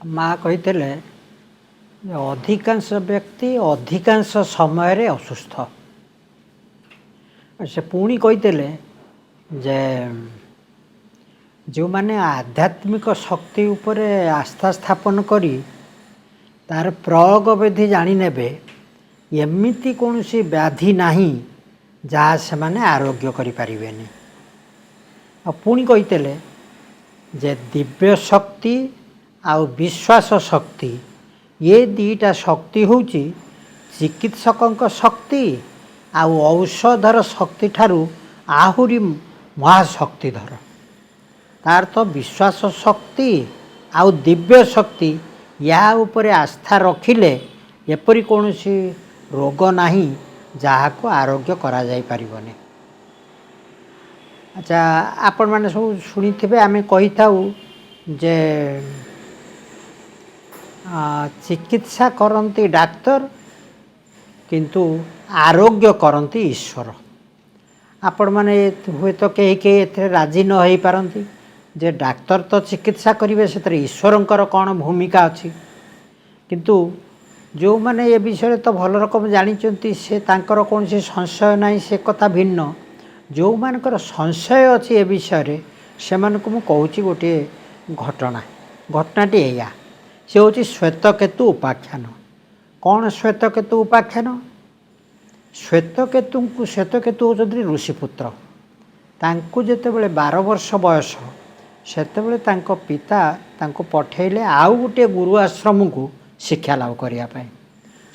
माँ कही अधिकांश व्यक्ति अधिकांश समय असुस्थ से पुणी कही जे जो माने आध्यात्मिक शक्ति उपरे आस्था स्थापन करी तार प्रयोग विधि जानी नेबे एमिति कौन सी व्याधि नहीं जहाँ से माने आरोग्य करि परिबेनी। आ पुणी कही जे दिव्य शक्ति आउ विश्वास शक्ति ये दीटा शक्ति होची चिकित्सक शक्ति आउ औषधर शक्ति ठारू आहुरी महाशक्तिधर। तार तो विश्वास शक्ति आउ दिव्य शक्ति या उपरे आस्था रखिले एपरी कौन सी रोग नहीं जहाँ को आरोग्य करा जाई परिबने। अच्छा आपण मैंने सब शुणी थे आम कही था जे चिकित्सा करती डाक्तर किंतु आरोग्य करती ईश्वर। आपण मैंने हुए तो कहीं कहीं राजी न हो पारती जे डाक्तर तो चिकित्सा करेंगे से ईश्वरंकर कौन भूमिका अच्छी किंतु जो मैंने ये विषय तो भल रकम जानी से तांकर कौन सी संशय नहीं से कथा भिन्न। जो मानकर संशय अच्छी ए विषय से मानक मु कहूँ गोटे घटनाटी या से हूँ श्वेतकेतु उपाख्यान। कौन श्वेतकेतु उपाख्यान? श्वेतकेतु होती ऋषिपुत्र। तांको जेतेबेले 12 वर्ष बयस सेतेबेले तांको पिता तांको पठेले आउ गोटे गुरु आश्रम को शिक्षा लाभ करने।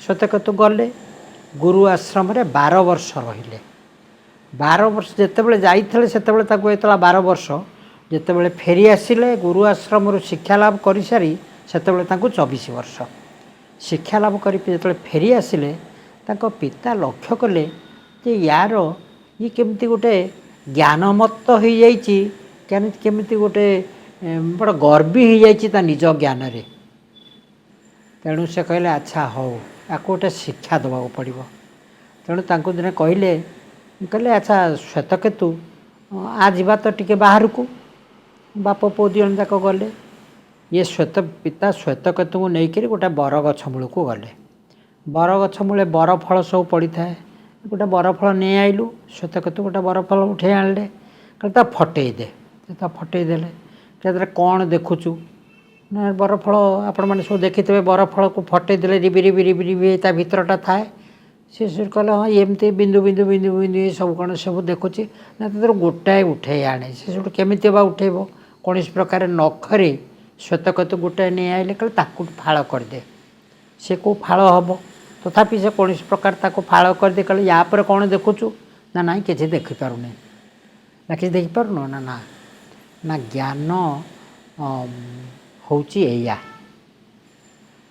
श्वेतकेतु गले गुरु आश्रम रे 12 वर्ष रहिले। 12 वर्ष जेतेबेले जाइथिले सेतेबेले ताको एतला 12 वर्ष जेतेबेले फेरी आसिले गुरु आश्रम रु शिक्षा लाभ करि सारी सेतेबेले ताको 24 वर्ष शिक्षा लाभ करि जेतेबेले फेरी आसिले ताको पिता लक्ष्य कले जे यार ये केमती गोटे ज्ञानमत्त हो जाइछि केमती गोटे बड़ गर्वी हो जाइछि ता निज ज्ञान रे। तेणु से कहले अच्छा हो या गोटे शिक्षा देवा पड़ो। तेणु तांको दिने कहले अच्छा श्वेतकेतु आ जीवा तो टिके बाहर को। बाप पु दिजन जाक गले। ये पिता श्वेतकेतु को लेकर गोटे बरगछ मूल को गले। बरगछ मूले बरफल सब पड़ी था। गोटे बरफल नहीं आइलु। श्वेतकेतु गोटे बरफल उठे आनले कहता फटई दे। फटई देले कहते कौन देखुचु ना बरफल आपण मैंने सब देखी थे। बरफल को फटई देले रिबी रिबी रिबी रिबी ता भीतरटा थाए। सी कहले हाँ एमती बिंदु बिंदु बिंदु बिंदु ये सब कौन सब देखुची ना तो गोटाए उठे आने से सब केमी बा उठेब कौन प्रकार नखरे श्वेतकेतु गोटाए नहीं आइले कहले ताकू फाड़ करदे। से को फाड़ हम तथापि से कौन प्रकार ताको फाड़ करदे। कहले या पर कौन देखुचु ना ना किसी देखिपारूनी ना कि देखिपारून ना ना ना ज्ञान होची एया।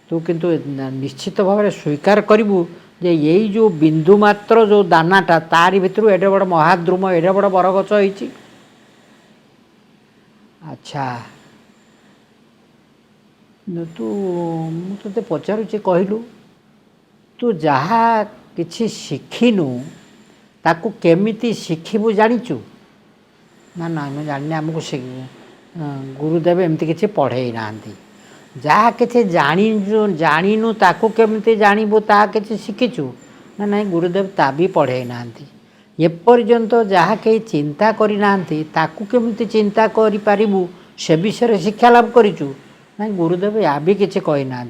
तू किंतु निश्चित भाव में स्वीकार करू जे यही जो बिंदु मात्र जो दानाटा तारी भितर एडे बड़ महाद्रुम एडे बड़ बरगछ होइछि। अच्छा तू मुझे पचारुचे कहलु तू जहाँ किछि शिखिनु ताकू केमिति शिखिबु जानिचु ना ना मैं जानी आमको गुरुदेव एमती किसी पढ़े ना जहाँ किसी जानिनु ताकू केमिति जानबू ता किसी शिखिचु ना ना गुरुदेव ता भी पढ़े ना एपर्यंत जहाँ कहीं चिंता करना ताकू केमिति चिंता करूँ से विषय शिक्षा लाभ करूँ ना गुरुदेव या भी किसी कही ना।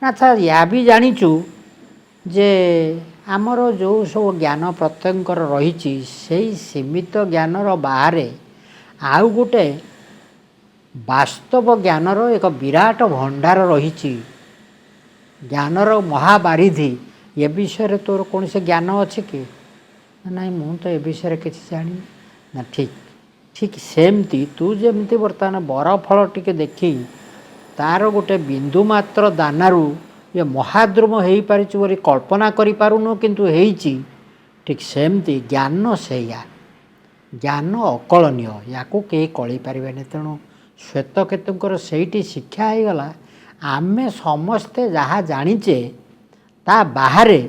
अच्छा या भी जानीचु जे आमर जो सब ज्ञान प्रत्यंकर रही से सीमित ज्ञानर बाहर आउ गोटे वास्तव ज्ञानर एक विराट भंडार रही ज्ञानर महाबारिधि ये विषय तोर कौन से ज्ञान अच्छे कि ना मु तो ए विषय किसी जानी ना। ठीक ठीक सेमती तू जमी बर्तमान बरफल टिके देखी तार गोटे बिंदु मात्र दानारू ये महाद्रुम हो पारि बोली कल्पना करूँ किंतु होइछि। ठीक सेमती ज्ञान से या ज्ञान अकलनीय या कई कल पारे। तेणु श्वेतकेतुंकर सेठी शिक्षा हो गला आमे समस्ते जहाँ जानीचे ता बाहरे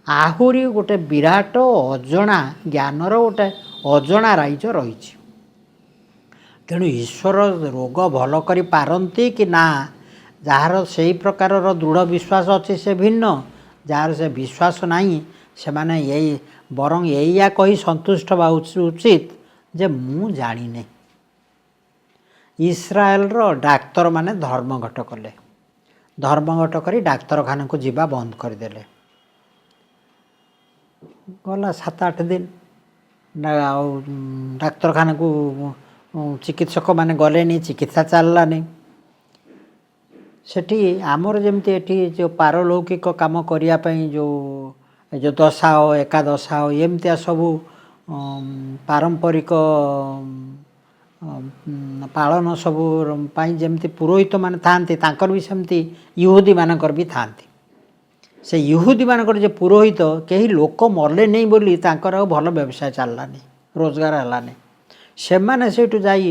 आहुरी गोटे विराट अजणा ज्ञानर गोटे अजणा राइज रही। तेणु ईश्वर रोग भल करि पारंती कि ना ଯାହାର ସେଇ ପ୍ରକାରର ଦୃଢ଼ ବିଶ୍ୱାସ ଅଛି ସେ ଭିନ୍ନ, ଯାହାର ସେ ବିଶ୍ୱାସ ନାହିଁ ସେମାନେ ଏଇ ବରଂ ଏଇଆ କହି ସନ୍ତୁଷ୍ଟ ହେବା ଉଚିତ ଯେ ମୁଁ ଜାଣିନି। ଇସ୍ରାଏଲର ଡାକ୍ତରମାନେ ଧର୍ମଘଟ କଲେ, ଧର୍ମଘଟ କରି ଡାକ୍ତରଖାନାକୁ ଯିବା ବନ୍ଦ କରିଦେଲେ। ଗଲା 7-8 ଦିନ ଆଉ ଡାକ୍ତରଖାନାକୁ ଚିକିତ୍ସକମାନେ ଗଲେନି, ଚିକିତ୍ସା ଚାଲିଲାନି। ସେଠି ଆମର ଯେମିତି ଏଠି ଯେଉଁ ପାରଲୌକିକ କାମ କରିବା ପାଇଁ ଯେଉଁ ଦଶାହ ଏକାଦଶାହ ଏମିତିଆ ସବୁ ପାରମ୍ପରିକ ପାଳନ ସବୁ ପାଇଁ ଯେମିତି ପୁରୋହିତମାନେ ଥାଆନ୍ତି, ତାଙ୍କର ବି ସେମିତି ଇହୁଦୀମାନଙ୍କର ବି ଥାଆନ୍ତି। ସେ ଇହୁଦୀମାନଙ୍କର ଯେ ପୁରୋହିତ, କେହି ଲୋକ ମଲେ ନେଇ ବୋଲି ତାଙ୍କର ଆଉ ଭଲ ବ୍ୟବସାୟ ଚାଲିଲାନି, ରୋଜଗାର ହେଲାନି। ସେମାନେ ସେଇଠୁ ଯାଇ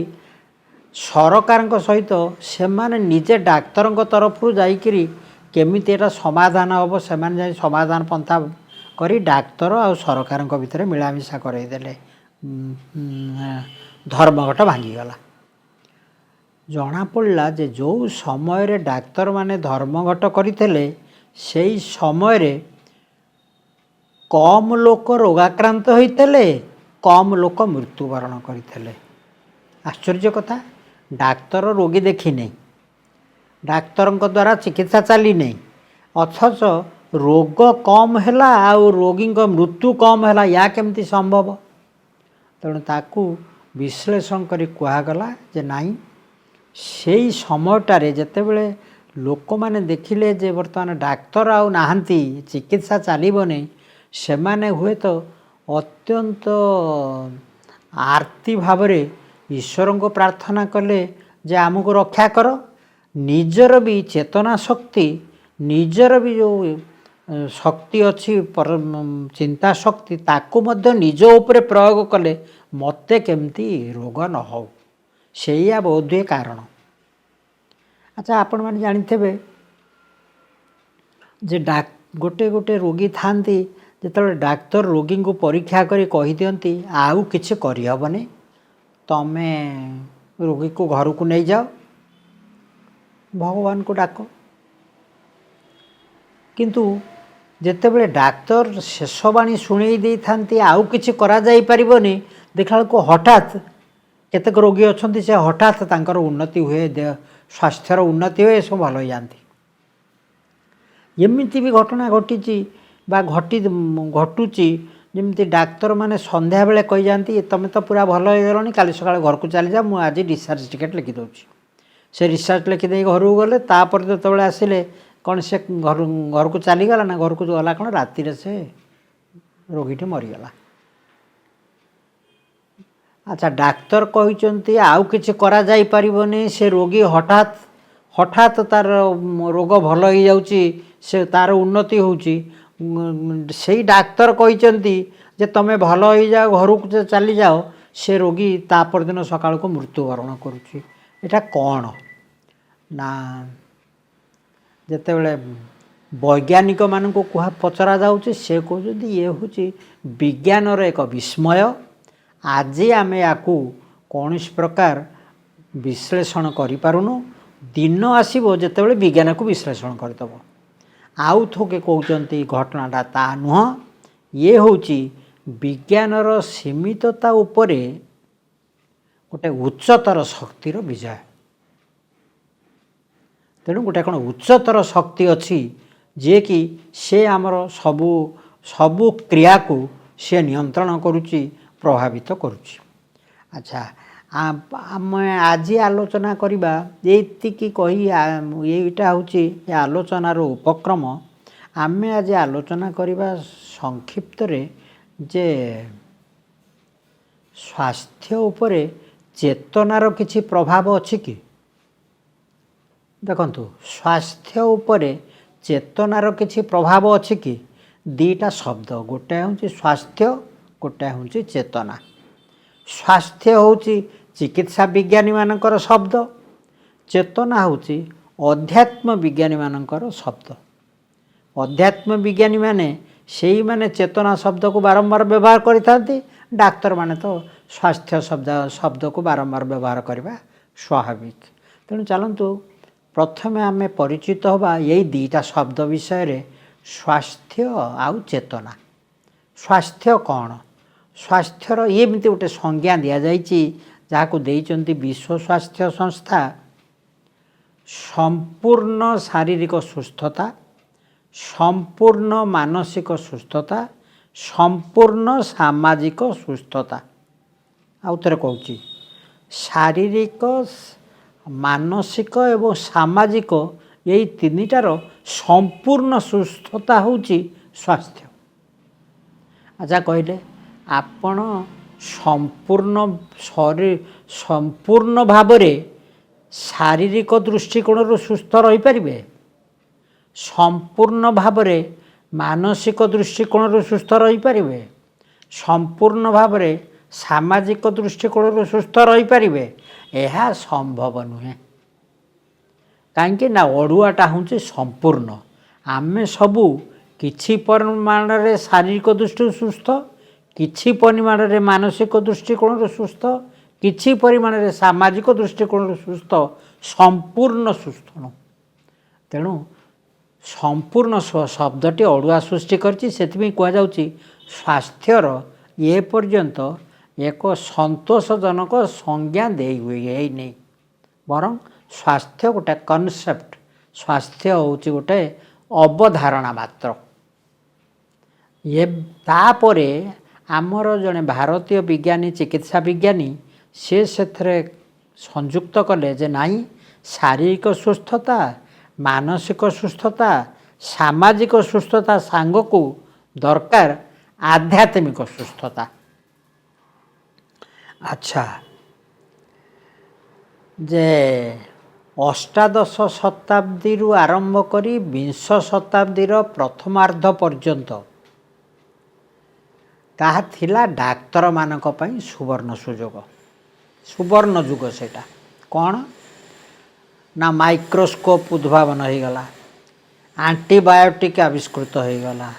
ସରକାରଙ୍କ ସହିତ ସେମାନେ ନିଜେ ଡାକ୍ତରଙ୍କ ତରଫରୁ ଯାଇକିରି କେମିତି ଏଟା ସମାଧାନ ହେବ ସେମାନେ ଯାଇ ସମାଧାନ ପନ୍ଥା କରି ଡାକ୍ତର ଆଉ ସରକାରଙ୍କ ଭିତରେ ମିଳାମିଶା କରାଇଦେଲେ। ଧର୍ମଘଟ ଭାଙ୍ଗିଗଲା। ଜଣାପଡ଼ିଲା ଯେ ଯେଉଁ ସମୟରେ ଡାକ୍ତରମାନେ ଧର୍ମଘଟ କରିଥିଲେ ସେଇ ସମୟରେ କମ୍ ଲୋକ ରୋଗାକ୍ରାନ୍ତ ହୋଇଥିଲେ, କମ୍ ଲୋକ ମୃତ୍ୟୁବରଣ କରିଥିଲେ। ଆଶ୍ଚର୍ଯ୍ୟ କଥା, ଡାକ୍ତର ରୋଗୀ ଦେଖିନି, ଡାକ୍ତରଙ୍କ ଦ୍ୱାରା ଚିକିତ୍ସା ଚାଲିନି, ଅଥଚ ରୋଗ କମ୍ ହେଲା ଆଉ ରୋଗୀଙ୍କ ମୃତ୍ୟୁ କମ୍ ହେଲା। ୟା କେମିତି ସମ୍ଭବ? ତେଣୁ ତାକୁ ବିଶ୍ଳେଷଣ କରି କୁହାଗଲା ଯେ ନାଇଁ, ସେଇ ସମୟଟାରେ ଯେତେବେଳେ ଲୋକମାନେ ଦେଖିଲେ ଯେ ବର୍ତ୍ତମାନ ଡାକ୍ତର ଆଉ ନାହାନ୍ତି, ଚିକିତ୍ସା ଚାଲିବନି, ସେମାନେ ହୁଏତ ଅତ୍ୟନ୍ତ ଆର୍ତ୍ତି ଭାବରେ ଈଶ୍ୱରଙ୍କୁ ପ୍ରାର୍ଥନା କଲେ ଯେ ଆମକୁ ରକ୍ଷା କର। ନିଜର ବି ଚେତନା ଶକ୍ତି, ନିଜର ବି ଯେଉଁ ଶକ୍ତି ଅଛି ଚିନ୍ତା ଶକ୍ତି, ତାକୁ ମଧ୍ୟ ନିଜ ଉପରେ ପ୍ରୟୋଗ କଲେ ମୋତେ କେମିତି ରୋଗ ନ ହେଉ। ସେଇଆ ବୋଧହୁଏ କାରଣ। ଆଚ୍ଛା, ଆପଣମାନେ ଜାଣିଥିବେ ଯେ ଗୋଟେ ଗୋଟେ ରୋଗୀ ଥାଆନ୍ତି, ଯେତେବେଳେ ଡାକ୍ତର ରୋଗୀଙ୍କୁ ପରୀକ୍ଷା କରି କହିଦିଅନ୍ତି ଆଉ କିଛି କରିହେବନି, ତମେ ରୋଗୀକୁ ଘରକୁ ନେଇଯାଅ, ଭଗବାନଙ୍କୁ ଡାକ। କିନ୍ତୁ ଯେତେବେଳେ ଡାକ୍ତର ଶେଷ ବାଣୀ ଶୁଣେଇ ଦେଇଥାନ୍ତି ଆଉ କିଛି କରାଯାଇପାରିବନି, ଦେଖିଲା ବେଳକୁ ହଠାତ୍ କେତେକ ରୋଗୀ ଅଛନ୍ତି ସେ ହଠାତ୍ ତାଙ୍କର ଉନ୍ନତି ହୁଏ, ସ୍ୱାସ୍ଥ୍ୟର ଉନ୍ନତି ହୁଏ, ସବୁ ଭଲ ହୋଇଯାଆନ୍ତି। ଏମିତି ବି ଘଟଣା ଘଟିଛି ବା ଘଟୁଛି, ଯେମିତି ଡାକ୍ତରମାନେ ସନ୍ଧ୍ୟାବେଳେ କହିଯାଆନ୍ତି ତମେ ତ ପୁରା ଭଲ ହୋଇଗଲଣି, କାଲି ସକାଳେ ଘରକୁ ଚାଲିଯାଅ, ମୁଁ ଆଜି ଡିସଚାର୍ଜ ଟିକେଟ୍ ଲେଖିଦେଉଛି। ସେ ଡିସଚାର୍ଜ ଲେଖିଦେଇ ଘରକୁ ଗଲେ, ତାପରେ ଯେତେବେଳେ ଆସିଲେ କ'ଣ ସେ ଘରକୁ ଚାଲିଗଲା ନା ଘରକୁ ଗଲା କ'ଣ ରାତିରେ ସେ ରୋଗୀଟି ମରିଗଲା। ଆଚ୍ଛା, ଡାକ୍ତର କହିଛନ୍ତି ଆଉ କିଛି କରାଯାଇପାରିବନି, ସେ ରୋଗୀ ହଠାତ୍ ତାର ରୋଗ ଭଲ ହେଇଯାଉଛି, ସେ ତାର ଉନ୍ନତି ହେଉଛି। ସେଇ ଡାକ୍ତର କହିଛନ୍ତି ଯେ ତମେ ଭଲ ହେଇଯାଅ, ଘରକୁ ଚାଲିଯାଅ, ସେ ରୋଗୀ ତା ପରଦିନ ସକାଳକୁ ମୃତ୍ୟୁବରଣ କରୁଛି। ଏଇଟା କ'ଣ ନା, ଯେତେବେଳେ ବୈଜ୍ଞାନିକମାନଙ୍କୁ ପଚରା ଯାଉଛି, ସେ କହୁଛନ୍ତି ଇଏ ହେଉଛି ବିଜ୍ଞାନର ଏକ ବିସ୍ମୟ। ଆଜି ଆମେ ୟାକୁ କୌଣସି ପ୍ରକାର ବିଶ୍ଳେଷଣ କରିପାରୁନୁ, ଦିନ ଆସିବ ଯେତେବେଳେ ବିଜ୍ଞାନକୁ ବିଶ୍ଳେଷଣ କରିଦେବ। ଆଉ ଥୋକେ କହୁଛନ୍ତି ଘଟଣାଟା ତା ନୁହଁ, ଇଏ ହେଉଛି ବିଜ୍ଞାନର ସୀମିତତା ଉପରେ ଗୋଟେ ଉଚ୍ଚତର ଶକ୍ତିର ବିଜୟ। ତେଣୁ ଗୋଟେ କ'ଣ ଉଚ୍ଚତର ଶକ୍ତି ଅଛି ଯିଏକି ସେ ଆମର ସବୁ କ୍ରିୟାକୁ ସେ ନିୟନ୍ତ୍ରଣ କରୁଛି, ପ୍ରଭାବିତ କରୁଛି। ଆଚ୍ଛା, ଆମେ ଆଜି ଆଲୋଚନା କରିବା ଏତିକି କହି, ଏଇଟା ହେଉଛି ଏ ଆଲୋଚନାର ଉପକ୍ରମ। ଆମେ ଆଜି ଆଲୋଚନା କରିବା ସଂକ୍ଷିପ୍ତରେ ଯେ ସ୍ୱାସ୍ଥ୍ୟ ଉପରେ ଚେତନାର କିଛି ପ୍ରଭାବ ଅଛି କି? ଦେଖନ୍ତୁ, ସ୍ୱାସ୍ଥ୍ୟ ଉପରେ ଚେତନାର କିଛି ପ୍ରଭାବ ଅଛି କି? ଦୁଇଟା ଶବ୍ଦ, ଗୋଟାଏ ହେଉଛି ସ୍ୱାସ୍ଥ୍ୟ, ଗୋଟାଏ ହେଉଛି ଚେତନା। ସ୍ୱାସ୍ଥ୍ୟ ହେଉଛି ଚିକିତ୍ସା ବିଜ୍ଞାନୀମାନଙ୍କର ଶବ୍ଦ, ଚେତନା ହେଉଛି ଅଧ୍ୟାତ୍ମ ବିଜ୍ଞାନୀମାନଙ୍କର ଶବ୍ଦ। ଅଧ୍ୟାତ୍ମ ବିଜ୍ଞାନୀମାନେ ସେଇମାନେ ଚେତନା ଶବ୍ଦକୁ ବାରମ୍ବାର ବ୍ୟବହାର କରିଥାନ୍ତି, ଡାକ୍ତରମାନେ ତ ସ୍ୱାସ୍ଥ୍ୟ ଶବ୍ଦକୁ ବାରମ୍ବାର ବ୍ୟବହାର କରିବା ସ୍ୱାଭାବିକ। ତେଣୁ ଚାଲନ୍ତୁ प्रथमे आमे परिचित होबा यही दीटा शब्द विषय रे स्वास्थ्य आउ चेतना। स्वास्थ्य कौन? स्वास्थ्यर एमती गोटे संज्ञा दि जाइए जहाँ को देइचंती विश्व स्वास्थ्य संस्था संपूर्ण शारीरिक सुस्थता, संपूर्ण मानसिक सुस्थता, संपूर्ण सामाजिक सुस्थता। आउ थे कहूँ शारीरिक मानसिक एवं सामाजिक यही तीनिटार संपूर्ण सुस्थता होची स्वास्थ्य। अच्छा कहले आपण संपूर्ण शरीर संपूर्ण भावरे शारीरिक दृष्टिकोण सुस्थ रही पारिबे, संपूर्ण भावरे मानसिक दृष्टिकोण सुस्थ रही पारिबे, संपूर्ण भावरे सामाजिक दृष्टिकोण सुस्थ रही पारिबे। यह संभव नुहे कहीं ना अड़ुआटा हूँ संपूर्ण। आमे सबू किछि परिमाण रे शारीरिक दृष्टि सुस्थ, किछि परिमाण रे मानसिक दृष्टिकोण सुस्थ, किछि परिमाण रे सामाजिक दृष्टिकोण सुस्थ, संपूर्ण सुस्थ न। तेणु संपूर्ण शब्दटी अड़ुआ सृष्टि करछि। सेथिबे कहा जाउछि स्वास्थ्यर ए पर्यंत एक संतोषजनक संज्ञा दे हुए नहीं, बरं स्वास्थ्य गोटे कनसेप्ट, स्वास्थ्य होछि गोटे अवधारणा मात्र। ये तापरे आमर जड़े भारतीय विज्ञानी चिकित्सा विज्ञानी से संयुक्त कले जे नाई शारीरिक सुस्थता, मानसिक सुस्थता, सामाजिक सुस्थता सांग को दरकार आध्यात्मिक सुस्थता। अच्छा जे अष्टादश शताब्दी आरंभ करी विंश शताब्दीर प्रथमार्ध पर्यंत ताहा थिला डाक्तर मानक पई सुवर्ण सुजोग, सुवर्ण जुग। सेटा कौन ना माइक्रोस्कोप उद्भावन हो गला, एंटीबायोटिक आविष्कृत हो गला,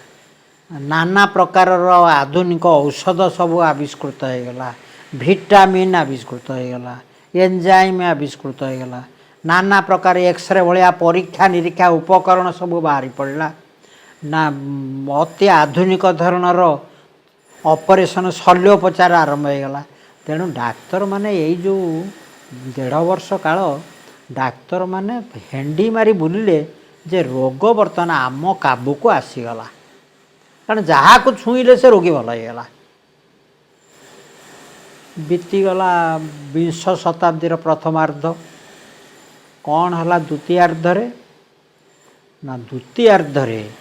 नाना प्रकार आधुनिक औषध सब आविष्कृत हो गला, विटामिन आविष्कृत हो गला, एंजाइम आविष्कृत हो गला, नाना प्रकार एक्सरे भाया परीक्षा निरीक्षा उपकरण सब बाहरी पड़ला ना, अति आधुनिक धरणर ऑपरेशन शल्योपचार आरंभ हो गला। तेणु डाक्तर माने यही जो 1.5 वर्ष काल डाक्तर माने हेंडी मारी बुलिले जे रोग बर्तमान आम काबू को आसीगला, कारण जहाँ को छुईले से रोगी भल होगा। बीतीगला विंश शताब्दीर प्रथमार्ध, कौन है द्वितीयार्धरे ना द्वितीयार्धरे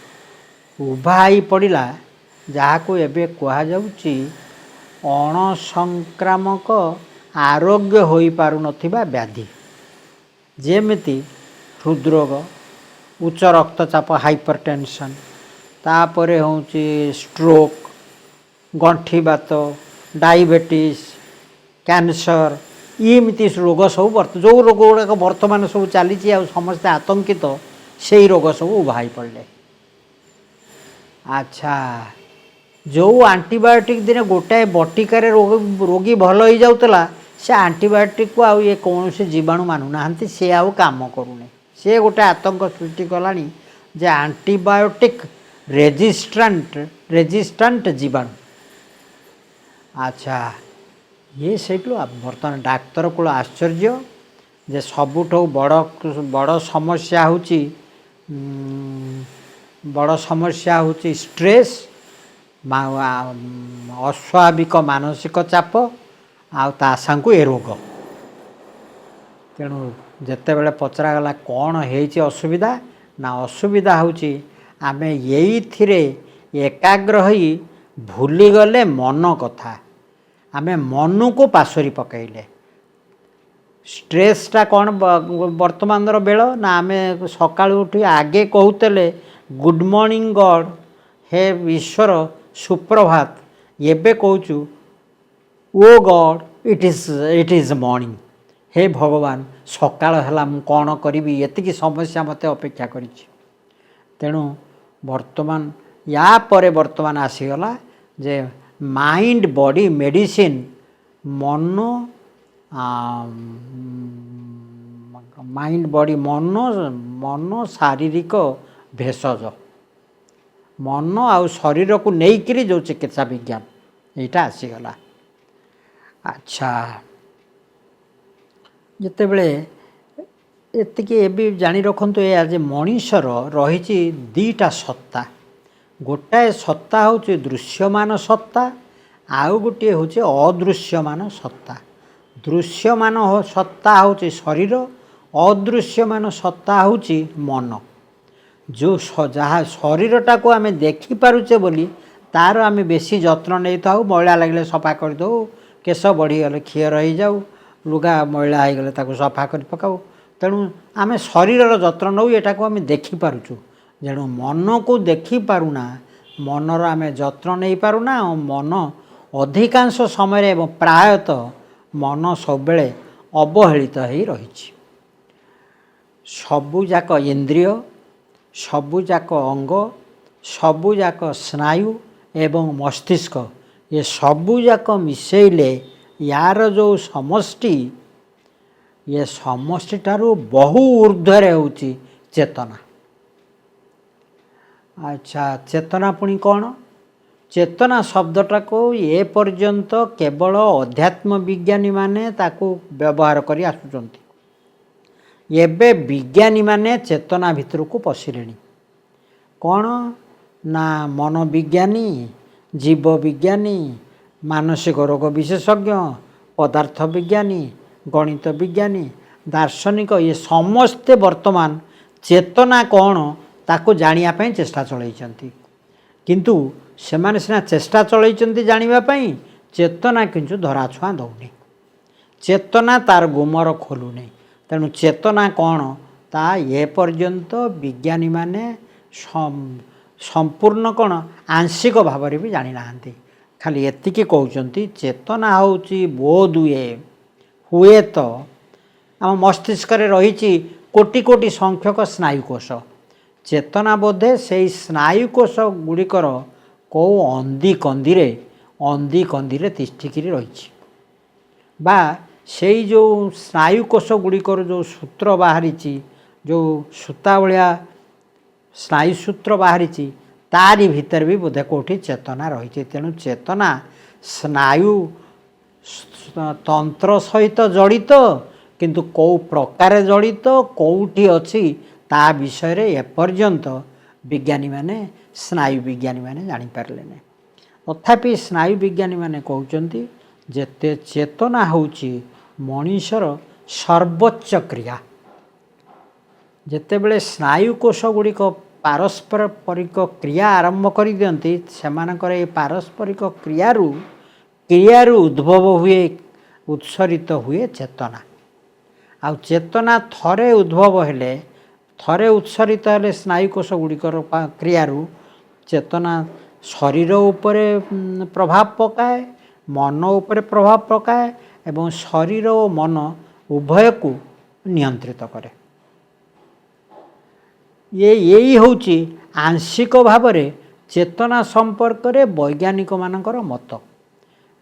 उभाई पड़ा जहाँ को एबे कहा जाउची अणसंक्रामक आरोग्य होई पारु नथिबा व्याधि, जेमिति हृदरोग, उच्च रक्तचाप हाइपरटेंशन, तापरे होउची स्ट्रोक, गंठीबात, डायबिटीज, कैंसर, एमती रोग सब जो रोग गुड़ाक बर्तमान सब चली समस्ते आतंकित से रोग सब उभाई पड़े। अच्छा जो आंटीबायोटिक दिन गोटाए बटिकार रोगी भल हो जाऊला से आंटीबायोटिक को ये कौन से जीवाणु मानुना सी आउ काम करूनी, सी गोटे आतंक सृष्टि कलानी जे आंटीबायोटिक रेजिस्टेंट जीवाणु। अच्छा ये सेठू बर्तमान डाक्तर को आश्चर्य जे सबुठ बड़ समस्या होची स्ट्रेस, अस्वाभाविक मानसिक चाप आ सांकु ए रोग। तेणु जिते बड़े पचरागला कौन होइछि असुविधा ना, असुविधा होची आमे यही थिरे एकाग्र होई भूलीगले मन कथा, आमे मनु को पासरी पकईले। स्ट्रेसटा कौन वर्तमान बेल ना, आमे सकाळ उठी आगे कहूतले गुड मॉर्निंग गॉड, हे ईश्वर सुप्रभात, एबे कहूचु ओ गॉड इट इज मॉर्निंग, हे भगवान सकाळ हला मु कौन करी, एतिकी समस्या मते अपेक्षा करिछि। तेणु वर्तमान या परे वर्तमान आसीगला जे माइंड बॉडी मेडिसिन, मन ମାଇଣ୍ଡ ବଡ଼ି ମନ ଶାରୀରିକ ଭେଷଜ, ମନ ଆଉ ଶରୀରକୁ ନେଇକିରି ଯେଉଁ ଚିକିତ୍ସା ବିଜ୍ଞାନ ଏଇଟା ଆସିଗଲା। ଆଚ୍ଛା, ଯେତେବେଳେ ଏତିକି ଏବେ ଜାଣି ରଖନ୍ତୁ ଏହା ଯେ ମଣିଷର ରହିଛି ଦୁଇଟା ସତ୍ତା। ଗୋଟାଏ ସତ୍ତା ହେଉଛି ଦୃଶ୍ୟମାନ ସତ୍ତା, ଆଉ ଗୋଟିଏ ହେଉଛି ଅଦୃଶ୍ୟମାନ ସତ୍ତା। ଦୃଶ୍ୟମାନ ସତ୍ତା ହେଉଛି ଶରୀର, ଅଦୃଶ୍ୟମାନ ସତ୍ତା ହେଉଛି ମନ। ଯେଉଁ ଯାହା ଶରୀରଟାକୁ ଆମେ ଦେଖିପାରୁଛେ ବୋଲି ତାର ଆମେ ବେଶୀ ଯତ୍ନ ନେଇଥାଉ। ମଇଳା ଲାଗିଲେ ସଫା କରିଦେଉ, କେଶ ବଢ଼ିଗଲେ କ୍ଷୀର ହେଇଯାଉ, ଲୁଗା ମଇଳା ହେଇଗଲେ ତାକୁ ସଫା କରି ପକାଉ। ତେଣୁ ଆମେ ଶରୀରର ଯତ୍ନ ନେଉ, ଏଟାକୁ ଆମେ ଦେଖିପାରୁଛୁ। ତେଣୁ ମନକୁ ଦେଖିପାରୁନା, ମନର ଆମେ ଯତ୍ନ ନେଇପାରୁନା। ଆଉ ମନ ଅଧିକାଂଶ ସମୟରେ ଏବଂ ପ୍ରାୟତଃ ମନ ସବୁବେଳେ ଅବହେଳିତ ହେଇ ରହିଛି। ସବୁଯାକ ଇନ୍ଦ୍ରିୟ, ସବୁଯାକ ଅଙ୍ଗ, ସବୁଯାକ ସ୍ନାୟୁ ଏବଂ ମସ୍ତିଷ୍କ, ଏ ସବୁଯାକ ମିଶେଇଲେ ୟାର ଯେଉଁ ସମଷ୍ଟି, ଏ ସମଷ୍ଟିଠାରୁ ବହୁ ଊର୍ଦ୍ଧ୍ୱରେ ହେଉଛି ଚେତନା। ଆଚ୍ଛା, ଚେତନା ପୁଣି କ'ଣ? ଚେତନା ଶବ୍ଦଟାକୁ ଏ ପର୍ଯ୍ୟନ୍ତ କେବଳ ଅଧ୍ୟାତ୍ମ ବିଜ୍ଞାନୀମାନେ ତାକୁ ବ୍ୟବହାର କରି ଆସୁଛନ୍ତି। ଏବେ ବିଜ୍ଞାନୀମାନେ ଚେତନା ଭିତରକୁ ପଶିଲେଣି। କ'ଣ ନା ମନୋବିଜ୍ଞାନୀ, ଜୀବବିଜ୍ଞାନୀ, ମାନସିକ ରୋଗ ବିଶେଷଜ୍ଞ, ପଦାର୍ଥ ବିଜ୍ଞାନୀ, ଗଣିତ ବିଜ୍ଞାନୀ, ଦାର୍ଶନିକ, ଏ ସମସ୍ତେ ବର୍ତ୍ତମାନ ଚେତନା କ'ଣ ତାକୁ ଜାଣିବା ପାଇଁ ଚେଷ୍ଟା ଚଳାଇଛନ୍ତି। କିନ୍ତୁ ସେମାନେ ସିନା ଚେଷ୍ଟା ଚଳାଇଛନ୍ତି ଜାଣିବା ପାଇଁ, ଚେତନା କିନ୍ତୁ ଧରାଛୁଆଁ ଦେଉନି, ଚେତନା ତାର ଗୁମର ଖୋଲୁନି। ତେଣୁ ଚେତନା କ'ଣ ତା ଏ ପର୍ଯ୍ୟନ୍ତ ବିଜ୍ଞାନୀମାନେ ସମ୍ପୂର୍ଣ୍ଣ କ'ଣ ଆଂଶିକ ଭାବରେ ବି ଜାଣିନାହାନ୍ତି। ଖାଲି ଏତିକି କହୁଛନ୍ତି ଚେତନା ହେଉଛି ବୋଧହୁଏ, ହୁଏତ ଆମ ମସ୍ତିଷ୍କରେ ରହିଛି କୋଟି କୋଟି ସଂଖ୍ୟକ ସ୍ନାୟୁକୋଷ। ଚେତନା ବୋଧେ ସେଇ ସ୍ନାୟୁକୋଷ ଗୁଡ଼ିକର କେଉଁ ଅନ୍ଦି କନ୍ଦିରେ ତିଷ୍ଠିକିରି ରହିଛି, ବା ସେଇ ଯେଉଁ ସ୍ନାୟୁକୋଷ ଗୁଡ଼ିକର ଯେଉଁ ସୂତ୍ର ବାହାରିଛି, ଯେଉଁ ସୂତା ଭଳିଆ ସ୍ନାୟୁସୂତ୍ର ବାହାରିଛି, ତାରି ଭିତରେ ବି ବୋଧେ କେଉଁଠି ଚେତନା ରହିଛି। ତେଣୁ ଚେତନା ସ୍ନାୟୁ ତନ୍ତ୍ର ସହିତ ଜଡ଼ିତ, କିନ୍ତୁ କେଉଁ ପ୍ରକାରେ ଜଡ଼ିତ, କେଉଁଠି ଅଛି ତା ବିଷୟରେ ଏପର୍ଯ୍ୟନ୍ତ ବିଜ୍ଞାନୀମାନେ, ସ୍ନାୟୁ ବିଜ୍ଞାନୀମାନେ ଜାଣିପାରିଲେନି। ତଥାପି ସ୍ନାୟୁ ବିଜ୍ଞାନୀମାନେ କହୁଛନ୍ତି ଯେତେ ଚେତନା ହେଉଛି ମଣିଷର ସର୍ବୋଚ୍ଚ କ୍ରିୟା। ଯେତେବେଳେ ସ୍ନାୟୁକୋଷ ଗୁଡ଼ିକ ପାରସ୍ପରିକ କ୍ରିୟା ଆରମ୍ଭ କରିଦିଅନ୍ତି, ସେମାନଙ୍କର ଏ ପାରସ୍ପରିକ କ୍ରିୟାରୁ ଉଦ୍ଭବ ହୁଏ, ଉତ୍ସରିତ ହୁଏ ଚେତନା। ଆଉ ଚେତନା ଥରେ ଉଦ୍ଭବ ହେଲେ, ଥରେ ଉତ୍ସରିତ ହେଲେ ସ୍ନାୟୁକୋଷ ଗୁଡ଼ିକର କ୍ରିୟାରୁ ଚେତନା ଶରୀର ଉପରେ ପ୍ରଭାବ ପକାଏ, ମନ ଉପରେ ପ୍ରଭାବ ପକାଏ ଏବଂ ଶରୀର ଓ ମନ ଉଭୟକୁ ନିୟନ୍ତ୍ରିତ କରେ। ଏଇ ହେଉଛି ଆଂଶିକ ଭାବରେ ଚେତନା ସମ୍ପର୍କରେ ବୈଜ୍ଞାନିକମାନଙ୍କର ମତ।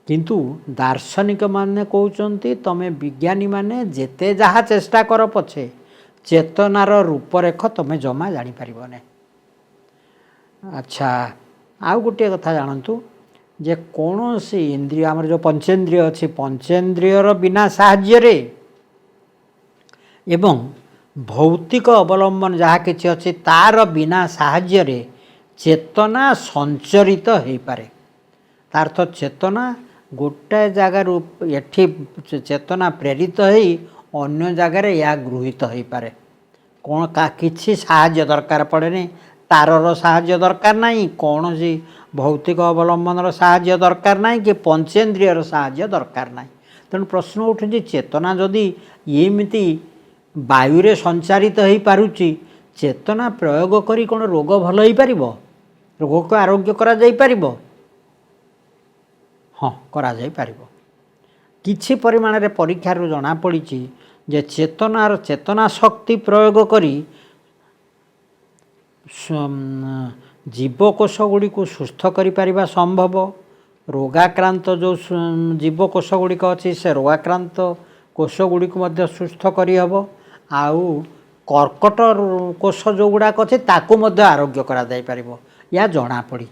କିନ୍ତୁ ଦାର୍ଶନିକମାନେ କହୁଛନ୍ତି ତମେ ବିଜ୍ଞାନୀମାନେ ଯେତେ ଯାହା ଚେଷ୍ଟା କର ପଛେ ଚେତନାର ରୂପରେଖ ତମେ ଜମା ଜାଣିପାରିବନି। ଆଚ୍ଛା, ଆଉ ଗୋଟିଏ କଥା ଜାଣନ୍ତୁ ଯେ କୌଣସି ଇନ୍ଦ୍ରିୟ, ଆମର ଯେଉଁ ପଞ୍ଚେନ୍ଦ୍ରିୟ ଅଛି, ପଞ୍ଚେନ୍ଦ୍ରିୟର ବିନା ସାହାଯ୍ୟରେ ଏବଂ ଭୌତିକ ଅବଲମ୍ବନ ଯାହା କିଛି ଅଛି ତାର ବିନା ସାହାଯ୍ୟରେ ଚେତନା ସଞ୍ଚରିତ ହୋଇପାରେ। ତାର ଅର୍ଥ ଚେତନା ଗୋଟାଏ ଜାଗାରୁ, ଏଠି ଚେତନା ପ୍ରେରିତ ହେଇ ଅନ୍ୟ ଜାଗାରେ ଏହା ଗୃହୀତ ହୋଇପାରେ। କ'ଣ କିଛି ସାହାଯ୍ୟ ଦରକାର ପଡ଼େନି, ତାରର ସାହାଯ୍ୟ ଦରକାର ନାହିଁ, କୌଣସି ଭୌତିକ ଅବଲମ୍ବନର ସାହାଯ୍ୟ ଦରକାର ନାହିଁ, କି ପଞ୍ଚେନ୍ଦ୍ରିୟର ସାହାଯ୍ୟ ଦରକାର ନାହିଁ। ତେଣୁ ପ୍ରଶ୍ନ ଉଠୁଛି ଚେତନା ଯଦି ଏମିତି ବାୟୁରେ ସଞ୍ଚାରିତ ହୋଇପାରୁଛି, ଚେତନା ପ୍ରୟୋଗ କରି କ'ଣ ରୋଗ ଭଲ ହୋଇପାରିବ? ରୋଗକୁ ଆରୋଗ୍ୟ କରାଯାଇପାରିବ? ହଁ, କରାଯାଇପାରିବ। କିଛି ପରିମାଣରେ ପରୀକ୍ଷାରୁ ଜଣାପଡ଼ିଛି ଯେ ଚେତନା ଶକ୍ତି ପ୍ରୟୋଗ କରି ଜୀବକୋଷ ଗୁଡ଼ିକୁ ସୁସ୍ଥ କରିପାରିବା ସମ୍ଭବ। ରୋଗାକ୍ରାନ୍ତ ଯେଉଁ ଜୀବକୋଷ ଗୁଡ଼ିକ ଅଛି, ସେ ରୋଗାକ୍ରାନ୍ତ କୋଷ ଗୁଡ଼ିକୁ ମଧ୍ୟ ସୁସ୍ଥ କରିହେବ। आउ कर्कट कोष जो गुड़ाक अच्छे ताकू मध्य आरोग्य करा जाई परिबो या जना पड़ी।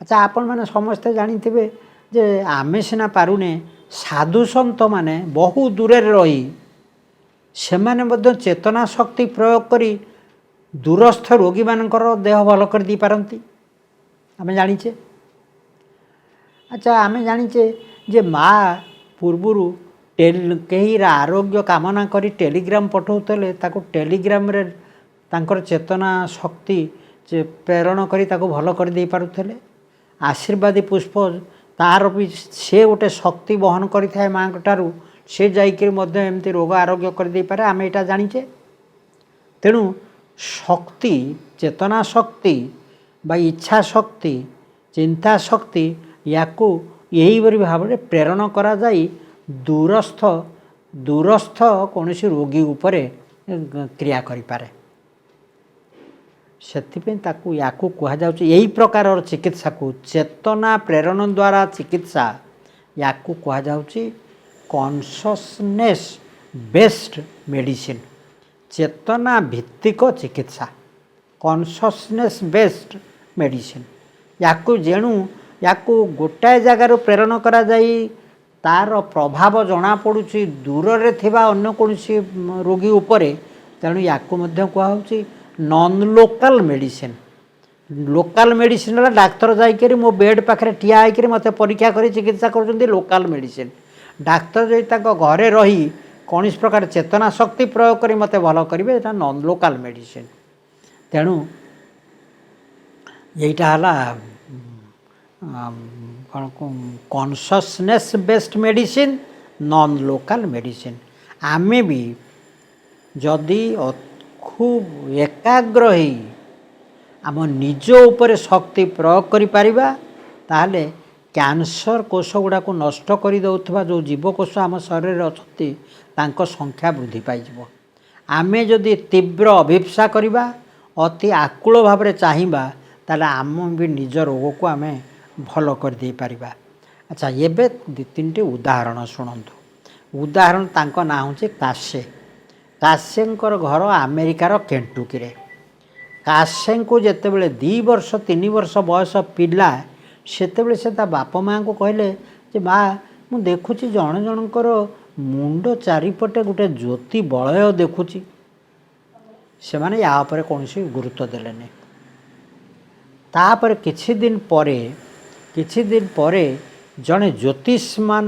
अच्छा आपण मैंने समस्ते जानिथिबे जे आमे सिना पारुने साधु संत माने बहु दूर रही से माने मध्य चेतना शक्ति प्रयोग करी दूरस्थ रोगी मानकर देह भल कर दी पारंती आमे जानिचे। अच्छा आमे जानिचे जे माँ पूर्वरु कहीं आरोग्य कामना करी टेलीग्राम पठाउतले ताको टेलीग्राम रे तांकर चेतना शक्ति प्रेरण करी ताको भल कर दे पारुथले। आशीर्वादी पुष्प तार भी से गोटे शक्ति बहन करि थाए माँ ठारू से जाइकरी मध्य एमती रोग आरोग्य कर दे पारे आमे एटा जानिचे। तेणु शक्ति चेतना शक्ति बा इच्छा शक्ति चिंता शक्ति याकू यही भाव में प्रेरण करा जाई दूरस्थ दूरस्थ कौन सी रोगी उपरे क्रिया करिपारे। सेथिपे ताकू याकू कहा जाउची यही प्रकार चिकित्सा को चेतना प्रेरण द्वारा चिकित्सा याकू कहा जाउची कॉन्शसनेस बेस्ड मेडिसिन चेतना भित्तिक चिकित्सा कॉन्शसनेस बेस्ड मेडिसिन याकू जेणु याकू गोटाए जगार प्रेरण करा जाई तार प्रभाव जना पड़ुची दूर रे थिबा अन्य कोनसी रोगी उपरे। तेणु याकू मध्य कहुची non local medicine. Local medicine वाला डाक्तर जाइकरी मो बेड पाखरे ठिया आइकरी मते परीक्षा करी चिकित्सा करुचंदी लोकल मेडिसिन। डाक्तर जै ताको घरे रही कौन प्रकार चेतना शक्ति प्रयोग करी मते भल करिवे एटा नॉन लोकल मेडिसिन। तेणु यहीटा हला consciousness based medicine non local medicine. आमे भी जदि खूब एकाग्र ही आम निज उपरे शक्ति प्रयोग करि परिबा ताहले कैंसर कोष गुड़ा को नष्ट कर दउथबा जो जीवकोष आम शरीर अछंती तांको संख्या वृद्धि पाइजिवो। आमे जदि तीव्र अभिप्सा करिबा अति आकुल भाव में चाहिबा ताले आम भी निज रोग को आमे भल कर दे परिबा। अच्छा एबे दि तीन उदाहरण शुणु। उदाहरण तांको ना होचे काशे। काशेंकर घर अमेरिकार केंटुकी रे। काशे को जेतेबेले 2 वर्ष 3 वर्ष बयस पिला सेतेबेले से ता बाप माँ को कहले जे माँ मु देखुची जण जनकर मुंड चारिपटे गोटे ज्योति बलय देखुची। से माने या पर कोनसी गुरुत्व देलेनी। तापर किछि दिन परे जड़े ज्योतिषमान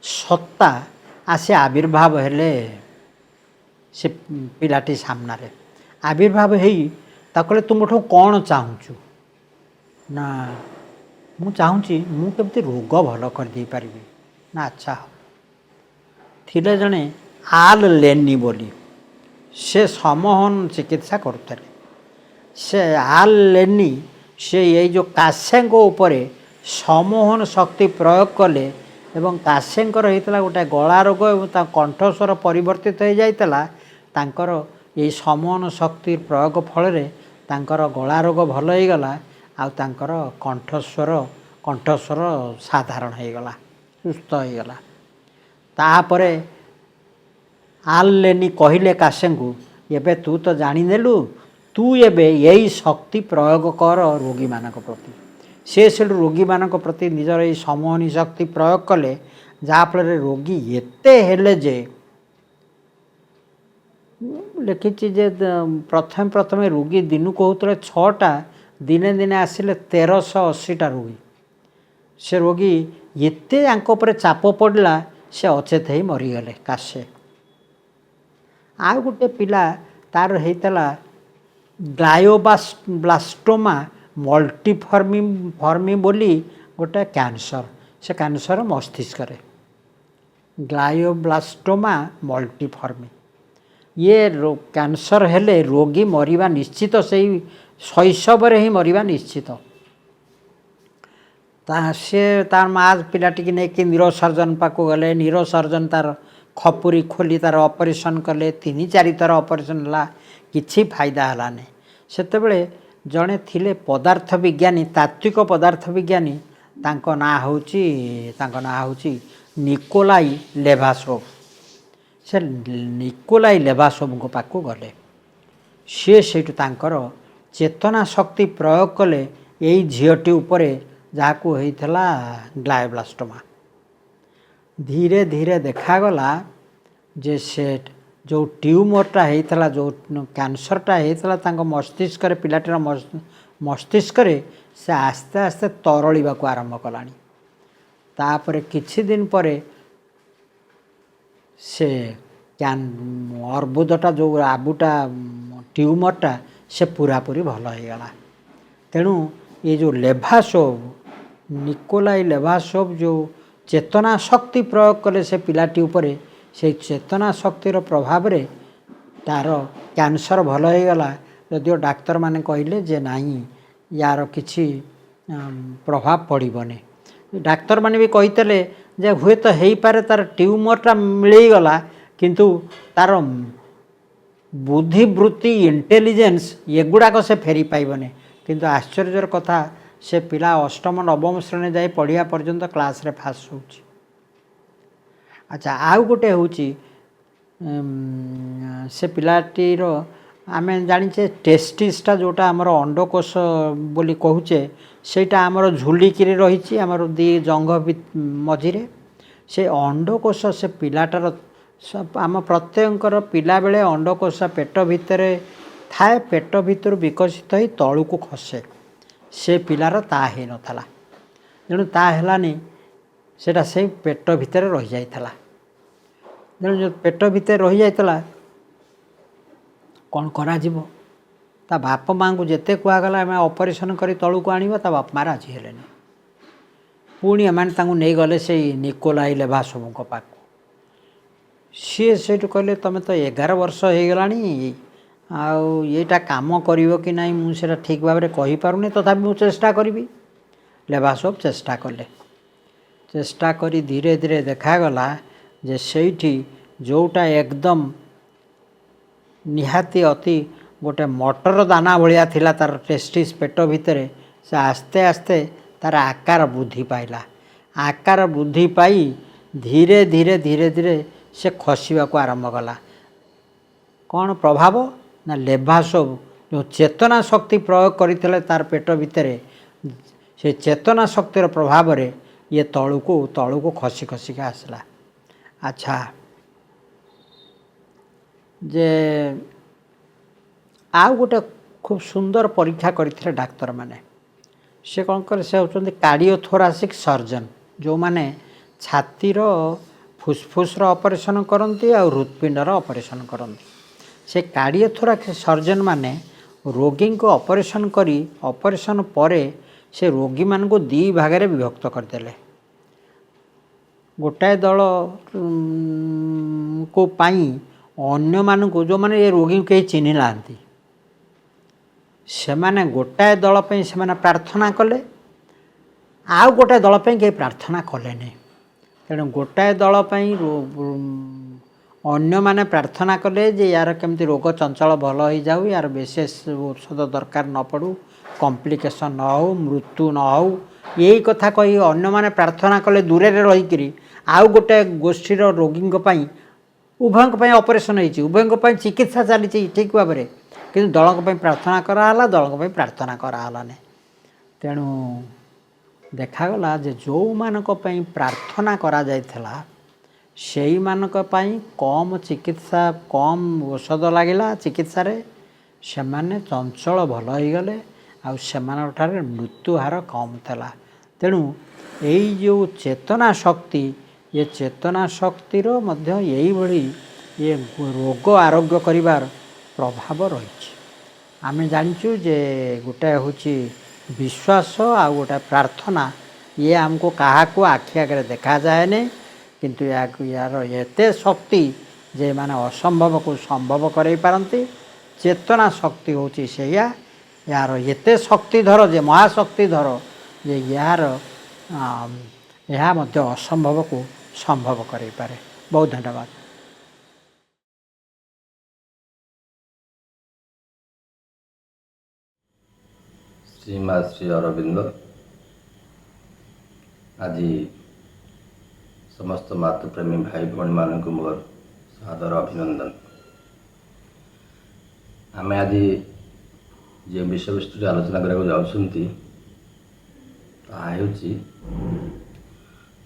सत्ता आसे आविर्भाव हेले से पिलाटी सामने आविर्भाव हेई ताकले तुमठो कौन चाहूचु ना मु चाहूची मु केमती रोग भल कर दे पारिबी ना। अच्छा थिले जने आल लेनी बोली से समोहन चिकित्सा करते से आल लेनी से ये जो काशेंको उपरे समोहन शक्ति प्रयोग कले एवं काशेंकर होता गोटे गला रोग और कंठस्वर परिवर्तित हो जाता तांकर ये समोहन शक्ति प्रयोग फल तांकर गला रोग भल हो गला आउ तांकर कंठस्वर साधारण हो गला सुस्थ हो गला। तापरे आल लेनी कहले काशे को एबे तू तो जानिदेलु तू एबे यही शक्ति प्रयोग कर रोगी मानक प्रति। से रोगी मानक प्रति निजर ये समोहनी शक्ति प्रयोग कले जहाँफल रोगी एते हेले जे लिखी जे प्रथम प्रथम रोगी दिन को होते 6टा दिने दिने आसिले 1380टा रोगी। से रोगी एते पर चाप पड़ला से अचेत ही मरीगले काशे। आ गोटे पिला तार होता ग्लायोब्लास्टोमा मल्टीफर्मी बोली गोटे कैंसर। से कैंसर मस्तिष्क रे ग्लायोब्लास्टोमा मल्टीफर्मी ये कैंसर हेले रोगी मरिबा निश्चित से शैशव ही मरिबा निश्चित। से तार माँ पिलाटी नहीं कि न्यूरोसर्जन पाक गले न्यूरोसर्जन तार खपुरी खोली तार ऑपरेशन कले 3-4 थर ऑपरेशन है किसी फायदा हलानी। सेतेबेले जड़े थिले पदार्थ विज्ञानी तात्विक पदार्थ विज्ञानी तांको ना होची निकोलाई लेभासोव। से निकोलाई लेबासोव पाखु गले सी से चेतना शक्ति प्रयोग कले यही झीटी उपरे जहाँ होता ग्लायोब्लास्टोमा धीरे धीरे देखागला जे से जो ट्यूमरटा होता जो कैंसरटा होता मस्तिष्क पिलाटर मस्तिष्क से आस्ते आस्ते तरलिबा को आरंभ कलानी तापर किछि दिन परे से अर्बुदटा जो आबुटा ट्यूमरटा से पूरापूरी भल हो गला तेणु ये जो लेभासोव निकोलाई लेभासोव जो चेतना शक्ति प्रयोग कले से पिलाटी उपरे से चेतना शक्तिर प्रभाव रे तार कैंसर भल हो गला यदि डाक्तर माने कहले जे नहीं यार किछि प्रभाव पड़बने डाक्तर माने भी कहीते जे हुए तो हो पारे तार ट्यूमरटा मिलगला किंतु तार बुद्धिवृत्ति इंटेलिजेंस एगुड़ाक से फेरी पाइबने किंतु आश्चर्यर कथा से पिला अष्टम नवम श्रेणी जाए पढ़िया पर्यंत क्लास रे पास हो। अच्छा आउ गोटे हूँ से पिलाटीर आम जाचे टेस्टिसटा जोटा आमर अंडकोश बोली कहूचे सेटा आमर झुलिकी रही आमर दी जंघ मझिरे से अंडकोश से पिलाटार आम प्रत्येकर पिला बेले अंडकोश पेट भितर थाए पेट भितर विकसित हो तलू को खसे से पिलार ता हो नाला तेणु तालानी सेटा से पेट भितर रही जाइथला तेणु जो पेट भितर रही जाइथला कौन करा जीवो ता बाप माँ को जिते कहगला आम ऑपरेशन करी तलू को आनिबा ता बाप माँ राजी हेलेनी पुणी एम नहीं गले से निकोलाई लेभासोव पाक सी से कहले तुम तो 11 वर्ष हो गलानी आउ येटा काम करिवो कि नहीं मुझे ठीक भाव में कहीपरूनी तथापि मुझे चेष्टा करी लेभासोव चेष्टा कले चेष्टा करी धीरे धीरे देखागला जे सेठी जोटा एकदम निहाती अति गोटे मटर दाना भलिया थिला तार टेस्टिस पेट भितर से आस्ते आस्ते तार आकार वृद्धि पाइला आकार वृद्धि पाई धीरे धीरे धीरे धीरे से खसवा को आरंभ कला कौन प्रभाव ना लेभासोव जो चेतना शक्ति प्रयोग करते तार पेट भितर से चेतना शक्तिर प्रभाव रे ये तलू को खसी खसिका आसला। अच्छा जे आउ गोटे खूब सुंदर परीक्षा करते डाक्तर माने से कौन कर से होचंदी कार्डियोथोरासिक सर्जन जो माने छातीर फुसफुसर ऑपरेशन करती आ हृदपिंडर ऑपरेशन करती से कार्डियोथोरासिक सर्जन माने रोगी को ऑपरेशन करी ऑपरेशन परे से रोगी मान को दी भाग में विभक्त करदेले गोटाए दल को पाई अन्य मान को जो माने ये रोगी कहीं चिन्ह लांती से माने गोटाए दल पे से माने प्रार्थना कले आउ गोटाए दल पे कहीं प्रार्थना कले नहीं तेणु गोटाए दल पे अन्य माने प्रार्थना कले जे यार केमती रोग चंचल भल हो जाऊ यार विशेष औषध दरकार न पड़ू कॉम्प्लिकेशन न हो मृत्यु न हो यही कथा कही अन्य माने प्रार्थना कले दूरे रहीकि आउ गोटे गोष्ठीर रोगी उभय ऑपरेशन होती उभय चिकित्सा चली ठीक भाव में कि दल प्रार्थना कराला दल प्रार्थना कराला नहीं तेणु देखागला जे जो मानक प्रार्थना करा जाइथला सेई मानक कम चिकित्सा कम औषध लगिला चिकित्सा रे से माने चंचल भल हो गले आठार मृत्यु हार कम थला तेणु यही जो चेतना शक्ति ये चेतना शक्तिर मध्य यही भली ये रोग आरोग्य करिवार प्रभाव रही आम जाचु जे गोटे हूँ विश्वास आ गोटे प्रार्थना ये आमको क्या आखि आगे देखा जाए नहीं किंतु यार एते शक्ति जे माने असंभव को संभव करे पारती चेतना शक्ति होची सेया यार एते शक्तिधर जे महाशक्तिधर जे यार यह मध्य असंभव को संभव करे पारे। बहुत धन्यवाद। श्रीमा श्री अरविंद आज समस्त मातृप्रेमी भाई भौणी मान मोर सादर अभिनंदन। आम आज जो विषय वस्तु आलोचना करने जाऊँगी ताकि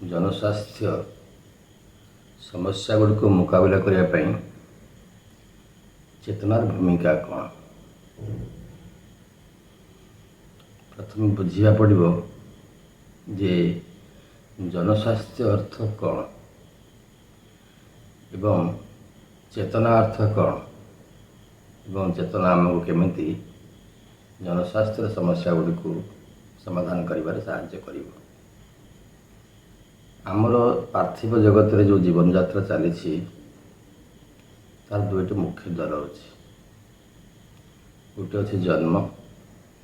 जनस्वास्थ्य समस्या गुड़ को मुकाबला करने चेतनार भूमिका कौन। प्रथम बुझा पड़ो जे जनस्वास्थ्य अर्थ कौन एवं चेतना अर्थ कौन एवं चेतना आमको केमिति जनस्वास्थ्य समस्या गुड़ी को समाधान करिबार साहाय्य करिवो। आमर पार्थिव जगत रे जो जीवन यात्रा चली तार दुईटी मुख्य द्वार अच्छी। गोटे अच्छे जन्म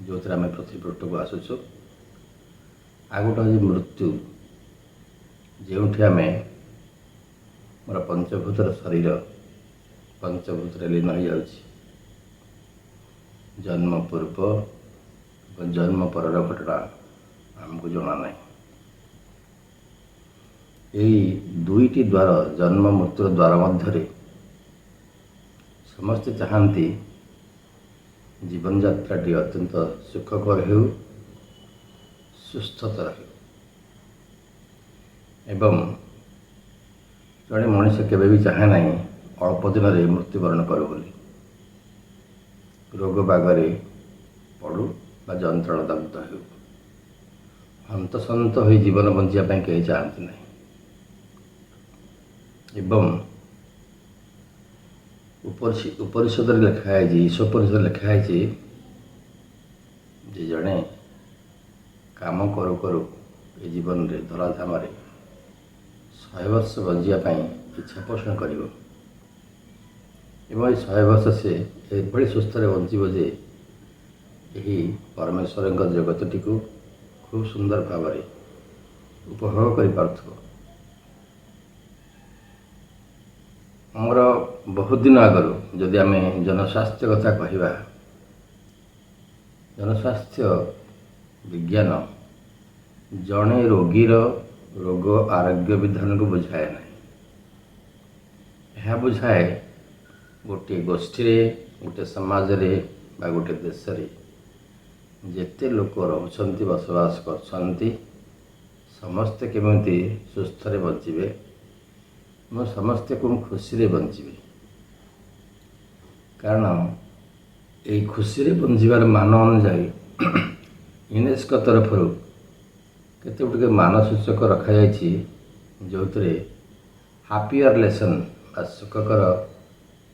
जो थे आम पृथ्वी पृष्ठ को आसुचु, आ गोटे हूँ मृत्यु जो आम मोर पंचभूतर शरीर पंचभूत लीन हो जाऊँगी। जन्म पूर्व और जन्म पर घटना आमको जना ना। यही दुईटी द्वार जन्म मृत्यु द्वार मध्य समस्ते चाहती जीवन यात्राटी अत्यंत सुखकर हो, सुस्थतर हो एवं जड़े मनीष केवे भी चाहे ना अल्प दिन में मृत्युवरण करू बोली, रोग बागरे पड़ू बा जंत्रण दग्ध हो, हंतसंत हो जीवन बंचापी कहीं चाहती ना। एवं उपनिषद लिखाई ईश्वरपनिषद लिखाई जे जड़े काम करू करू ये जीवन रे धराधाम 100 वर्ष बंचापी इच्छा पोषण कर 100 वर्ष से ये सुस्थ बंचब जे यही परमेश्वर जगत टी खूब सुंदर भाव उपभोग कर। आमर बहुत दिन आगु जदि आम जनस्वास्थ्य कथा कहवा, जनस्वास्थ्य विज्ञान जड़े रोगीर रोग आरोग्य विधान को बुझाए ना, यह बुझाए गोटे गोष्ठी गोटे समाज रे बा गोटे देश रे जेते लोक रोचंती बसवास करछंती समस्ते केमिति सुस्थ रे बंचिबे और समस्ते को खुशी रे बंचिबे। कारण ये खुशी रे बंचिबार मान अनुजाई यूनेस्को तरफ केते गुटे मान सूचक रखा जायछि जो हैप्पियर लेसन बा सुखकर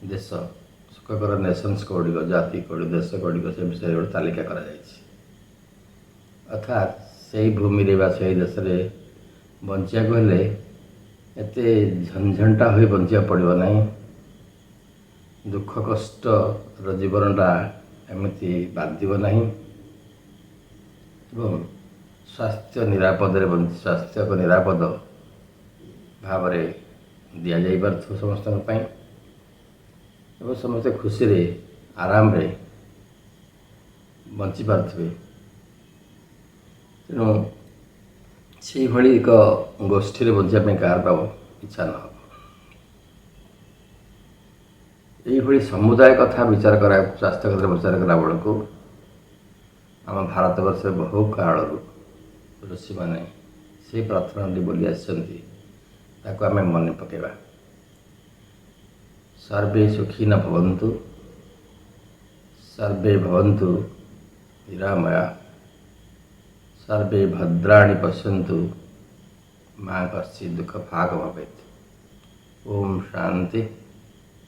देश सुखकर नेशंस गुड़िक जाति गुड़ी देश गुड़िक से विषय गोटे तालिका करा जायछि। अर्थात से भूमि रे बा से देश रे बंचिया हेले एते झंझंटा हो बंचा पड़ो ना, दुख कष्ट जीवनटा एमती बाधिब ना, स्वास्थ्य निरापद स्वास्थ्य को निरापद भाव दि जा पार समस्त समस्ते खुशी रे आराम रे बंची पारे। तेणु से भली एक गोष्ठी बंचापी कार इच्छा न हो। यही समुदाय कथा विचार करा स्वास्थ्य क्षेत्र विचार कला बेलू आम भारत वर्ष बहु काल ऋषि मैंने से प्रार्थना बोली आम मन पकेबा। सर्वे सुखी न भवन्तु, सर्वे भवन्तु निरामया, सर्वे भद्राणि पश्यन्तु माँ कश्चित् दुख भाग भवेत्। ओम शांति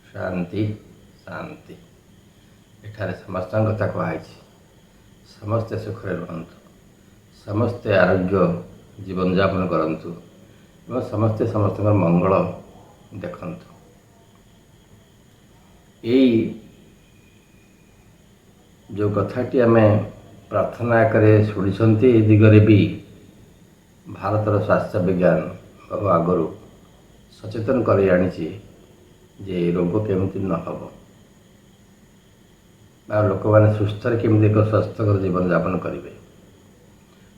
शांति शांति। एठारे समस्त कथा कहुई समस्ते सुखरे रुहन्तु, समस्ते आरोग्य जीवन यापन करन्तु और समस्ते समस्त मंगल देखन्तु। यही जो कथाटी आम प्रार्थना करे शुणी दिगरे भी भारतर स्वास्थ्य विज्ञान बहु आगु सचेतन कर आनी जे रोग केमती न हो, लोक मैंने सुस्थ केमती एक स्वास्थ्यकर जीवन यापन करेंगे।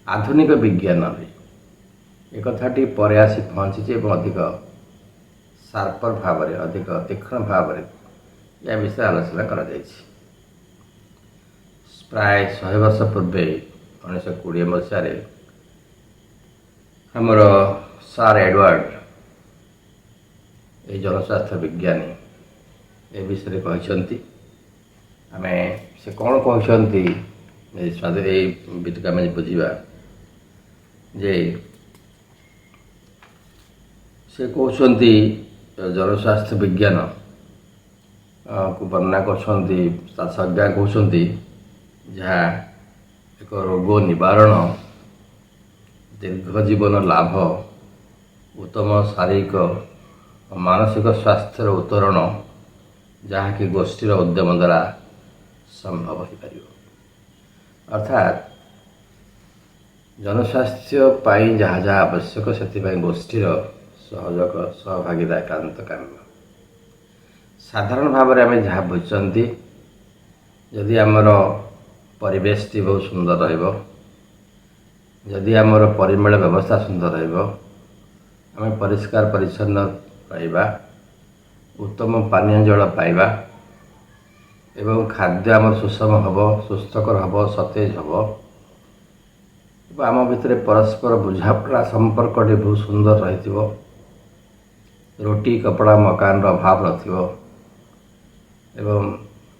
आधुनिक विज्ञान एक कथाटी पर आसी पहुँची अधिक ସାର୍ପର ଭାବରେ ଅଧିକ ତୀକ୍ଷ୍ଣ ଭାବରେ ଏହା ବିଷୟରେ ଆଲୋଚନା କରାଯାଇଛି। ପ୍ରାୟ 100 ବର୍ଷ ପୂର୍ବେ 1920 ମସିହାରେ ଆମର ସାର୍ ଏଡୱାର୍ଡ এই ଜନସ୍ୱାସ୍ଥ୍ୟ ବିଜ୍ଞାନୀ ଏ ବିଷୟରେ କହିଛନ୍ତି। ଆମେ ସେ କ'ଣ କହିଛନ୍ତି ଏଇ ଭିତରକୁ ଆମେ ବୁଝିବା ଯେ ସେ କହୁଛନ୍ତି ଜନସ୍ୱାସ୍ଥ୍ୟ ବିଜ୍ଞାନ କୁ ବର୍ଣ୍ଣନା କରୁଛନ୍ତି, ତା ସଂଜ୍ଞା କହୁଛନ୍ତି ଯାହା ଏକ ରୋଗ ନିବାରଣ, ଦୀର୍ଘ ଜୀବନ ଲାଭ, ଉତ୍ତମ ଶାରୀରିକ ଓ ମାନସିକ ସ୍ୱାସ୍ଥ୍ୟର ଉତ୍ତରଣ, ଯାହାକି ଗୋଷ୍ଠୀର ଉଦ୍ୟମ ଦ୍ୱାରା ସମ୍ଭବ ହୋଇପାରିବ। ଅର୍ଥାତ୍ ଜନସ୍ୱାସ୍ଥ୍ୟ ପାଇଁ ଯାହା ଯାହା ଆବଶ୍ୟକ ସେଥିପାଇଁ ଗୋଷ୍ଠୀର ସହଯୋଗ ସହଭାଗିତା ଏକାନ୍ତ କାମ୍ୟ। ସାଧାରଣ ଭାବରେ ଆମେ ଯାହା ବୁଝୁଛନ୍ତି, ଯଦି ଆମର ପରିବେଶଟି ବହୁତ ସୁନ୍ଦର ରହିବ, ଯଦି ଆମର ପରିମଳ ବ୍ୟବସ୍ଥା ସୁନ୍ଦର ରହିବ, ଆମେ ପରିଷ୍କାର ପରିଚ୍ଛନ୍ନ ରହିବା, ଉତ୍ତମ ପାନୀୟ ଜଳ ପାଇବା ଏବଂ ଖାଦ୍ୟ ଆମର ସୁଷମ ହେବ, ସୁସ୍ଥକର ହେବ, ସତେଜ ହେବ ଏବଂ ଆମ ଭିତରେ ପରସ୍ପର ବୁଝାପଡ଼ା ସମ୍ପର୍କଟି ବହୁତ ସୁନ୍ଦର ରହିଥିବ, ରୋଟି କପଡ଼ା ମକାନର ଅଭାବ ନଥିବ ଏବଂ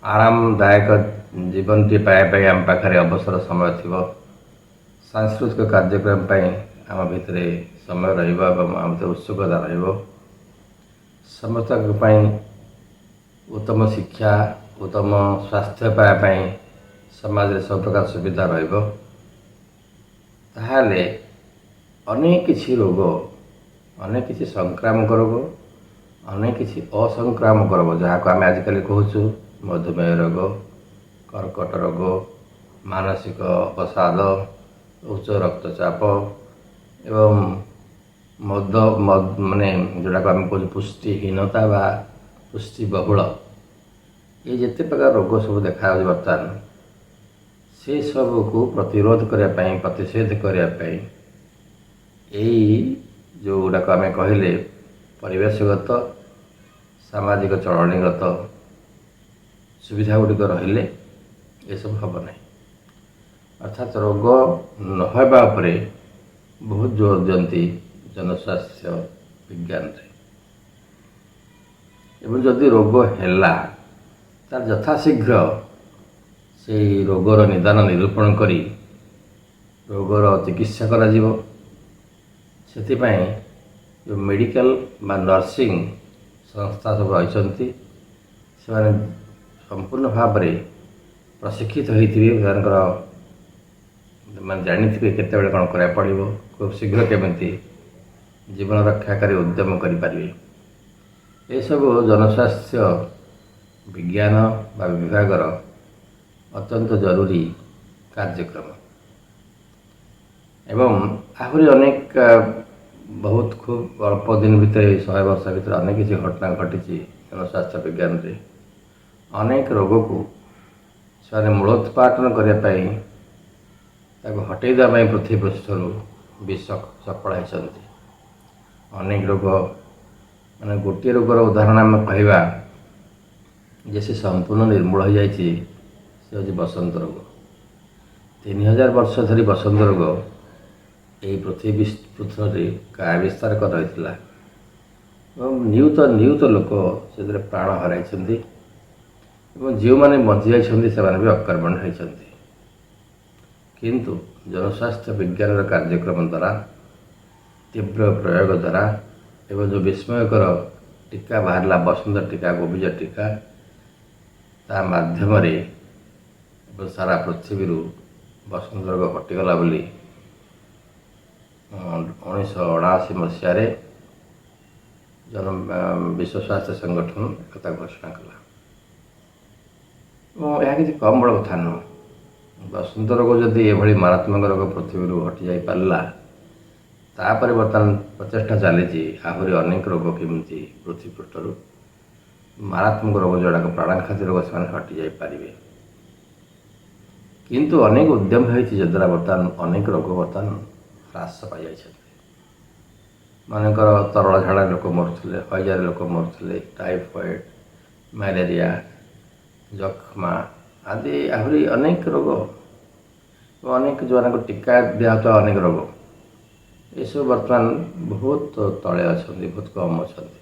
ଆରାମଦାୟକ ଜୀବନଟି ପାଇବା ପାଇଁ ଆମ ପାଖରେ ଅବସର ସମୟ ଥିବ, ସାଂସ୍କୃତିକ କାର୍ଯ୍ୟକ୍ରମ ପାଇଁ ଆମ ଭିତରେ ସମୟ ରହିବ ଏବଂ ଆମ ଭିତରେ ଉତ୍ସୁକତା ରହିବ, ସମସ୍ତଙ୍କ ପାଇଁ ଉତ୍ତମ ଶିକ୍ଷା, ଉତ୍ତମ ସ୍ୱାସ୍ଥ୍ୟ ପାଇବା ପାଇଁ ସମାଜରେ ସବୁପ୍ରକାର ସୁବିଧା ରହିବ, ତାହେଲେ ଅନେକ କିଛି ରୋଗ, ଅନେକ କିଛି ସଂକ୍ରାମକ ରୋଗ, ଅନେକ କିଛି ଅସଂକ୍ରାମକ ରୋଗ, ଯାହାକୁ ଆମେ ଆଜିକାଲି କହୁଛୁ ମଧୁମେହ ରୋଗ, କର୍କଟ ରୋଗ, ମାନସିକ ଅବସାଦ, ଉଚ୍ଚ ରକ୍ତଚାପ ଏବଂ ମାନେ ଯେଉଁଟାକୁ ଆମେ କହୁଛୁ ପୁଷ୍ଟିହୀନତା ବା ପୁଷ୍ଟିବହୁଳ, ଏ ଯେତେ ପ୍ରକାର ରୋଗ ସବୁ ଦେଖାଯାଉଛି ବର୍ତ୍ତମାନ, ସେସବୁକୁ ପ୍ରତିରୋଧ କରିବା ପାଇଁ, ପ୍ରତିଷେଧ କରିବା ପାଇଁ ଏଇ ଯେଉଁଗୁଡ଼ାକ ଆମେ କହିଲେ ପରିବେଶଗତ, ସାମାଜିକ ଚଳଣିଗତ ସୁବିଧା ଗୁଡ଼ିକ ରହିଲେ ଏସବୁ ହେବ ନାହିଁ। ଅର୍ଥାତ୍ ରୋଗ ନ ହେବା ଉପରେ ବହୁତ ଜୋର ଦିଅନ୍ତି ଜନସ୍ୱାସ୍ଥ୍ୟ ବିଜ୍ଞାନରେ। ଏବଂ ଯଦି ରୋଗ ହେଲା ତାର ଯଥାଶୀଘ୍ର ସେହି ରୋଗର ନିଦାନ ନିରୂପଣ କରି ରୋଗର ଚିକିତ୍ସା କରାଯିବ। ସେଥିପାଇଁ ଯେଉଁ ମେଡ଼ିକାଲ ବା ନର୍ସିଂ ସଂସ୍ଥା ସବୁ ରହିଛନ୍ତି, ସେମାନେ ସମ୍ପୂର୍ଣ୍ଣ ଭାବରେ ପ୍ରଶିକ୍ଷିତ ହୋଇଥିବେ, ସେମାନଙ୍କର ମାନେ ଜାଣିଥିବେ କେତେବେଳେ କ'ଣ କରିବାକୁ ପଡ଼ିବ, ଖୁବ୍ ଶୀଘ୍ର କେମିତି ଜୀବନ ରକ୍ଷାକାରୀ ଉଦ୍ୟମ କରିପାରିବେ। ଏସବୁ ଜନସ୍ୱାସ୍ଥ୍ୟ ବିଜ୍ଞାନ ବା ବିଭାଗର ଅତ୍ୟନ୍ତ ଜରୁରୀ କାର୍ଯ୍ୟକ୍ରମ। ଏବଂ ଆହୁରି ଅନେକ ବହୁତ ଖୁବ୍ ଅଳ୍ପ ଦିନ ଭିତରେ 100 ବର୍ଷ ଭିତରେ ଅନେକ କିଛି ଘଟଣା ଘଟିଛି ଜନସ୍ୱାସ୍ଥ୍ୟ ବିଜ୍ଞାନରେ। ଅନେକ ରୋଗକୁ ସେମାନେ ମୂଳୋତ୍ପାଟନ କରିବା ପାଇଁ, ତାକୁ ହଟେଇ ଦେବା ପାଇଁ ପୃଥିବୀ ପୃଷ୍ଠରୁ ସଫଳ ହୋଇଛନ୍ତି। ଅନେକ ରୋଗ, ମାନେ ଗୋଟିଏ ରୋଗର ଉଦାହରଣ ଆମେ କହିବା ଯେ ସେ ସମ୍ପୂର୍ଣ୍ଣ ନିର୍ମୂଳ ହୋଇଯାଇଛି, ସେ ହେଉଛି ବସନ୍ତ ରୋଗ। 3000 ବର୍ଷ ଧରି ବସନ୍ତ ରୋଗ ଏହି ପୃଥିବୀ ପୃଷ୍ଠରେ କାୟା ବିସ୍ତାର କରି ରହିଥିଲା ଏବଂ ନିୟୁତ ଲୋକ ସେଥିରେ ପ୍ରାଣ ହରାଇଛନ୍ତି ଏବଂ ଯେଉଁମାନେ ବଞ୍ଚିଯାଇଛନ୍ତି ସେମାନେ ବି ଅକର୍ମଣ୍ୟ ହୋଇଛନ୍ତି। କିନ୍ତୁ ଜନସ୍ୱାସ୍ଥ୍ୟ ବିଜ୍ଞାନର କାର୍ଯ୍ୟକ୍ରମ ଦ୍ୱାରା, ତୀବ୍ର ପ୍ରୟୋଗ ଦ୍ୱାରା ଏବଂ ଯେଉଁ ବିସ୍ମୟକର ଟୀକା ବାହାରିଲା, ବସନ୍ତ ଟୀକା, କୋଭିଡ ଟୀକା, ତା ମାଧ୍ୟମରେ ଏବଂ ସାରା ପୃଥିବୀରୁ ବସନ୍ତ ରୋଗ ହଟିଗଲା ବୋଲି 1979 ମସିହାରେ ବିଶ୍ୱ ସ୍ୱାସ୍ଥ୍ୟ ସଂଗଠନ ଏକଥା ଘୋଷଣା କଲା। ଏବଂ ଏହା କିଛି କମ୍ ବଡ଼ କଥା ନୁହଁ। ବସନ୍ତ ରୋଗ ଯଦି ଏଭଳି ମାରାତ୍ମକ ରୋଗ ପୃଥିବୀରୁ ହଟିଯାଇପାରିଲା, ତାପରେ ବର୍ତ୍ତମାନ ପ୍ରଚେଷ୍ଟା ଚାଲିଛି ଆହୁରି ଅନେକ ରୋଗ କେମିତି ପୃଥିବୀ ପୃଷ୍ଠରୁ ମାରାତ୍ମକ ରୋଗ, ଯେଉଁଟାକ ପ୍ରାଣଘାତୀ ରୋଗ, ସେମାନେ ହଟିଯାଇପାରିବେ। କିନ୍ତୁ ଅନେକ ଉଦ୍ୟମ ହୋଇଛି, ଯଦ୍ୱାରା ବର୍ତ୍ତମାନ ଅନେକ ରୋଗ ବର୍ତ୍ତମାନ ହ୍ରାସ ପାଇଯାଇଛନ୍ତି। ମାନେଙ୍କର ତରଳ ଝାଡ଼ା ଲୋକ ମରୁଥିଲେ, ହଇଜାରେ ଲୋକ ମରୁଥିଲେ, ଟାଇଫଏଡ଼୍, ମ୍ୟାଲେରିଆ, ଯକ୍ଷ୍ମା ଆଦି ଆହୁରି ଅନେକ ରୋଗ, ଅନେକ ଯେଉଁମାନଙ୍କ ଟୀକା ଦିଆହେଉଥିବା ଅନେକ ରୋଗ, ଏସବୁ ବର୍ତ୍ତମାନ ବହୁତ ତଳେ ଅଛନ୍ତି, ବହୁତ କମ୍ ଅଛନ୍ତି।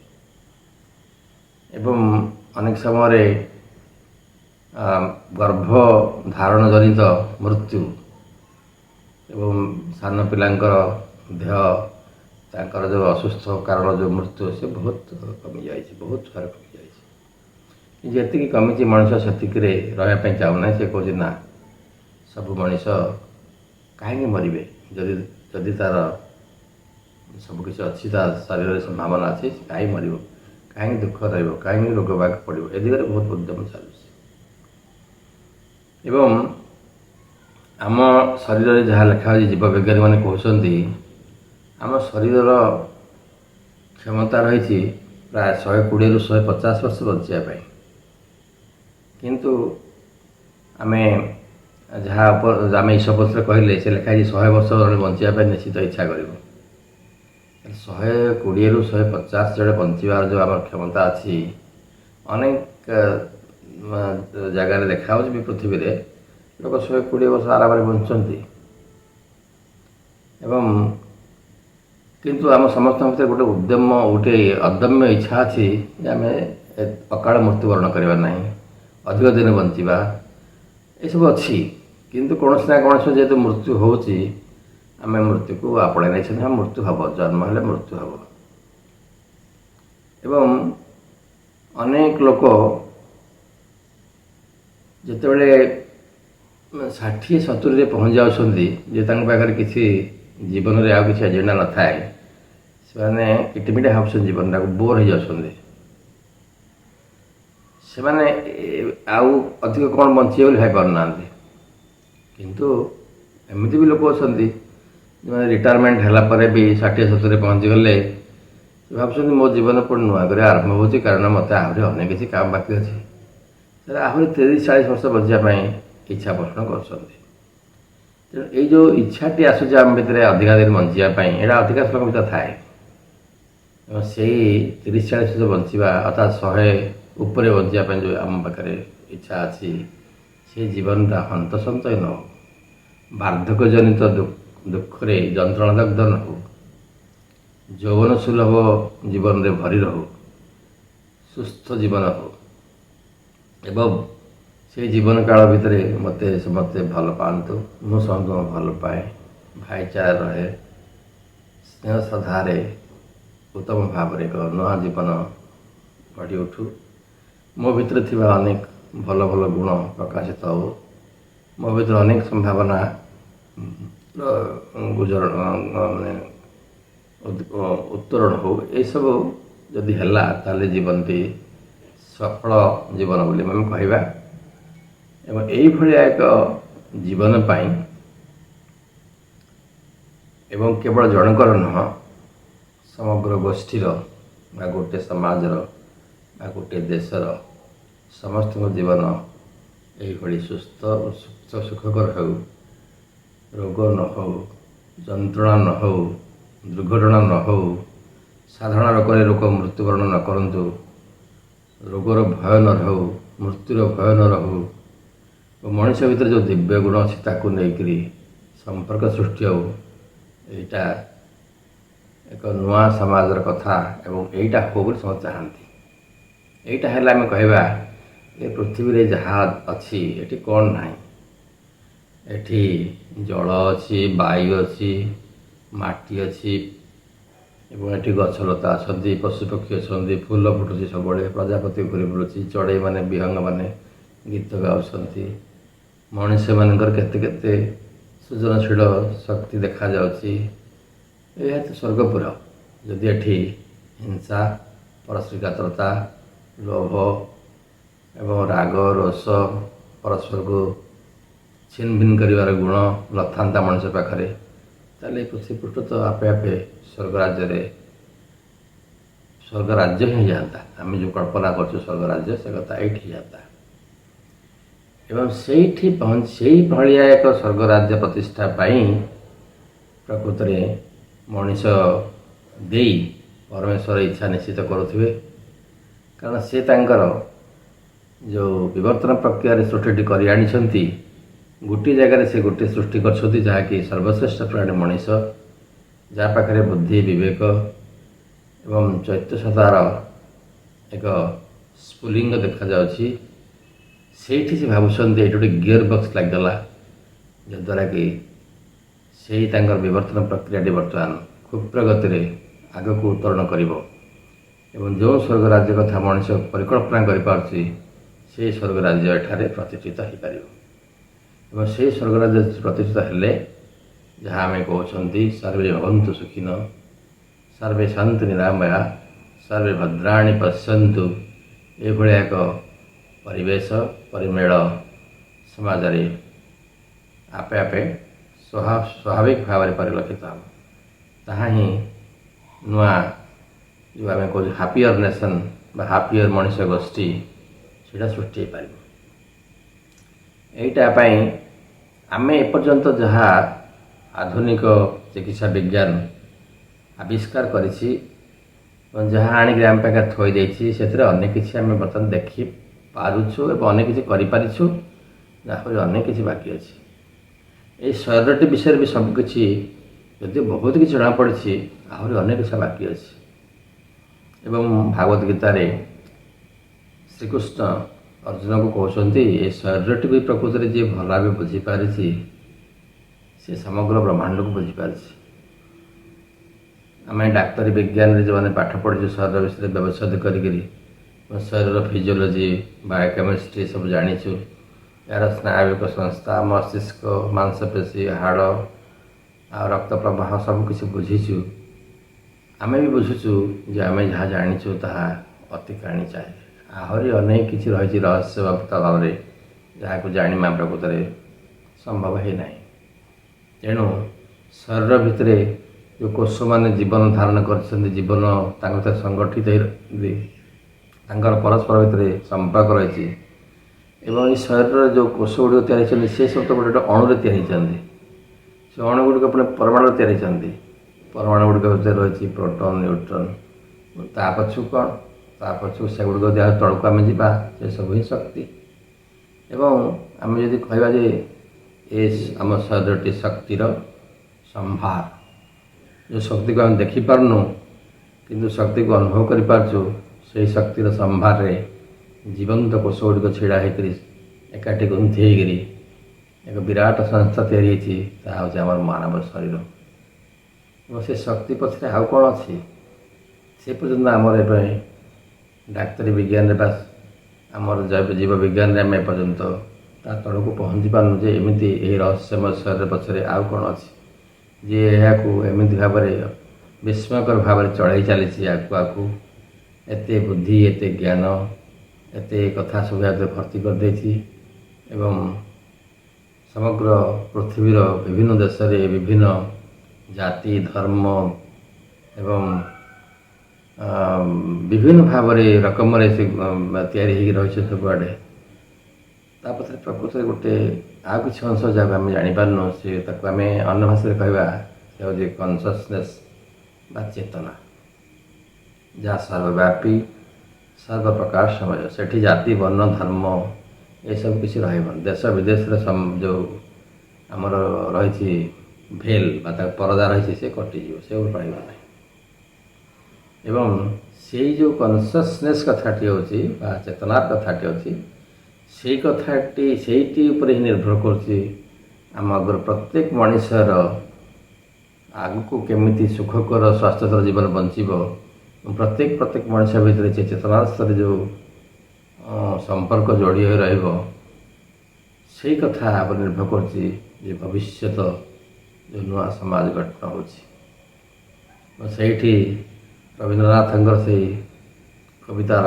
ଏବଂ ଅନେକ ସମୟରେ ଗର୍ଭ ଧାରଣ ଜନିତ ମୃତ୍ୟୁ ଏବଂ ସାନ ପିଲାଙ୍କର ଦେହ ତାଙ୍କର ଯେଉଁ ଅସୁସ୍ଥ କାରଣ ଯେଉଁ ମୃତ୍ୟୁ ସେ ବହୁତ କମିଯାଇଛି, ବହୁତ ଥର କମିଯାଇଛି। ଯେତିକି କମିଛି ମଣିଷ ସେତିକିରେ ରହିବା ପାଇଁ ଚାହୁଁନାହିଁ। ସେ କହୁଛି ନା, ସବୁ ମଣିଷ କାହିଁକି ମରିବେ, ଯଦି ତା'ର ସବୁକିଛି ଅଛି, ତା ଶରୀରରେ ସମ୍ଭାବନା ଅଛି, ସେ କାହିଁକି ମରିବ, କାହିଁକି ଦୁଃଖ ରହିବ, କାହିଁକି ରୋଗ ବାଗ ପଡ଼ିବ, ଏ ଦିଗରେ ବହୁତ ଉଦ୍ୟମ ଚାଲୁଛି। ଏବଂ ଆମ ଶରୀରରେ ଯାହା ଲେଖା ହେଉଛି, ଜୀବବିଜ୍ଞାନୀମାନେ କହୁଛନ୍ତି ଆମ ଶରୀରର କ୍ଷମତା ରହିଛି ପ୍ରାୟ 120ରୁ 150 ବର୍ଷ ବଞ୍ଚିବା ପାଇଁ। କିନ୍ତୁ ଆମେ ଈଶ୍ୱରପତ୍ର କହିଲେ ସେ ଲେଖା ହେଇଛି 100 ବର୍ଷ ଜଣେ ବଞ୍ଚିବା ପାଇଁ ନିଶ୍ଚିତ ଇଚ୍ଛା କରିବ। 120ରୁ 150 ଜଣେ ବଞ୍ଚିବାର ଯେଉଁ ଆମର କ୍ଷମତା ଅଛି, ଅନେକ ଜାଗାରେ ଦେଖାହେଉଛି ବି ପୃଥିବୀରେ ଲୋକ 120 ବର୍ଷ ଆରାମରେ ବଞ୍ଚୁଛନ୍ତି। ଏବଂ କିନ୍ତୁ ଆମ ସମସ୍ତଙ୍କ ଭିତରେ ଗୋଟେ ଉଦ୍ୟମ, ଗୋଟେ ଅଦମ୍ୟ ଇଚ୍ଛା ଅଛି ଯେ ଆମେ ଅକାଳ ମୃତ୍ୟୁବରଣ କରିବା ନାହିଁ, ଅଧିକ ଦିନ ବଞ୍ଚିବା, ଏସବୁ ଅଛି। କିନ୍ତୁ କୌଣସି ନା କୌଣସି ଯେହେତୁ ମୃତ୍ୟୁ ହେଉଛି, ଆମେ ମୃତ୍ୟୁକୁ ଆପଣେଇ ନେଇଛନ୍ତି। ହଁ, ମୃତ୍ୟୁ ହେବ, ଜନ୍ମ ହେଲେ ମୃତ୍ୟୁ ହେବ। ଏବଂ ଅନେକ ଲୋକ ଯେତେବେଳେ 60-70ରେ ପହଞ୍ଚି ଯାଉଛନ୍ତି, ଯେ ତାଙ୍କ ପାଖରେ କିଛି ଜୀବନରେ ଆଉ କିଛି ଏଜେଣ୍ଡା ନଥାଏ, ସେମାନେ କିଟିମିଟା ଭାବୁଛନ୍ତି, ଜୀବନଟାକୁ ବୋର୍ ହେଇଯାଉଛନ୍ତି। ସେମାନେ ଆଉ ଅଧିକ କ'ଣ ବଞ୍ଚିବେ ବୋଲି ଭାବିପାରୁନାହାନ୍ତି। କିନ୍ତୁ ଏମିତି ବି ଲୋକ ଅଛନ୍ତି ଯେଉଁମାନେ ରିଟାୟାରମେଣ୍ଟ ହେଲା ପରେ ବି 60-70ରେ ପହଞ୍ଚିଗଲେ ସେ ଭାବୁଛନ୍ତି ମୋ ଜୀବନ ପୁଣି ନୂଆ କରି ଆରମ୍ଭ ହେଉଛି, କାରଣ ମୋତେ ଆହୁରି ଅନେକ କିଛି କାମ ବାକି ଅଛି। ସେଟା ଆହୁରି 30-40 ବର୍ଷ ବଞ୍ଚିବା ପାଇଁ ଇଚ୍ଛା ପୋଷଣ କରୁଛନ୍ତି। ତେଣୁ ଏଇ ଯେଉଁ ଇଚ୍ଛାଟି ଆସୁଛି ଆମ ଭିତରେ ଅଧିକା ଦିନ ବଞ୍ଚିବା ପାଇଁ, ଏଇଟା ଅଧିକାଂଶ ଲୋକ ଭିତରେ ଥାଏ। ଏବଂ ସେଇ 30-40 ବର୍ଷ ବଞ୍ଚିବା ଅର୍ଥାତ୍ 100 ଉପରେ ବଞ୍ଚିବା ପାଇଁ ଯେଉଁ ଆମ ପାଖରେ ଇଚ୍ଛା ଅଛି, ସେ ଜୀବନଟା ହନ୍ତସନ୍ତ ନ ହେଉ, ବାର୍ଦ୍ଧକ୍ୟଜନିତ ଦୁଃଖରେ ଯନ୍ତ୍ରଣାଦଗ୍ଧ ନ ହେଉ, ଯୌବନ ସୁଲଭ ଜୀବନରେ ଭରି ରହୁ, ସୁସ୍ଥ ଜୀବନ ହେଉ। ଏବଂ ସେଇ ଜୀବନ କାଳ ଭିତରେ ମୋତେ ସମସ୍ତେ ଭଲ ପାଆନ୍ତୁ, ମୁଁ ସମସ୍ତଙ୍କୁ ଭଲ ପାଏ, ଭାଇଚାରା ରହେ, ସ୍ନେହ ଶ୍ରଦ୍ଧାରେ ଉତ୍ତମ ଭାବରେ ଏକ ନୂଆ ଜୀବନ ଗଢ଼ି ଉଠୁ। ମୋ ଭିତରେ ଥିବା ଅନେକ ଭଲ ଭଲ ଗୁଣ ପ୍ରକାଶିତ ହେଉ, ମୋ ଭିତରେ ଅନେକ ସମ୍ଭାବନା ଉତ୍ତରଣ ହେଉ। ଏସବୁ ଯଦି ହେଲା ତାହେଲେ ଜୀବନଟି ସଫଳ ଜୀବନ ବୋଲି ଆମେ କହିବା। ଏବଂ ଏଇଭଳିଆ ଏକ ଜୀବନ ପାଇଁ, ଏବଂ କେବଳ ଜଣଙ୍କର ନୁହଁ, ସମଗ୍ର ଗୋଷ୍ଠୀର ବା ଗୋଟିଏ ସମାଜର ବା ଗୋଟିଏ ଦେଶର ସମସ୍ତଙ୍କ ଜୀବନ ଏଇଭଳି ସୁସ୍ଥ ଓ ସୁଖକର ହେଉ, ରୋଗ ନ ହେଉ, ଯନ୍ତ୍ରଣା ନ ହେଉ, ଦୁର୍ଘଟଣା ନ ହେଉ, ସାଧାରଣ ରୋଗରେ ଲୋକ ମୃତ୍ୟୁବରଣ ନ କରନ୍ତୁ, ରୋଗର ଭୟ ନ ରହୁ, ମୃତ୍ୟୁର ଭୟ ନ ରହୁ, ଓ ମଣିଷ ଭିତରେ ଯେଉଁ ଦିବ୍ୟ ଗୁଣ ଅଛି ତାକୁ ନେଇକରି ସମ୍ପର୍କ ସୃଷ୍ଟି ହେଉ। ଏଇଟା ଏକ ନୂଆ ସମାଜର କଥା ଏବଂ ଏଇଟା ହେଉ ବୋଲି ସମସ୍ତେ ଚାହାନ୍ତି। ଏଇଟା ହେଲେ ଆମେ କହିବା ଏ ପୃଥିବୀରେ ଯାହା ଅଛି ଏଠି କ'ଣ ନାହିଁ। ଏଠି ଜଳ ଅଛି, ବାୟୁ ଅଛି, ମାଟି ଅଛି, ଏବଂ ଏଠି ଗଛଲତା ଅଛନ୍ତି, ପଶୁପକ୍ଷୀ ଅଛନ୍ତି, ଫୁଲ ଫୁଟୁଛି ସବୁବେଳେ, ପ୍ରଜାପତି ଘୁରି ବୁଲୁଛି, ଚଢ଼େଇମାନେ ବିହଙ୍ଗମାନେ ଗୀତ ଗାଉଛନ୍ତି, ମଣିଷମାନଙ୍କର କେତେ କେତେ ସୃଜନଶୀଳ ଶକ୍ତି ଦେଖାଯାଉଛି। ଏହା ତ ସ୍ୱର୍ଗପୁର। ଯଦି ଏଠି ହିଂସା, ପରଶ୍ରୀକାତରତା, ଲୋଭ ଏବଂ ରାଗ, ରୋଷ, ପରସ୍ପରକୁ ଛିନ୍ ଭିନ୍ କରିବାର ଗୁଣ ନଥାନ୍ତା ମଣିଷ ପାଖରେ, ତାହେଲେ ପୃଥିବୀ ପୃଷ୍ଠ ତ ଆପେ ଆପେ ସ୍ୱର୍ଗରାଜ୍ୟ ହିଁ ଯାଆନ୍ତା। ଆମେ ଯେଉଁ କଳ୍ପନା କରୁଛୁ ସ୍ୱର୍ଗରାଜ୍ୟ, ସେ କଥା ଏଇଠି ଯାଆନ୍ତା। ଏବଂ ସେଇ ଭଳିଆ ଏକ ସ୍ୱର୍ଗରାଜ୍ୟ ପ୍ରତିଷ୍ଠା ପାଇଁ ପ୍ରକୃତରେ ମଣିଷ ଦେଇ ପରମେଶ୍ୱର ଇଚ୍ଛା ନିଶ୍ଚିତ କରୁଥିବେ। କାରଣ ସେ ତାଙ୍କର ଯେଉଁ ବିବର୍ତ୍ତନ ପ୍ରକ୍ରିୟାରେ ସୃଷ୍ଟିଟି କରି ଆଣିଛନ୍ତି, ଗୋଟିଏ ଜାଗାରେ ସେ ଗୋଟିଏ ସୃଷ୍ଟି କରିଛନ୍ତି ଯାହାକି ସର୍ବଶ୍ରେଷ୍ଠ ପ୍ରାଣୀ ମଣିଷ, ଯାହା ପାଖରେ ବୁଦ୍ଧି, ବିବେକ ଏବଂ ଚୈତ୍ୟସତାର ଏକ ସ୍ଫୁଲିଙ୍ଗ ଦେଖାଯାଉଛି। ସେଇଠି ସେ ଭାବୁଛନ୍ତି ଏଇଠି ଗୋଟେ ଗିୟର ବକ୍ସ ଲାଗିଗଲା, ଯଦ୍ୱାରା କି ସେଇ ତାଙ୍କର ବିବର୍ତ୍ତନ ପ୍ରକ୍ରିୟାଟି ବର୍ତ୍ତମାନ କ୍ଷୁଦ୍ର ଗତିରେ ଆଗକୁ ଉତ୍ତରଣ କରିବ ଏବଂ ଯେଉଁ ସ୍ୱର୍ଗ ରାଜ୍ୟ କଥା ମଣିଷ ପରିକଳ୍ପନା କରିପାରୁଛି, ସେହି ସ୍ୱର୍ଗ ରାଜ୍ୟ ଏଠାରେ ପ୍ରତିଷ୍ଠିତ ହୋଇପାରିବ। ଏବଂ ସେହି ସ୍ୱର୍ଗ ରାଜ୍ୟ ପ୍ରତିଷ୍ଠିତ ହେଲେ ଯାହା ଆମେ କହୁଛନ୍ତି ସର୍ବେ ଭବନ୍ତୁ ସୁଖିନଃ, ସର୍ବେ ସନ୍ତୁ ନିରାମୟା, ସର୍ବେ ଭଦ୍ରାଣି ପଶ୍ୟନ୍ତୁ, ଏଭଳିଆ ଏକ ପରିବେଶ ପରିମେଳ ସମାଜରେ ଆପେ ଆପେ ସ୍ୱାଭାବିକ ଭାବରେ ପରିଲକ୍ଷିତ ହେବ। ତାହା ହିଁ ନୂଆ ଯେଉଁ ଆମେ କହୁଛୁ ହାପିୟର ନେସନ୍ ବା ହାପିୟର ମଣିଷ ଗୋଷ୍ଠୀ, ସେଇଟା ସୃଷ୍ଟି ହୋଇପାରିବ। ଏଇଟା ପାଇଁ ଆମେ ଏପର୍ଯ୍ୟନ୍ତ ଯାହା ଆଧୁନିକ ଚିକିତ୍ସା ବିଜ୍ଞାନ ଆବିଷ୍କାର କରିଛି ଏବଂ ଯାହା ଆଣିକି ଆମ ପାଖରେ ଥୋଇ ଦେଇଛି, ସେଥିରେ ଅନେକ କିଛି ଆମେ ବର୍ତ୍ତମାନ ଦେଖିପାରୁଛୁ ଏବଂ ଅନେକ କିଛି କରିପାରିଛୁ, ଯାହାଫଳରେ ଅନେକ କିଛି ବାକି ଅଛି। ଏହି ଶରୀରଟି ବିଷୟରେ ବି ସବୁକିଛି ଯଦି ବହୁତ କିଛି ଜଣାପଡ଼ିଛି, ଆହୁରି ଅନେକ କିଛି ବାକି ଅଛି। ଏବଂ ଭାଗବତ ଗୀତାରେ ଶ୍ରୀକୃଷ୍ଣ ଅର୍ଜୁନକୁ କହୁଛନ୍ତି, ଏ ଶରୀରଟିକୁ ପ୍ରକୃତରେ ଯିଏ ଭଲ ଭାବେ ବୁଝିପାରିଛି, ସେ ସମଗ୍ର ବ୍ରହ୍ମାଣ୍ଡକୁ ବୁଝିପାରିଛି। ଆମେ ଡାକ୍ତରୀ ବିଜ୍ଞାନରେ ଯେଉଁମାନେ ପାଠ ପଢ଼ିଛୁ ଶରୀର ବିଷୟରେ ବ୍ୟବଚ୍ଛେଦ କରିକିରି, ଶରୀରର ଫିଜିଓଲୋଜି, ବାୟୋକେମିଷ୍ଟ୍ରି ସବୁ ଜାଣିଛୁ, ଏହାର ସ୍ନାୟବିକ ସଂସ୍ଥା, ମସ୍ତିଷ୍କ, ମାଂସପେଶୀ, ହାଡ଼ ଆଉ ରକ୍ତ ପ୍ରବାହ ସବୁକିଛି ବୁଝିଛୁ। ଆମେ ବି ବୁଝୁଛୁ ଯେ ଆମେ ଯାହା ଜାଣିଛୁ ତାହା ଅତି କାଣିଚାଏ, ଆହୁରି ଅନେକ କିଛି ରହିଛି ରହସ୍ୟବ୍ୟାପ୍ତ ଭାବରେ, ଯାହାକୁ ଜାଣିବା ପ୍ରକୃତରେ ସମ୍ଭବ ହେଇନାହିଁ। ତେଣୁ ଶରୀର ଭିତରେ ଯେଉଁ କୋଷମାନେ ଜୀବନ ଧାରଣ କରିଛନ୍ତି, ଜୀବନ ତାଙ୍କ ଭିତରେ ସଂଗଠିତ ହୋଇ ତାଙ୍କର ପରସ୍ପର ଭିତରେ ସମ୍ପର୍କ ରହିଛି ଏବଂ ଏହି ଶରୀରର ଯେଉଁ କୋଷ ଗୁଡ଼ିକ ତିଆରି ହେଇଛନ୍ତି, ସେ ସବୁ ଗୋଟେ ଗୋଟେ ଅଣୁରେ ତିଆରି ହେଇଛନ୍ତି। ସେ ଅଣୁ ଗୁଡ଼ିକ ପୁଣି ପରମାଣୁରେ ତିଆରି ହେଇଛନ୍ତି। ପରମାଣୁ ଗୁଡ଼ିକ ଭିତରେ ରହିଛି ପ୍ରୋଟନ୍, ନ୍ୟୁଟ୍ରନ୍। ତା ପଛକୁ କ'ଣ? ତା ପଛକୁ ସେଗୁଡ଼ିକ ଯାହା ତଳକୁ ଆମେ ଯିବା, ସେସବୁ ହିଁ ଶକ୍ତି। ଏବଂ ଆମେ ଯଦି କହିବା ଯେ ଏ ଆମ ଶରୀରଟି ଶକ୍ତିର ସମ୍ଭାର, ଯେଉଁ ଶକ୍ତିକୁ ଆମେ ଦେଖିପାରୁନୁ କିନ୍ତୁ ଶକ୍ତିକୁ ଅନୁଭବ କରିପାରୁଛୁ, ସେହି ଶକ୍ତିର ସମ୍ଭାରରେ ଜୀବନ୍ତ କୋଷ ଗୁଡ଼ିକ ଛିଡ଼ା ହେଇକରି ଏକାଠି ଗୁନ୍ଥି ହେଇକରି ଏକ ବିରାଟ ସଂସ୍ଥା ତିଆରି ହେଇଛି, ତାହା ହେଉଛି ଆମର ମାନବ ଶରୀର। ଏବଂ ସେ ଶକ୍ତି ପଛରେ ଆଉ କ'ଣ ଅଛି, ସେ ପର୍ଯ୍ୟନ୍ତ ଆମର ଏବେ ଡାକ୍ତରୀ ବିଜ୍ଞାନରେ ବା ଆମର ଜୀବ ବିଜ୍ଞାନରେ ଆମେ ଏପର୍ଯ୍ୟନ୍ତ ତା ତଳକୁ ପହଞ୍ଚି ପାରୁନୁ ଯେ ଏମିତି ଏହି ରହସ୍ୟମୟ ଶରୀର ପଛରେ ଆଉ କ'ଣ ଅଛି, ଯିଏ ଏହାକୁ ଏମିତି ଭାବରେ ବିସ୍ମୟକର ଭାବରେ ଚଳାଇ ଚାଲିଛି ଆଗକୁ ଏତେ ବୁଦ୍ଧି, ଏତେ ଜ୍ଞାନ, ଏତେ କଥା ସବୁ ଏହାକୁ ଭର୍ତ୍ତି କରିଦେଇଛି ଏବଂ ସମଗ୍ର ପୃଥିବୀର ବିଭିନ୍ନ ଦେଶରେ ବିଭିନ୍ନ ଜାତି, ଧର୍ମ ଏବଂ ବିଭିନ୍ନ ଭାବରେ ରକମରେ ସେ ତିଆରି ହେଇକି ରହିছে ସବୁଆଡ଼େ। ତା ପଛରେ ପ୍ରକୃତରେ ଗୋଟେ ଆଉ କିଛି ଅଂଶ ଯାହାକୁ ଆମେ ଜାଣିପାରୁନୁ, ସେ ତାକୁ ଆମେ ଅନ୍ୟ ଭାଷାରେ କହିବା ସେ ହେଉଛି କନସିୟସନେସ୍ ବା ଚେତନା, ଯାହା ସର୍ବବ୍ୟାପୀ, ସର୍ବପ୍ରକାଶମୟ। ସେଠି ଜାତି, ବର୍ଣ୍ଣ, ଧର୍ମ ଏସବୁ କିଛି ରହିବନି। ଦେଶ ବିଦେଶରେ ଯେଉଁ ଆମର ରହିଛି ଭେଲ୍ ବା ତାର ପରଦା ରହିଛି, ସେ କଟିଯିବ, ସେ ରହିବ ନାହିଁ। ଏବଂ ସେଇ ଯେଉଁ କନସିୟସନେସ୍ କଥାଟି ହେଉଛି ବା ଚେତନାର କଥାଟି ଅଛି, ସେଇ କଥାଟି ସେଇଟି ଉପରେ ହିଁ ନିର୍ଭର କରୁଛି ଆମ ଆଗରୁ ପ୍ରତ୍ୟେକ ମଣିଷର ଆଗକୁ କେମିତି ସୁଖକର ସ୍ୱାସ୍ଥ୍ୟକର ଜୀବନ ବଞ୍ଚିବ। ପ୍ରତ୍ୟେକ ମଣିଷ ଭିତରେ ସେ ଚେତନାର ସ୍ତରରେ ଯେଉଁ ସମ୍ପର୍କ ଯୋଡ଼ି ହୋଇ ରହିବ, ସେଇ କଥା ଉପରେ ନିର୍ଭର କରୁଛି ଯେ ଭବିଷ୍ୟତ ଯେଉଁ ନୂଆ ସମାଜ ଗଠନ ହେଉଛି। ସେଇଠି ରବୀନ୍ଦ୍ରନାଥଙ୍କର ସେଇ କବିତାର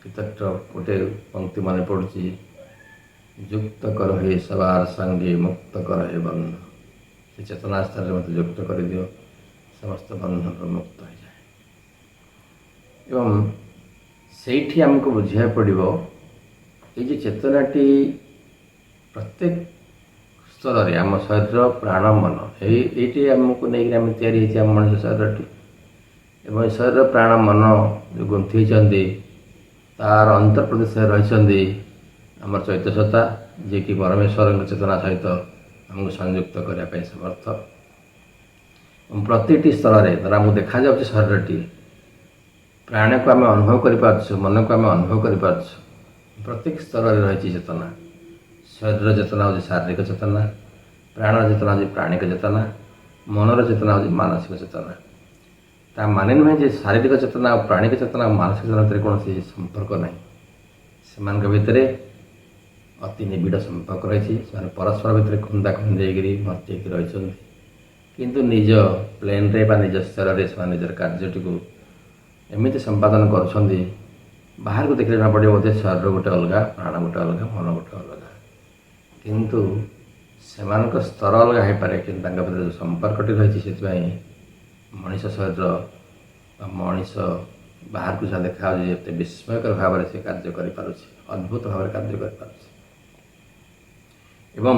ଗୀତର ଗୋଟେ ପଂକ୍ତି ମନେ ପଡ଼ୁଛି, ଯୁକ୍ତ କର ହେ ସବାର ସଙ୍ଗେ ମୁକ୍ତ କର ହେ ବନ୍ଧ। ସେ ଚେତନା ସ୍ତରରେ ମୋତେ ଯୁକ୍ତ କରିଦିଅ, ସମସ୍ତ ବନ୍ଧନରୁ ମୁକ୍ତ ହୋଇଯାଏ। ଏବଂ ସେଇଠି ଆମକୁ ବୁଝିବାକୁ ପଡ଼ିବ ଏଇ ଯେ ଚେତନାଟି ପ୍ରତ୍ୟେକ ସ୍ତରରେ ଆମ ଶରୀର, ପ୍ରାଣ, ମନ, ଏଇଠି ଆମକୁ ନେଇକରି ଆମେ ତିଆରି ହେଇଛି ଆମ ମଣିଷ ଶରୀରଟି। ଏବଂ ଶରୀର ପ୍ରାଣ ମନ ଯେଉଁ ଗୁନ୍ଥି ହୋଇଛନ୍ତି ତାର ଅନ୍ତର୍ପ୍ରଦେଶରେ ରହିଛନ୍ତି ଆମର ଚୈତନ୍ୟସତ୍ତା, ଯିଏକି ପରମେଶ୍ୱରଙ୍କ ଚେତନା ସହିତ ଆମକୁ ସଂଯୁକ୍ତ କରିବା ପାଇଁ ସମର୍ଥ। ପ୍ରତିଟି ସ୍ତରରେ ଧର ଆମକୁ ଦେଖାଯାଉଛି ଶରୀରଟି, ପ୍ରାଣକୁ ଆମେ ଅନୁଭବ କରିପାରୁଛୁ, ମନକୁ ଆମେ ଅନୁଭବ କରିପାରୁଛୁ। ପ୍ରତ୍ୟେକ ସ୍ତରରେ ରହିଛି ଚେତନା। ଶରୀରର ଚେତନା ହେଉଛି ଶାରୀରିକ ଚେତନା, ପ୍ରାଣର ଚେତନା ହେଉଛି ପ୍ରାଣିକ ଚେତନା, ମନର ଚେତନା ହେଉଛି ମାନସିକ ଚେତନା। ତା ମାନେ ନୁହେଁ ଯେ ଶାରୀରିକ ଚେତନା ଆଉ ପ୍ରାଣିକ ଚେତନା ଆଉ ମାନସିକ ଚେତନା ଭିତରେ କୌଣସି ସମ୍ପର୍କ ନାହିଁ। ସେମାନଙ୍କ ଭିତରେ ଅତି ନିବିଡ଼ ସମ୍ପର୍କ ରହିଛି। ସେମାନେ ପରସ୍ପର ଭିତରେ ଖୁନ୍ଦା ଖୁନ୍ଦି ହେଇକରି ଭର୍ତ୍ତି ହେଇକି ରହିଛନ୍ତି, କିନ୍ତୁ ନିଜ ପ୍ଲେନ୍ରେ ବା ନିଜ ସ୍ତରରେ ସେମାନେ ନିଜର କାର୍ଯ୍ୟଟିକୁ ଏମିତି ସମ୍ପାଦନ କରୁଛନ୍ତି, ବାହାରକୁ ଦେଖିଲେ ଜଣାପଡ଼ିବ ବୋଧେ ଶରୀର ଗୋଟେ ଅଲଗା, ପ୍ରାଣ ଗୋଟେ ଅଲଗା, ମନ ଗୋଟେ ଅଲଗା, କିନ୍ତୁ ସେମାନଙ୍କ ସ୍ତର ଅଲଗା ହୋଇପାରେ, କିନ୍ତୁ ତାଙ୍କ ଭିତରେ ଯେଉଁ ସମ୍ପର୍କଟି ରହିଛି ସେଥିପାଇଁ ମଣିଷ ଶରୀର ବା ମଣିଷ ବାହାରକୁ ଯାହା ଦେଖାଯାଉଛି ଏତେ ବିସ୍ମୟକର ଭାବରେ ସେ କାର୍ଯ୍ୟ କରିପାରୁଛି, ଅଦ୍ଭୁତ ଭାବରେ କାର୍ଯ୍ୟ କରିପାରୁଛି। ଏବଂ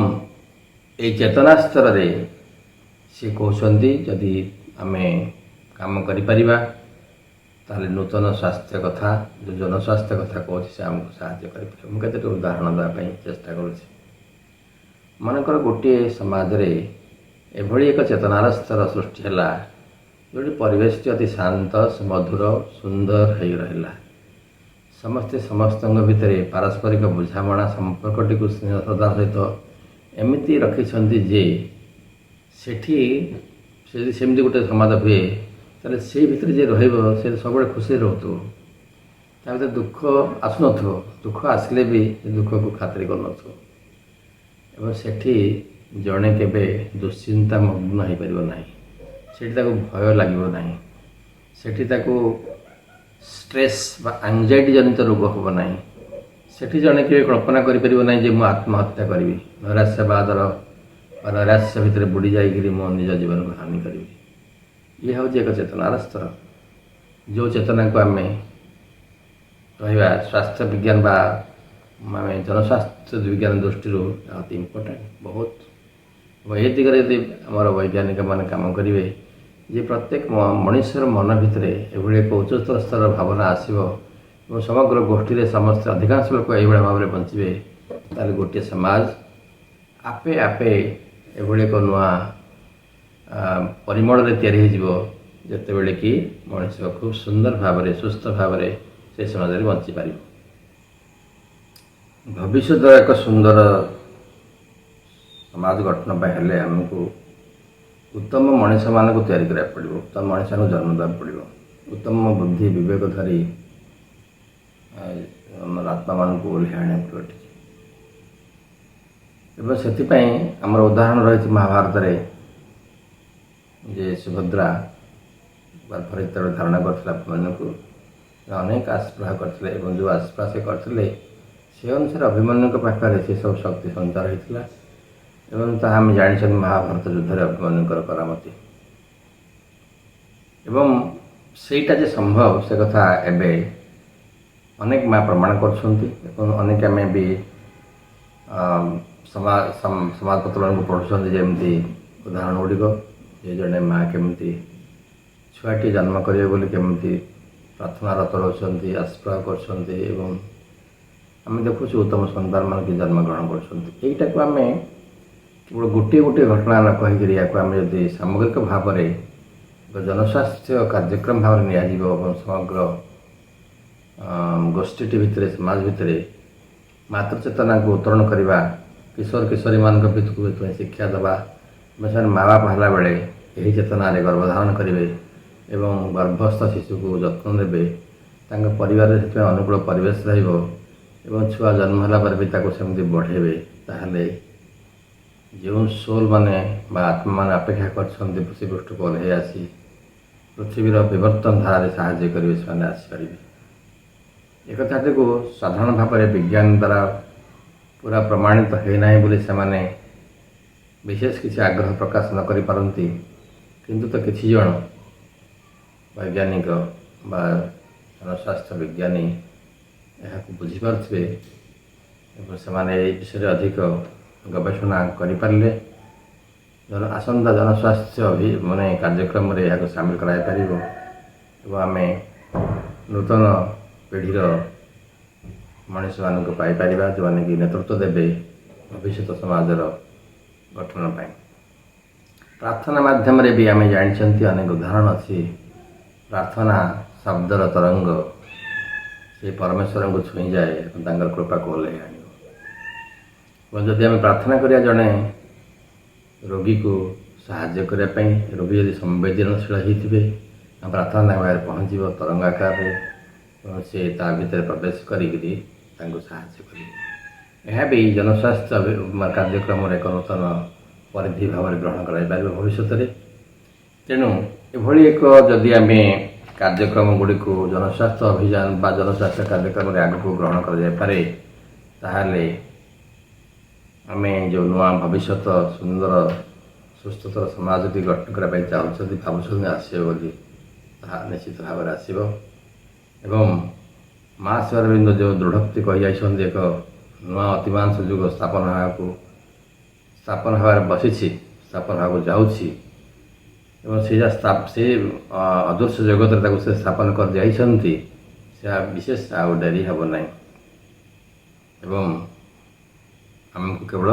ଏହି ଚେତନା ସ୍ତରରେ ସେ କହୁଛନ୍ତି ଯଦି ଆମେ କାମ କରିପାରିବା ତାହେଲେ ନୂତନ ସ୍ୱାସ୍ଥ୍ୟ କଥା, ଯେଉଁ ଜନସ୍ୱାସ୍ଥ୍ୟ କଥା କହୁଛି ସେ ଆମକୁ ସାହାଯ୍ୟ କରିପାରିବ। ମୁଁ କେତେଟି ଉଦାହରଣ ଦେବା ପାଇଁ ଚେଷ୍ଟା କରୁଛି। ମନେକର ଗୋଟିଏ ସମାଜରେ ଏଭଳି ଏକ ଚେତନାର ସ୍ତର ସୃଷ୍ଟି ହେଲା ଯେଉଁଠି ପରିବେଶଟି ଅତି ଶାନ୍ତ, ମଧୁର, ସୁନ୍ଦର ହୋଇ ରହିଲା। ସମସ୍ତେ ସମସ୍ତଙ୍କ ଭିତରେ ପାରସ୍ପରିକ ବୁଝାମଣା ସମ୍ପର୍କଟିକୁ ସ୍ନେହ ଶ୍ରଦ୍ଧା ସହିତ ଏମିତି ରଖିଛନ୍ତି ଯେ ସେଠି ଯଦି ସେମିତି ଗୋଟେ ସମାଜ ହୁଏ ତାହେଲେ ସେଇ ଭିତରେ ଯିଏ ରହିବ ସେ ସବୁବେଳେ ଖୁସିରେ ରହୁଥିବ, ତା ଭିତରେ ଦୁଃଖ ଆସୁନଥିବ, ଦୁଃଖ ଆସିଲେ ବି ସେ ଦୁଃଖକୁ ଖାତିର କରୁନଥିବ। ଏବଂ ସେଠି ଜଣେ କେବେ ଦୁଶ୍ଚିନ୍ତା ମଗ୍ନ ହୋଇପାରିବ ନାହିଁ, ସେଠି ତାକୁ ଭୟ ଲାଗିବ ନାହିଁ, ସେଠି ତାକୁ ଷ୍ଟ୍ରେସ୍ ବା ଆଙ୍ଜାଇଟି ଜନିତ ରୋଗ ହେବ ନାହିଁ। ସେଠି ଜଣେ କେବେ କଳ୍ପନା କରିପାରିବ ନାହିଁ ଯେ ମୁଁ ଆତ୍ମହତ୍ୟା କରିବି, ନୈରାଶ୍ୟବାଦର ବା ନୈରାଶ୍ୟ ଭିତରେ ବୁଡ଼ି ଯାଇକରି ମୁଁ ନିଜ ଜୀବନକୁ ହାନି କରିବି। ଇଏ ହେଉଛି ଏକ ଚେତନାର ସ୍ତର, ଯେଉଁ ଚେତନାକୁ ଆମେ କହିବା ସ୍ୱାସ୍ଥ୍ୟ ବିଜ୍ଞାନ ବା ଆମେ ଜନସ୍ୱାସ୍ଥ୍ୟ ବିଜ୍ଞାନ ଦୃଷ୍ଟିରୁ ଅତି ଇମ୍ପୋର୍ଟାଣ୍ଟ ବହୁତ। ଏବଂ ଏ ଦିଗରେ ଯଦି ଆମର ବୈଜ୍ଞାନିକମାନେ କାମ କରିବେ ଯେ ପ୍ରତ୍ୟେକ ମଣିଷର ମନ ଭିତରେ ଏଭଳି ଏକ ଉଚ୍ଚତର ସ୍ତରର ଭାବନା ଆସିବ ଏବଂ ସମଗ୍ର ଗୋଷ୍ଠୀରେ ସମସ୍ତେ ଅଧିକାଂଶ ଲୋକ ଏଇଭଳି ଭାବରେ ବଞ୍ଚିବେ, ତାହେଲେ ଗୋଟିଏ ସମାଜ ଆପେ ଆପେ ଏଭଳି ଏକ ନୂଆ ପରିମଳରେ ତିଆରି ହୋଇଯିବ, ଯେତେବେଳେ କି ମଣିଷ ଖୁବ୍ ସୁନ୍ଦର ଭାବରେ ସୁସ୍ଥ ଭାବରେ ସେ ସମାଜରେ ବଞ୍ଚିପାରିବ। ଭବିଷ୍ୟତର ଏକ ସୁନ୍ଦର ସମାଜ ଗଠନ ପାଇଁ ହେଲେ ଆମକୁ ଉତ୍ତମ ମଣିଷମାନଙ୍କୁ ତିଆରି କରିବାକୁ ପଡ଼ିବ, ଉତ୍ତମ ମଣିଷମାନଙ୍କୁ ଜନ୍ମ ଦେବାକୁ ପଡ଼ିବ, ଉତ୍ତମ ବୁଦ୍ଧି ବିବେକ ଧରି ଆମର ଆତ୍ମାମାନଙ୍କୁ ଓହ୍ଲାଇ ଆଣିବାକୁ ପଡ଼ିବ। ଏବଂ ସେଥିପାଇଁ ଆମର ଉଦାହରଣ ରହିଛି ମହାଭାରତରେ ଯେ ସୁଭଦ୍ରା ଗର୍ଭରେ ଯେତେବେଳେ ଧାରଣା କରିଥିଲା ଅଭିମନ୍ୟୁକୁ, ଅନେକ ଆସ୍ପୃହା କରିଥିଲେ ଏବଂ ଯେଉଁ ଆସ୍ପୃହା ସେ କରିଥିଲେ ସେ ଅନୁସାରେ ଅଭିମନ୍ୟୁଙ୍କ ପାଖରେ ସେସବୁ ଶକ୍ତି ସଞ୍ଚାର ହୋଇଥିଲା ଏବଂ ତାହା ଆମେ ଜାଣିଛନ୍ତି ମହାଭାରତ ଯୁଦ୍ଧରେ ଅଭିମନ୍ୟୁଙ୍କର କରାମତି। ଏବଂ ସେଇଟା ଯେ ସମ୍ଭବ ସେ କଥା ଏବେ ଅନେକ ମା ପ୍ରମାଣ କରୁଛନ୍ତି ଏବଂ ଅନେକ ଆମେ ବି ସମାଜପତ୍ରମାନଙ୍କୁ ପଢ଼ୁଛନ୍ତି, ଯେମିତି ଉଦାହରଣ ଗୁଡ଼ିକ ଯେ ଜଣେ ମା କେମିତି ଛୁଆଟି ଜନ୍ମ କରିବେ ବୋଲି କେମିତି ପ୍ରାର୍ଥନାରତ ରହୁଛନ୍ତି, ଆସ୍ପୃହା କରୁଛନ୍ତି ଏବଂ ଆମେ ଦେଖୁଛୁ ଉତ୍ତମ ସନ୍ତାନମାନେ କି ଜନ୍ମଗ୍ରହଣ କରୁଛନ୍ତି। ଏଇଟାକୁ ଆମେ କେବଳ ଗୋଟିଏ ଗୋଟିଏ ଘଟଣା ନ କହିକରି ଏହାକୁ ଆମେ ଯଦି ସାମଗ୍ରିକ ଭାବରେ ଏକ ଜନସ୍ୱାସ୍ଥ୍ୟ କାର୍ଯ୍ୟକ୍ରମ ଭାବରେ ନିଆଯିବ ଏବଂ ସମଗ୍ର ଗୋଷ୍ଠୀଟି ଭିତରେ ସମାଜ ଭିତରେ ମାତୃଚେତନାକୁ ଉତ୍ତରଣ କରିବା, କିଶୋର କିଶୋରୀମାନଙ୍କ ଭିତରକୁ ଏଥିପାଇଁ ଶିକ୍ଷା ଦେବା, ସେମାନେ ମା ବାପ ହେଲା ବେଳେ ଏହି ଚେତନାରେ ଗର୍ଭଧାରଣ କରିବେ ଏବଂ ଗର୍ଭସ୍ଥ ଶିଶୁକୁ ଯତ୍ନ ନେବେ, ତାଙ୍କ ପରିବାରରେ ସେଥିପାଇଁ ଅନୁକୂଳ ପରିବେଶ ରହିବ ଏବଂ ଛୁଆ ଜନ୍ମ ହେଲା ପରେ ବି ତାକୁ ସେମିତି ବଢ଼େଇବେ, ତାହେଲେ ଯେଉଁ ସୋଲ୍ ମାନେ ବା ଆତ୍ମାମାନେ ଅପେକ୍ଷା କରିଛନ୍ତି ପୃଥିବୀପୃଷ୍ଠକୁ ଓହ୍ଲାଇ ଆସି ପୃଥିବୀର ବିବର୍ତ୍ତନ ଧାରାରେ ସାହାଯ୍ୟ କରିବେ, ସେମାନେ ଆସିପାରିବେ। ଏକଥାଟିକୁ ସାଧାରଣ ଭାବରେ ବିଜ୍ଞାନ ଦ୍ୱାରା ପୁରା ପ୍ରମାଣିତ ହୋଇନାହିଁ ବୋଲି ସେମାନେ ବିଶେଷ କିଛି ଆଗ୍ରହ ପ୍ରକାଶ ନ କରିପାରନ୍ତି, କିନ୍ତୁ ତ କିଛି ଜଣ ବୈଜ୍ଞାନିକ ବା ଜନସ୍ୱାସ୍ଥ୍ୟ ବିଜ୍ଞାନୀ ଏହାକୁ ବୁଝିପାରୁଥିବେ ଏବଂ ସେମାନେ ଏହି ବିଷୟରେ ଅଧିକ ଗବେଷଣା କରିପାରିଲେ ଆସନ୍ତା ଜନସ୍ୱାସ୍ଥ୍ୟ କାର୍ଯ୍ୟକ୍ରମରେ ଏହାକୁ ସାମିଲ କରାଯାଇପାରିବ एवं आम नूतन पीढ़ीर मनीष मान पाइपर जो मैंने कि नेतृत्व देवे भविष्य समाजर गठन पाई। प्रार्थना माध्यम भी आम जानते अनेक उदाहरण अच्छी। प्रार्थना शब्दर तरंग से परमेश्वर को छुई जाए कृपा को ओल्हे आने। जदि आम प्रार्थना करिया जड़े रोगी को साहाय्य करने रोगी यदि संवेदनशील होते प्रार्थना पहुँच तरंग आकार से भीतर प्रवेश करी साहाय्य कर। यह भी जनस्वास्थ्य कार्यक्रम एक नूतन परिधि भाव ग्रहण कर भविष्य। तेणु एभली एक जदि आम कार्यक्रम गुड़ी को जनस्वास्थ्य अभियान बा जनस्वास्थ्य कार्यक्रम आग को ग्रहण कर आम जो नुआ भविष्य सुंदर सुस्थतर समाज भी गठन करने चाहते भावुँ आसो निश्चित भाव में आसो। एवं माँ श्री जो दृढ़ोक्ति कही एक नुआ अतिमांस जुग स्थापन हबार बसी स्थापन हाँ जाऊँगी से अदृश्य जगत से स्थापन कर जाइछन्ति से विशेष आउ डेरी हेब ना। एवं आमको केवल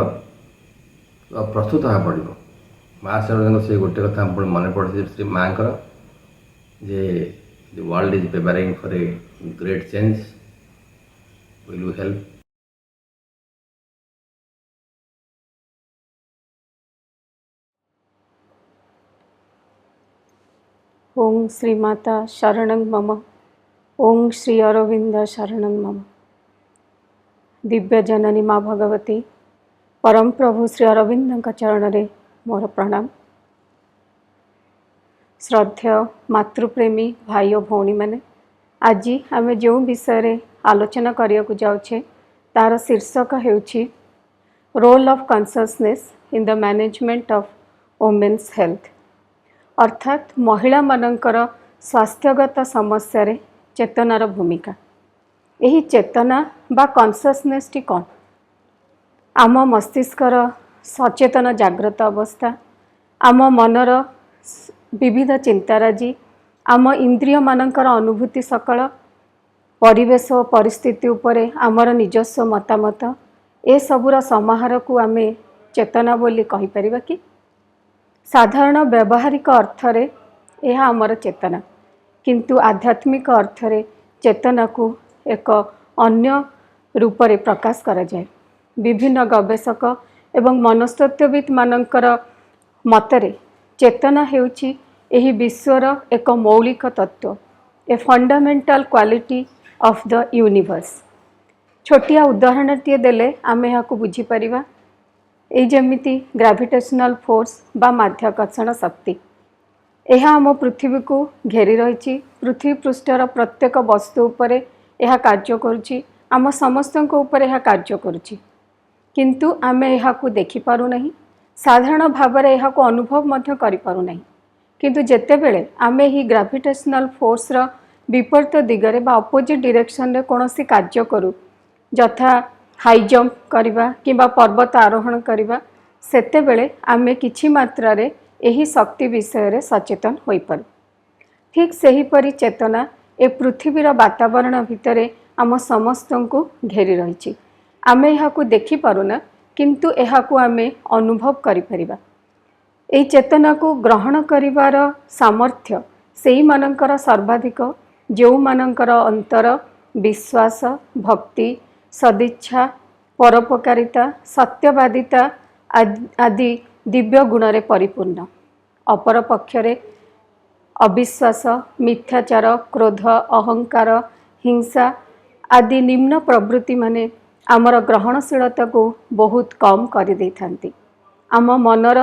प्रस्तुत हाँ पड़ो माँ श्री से गोटे कथा मन पड़े श्री माँ जे the world is preparing for a great change. Will you help? ओं श्री माता शरणं मम। ओं श्री अरविंद शरणं मम। दिव्य जननी माँ भगवती परम प्रभु श्री अरविंद चरण रे मोर प्रणाम। श्रद्धेय मातृप्रेमी भाई और भौणी मैंने आज आम जो विषय आलोचना करने को जाऊे तार शीर्षक हेउछि role of consciousness in the management of women's health, अर्थात महिला मानकर स्वास्थ्यगत समस्या रे चेतनार भूमिका। यही चेतना बा कॉन्शियसनेस टी कौन? आम मस्तिष्कर सचेतन जाग्रत अवस्था, आम मनर विविध चिंताराजी, आम इंद्रिय मानकर अनुभूति सकल, परिवेश और परिस्थिति उपरे आमर निजस्व मतामत, ए सबुर समाहार को आम चेतना बोली कहि परिबा कि? साधारण व्यावहारिक अर्थरे यह आमर चेतना, किंतु आध्यात्मिक अर्थरे चेतना को एक अन्य रूप रे प्रकाश करा जाए। विभिन्न गवेषक एवं मनस्तत्वविद मानकर मतरे चेतना हेउछि एही विश्वर एक मौलिक तत्व, a fundamental quality of the universe. छोटिया उदाहरणटीए देले आमे याको बुझी परिबा। ए जेमिति ग्रेविटेशनल फोर्स बा माध्याकर्षण शक्ति, यह आम पृथ्वी को घेरी रही। पृथ्वी पृष्ठर प्रत्येक वस्तु उपरे यह कार्य करुछि, आम समस्तक उपरे यह कार्य करुछि, किंतु आमे यहाकू देखि पारु नहीं। साधारण भाव में यह अनुभव मध्य करि पारु नहीं। किंतु जेतेबेले आमे ही ग्रेविटेशनल फोर्स रा विपरीत दिगरे बा अपोजिट डायरेक्शन रे कोनोसी कार्य करू, यथा हाई जंप करबा किबा पर्वत आरोहण करबा, सेतेबेले आमे किछि मात्रा रे एही शक्ति विषय रे सचेतन होई पारु। ठीक सही परि चेतना ए पृथ्वीर वातावरण भितरे आम समस्तंकु घेरी रही। आमे यहाकू देखि पारुना, किंतु यहाकू आमे अनुभव करि परिबा। एई चेतना को ग्रहण करिवार सामर्थ्य सेई मानकर सर्वाधिक जो मानकर अंतर विश्वास, भक्ति, सदिच्छा, परोपकारिता, सत्यवादिता आदि दिव्य गुण रे परिपूर्ण। अपर पक्षरे अविश्वास, मिथ्याचार, क्रोध, अहंकार, हिंसा आदि निम्न प्रवृत्ति माने आमर ग्रहणशीलता को बहुत कम कर दे थांती। आम मनर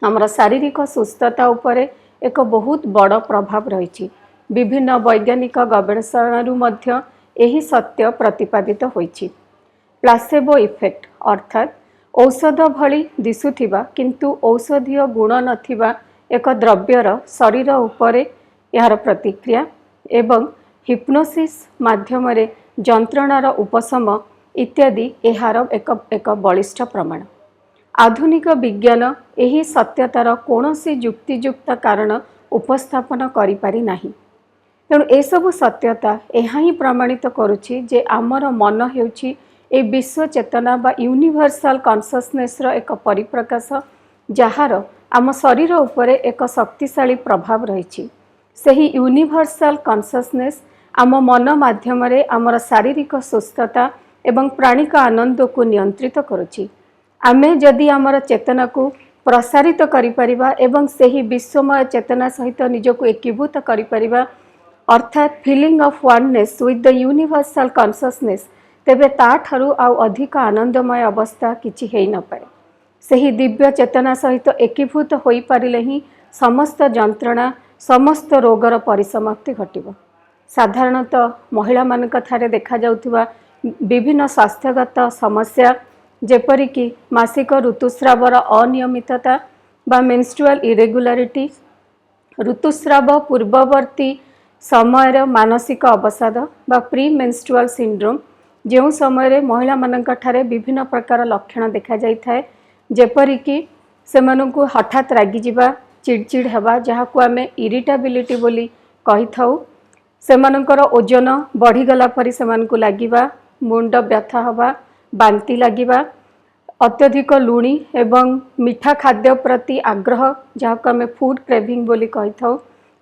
आमर शारीरिक सुस्थता उपरे एक बहुत बड़ प्रभाव रही। विभिन्न वैज्ञानिक गवेषणारू मध्य एही सत्य प्रतिपादित होईछि। प्लासेबो इफेक्ट, अर्थात औषध भली दिसुथिबा किंतु औषधीय गुण नथिबा एक द्रव्यर शरीर उपरे यार प्रतिक्रिया एवं हिप्नोसिस माध्यम जंत्रणार उपशम इत्यादि एहार एक बलिष्ठ प्रमाण। आधुनिक विज्ञान यही सत्यतार कौनसी युक्तियुक्त कारण उपस्थापन करि पारि नाही। तेणु एसबू सत्यता यहाँ ही प्रमाणित करुच्ची जे आमर मन होउची ए विश्व चेतना बा यूनिवर्सल कॉन्शसनेस रो एक परिप्रकाश जार आम शरीर उपरे एक शक्तिशाली प्रभाव रही सही यूनिवर्सल कॉन्शसनेस आम मन माध्यम आमर शारीरिक सुस्थता एवं प्राणिक आनंद को नियंत्रित करुच्ची आमे जदि आमर चेतना को प्रसारित करिपरिबा एवं सही विश्वमय चेतना सहित निजको एकीभूत करिपरिबा अर्थात feeling of oneness with the universal consciousness तेबे ताठारु आउ अधिक आनंदमय अवस्था किछि हेई न पाए सही दिव्य चेतना सहित एकीभूत होई पारिले ही समस्त जंत्रणा समस्त रोगर परिसमाप्ति घटिबो। साधारणतः महिला मानक थारे देखा जाउथिबा विभिन्न स्वास्थ्यगत समस्या जेपरिकी मासिक ऋतुस्रावर अनियमितता बा मेंस्ट्रुअल इरेगुलारिटी ऋतुस्राव पूर्ववर्ती समय मानसिक अवसाद बा प्री मेंस्ट्रुअल सिंड्रोम जो समय महिला मानक ठारे विभिन्न प्रकार लक्षण देखा जाई थाए जेपरिकी सेमानंकु हठात रागी जिबा चिड़चिड़ हेबा जहाँ को आमे इरिटेबिलिटी बोली कही थाउ सेमानंकर ओजन बढ़ी गला परी सेमानंकु लागिबा मुंड व्यथा हवा बांती लागिबा अत्यधिक लुणी एवं मीठा खाद्य प्रति आग्रह जहाँ को आमे फूड क्रेविंग बोली कही थाउ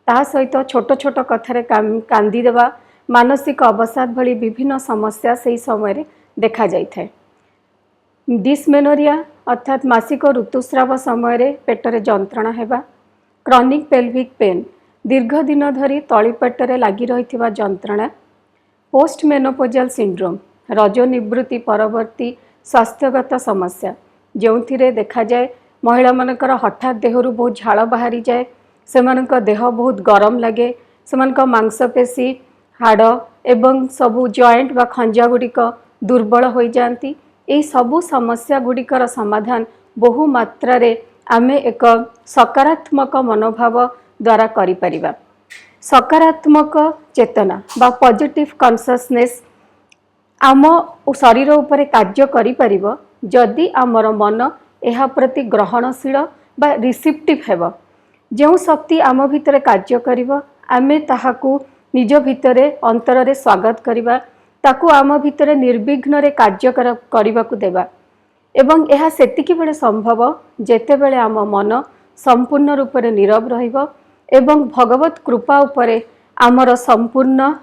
ता सहित छोट छोट कथारे कांदी देवा मानसिक अवसाद भली विभिन्न समस्या से समय देखा जाई थाए। डिस्मेनोरिया अर्थात मासिक ऋतुस्राव समय पेटरे जंत्रणा हेबा क्रॉनिक पेल्विक पेन दीर्घ दिन धरी तली पेटरे लगी रही जंत्रणा पोस्ट मेनोपोजल सिंड्रोम रज निवृत्ति परवर्ती स्वास्थ्यगत समस्या जो देखा जाए महिला मानकर हठात देहरु बहुत झाड़ बाहरी जाए सेमानक देह बहुत गरम लगे सेमानक मांसपेशी हाड़ एवं सबू जॉइंट बा खंजा गुड़िक दुर्बल हो जाती यही सबू समस्या गुड़िकर समाधान बहु मात्रा रे आमे एक सकारात्मक मनोभाव द्वारा करि परिबा। सकारात्मक चेतना बा पॉजिटिव कॉन्शसनेस आम शरीर उपरे कार्य करि परिबो जदि आमर मन एहा प्रति ग्रहणशील बा रिसिप्टिव हेबो जो शक्ति आम भितर कार्य करिबो आमे ताहाकू निज भितरे अंतरे स्वागत करिबा ताकू आम भितरे निर्विघ्न रे कार्य करिबाकू देबा एवं यह सेतिकी बेले संभव जेते बेले आम मन संपूर्ण रूप से नीरव रहिबो एवं भगवत कृपा उपरे आमर संपूर्ण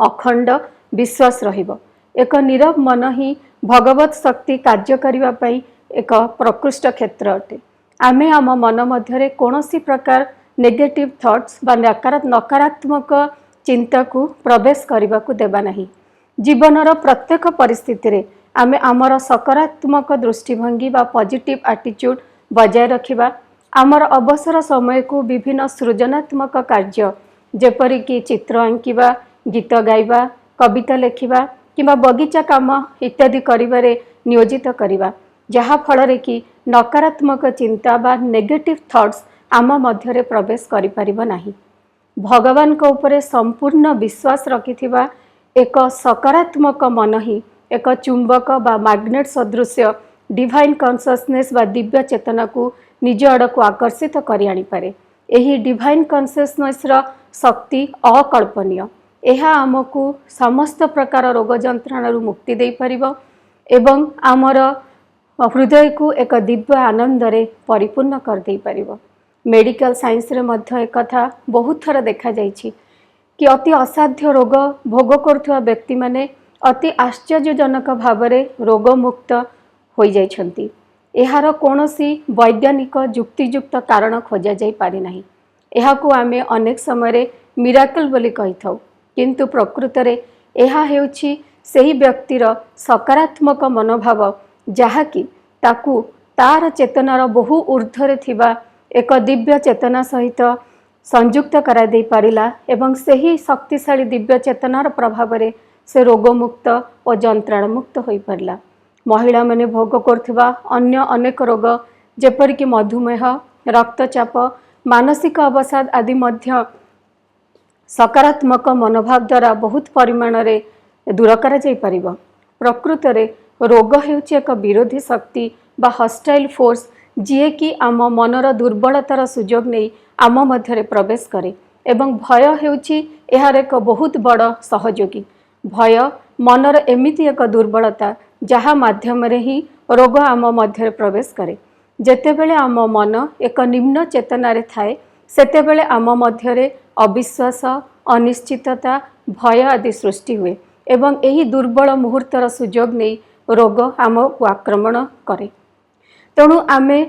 अखंड विश्वास रहिबो। एक नीरव मन ही भगवत शक्ति कार्य करिबा पई एक प्रकृष्ट क्षेत्र अटे। आमे आम मन मध्यरे कोनोसी प्रकार नेगेटिव थॉट्स बा नकारात्मक चिंता को प्रवेश करने को देबा नहीं। जीवनर प्रत्येक परिस्थिति रे आमे आमर सकारात्मक दृष्टिभंगी बा पॉजिटिव एटीट्यूड बजाय रखिबा आमर अवसर समय को विभिन्न सृजनात्मक कार्य जेपरिकी चित्र आंकिबा गीत गाइबा कविता लेखिबा किंबा बगीचा काम इत्यादि करिबारे नियोजित करिबा जहा फल कि नकारात्मक चिंता बा नेगेटिव थॉट्स आम मध्यरे प्रवेश करि परिबा नाही। भगवान को ऊपर संपूर्ण विश्वास रखिथिबा एक सकारात्मक मन ही एक चुंबक बा मैग्नेट सदृश्य डिवाइन कॉन्शसनेस बा दिव्य चेतना को निज आड़ को आकर्षित करि आनि पारे। एही डिवाइन कॉन्शसनेस रा शक्ति अकल्पनीय। एहा आमको समस्त प्रकार रोग जंत्रणा मुक्ति दे परिबो एवं आमर हृदय को एक दिव्य आनंद रे परिपूर्ण कर दे परिबो। मेडिकल साइंस रे मध्य एक कथा बहुत थर देखा जाइछि कि अति असाध्य रोग भोग करुवा व्यक्ति माने अति आश्चर्यजनक भावरे रोग मुक्त हो जाइछंती। एहार कोनोसी वैज्ञानिक युक्तियुक्त कारण खोजा जाई पारि नाही। एहाकू आमे अनेक समय मिराकल बोली कहि थाउ किंतु प्रकृत रे एहा हेउछि सेही व्यक्तिर सकारात्मक मनोभाव जहाँकि ताकू तार चेतनार बहु ऊर्ध्वरे थिबा एक दिव्य चेतना सहित संयुक्त करा दे पारिला एवं सही शक्तिशाली दिव्य चेतनार प्रभाव रे से रोगमुक्त और जंत्रणा मुक्त हो पारिला। महिला माने भोग करथिबा अन्य अनेक रोग जेपरिक मधुमेह रक्तचाप मानसिक अवसाद आदि मध्य सकारात्मक मनोभाव द्वारा बहुत परिमाण रे दूर करा जाई परिबो। प्रकृत रे रोग हेउछि एक विरोधी शक्ति बा हॉस्टाइल फोर्स जीए कि आम मनर दुर्बलतार सुजोग नहीं आम मध्यरे प्रवेश करे एवं भय हेउछि एहार एक बहुत बड़ सहयोगी। भय मनर एमिति एक दुर्बलता जहा माध्यम रे ही रोग आम मध्य प्रवेश करे। जेतेबेले आम मन एक निम्न चेतना रे थाए सेतेबेले आम मध्यरे अविश्वास, अनिश्चितता, भय आदि सृष्टि हुए एवं एही दुर्बल मुहूर्तर सुजोग नहीं रोग आमको आक्रमण करे। तेणु आमे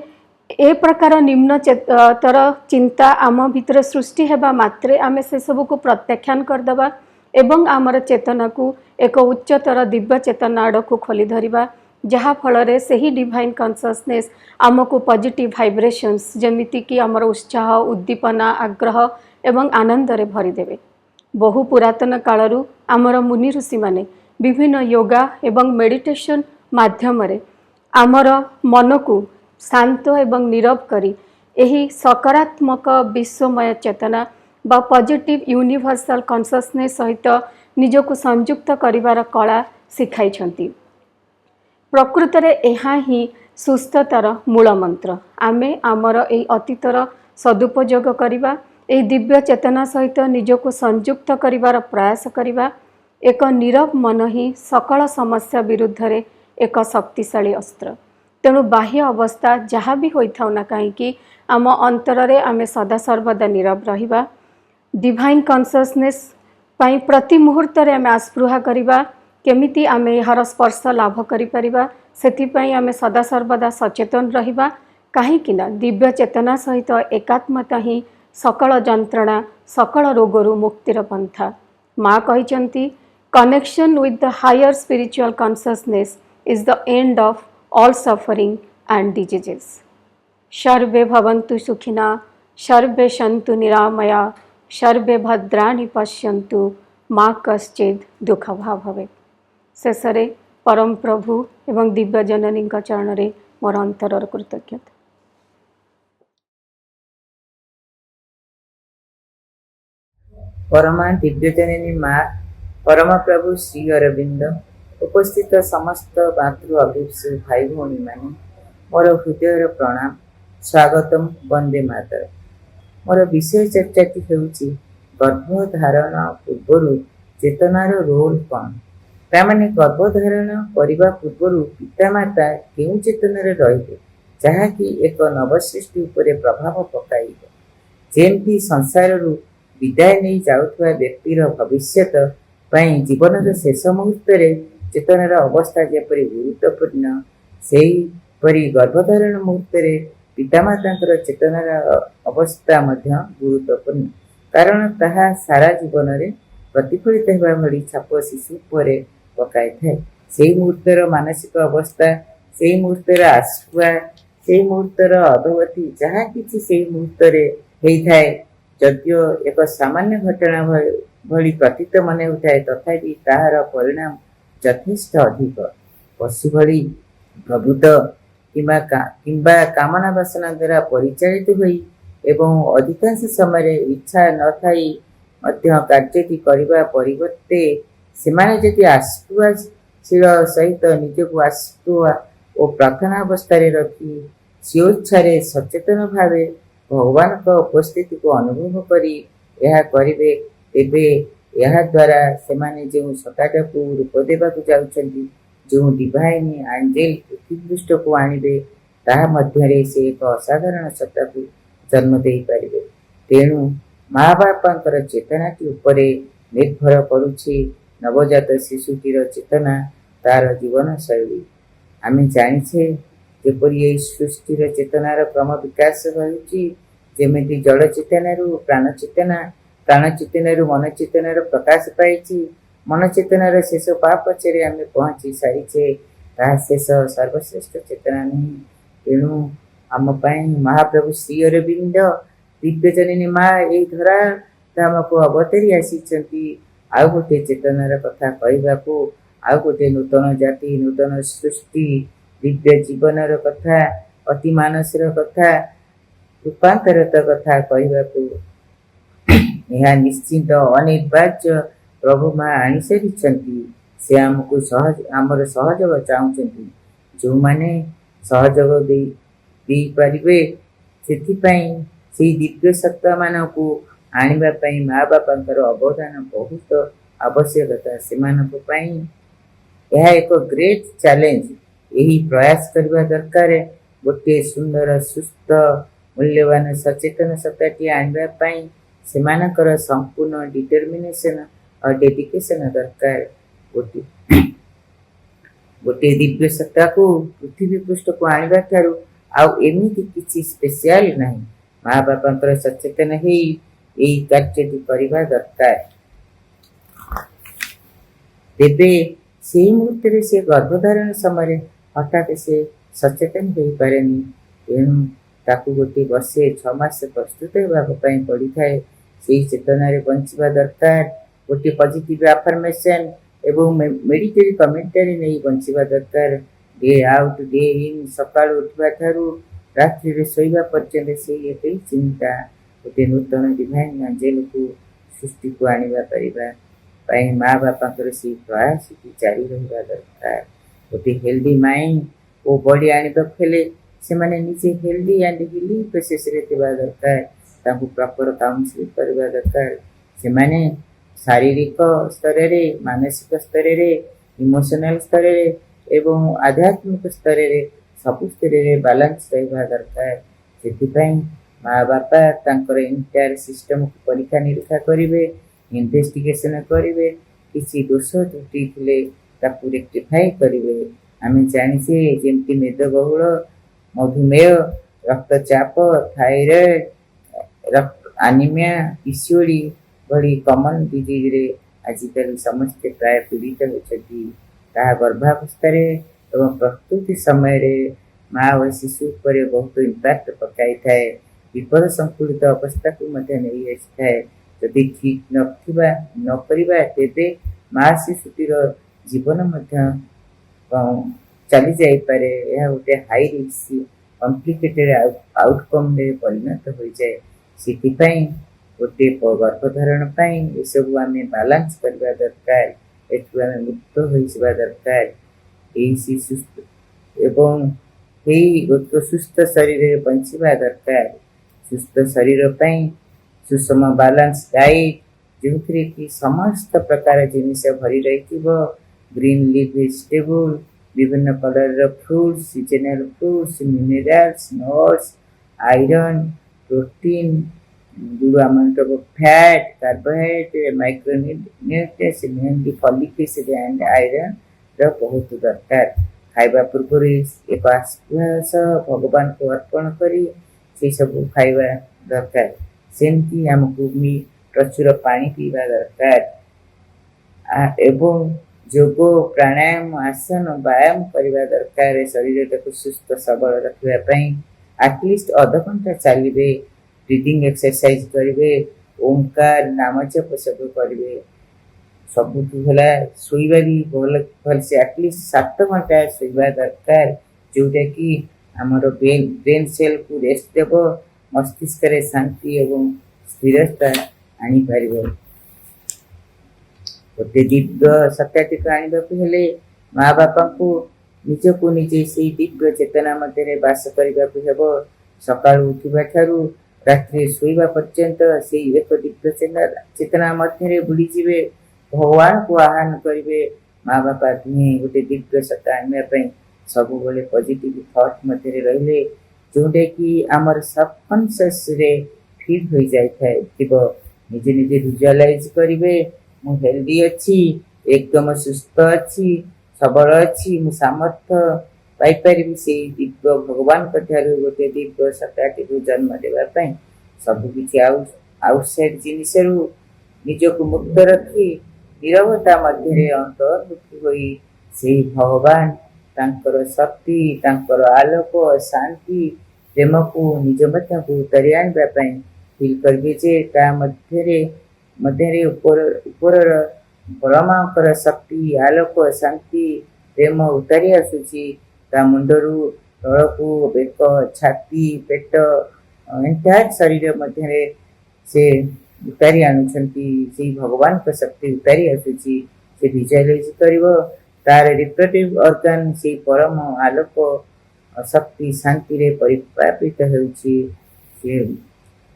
ए प्रकार निम्न तर चिंता आम भितर सृष्टि हेबा मात्रे आमे से सब को प्रत्याख्यान करदबा एवं आमर चेतना को एक उच्चतर दिव्य चेतना आड़ को खोली धरिबा, जहा फल से ही डिवाइन कॉन्शियसनेस आमको पॉजिटिव वाइब्रेशंस जेमिति कि आमर उत्साह, उद्दीपना, आग्रह एवं आनंद रे भरी देबे। बहु पुरातन कालरू आमर मुनि ऋषि माने विभिन्न योगा एवं मेडिटेशन माध्यम रे आमर मन को शांत एवं नीरव करी एही सकारात्मक विश्वमय चेतना बा पॉजिटिव यूनिवर्सल कॉन्शियसनेस सहित निजको संयुक्त करिवार कला सिखाई छंती। प्रकृत रे एहा ही सुस्थतार मूल मंत्र। आमे आमर एही अतीतर सदुपयोग करिबा, एही दिव्य चेतना सहित निजको संयुक्त करिवार प्रयास करिबा। एक नीरव मन ही सकल समस्या विरुद्ध रे एक शक्तिशाली अस्त्र। तेणु बाह्य अवस्था जहाँ भी होइथाउ ना कहीं आम अंतर रे आमे सदा सर्वदा नीरव रहिबा। डिवाइन कॉन्शियसनेस पाई प्रति मुहूर्त रे आमे आस्पृहा करिबा केमिति आमे यार स्पर्श लाभ करि परिबा। सेथिपाई आमे सदा सर्वदा सचेतन रहिबा, काहेकि ना दिव्य चेतना सहित एकात्मता ही सकल जंत्रणा, सकल रोगरू मुक्तिर पंथा। माँ कहिचंती connection with the higher spiritual consciousness is the end of all suffering and diseases. सर्वे भवन्तु सुखिना, सर्वे सन्तु निरामया, सर्वे भद्राणि पश्यन्तु, मा कश्चित् दुःखभाग् भवेत्। शेषरे परम प्रभु एवं दिव्य जननी चरण रे मोर अंतरर कृतज्ञता। परमा दिव्य जननी माँ परम प्रभु श्री अरविंद उपस्थित समस्त मातृ अभिप्सु भाई भौणी माने मोर हृदयर प्रणाम, स्वागतम, वंदे मातर। मोर विषय चर्चाटी हेउची गर्भधारण पूर्वर चेतनार रोल कौन। तामाने गर्भधारण करने पूर्वर पितामाता केउ चेतनार रहिबे जहाँकि एक नवसृष्टि उपरे प्रभाव पकाइब। जेमती संसाररू विदाय नहीं जाउथुवा व्यक्तिर भविष्यत पाई जीवनर शेष मुहूर्त चेतनार अवस्था जेपरी गुरुत्वपूर्ण, सेहीपरि गर्भधारण मुहूर्त पितामातांकर चेतनार अवस्था मध्य गुरुत्वपूर्ण, कारण ताहा सारा जीवन में प्रतिफलित होगा भली छाप शिशु पर पकाई थाए। से मुहूर्तर मानसिक अवस्था, से मुहूर्तर आशुआ, से मुहूर्तर अधोगति जहाँ किसी से मुहूर्त होता है, जदियो एक सामान्य घटना भली प्रतीत मन होता तथापि ताहार परिणाम यथेष्ट अधिक। पशु भली प्रभुत किंबा कामना वासना द्वारा परिचालित हुई एवं अधिकांश समय इच्छा न थाई मध्य कार्यटी करने परिवर्ते सेमाने यदि आशुआशील सहित निजक आशुआ और प्रार्थना अवस्था रखी स्वेच्छारे सचेतन भाव भगवान का उपस्थिति को अनुभव करी यह करिवे, तेबे यह द्वारा सेमाने जो सत्ता को रूप देवा जाउछंती, जो डिवाइन एंजेल पृथ्वी को आणिबे, ताहा मध्यरे से एक असाधारण सत्ता को जन्म दे पारिबे। तेणु माँ बापांकर चेतनाटी उपरे निर्भर करुछि नवजात शिशुटीर चेतना, तार जीवन शैली। आमे जानिछे जेपरि एई सृष्टिर चेतनार क्रम विकास होउछि, जेमिति जड़ चेतनारू प्राण चेतना, प्राण चेतनारू मन चेतनार प्रकाश पाइछि, मन चेतनार शेष पा पछरे आमे पहुँची सारिछे, ताहा शेष सर्वश्रेष्ठ चेतना नहीं। तेणु आम पाई महाप्रभु श्री अरविंद दिव्य जननी माँ यही धरा धाम को अवतरी आसीचंती आउ गोटे चेतनार कथा कहवाकू, आउ गोटे नूतन जाति, नूतन सृष्टि, दिव्य जीवनर कथा, अति मानसर कथा, रूपांतरत कथा कहवाकू यह निश्चिंत अनिर्वाच्य प्रभु माँ आनी सारी। से आमको सहज आमर सहयोग चाहूँगी, जो मैंने सहयोग दे पारिबे, सेथिपाई से दिव्य सत्ता मानकू आनिबा पई माँ बापांकर अवदान बहुत आवश्यकता सेमानक पई यह एक ग्रेट चैलेंज यही प्रयास करबा दरकार गोटे सुंदर सुस्थ मूल्यवान सचेतन सत्ताटी आनिबा पई सेमानकर संपूर्ण डिटरमिनेशन और डेडिकेशन दरकार गोटे गोटे दिव्य सत्ता को पृथ्वी पृष्ठ को आनिबा ठारू आउ एमिति किछि स्पेशल नाही माँ बापांकर सचेतन हेई एई कार्यटी करिबा दरकार तेबे से मुहूर्त से गर्भधारण समय हठात से सचेतन हो पारेनी तेणु ताकू गोटे वर्षे 6 मास प्रस्तुत होगा पड़ी थाए से चेतना बंचा दरकार गोटे पॉजिटिव अफर्मेशन एवं मेडिकल कमेंटरी नहीं बंचा दरकार डे आउट डे इन सका उठवा ठारू रात्रि शोवा पर्यंत से एक चिंता गोटे नूतन डिवाइन एंजेल को सृष्टि को आनिबा परिबा पई माँ बापांकर से प्रयास जारी रहिबा दरकार गोटे हेल्दी माइंड ओ बॉडी आनिबा खेले से माने निजे हेल्दी एंड हीलिंग प्रोसेस रे थिबा दरकार ताकू प्रॉपर काउंसलिंग करबा दरकार से माने शारीरिक स्तर रे मानसिक स्तर रे इमोशनल स्तर रे एवं आध्यात्मिक स्तर रे सब स्तर रे बैलेंस रहिबा दरकार सेति माँ बापा तांकर इंटायर सिस्टम को परीक्षा निरीक्षा करिवे इन्वेस्टिगेशन करिवे किसी दोष त्रुटि थिले ताकू रेक्टिफाई करिवे आमे जानिछे जेमति मेदबहुल मधुमेह रक्तचाप थायराइड एनीमिया पीसीओडी भली कॉमन डिजीज रे आजिकल समस्त प्राय पीड़ित होती ताहा गर्भावस्था एवं प्रस्तुति समय माँ और शिशु पर बहुत इम्पैक्ट पकाई थाए विपद संकुलित अवस्था को नहीं आए जदि ठीक नकरिबा तेबे माँ शिशुटीर जीवन चली जाई पारे यह गोटे हाई रिस्क कॉम्प्लिकेटेड आउटकम रे परिणत हो जाए सिथिपाई गोटे गर्भधारण पाई ये सब आमे बैलेंस करबा दरकार एठु आमे मुक्त होइसबा दरकार एही शिशु एवं एही सुस्थ शरीर बंचिबा दरकार सुस्थ शरीर पाई सुषम बैलेंस डाइट जो कि समस्त प्रकार जिनिस भरी रही ग्रीन लीफ वेजिटेबल विभिन्न colour fruits seasonal fruits minerals nuts iron protein good amount of fat carbohydrate micronutrients mainly folic acid and iron र बहुत दरकार खाइबा पूर्व एक आश्वास भगवान को अर्पण करी से सब खाइबा दरकार सेमती आमको भी प्रचुर पानी पीवा दरकार एवं योग प्राणायाम आसन व्यायाम करने दरकार शरीर को सुस्थ सबल रखापी एटलिस्ट आधा घंटा चलिए ब्रीदिंग एक्सरसाइज करेंगे ओंकार नाम जप सब करेंगे सबुला शोवा भी भल से एटलिस्ट 7 घंटा शोवा दरकार जोटा कि आमर ब्रेन सेल को रेस्ट देव मस्तिष्क रे शांति एवं स्थिरता आनी पार गोटे दिव्य सत्याटिक आने माँ बापा को निजको निजे से दिव्य चेतना मध्य बास करने को सका उठा ठारू रात्रि शोवा पर्यंत से एक दिव्य चेतना मध्य बुड़ीजे भगवान को आह्वान करेंगे माँ बापा दुहे गोटे दिव्य सत्ता आने सब बेले पॉजिटिव थॉट मध्य रहिले जोटा कि आमर सबकॉन्शियस रे फिट हो जाए निजे निजे विजुअलाइज करेंगे मु हेल्दी अच्छी एकदम सुस्थ अच्छी सबल अच्छी मु सामर्थ्य पाइपारि से दिव्य भगवान गोटे दिव्य सत्ताटी जन्म देवाई सबकि आउटसाइड जिनिस निजक मुक्त रखी निरवता मध्य अंतर्मुखी होई से भगवान तांकर शक्ति तांकर आलोक शांति प्रेम को निज मध्य को उतारी आने फील करेंगे जे ता मध्य ऊपर परमांकर शक्ति आलोक शांति प्रेम उतारी आसूची ता मुंडरू तल को बेक छाती पेट एंटायर शरीर मध्य से उतारी आणुछंती से भगवान को शक्ति उतारी आसूची से विजुअलाइज करिवो तार रिप्रेजेंटेटिव ऑर्गन से परम आलोक शक्ति शांति रे परिपापित होउची से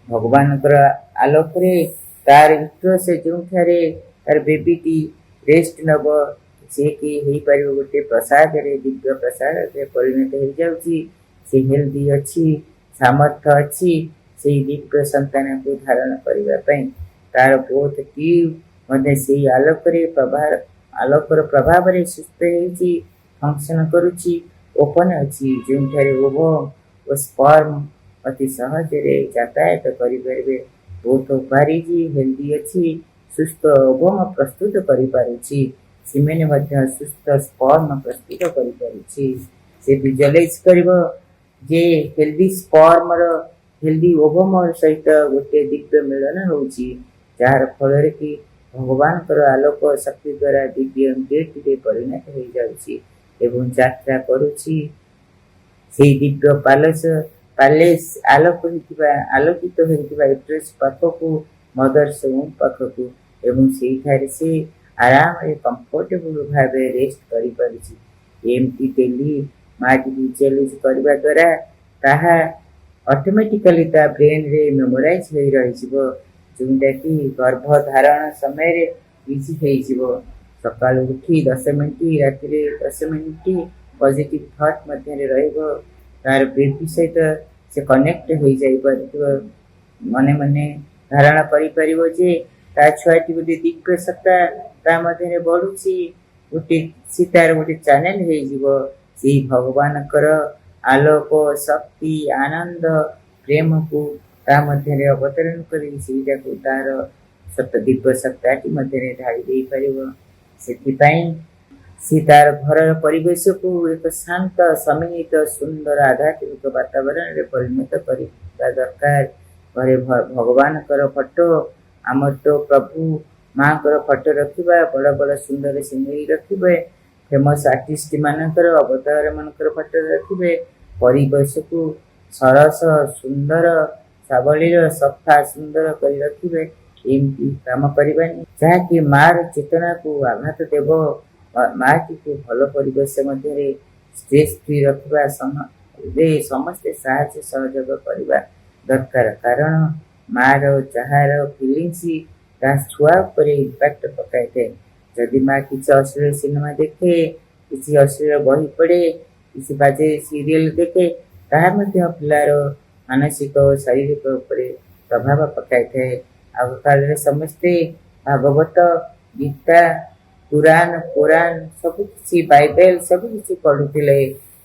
ଭଗବାନଙ୍କର ଆଲୋକରେ ତାର ୟୁଟ୍ରସ୍ ଯେଉଁଠାରେ ତାର ବେବିଟି ରେଷ୍ଟ ନେବ, ସେ କି ହେଇପାରିବ ଗୋଟେ ପ୍ରସାଦରେ, ଦିବ୍ୟ ପ୍ରସାଦରେ ପରିଣତ ହେଇଯାଉଛି। ସେ ହେଲ୍ଦି ଅଛି, ସାମର୍ଥ୍ୟ ଅଛି ସେଇ ଦିବ୍ୟ ସନ୍ତାନକୁ ଧାରଣ କରିବା ପାଇଁ। ତାର ବୋଥ ଟ୍ୟୁବ୍ ମଧ୍ୟ ସେଇ ଆଲୋକର ପ୍ରଭାବରେ ସୁସ୍ଥ ହେଇଛି, ଫଙ୍କସନ୍ କରୁଛି, ଓପନ୍ ଅଛି, ଯେଉଁଠାରେ ଓଭମ୍ ଓ ସ୍ପର୍ମ ଅତି ସହଜରେ ଯାତାୟାତ କରିପାରିବେ। ବୋଥ ଓଭାରିଜ୍ ହେଲ୍ଦି ଅଛି, ସୁସ୍ଥ ଓଭମ ପ୍ରସ୍ତୁତ କରିପାରୁଛି। ସିମେନ୍ ମଧ୍ୟ ସୁସ୍ଥ ସ୍ପର୍ମ ପ୍ରସ୍ତୁତ କରିପାରୁଛି। ସେ ଭିଜୁଆଲାଇଜ୍ କରିବ ଯେ ହେଲ୍ଦି ସ୍ପର୍ମର ହେଲ୍ଦି ଓଭମ ସହିତ ଗୋଟେ ଦିବ୍ୟ ମିଳନ ହେଉଛି, ଯାହାର ଫଳରେ କି ଭଗବାନଙ୍କର ଆଲୋକ ଶକ୍ତି ଦ୍ୱାରା ଦିବ୍ୟ ଇମ୍ପ୍ୟୁରିଟିରେ ପରିଣତ ହେଇଯାଉଛି ଏବଂ ଯାତ୍ରା କରୁଛି ସେଇ ଦିବ୍ୟ ପାଲେସ୍ ଆଲୋକିତ ହୋଇଥିବା ୟୁଟ୍ରସ୍ ପାଖକୁ, ମଦର୍ସ ୱମ୍ବ୍ ପାଖକୁ, ଏବଂ ସେଇଠାରେ ସେ ଆରାମରେ କମ୍ଫର୍ଟେବୁଲ ଭାବେ ରେଷ୍ଟ କରିପାରୁଛି। ଏମିତି ଡେଲି ମାଟି ଭିଜୁଆଲାଇଜ୍ କରିବା ଦ୍ୱାରା ତାହା ଅଟୋମେଟିକାଲି ତା ବ୍ରେନ୍ରେ ମେମୋରାଇଜ୍ ହୋଇ ରହିଯିବ, ଯେଉଁଟାକି ଗର୍ଭଧାରଣ ସମୟରେ ଇଜି ହେଇଯିବ। ସକାଳୁ ଉଠି 10 ମିନିଟ୍, ରାତିରେ 10 ମିନିଟ୍ ପଜିଟିଭ୍ ଥଟ୍ ମଧ୍ୟରେ ରହିବ। ତାର ବେବି ସହିତ ସେ କନେକ୍ଟ ହୋଇଯାଇପାରୁଥିବ, ମନେ ମନେ ଧାରଣା କରିପାରିବ ଯେ ତା ଛୁଆଟି ଗୋଟେ ଦିବ୍ୟ ସତ୍ତା ତା ମଧ୍ୟରେ ବଢୁଛି, ସେ ତାର ଗୋଟେ ଚ୍ୟାନେଲ ହେଇଯିବ ସେଇ ଭଗବାନଙ୍କର ଆଲୋକ, ଶକ୍ତି, ଆନନ୍ଦ, ପ୍ରେମକୁ ତା ମଧ୍ୟରେ ଅବତରଣ କରି ସେଇଟାକୁ ତାର ଦିବ୍ୟ ସତ୍ତାଟି ମଧ୍ୟରେ ଢାଳି ଦେଇପାରିବ। ସେଥିପାଇଁ ସେ ତାର ଘରର ପରିବେଶକୁ ଏକ ଶାନ୍ତ, ସମ୍ମିଳିତ, ସୁନ୍ଦର, ଆଧ୍ୟାତ୍ମିକ ବାତାବରଣରେ ପରିଣତ କରିବା ଦରକାର। ଘରେ ଭଗବାନଙ୍କର ଫଟୋ, ଆମର ତ ପ୍ରଭୁ ମାଙ୍କର ଫଟୋ ରଖିବା, ବଡ଼ ବଡ଼ ସୁନ୍ଦର ସିନେରୀ ରଖିବେ, ଫେମସ୍ ଆର୍ଟିଷ୍ଟ ମାନଙ୍କର, ଅବତାର ମାନଙ୍କର ଫଟୋ ରଖିବେ, ପରିବେଶକୁ ସରସ, ସୁନ୍ଦର, ସାବଳୀଳ, ସଫା ସୁନ୍ଦର କରି ରଖିବେ। ଏମିତି କାମ କରିବାନି ଯାହାକି ମାର ଚେତନାକୁ ଆଘାତ ଦେବ। ମାଟିକୁ ଭଲ ପରିବେଶ ମଧ୍ୟରେ ଷ୍ଟ୍ରେସ୍ ଫ୍ରି ରଖିବା ସମସ୍ତେ ସାହାଯ୍ୟ ସହଯୋଗ କରିବା ଦରକାର, କାରଣ ମାର ଯାହାର ଫିଲିଙ୍ଗସ୍ ତା ଛୁଆ ଉପରେ ଇମ୍ପାକ୍ଟ ପକାଇଥାଏ। ଯଦି ମା କିଛି ଅଶ୍ଳୀଳ ସିନେମା ଦେଖେ, କିଛି ଅଶ୍ଳୀଳ ବହି ପଢ଼େ, କିଛି ବାଜେ ସିରିଏଲ ଦେଖେ, ତାହା ମଧ୍ୟ ପିଲାର ମାନସିକ ଓ ଶାରୀରିକ ଉପରେ ପ୍ରଭାବ ପକାଇଥାଏ। ଆଗ କାଳରେ ସମସ୍ତେ ଭାଗବତ, ଗୀତା, ପୁରାଣ ସବୁକିଛି, ବାଇବେଲ ସବୁକିଛି ପଢୁଥିଲେ।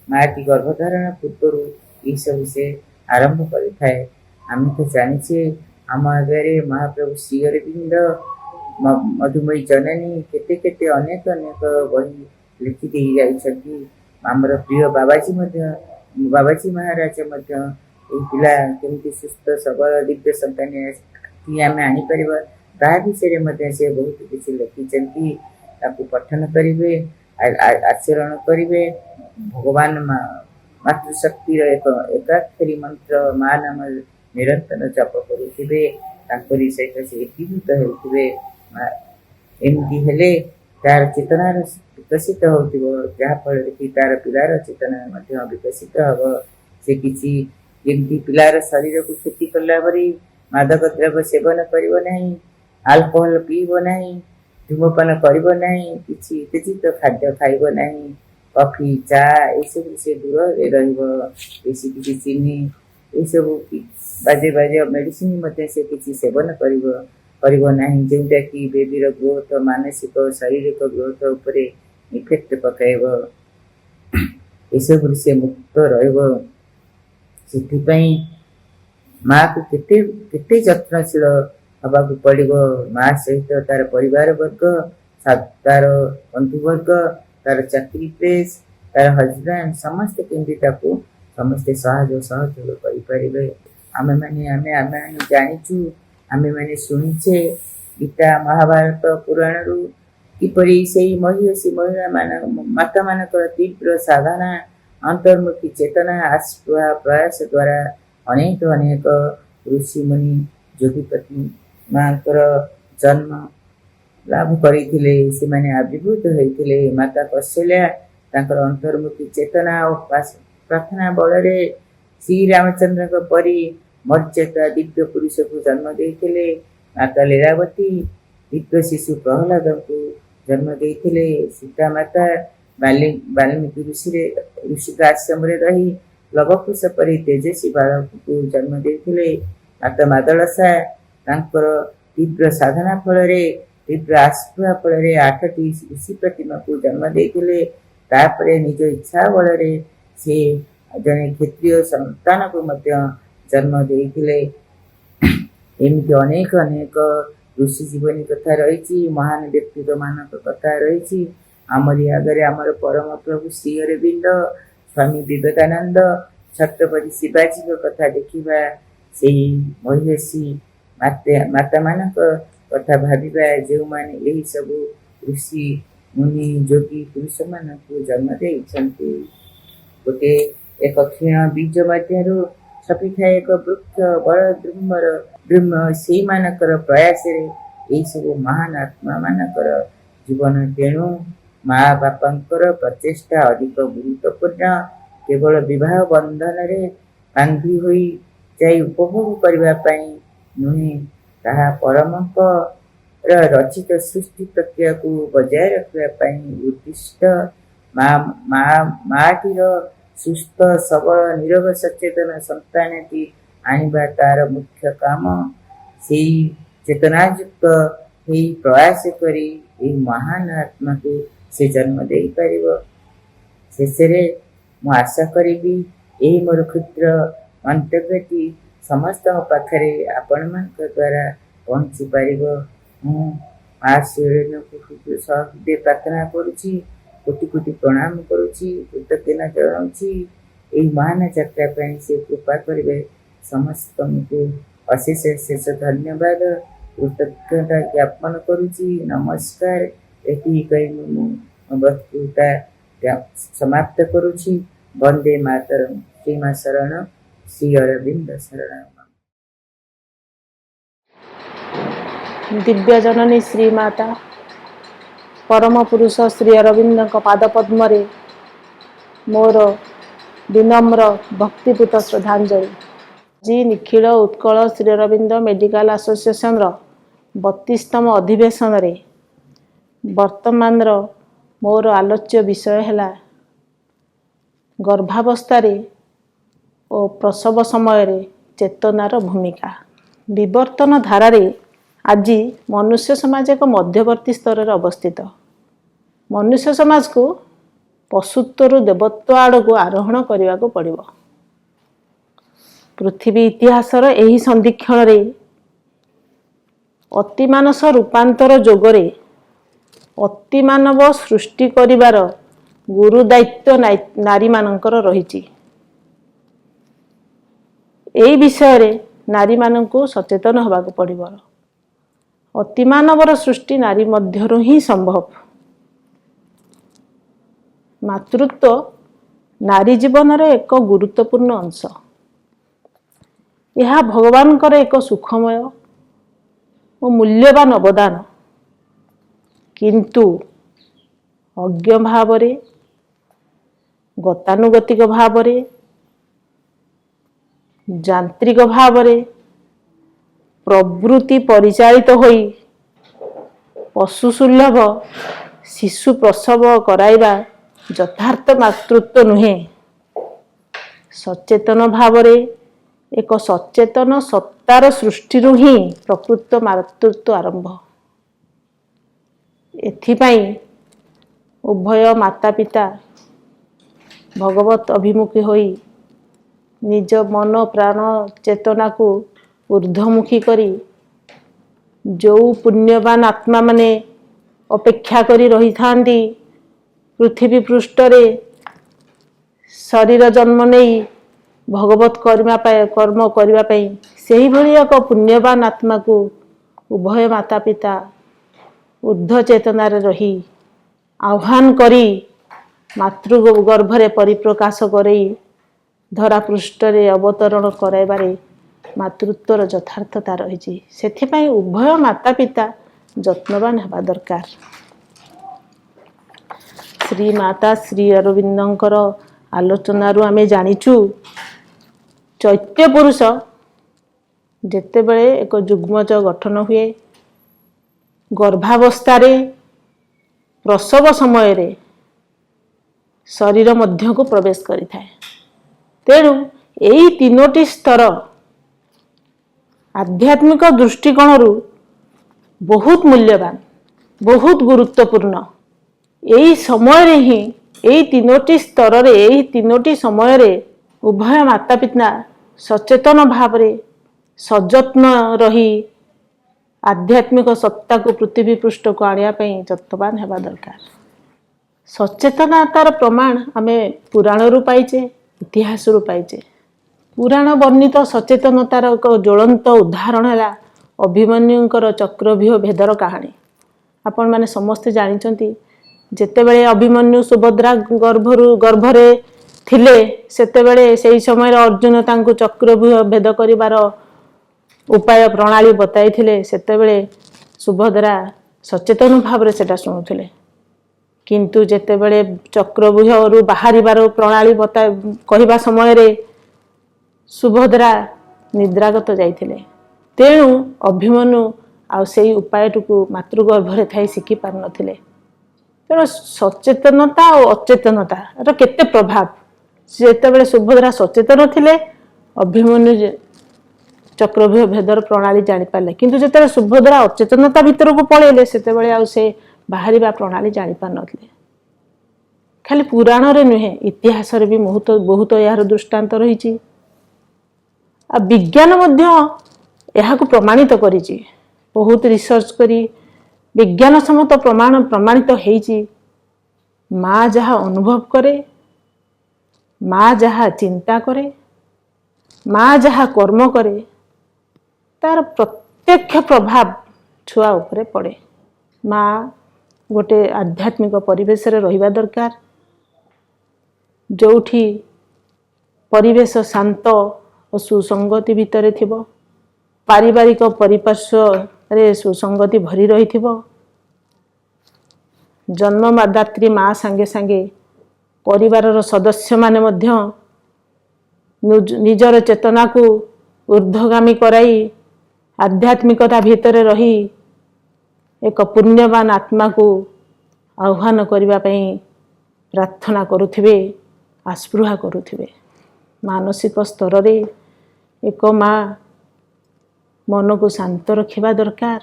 ମାଟି ଗର୍ଭଧାରଣ ପୂର୍ବରୁ ଏସବୁ ସେ ଆରମ୍ଭ କରିଥାଏ। ଆମେ ତ ଜାଣିଛେ ଆମ ଆଗରେ ମହାପ୍ରଭୁ ଶ୍ରୀ ଅରବିନ୍ଦ, ମଧୁମୟୀ ଜନନୀ କେତେ ଅନେକ ବହି ଲେଖି ଦେଇ ଯାଇଛନ୍ତି। ଆମର ପ୍ରିୟ ବାବାଜୀ ମହାରାଜ ମଧ୍ୟ ଏଇ ପିଲା କେମିତି ସୁସ୍ଥ ସବଳ ଦିବ୍ୟ ସନ୍ତାନଟି ଆମେ ଆଣିପାରିବା ତାହା ବିଷୟରେ ମଧ୍ୟ ସେ ବହୁତ କିଛି ଲେଖିଛନ୍ତି। ତାକୁ ପଠନ କରିବେ, ଆଚରଣ କରିବେ। ଭଗବାନ ମାତୃଶକ୍ତିର ଏକାକ୍ଷରୀ ମନ୍ତ୍ର ମା ନାମ ନିରନ୍ତର ଜପ କରୁଥିବେ, ତାଙ୍କରି ସହିତ ସେ ଏକୀଭୂତ ହେଉଥିବେ। ଏମିତି ହେଲେ ତାର ଚେତନାର ବିକଶିତ ହେଉଥିବ, ଯାହାଫଳରେ କି ତାର ପିଲାର ଚେତନା ମଧ୍ୟ ବିକଶିତ ହେବ। ସେ କିଛି ଯେମିତି ପିଲାର ଶରୀରକୁ କ୍ଷତି କଲା ପରି ମାଦକ ଦ୍ରବ୍ୟ ସେବନ କରିବ ନାହିଁ, ଆଲକୋହଲ ପିଇବ ନାହିଁ, ଧୂମପାନ କରିବ ନାହିଁ, କିଛି ଉତ୍ତେଜିତ ଖାଦ୍ୟ ଖାଇବ ନାହିଁ, କଫି, ଚା ଏସବୁ ସେ ଦୂରରେ ରହିବ। ବେଶୀ କିଛି ଚିନି ଏସବୁ ବାଜେ ମେଡିସିନ ମଧ୍ୟ ସେ କିଛି ସେବନ କରିବ ନାହିଁ, ଯେଉଁଟାକି ବେବିର ଗ୍ରୋଥ, ମାନସିକ ଶାରୀରିକ ଗ୍ରୋଥ ଉପରେ ଇଫେକ୍ଟ ପକାଇବ। ଏସବୁରୁ ସେ ମୁକ୍ତ ରହିବ। ସେଥିପାଇଁ ମାକୁ କେତେ ଯତ୍ନଶୀଳ ହେବାକୁ ପଡ଼ିବ। ମା ସହିତ ତାର ପରିବାର ବର୍ଗ, ତାର ବନ୍ଧୁବର୍ଗ, ତାର ଚାକିରି ପ୍ଲେସ୍, ତାର ହଜବ୍ୟାଣ୍ଡ ସମସ୍ତେ କେମିତି ତାକୁ ସମସ୍ତେ ସହଯୋଗ କରିପାରିବେ। ଆମେ ଜାଣିଛୁ, ଆମେମାନେ ଶୁଣିଛେ ଗୀତା, ମହାଭାରତ, ପୁରାଣରୁ କିପରି ସେଇ ମହିଷୀ ମାତା ମାନଙ୍କର ତୀବ୍ର ସାଧନା, ଅନ୍ତର୍ମୁଖୀ ଚେତନା, ପ୍ରୟାସ ଦ୍ୱାରା ଅନେକ ଋଷିମୁନି ଯୋଗୀପତି ମାଙ୍କର ଜନ୍ମ ଲାଭ କରିଥିଲେ। ସେମାନେ ଆବିର୍ଭୂତ ହୋଇଥିଲେ। ମାତା କୌଶଲ୍ୟା ତାଙ୍କର ଅନ୍ତର୍ମୁଖୀ ଚେତନା ଓ ପ୍ରାର୍ଥନା ବଳରେ ଶ୍ରୀରାମଚନ୍ଦ୍ରଙ୍କ ପରି मर्यादा दिव्य पुरुष को जन्म देते माता लीलावती दिव्य शिशु प्रहलाद को जन्म देते सीता माता वाल्मीकि ऋषि का आश्रम रही लवकुश परी तेजस्वी बालक को जन्म देते माता मादळसा तीव्र साधना फल तीव्र आस्था फल 8टी ऋषि प्रतिमा को जन्म देते तापरे निज इच्छा बल से जड़े क्षत्रिय संतान को जन्म देते एमती अनेक अनेक ऋषि जीवनी कथा रही महान व्यक्तित्व मान कथा रही आमरी आगे आमर परम प्रभु श्री अरविंद स्वामी विवेकानंद छत्रपति शिवाजी कथा देखा से महिषी माता मान कथा भाविबा जो माने यही सब ऋषि मुनि योगी पुरुष मान को जन्म देइछन्ति गोटे एक क्षीण बीज मध्यरु छपी था एक वृक्ष बड़ ब्रह्म से मानकर प्रयास यही सब महान आत्मा मानकर जीवन तेणु माँ बापांकर प्रचेष्टा अधिक गुरुत्वपूर्ण केवल विवाह बंधन रे बांधी होई जाई उपभोग करने नुहे ताहा परमक रचित सृष्टि प्रक्रिया को बजाय रखापी उद्दिष्ट माटीर सुस्थ सबल निरोग सचेतन संतानटी आनिबा तार मुख्य काम से चेतनायुक्त प्रयास करी महान आत्मा को से जन्म दे पार शेष मु आशा करी यही मोर क्षुद्र मंतव्यटी समस्त पाखरे आपण मान द्वारा पहुँची पार माँ शिवरण को सहृदय प्रार्थना करुच्ची कोटि कोटि प्रणाम करुच्ची कृतज्ञता जनाऊँची यही महान यात्रा से कृपा करेंगे समस्त को अशेष शेष धन्यवाद कृतज्ञता ज्ञापन करुच्ची नमस्कार यही कही वक्तृता समाप्त करुच्ची वंदे मातरम श्रीमा शरण श्री अरविंद शरण दिव्य जननी श्री माता परम पुरुष श्री अरविंद पादपद्म मोर विनम्र भक्तिपूत श्रद्धांजलि जी निखिल उत्कल श्री अरविंद मेडिकल एसोसिएशन 32तम अधिवेशन रे वर्तमान मोर आलोच्य विषय है गर्भावस्था और प्रसव समय चेतनार भूमिका विवर्तन धारा आज मनुष्य समाज एक मध्यवर्ती स्तर रे अवस्थित मनुष्य समाज को पशुत्व देवत्व आड़ को आरोहण करने को पड़ो पृथ्वी इतिहास यही संधिक्षण रे अतिमानस रूपांतर जोगरे अतिमानव सृष्टि करिवार गुरु दायित्व नारी मानकर रही यही विषय रे नारी मानकु सचेतन होगा पड़ो अतिमानवर सृष्टि नारी मध्यरु ही संभव मातृत्व नारी जीवन रे एक गुरुत्वपूर्ण अंश यह भगवान एक सुखमय और मूल्यवान अवदान किंतु अज्ञ भाव गतानुगतिक भाव यांत्रिक भाव प्रवृत्ति परिचालित होई पशुसुलभ शिशु प्रसव कराइबा यथार्थ मातृत्व नुहे सचेतन भाव एक सचेतन सत्तार सृष्टि ही प्रकृत मातृत्व आरंभ एथिपाई उभय माता पिता भगवत अभिमुखी होई निज मन प्राण चेतना को ऊर्ध्वमुखी करी जो पुण्यवान आत्मा माने अपेक्षा करी रही थांदी पृथ्वी पृष्ठ रे शरीर जन्म नहीं भगवत कर्म करने से ही भली एक पुण्यवान आत्मा को उभय माता पिता ऊर्ध्व चेतनार रही आह्वान करी मातृगर्भरे परिप्रकाश करई धरा पृष्ठ रे अवतरण कराइबारे मातृत्वर यथार्थता रही से उभय माता पिता जत्नवान हवा दरकार श्री माता श्री अरविंदंकर आलोचनारू आमे जानिचु चैत्य पुरुष ଯେତେବେଳେ ଏକ ଯୁଗ୍ମଜ ଗଠନ ହୁଏ, ଗର୍ଭାବସ୍ଥାରେ, ପ୍ରସବ ସମୟରେ ଶରୀର ମଧ୍ୟକୁ ପ୍ରବେଶ କରିଥାଏ। ତେଣୁ ଏହି 3ଟି ସ୍ତର ଆଧ୍ୟାତ୍ମିକ ଦୃଷ୍ଟିକୋଣରୁ ବହୁତ ମୂଲ୍ୟବାନ, ବହୁତ ଗୁରୁତ୍ୱପୂର୍ଣ୍ଣ। ଏହି ସମୟରେ ହିଁ, ଏହି 3ଟି ସ୍ତରରେ, ଏହି 3ଟି ସମୟରେ ଉଭୟ ମାତା ପିତା ସଚେତନ ଭାବରେ ସଯତ୍ନ ରହି ଆଧ୍ୟାତ୍ମିକ ସତ୍ତାକୁ ପୃଥିବୀ ପୃଷ୍ଠକୁ ଆଣିବା ପାଇଁ ଯତ୍ନବାନ ହେବା ଦରକାର। ସଚେତନତାର ପ୍ରମାଣ ଆମେ ପୁରାଣରୁ ପାଇଛେ, ଇତିହାସରୁ ପାଇଛେ। ପୁରାଣ ବର୍ଣ୍ଣିତ ସଚେତନତାର ଏକ ଜ୍ୱଳନ୍ତ ଉଦାହରଣ ହେଲା ଅଭିମନ୍ୟୁଙ୍କର ଚକ୍ରବ୍ୟୁହ ଭେଦର କାହାଣୀ। ଆପଣମାନେ ସମସ୍ତେ ଜାଣିଛନ୍ତି, ଯେତେବେଳେ ଅଭିମନ୍ୟୁ ସୁଭଦ୍ରା ଗର୍ଭରେ ଥିଲେ, ସେତେବେଳେ ସେହି ସମୟରେ ଅର୍ଜୁନ ତାଙ୍କୁ ଚକ୍ରବ୍ୟୁହ ଭେଦ କରିବାର ଉପାୟ ପ୍ରଣାଳୀ ବତାଇଥିଲେ। ସେତେବେଳେ ସୁଭଦ୍ରା ସଚେତନ ଭାବରେ ସେଟା ଶୁଣୁଥିଲେ। କିନ୍ତୁ ଯେତେବେଳେ ଚକ୍ରବ୍ୟୁହରୁ ବାହାରିବାର ପ୍ରଣାଳୀ କହିବା ସମୟରେ ସୁଭଦ୍ରା ନିଦ୍ରାଗତ ଯାଇଥିଲେ। ତେଣୁ ଅଭିମନ୍ୟୁ ଆଉ ସେଇ ଉପାୟଟିକୁ ମାତୃଗର୍ଭରେ ଥାଇ ଶିଖି ପାରିନଥିଲେ। ତେଣୁ ସଚେତନତା ଓ ଅଚେତନତାର କେତେ ପ୍ରଭାବ। ଯେତେବେଳେ ସୁଭଦ୍ରା ସଚେତନ ଥିଲେ, ଅଭିମନ୍ୟୁ ଚକ୍ରବ୍ୟୁହ ଭେଦର ପ୍ରଣାଳୀ ଜାଣିପାରିଲେ। କିନ୍ତୁ ଯେତେବେଳେ ସୁଭଦ୍ରା ଅଚେତନତା ଭିତରକୁ ପଳେଇଲେ, ସେତେବେଳେ ଆଉ ସେ ବାହାରିବା ପ୍ରଣାଳୀ ଜାଣିପାରିନଥିଲେ। ଖାଲି ପୁରାଣରେ ନୁହେଁ, ଇତିହାସରେ ବି ବହୁତ ଏହାର ଦୃଷ୍ଟାନ୍ତ ରହିଛି। ଆଉ ବିଜ୍ଞାନ ମଧ୍ୟ ଏହାକୁ ପ୍ରମାଣିତ କରିଛି। ବହୁତ ରିସର୍ଚ୍ଚ କରି ବିଜ୍ଞାନ ସମ୍ମତ ପ୍ରମାଣିତ ହେଇଛି, ମା ଯାହା ଅନୁଭବ କରେ, ମା ଯାହା ଚିନ୍ତା କରେ, ମା ଯାହା କର୍ମ କରେ, ତାର ପ୍ରତ୍ୟକ୍ଷ ପ୍ରଭାବ ଛୁଆ ଉପରେ ପଡ଼େ। ମା ଗୋଟେ ଆଧ୍ୟାତ୍ମିକ ପରିବେଶରେ ରହିବା ଦରକାର, ଯେଉଁଠି ପରିବେଶ ଶାନ୍ତ ଓ ସୁସଙ୍ଗତି ଭିତରେ ଥିବ, ପାରିବାରିକ ପରିପାର୍ଶ୍ୱରେ ସୁସଙ୍ଗତି ଭରି ରହିଥିବ। ଜନ୍ମଦାତ୍ରୀ ମା ସାଙ୍ଗେ ସାଙ୍ଗେ ପରିବାରର ସଦସ୍ୟମାନେ ମଧ୍ୟ ନିଜର ଚେତନାକୁ ଊର୍ଦ୍ଧ୍ୱଗାମୀ କରାଇ ଆଧ୍ୟାତ୍ମିକତା ଭିତରେ ରହି ଏକ ପୁଣ୍ୟବାନ ଆତ୍ମାକୁ ଆହ୍ୱାନ କରିବା ପାଇଁ ପ୍ରାର୍ଥନା କରୁଥିବେ, ଆସ୍ପୃହା କରୁଥିବେ। ମାନସିକ ସ୍ତରରେ ଏକ ମା ମନକୁ ଶାନ୍ତ ରଖିବା ଦରକାର,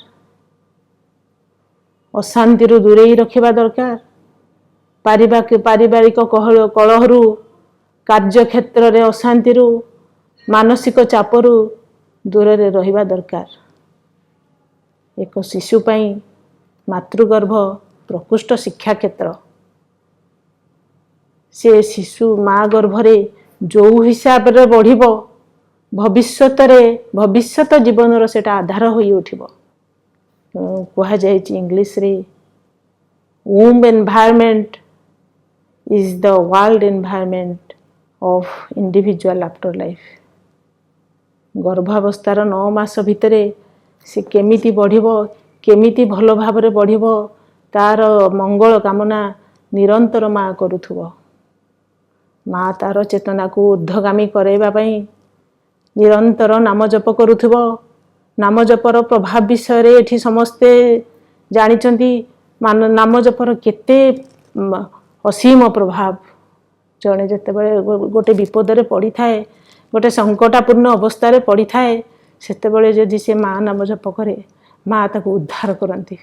ଅଶାନ୍ତିରୁ ଦୂରେଇ ରଖିବା ଦରକାର। ପାରିବାରିକ କଳହରୁ, କାର୍ଯ୍ୟକ୍ଷେତ୍ରରେ ଅଶାନ୍ତିରୁ, ମାନସିକ ଚାପରୁ ଦୂରରେ ରହିବା ଦରକାର। ଏକ ଶିଶୁ ପାଇଁ ମାତୃଗର୍ଭ ପ୍ରକୃଷ୍ଟ ଶିକ୍ଷାକ୍ଷେତ୍ର। ସେ ଶିଶୁ ମା ଗର୍ଭରେ ଯେଉଁ ହିସାବରେ ବଢ଼ିବ, ଭବିଷ୍ୟତ ଜୀବନର ସେଟା ଆଧାର ହୋଇ ଉଠିବ। କୁହାଯାଇଛି ଇଂଲିଶରେ, womb environment is the world environment of individual after life। ଗର୍ଭାବସ୍ଥାର 9 ମାସ ଭିତରେ ସେ କେମିତି ବଢ଼ିବ, କେମିତି ଭଲ ଭାବରେ ବଢ଼ିବ, ତାର ମଙ୍ଗଳ କାମନା ନିରନ୍ତର ମା କରୁଥିବ। ମା ତାର ଚେତନାକୁ ଊର୍ଦ୍ଧ୍ୱଗାମୀ କରାଇବା ପାଇଁ ନିରନ୍ତର ନାମ ଜପ କରୁଥିବ। ନାମ ଜପର ପ୍ରଭାବ ବିଷୟରେ ଏଠି ସମସ୍ତେ ଜାଣିଛନ୍ତି। ନାମ ଜପର କେତେ ଅସୀମ ପ୍ରଭାବ। ଜଣେ ଯେତେବେଳେ ଗୋଟେ ବିପଦରେ ପଡ଼ିଥାଏ, ଗୋଟେ ସଙ୍କଟାପୂର୍ଣ୍ଣ ଅବସ୍ଥାରେ ପଡ଼ିଥାଏ, ସେତେବେଳେ ଯଦି ସେ ମା ନାମ ଜପ କରେ, ମା ତାକୁ ଉଦ୍ଧାର କରନ୍ତି।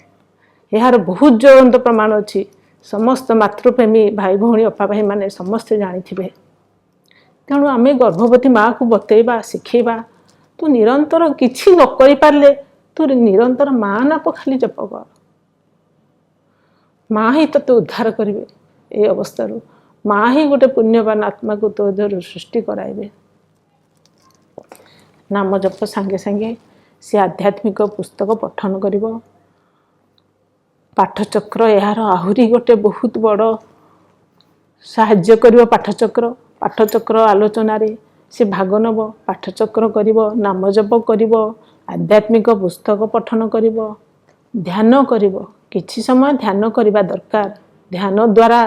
ଏହାର ବହୁତ ଜ୍ୱଳନ୍ତ ପ୍ରମାଣ ଅଛି। ସମସ୍ତ ମାତୃପ୍ରେମୀ ଭାଇ ଭଉଣୀ, ଅପା ଭାଇମାନେ ସମସ୍ତେ ଜାଣିଥିବେ। ତେଣୁ ଆମେ ଗର୍ଭବତୀ ମାଆକୁ ବତେଇବା, ଶିଖେଇବା, ତୁ ନିରନ୍ତର କିଛି ନ କରିପାରିଲେ ତୁ ନିରନ୍ତର ମା ନାମ ଖାଲି ଜପ କର। ମା ହିଁ ତୋତେ ଉଦ୍ଧାର କରିବେ এই ଅବସ୍ଥାରୁ। ମା ହିଁ ଗୋଟେ ପୁଣ୍ୟବାନ ଆତ୍ମାକୁ ତୋ ଦେହରୁ ସୃଷ୍ଟି କରାଇବେ। ନାମ ଜପ ସାଙ୍ଗେ ସାଙ୍ଗେ ସେ ଆଧ୍ୟାତ୍ମିକ ପୁସ୍ତକ ପଠନ କରିବ। ପାଠଚକ୍ର ଏହାର ଆହୁରି ଗୋଟେ ବହୁତ ବଡ଼ ସାହାଯ୍ୟ କରିବ। ପାଠଚକ୍ର ଆଲୋଚନାରେ ସେ ଭାଗ ନେବ, ପାଠଚକ୍ର କରିବ, ନାମ ଜପ କରିବ, ଆଧ୍ୟାତ୍ମିକ ପୁସ୍ତକ ପଠନ କରିବ, ଧ୍ୟାନ କରିବ। କିଛି ସମୟ ଧ୍ୟାନ କରିବା ଦରକାର। ଧ୍ୟାନ ଦ୍ୱାରା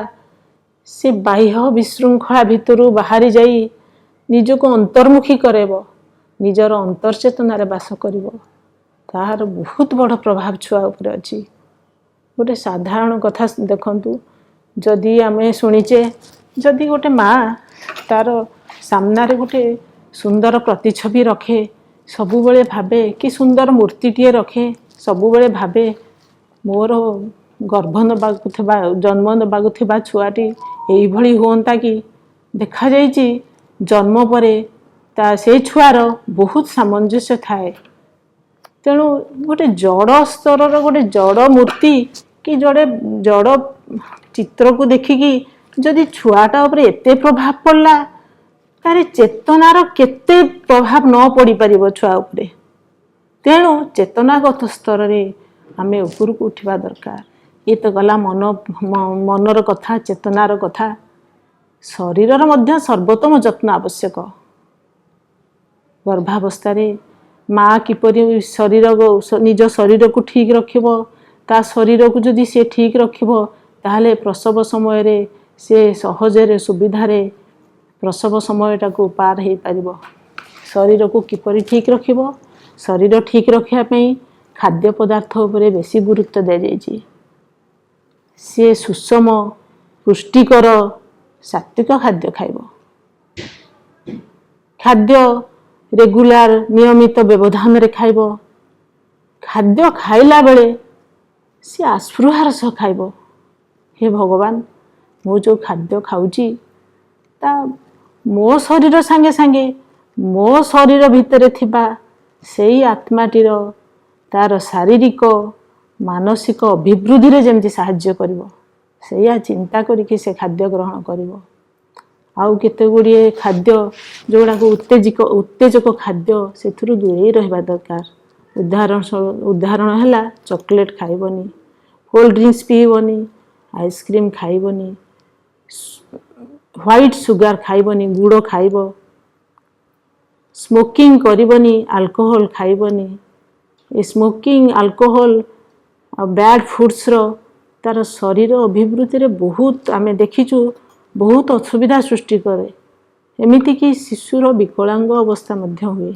ସେ ବାହ୍ୟ ବିଶୃଙ୍ଖଳା ଭିତରୁ ବାହାରି ଯାଇ ନିଜକୁ ଅନ୍ତର୍ମୁଖୀ କରାଇବ। ନିଜର ଅନ୍ତର୍ଚେତନାରେ ବାସ କରିବ, ତାହାର ବହୁତ ବଡ଼ ପ୍ରଭାବ ଛୁଆ ଉପରେ ଅଛି। ଗୋଟେ ସାଧାରଣ କଥା ଦେଖନ୍ତୁ, ଯଦି ଆମେ ଶୁଣିଛେ, ଯଦି ଗୋଟେ ମା ତାର ସାମ୍ନାରେ ଗୋଟେ ସୁନ୍ଦର ପ୍ରତିଛବି ରଖେ, ସବୁବେଳେ ଭାବେ କି ସୁନ୍ଦର ମୂର୍ତ୍ତିଟିଏ ରଖେ, ସବୁବେଳେ ଭାବେ ମୋର ଗର୍ଭ ନେବାକୁ ଥିବା, ଜନ୍ମ ନେବାକୁ ଥିବା ଛୁଆଟି ଏଇଭଳି ହୁଅନ୍ତା କି। ଦେଖାଯାଇଛି ଜନ୍ମ ପରେ ସେଇ ଛୁଆର ବହୁତ ସାମଞ୍ଜସ୍ୟ ଥାଏ। ତେଣୁ ଗୋଟେ ଜଡ଼ ସ୍ତରର ଗୋଟେ ଜଡ଼ ମୂର୍ତ୍ତି କି ଜଡ଼ ଚିତ୍ରକୁ ଦେଖିକି ଯଦି ଛୁଆଟା ଉପରେ ଏତେ ପ୍ରଭାବ ପଡ଼ିଲା, ତାର ଚେତନାର କେତେ ପ୍ରଭାବ ନ ପଡ଼ିପାରିବ ଛୁଆ ଉପରେ। ତେଣୁ ଚେତନାଗତ ସ୍ତରରେ ଆମେ ଉପରକୁ ଉଠିବା ଦରକାର। ଇଏ ତ ଗଲା ମନର କଥା, ଚେତନାର କଥା। ଶରୀରର ମଧ୍ୟ ସର୍ବୋତ୍ତମ ଯତ୍ନ ଆବଶ୍ୟକ। ଗର୍ଭାବସ୍ଥାରେ ମା କିପରି ନିଜ ଶରୀରକୁ ଠିକ୍ ରଖିବ, ତା ଶରୀରକୁ ଯଦି ସେ ଠିକ୍ ରଖିବ, ତାହେଲେ ପ୍ରସବ ସମୟରେ ସେ ସହଜରେ ସୁବିଧାରେ ପ୍ରସବ ସମୟଟାକୁ ପାର ହେଇପାରିବ। ଶରୀରକୁ କିପରି ଠିକ୍ ରଖିବ? ଶରୀର ଠିକ୍ ରଖିବା ପାଇଁ ଖାଦ୍ୟ ପଦାର୍ଥ ଉପରେ ବେଶୀ ଗୁରୁତ୍ୱ ଦିଆଯାଇଛି। ସିଏ ସୁଷମ ପୁଷ୍ଟିକର ସାତ୍ଵିକ ଖାଦ୍ୟ ଖାଇବ। ଖାଦ୍ୟ ରେଗୁଲାର ନିୟମିତ ବ୍ୟବଧାନରେ ଖାଇବ। ଖାଦ୍ୟ ଖାଇଲା ବେଳେ ସେ ଆସ୍ପୃହାର ସହ ଖାଇବ। ହେ ଭଗବାନ, ମୁଁ ଯେଉଁ ଖାଦ୍ୟ ଖାଉଛି ତା ମୋ ଶରୀର ସାଙ୍ଗେ ସାଙ୍ଗେ ମୋ ଶରୀର ଭିତରେ ଥିବା ସେଇ ଆତ୍ମାଟିର ତାର ଶାରୀରିକ ମାନସିକ ଅଭିବୃଦ୍ଧିରେ ଯେମିତି ସାହାଯ୍ୟ କରିବ, ସେଇଆ ଚିନ୍ତା କରିକି ସେ ଖାଦ୍ୟ ଗ୍ରହଣ କରିବ। ଆଉ କେତେ ଗୁଡ଼ିଏ ଖାଦ୍ୟ ଯେଉଁଗୁଡ଼ାକ ଉତ୍ତେଜକ ଖାଦ୍ୟ, ସେଥିରୁ ଦୂରେଇ ରହିବା ଦରକାର। ଉଦାହରଣ ହେଲା, ଚକୋଲେଟ୍ ଖାଇବନି, କୋଲ୍ଡ ଡ୍ରିଙ୍କସ୍ ପିଇବନି, ଆଇସ୍କ୍ରିମ୍ ଖାଇବନି, ହ୍ୱାଇଟ୍ ସୁଗାର ଖାଇବନି, ଗୁଡ଼ ଖାଇବ, ସ୍ମୋକିଂ କରିବନି, ଆଲକୋହଲ ଖାଇବନି। ଏ ସ୍ମୋକିଂ, ଆଲକୋହଲ ଆଉ ବ୍ୟାଡ୍ ଫୁଡ୍ସର ତାର ଶରୀର ଅଭିବୃଦ୍ଧିରେ ବହୁତ ଆମେ ଦେଖିଛୁ, ବହୁତ ଅସୁବିଧା ସୃଷ୍ଟି କରେ। ଏମିତିକି ଶିଶୁର ବିକଳାଙ୍ଗ ଅବସ୍ଥା ମଧ୍ୟ ହୁଏ।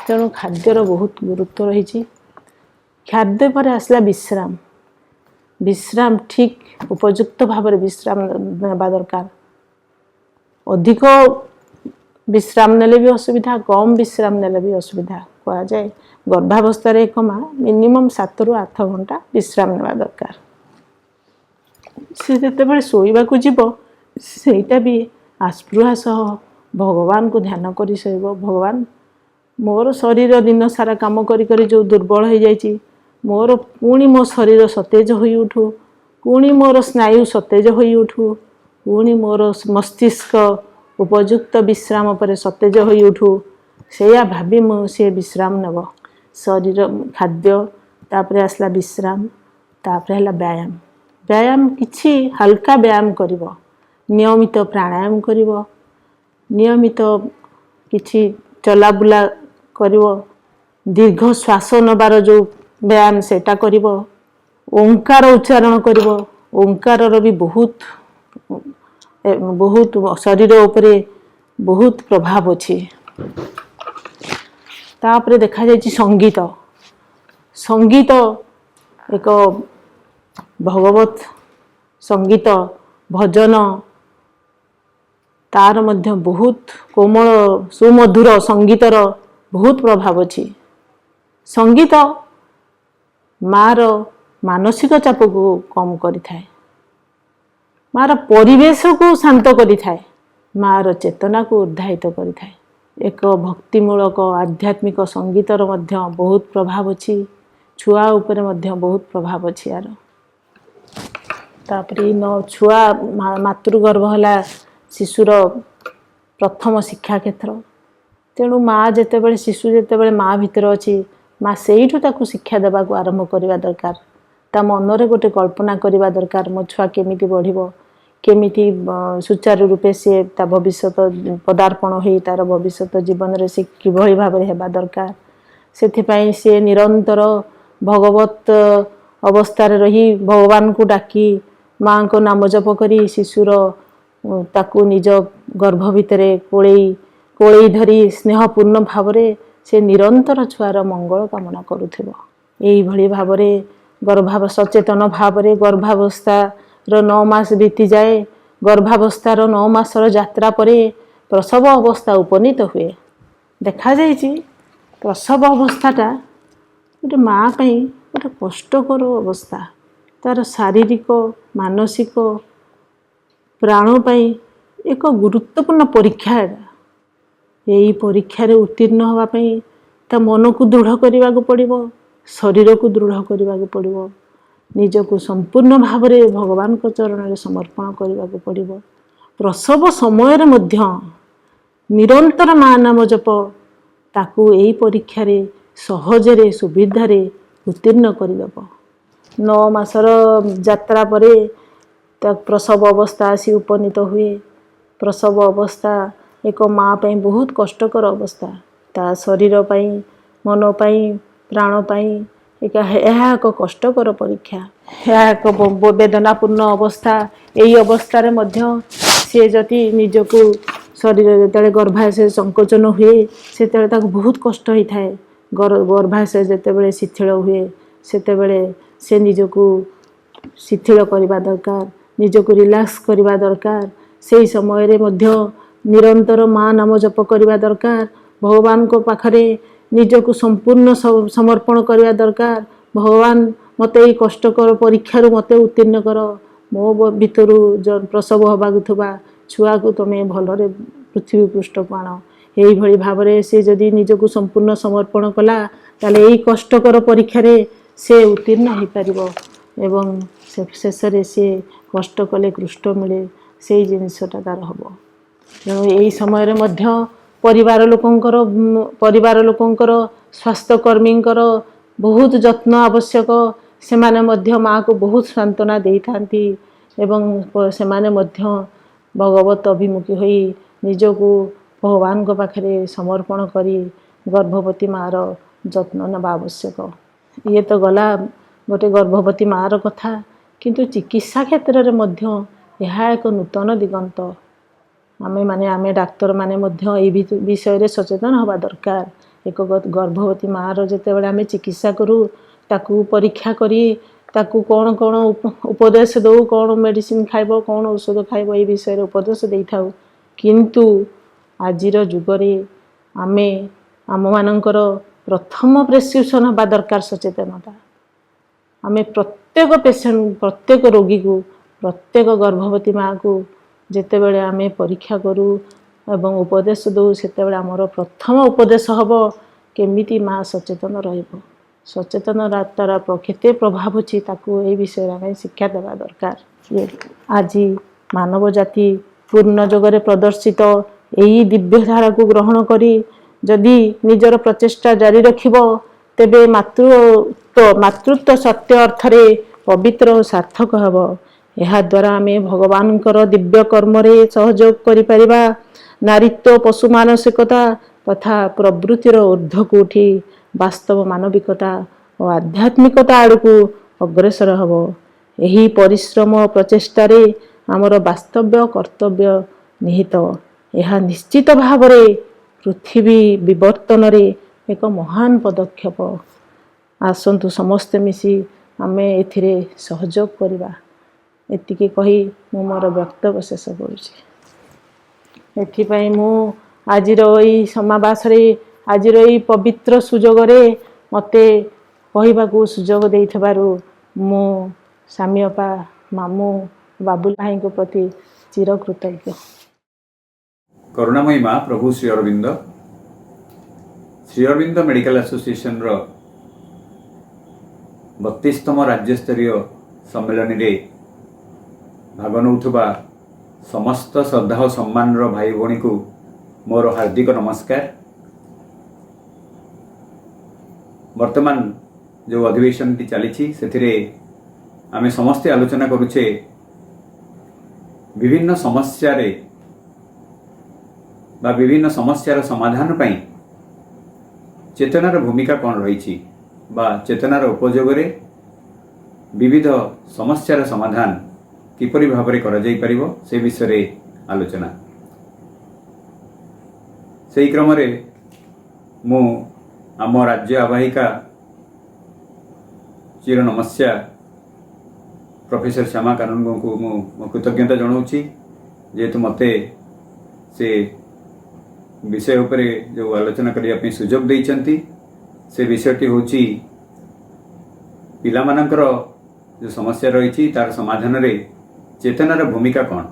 ତେଣୁ ଖାଦ୍ୟର ବହୁତ ଗୁରୁତ୍ୱ ରହିଛି। ଖାଦ୍ୟ ପରେ ଆସିଲା ବିଶ୍ରାମ। ବିଶ୍ରାମ ଠିକ୍ ଉପଯୁକ୍ତ ଭାବରେ ବିଶ୍ରାମ ନେବା ଦରକାର। ଅଧିକ ବିଶ୍ରାମ ନେଲେ ବି ଅସୁବିଧା, କମ୍ ବିଶ୍ରାମ ନେଲେ ବି ଅସୁବିଧା। କୁହାଯାଏ ଗର୍ଭାବସ୍ଥାରେ ଏକ ମା ମିନିମମ୍ 7 ରୁ 8 ଘଣ୍ଟା ବିଶ୍ରାମ ନେବା ଦରକାର। ସେ ଯେତେବେଳେ ଶୋଇବାକୁ ଯିବ, ସେଇଟା ବି ଆସ୍ପୃହା ସହ ଭଗବାନଙ୍କୁ ଧ୍ୟାନ କରି ଶୋଇବ। ଭଗବାନ, ମୋର ଶରୀର ଦିନ ସାରା କାମ କରି କରି ଯେଉଁ ଦୁର୍ବଳ ହେଇଯାଇଛି, ପୁଣି ମୋ ଶରୀର ସତେଜ ହୋଇ ଉଠୁ, ପୁଣି ମୋର ସ୍ନାୟୁ ସତେଜ ହୋଇ ଉଠୁ, ପୁଣି ମୋର ମସ୍ତିଷ୍କ ଉପଯୁକ୍ତ ବିଶ୍ରାମ ପରେ ସତେଜ ହୋଇ ଉଠୁ। ସେଇଆ ଭାବି ସେ ବିଶ୍ରାମ ନେବ। ଶରୀର ଖାଦ୍ୟ, ତାପରେ ଆସିଲା ବିଶ୍ରାମ, ତାପରେ ହେଲା ବ୍ୟାୟାମ। ବ୍ୟାୟାମ କିଛି ହାଲକା ବ୍ୟାୟାମ କରିବ, ନିୟମିତ ପ୍ରାଣାୟାମ କରିବ, ନିୟମିତ କିଛି ଚଲାବୁଲା କରିବ, ଦୀର୍ଘ ଶ୍ୱାସ ନେବାର ଯେଉଁ ବ୍ୟାୟାମ ସେଇଟା କରିବ, ଓଙ୍କାର ଉଚ୍ଚାରଣ କରିବ। ଓଙ୍କାରର ବି ବହୁତ ଶରୀର ଉପରେ ବହୁତ ପ୍ରଭାବ ଅଛି। ତାପରେ ଦେଖାଯାଇଛି ସଙ୍ଗୀତ। ସଙ୍ଗୀତ ଏକ ଭଗବତ ସଙ୍ଗୀତ, ଭଜନ, ତାର ମଧ୍ୟ ବହୁତ କୋମଳ ସୁମଧୁର ସଙ୍ଗୀତର ବହୁତ ପ୍ରଭାବ ଅଛି। ସଙ୍ଗୀତ ମାର ମାନସିକ ଚାପକୁ କମ କରିଥାଏ, ମାର ପରିବେଶକୁ ଶାନ୍ତ କରିଥାଏ, ମାର ଚେତନାକୁ ଉଦ୍ଧାରିତ କରିଥାଏ। ଏକ ଭକ୍ତିମୂଳକ ଆଧ୍ୟାତ୍ମିକ ସଙ୍ଗୀତର ମଧ୍ୟ ବହୁତ ପ୍ରଭାବ ଅଛି। ଛୁଆ ଉପରେ ମଧ୍ୟ ବହୁତ ପ୍ରଭାବ ଅଛି ୟାର। ତାପରେ ଛୁଆ ମାତୃଗର୍ଭ ହେଲା ଶିଶୁର ପ୍ରଥମ ଶିକ୍ଷା କ୍ଷେତ୍ର। ତେଣୁ ଶିଶୁ ଯେତେବେଳେ ମା ଭିତରେ ଅଛି, ମା ସେଇଠୁ ତାକୁ ଶିକ୍ଷା ଦେବାକୁ ଆରମ୍ଭ କରିବା ଦରକାର। ତା ମନରେ ଗୋଟେ କଳ୍ପନା କରିବା ଦରକାର, ମୋ ଛୁଆ କେମିତି ବଢ଼ିବ, କେମିତି ସୁଚାରୁ ରୂପେ ସେ ତା ଭବିଷ୍ୟତ ପଦାର୍ପଣ ହୋଇ ତାର ଭବିଷ୍ୟତ ଜୀବନରେ ସେ କିଭଳି ଭାବରେ ହେବା ଦରକାର। ସେଥିପାଇଁ ସେ ନିରନ୍ତର ଭଗବତ ଅବସ୍ଥାରେ ରହି ଭଗବାନଙ୍କୁ ଡାକି ମାଙ୍କ ନାମ ଜପ କରି ଶିଶୁର ତାକୁ ନିଜ ଗର୍ଭ ଭିତରେ कोळेई धरी स्नेहपूर्ण भावरे से निरंतर छुआर मंगल कामना करुथिब। एई भली भावरे गर्भाव सचेतन भावरे गर्भावस्थार 9 मास बीती जाए। गर्भावस्थार 9 मासर यात्रा परे प्रसव अवस्था उपनीत हुए। देखा जाइछि प्रसव अवस्थाटा गोटे माँ पई गोटे कष्टकर अवस्था। तार शारीरिक मानसिक प्राण पई एक गुरुत्वपूर्ण परीक्षा। यही परीक्षा रे उत्तीर्ण होगा पई ता मन को दृढ़ करने को पड़िबो, शरीर को दृढ़ करने को पड़िबो, निजको संपूर्ण भाव में भगवान को चरण में समर्पण करने को पड़िबो। प्रसव समय रे मध्य निरंतर माँ नाम जप ताकू यही परीक्षा रे सहजरे सुविधारे उत्तीर्ण करदेव। 9 मासर यात्रा परे प्रसव अवस्था आसी उपनीत हुए। प्रसव अवस्था एक माँ पई बहुत कष्टकर अवस्था। ता शरीर पई मन पई प्राण पई एक कष्टकर परीक्षा। यह एक वेदनापूर्ण अवस्था। यही अवस्था मध्य सी जति निजको शरीर जो गर्भाशय संकोचन हुए से बहुत कष्ट होता है। गर्भाशय जितेबाला शिथिल हुए सेतेबेले से निजको शिथिल करने दरकार, निजको रिलैक्स करने दरकार। से समय रे मध्य निरंतर माँ नाम जप करने दरकार। भगवान को पाखरे निजको संपूर्ण समर्पण करने दरकार। भगवान मते ये कष्टकर परीक्षा मते उत्तीर्ण कर। मो भितरु प्रसव होबाक थुबा छुआ को तुम्हें भलरे पृथ्वी पृष्ठ को आण। यही भली भाव से जदि निजको संपूर्ण समर्पण कला ताले यही कष्टकर परीक्षा से उत्तीर्ण हो पारिबो एवं शेष से कष्ट कले कृष्ट मिले से जिनसटा तार हम। तेणु यही समय मध्य परिवार लोकंकर स्वास्थ्यकर्मी बहुत जत्न आवश्यक। से माने मध्य माँ को बहुत सांत्वना दे थांती एवं से माने मध्य भगवत अभिमुखी होई निजको भगवान को पाखरे समर्पण करी गर्भवती माँर जत्न नेबा आवश्यक। ये तो गला गोटे गर्भवती माँर कथा, किंतु चिकित्सा क्षेत्र में मध्य यह एक नूतन दिगंत। आमे डाक्तर माने मध्य ए विषय रे सचेतन हवा दरकार। एक गर्भवती माँर जितेबाला आमे चिकित्सा करूँ ताकू परीक्षा करी ताकू कौन कौन उपदेश दो, कौन मेडिसिन खाइबो, कौन औषध खाइबो, ये विषय रे उपदेश दे थाउ। किंतु आजिर जुगरे आमे आम मानकर प्रथम प्रेस्क्रिप्शन हवा दरकार सचेतनता। आमे प्रत्येक पेशेंट प्रत्येक रोगी को प्रत्येक गर्भवती माँ को जितेबाला आमे परीक्षा करूँ एवं उपदेश दो सेतेबाला आमर प्रथम उपदेश हबो केमिति माँ सचेतन रहिबो। सचेतन तार केते प्रभाव अछि ताकू ए विषय में शिक्षा देवा दरकार। ये आज मानव जाति पूर्ण जगरे प्रदर्शित यही दिव्यधारा को ग्रहण करी जदि निजर प्रचेष्टा जारी रखिबो तेबे मातृत्व सत्य अर्थरे पवित्र और सार्थक हबो। यह द्वारा आमे भगवानकर दिव्य कर्म रे सहयोग करि परिबा। नारीत्व पशु मानसिकता तथा प्रवृत्तिर ऊर्ध्व को उठी वास्तव मानविकता और आध्यात्मिकता आड़कू अग्रसर हबो। यही परिश्रम और प्रचेष्टा रे आमर वास्तव्य कर्तव्य निहित। यह निश्चित भाव रे पृथ्वी विवर्तन रे एक महान पदक्षेप। आसंतु समस्ते मिसी आमे एथिरे सहयोग करिबा। एतिके कही मु मोर वक्तव्य शेष करुछि। एथिपाई मु आजिर एई समावास रे आजिर एई पवित्र सुजोग रे मते कहिबाकू सुजोग देइथबारु मु सामियपा मामू बाबुल भाई को प्रति चिर कृतज्ञ। करुणामयी माँ प्रभु श्री अरविंद मेडिकल एसोसिएशन रो 32तम राज्य स्तरीय सम्मेलन रे भाग नौथुबा समस्त श्रद्धा और सम्मान रो भाई भौणी को मोर हार्दिक नमस्कार। वर्तमान जो अधिवेशन टी चली से आमे समस्ते आलोचना करुचे विभिन्न समस्या रे बा विभिन्न समस्यार समाधान पाई चेतनार भूमिका कौन रही बा चेतनार उपयोग रे विविध समस्यार समाधान किपरि भाव में करा जाई परिबो से विषय रे आलोचना। ସେହି କ୍ରମରେ ମୁଁ ଆମ ରାଜ୍ୟ ଆବାହିକା ଚିର ନମସ୍ୟା ପ୍ରଫେସର ଶ୍ୟାମା କାନୁନଗୋଙ୍କୁ ମୁଁ ମୋ କୃତଜ୍ଞତା ଜଣାଉଛି, ଯେହେତୁ ମୋତେ ସେ ବିଷୟ ଉପରେ ଯେଉଁ ଆଲୋଚନା କରିବା ପାଇଁ ସୁଯୋଗ ଦେଇଛନ୍ତି। ସେ ବିଷୟଟି ହେଉଛି ପିଲାମାନଙ୍କର ଯେଉଁ ସମସ୍ୟା ରହିଛି ତାର ସମାଧାନରେ ଚେତନାର ଭୂମିକା କ'ଣ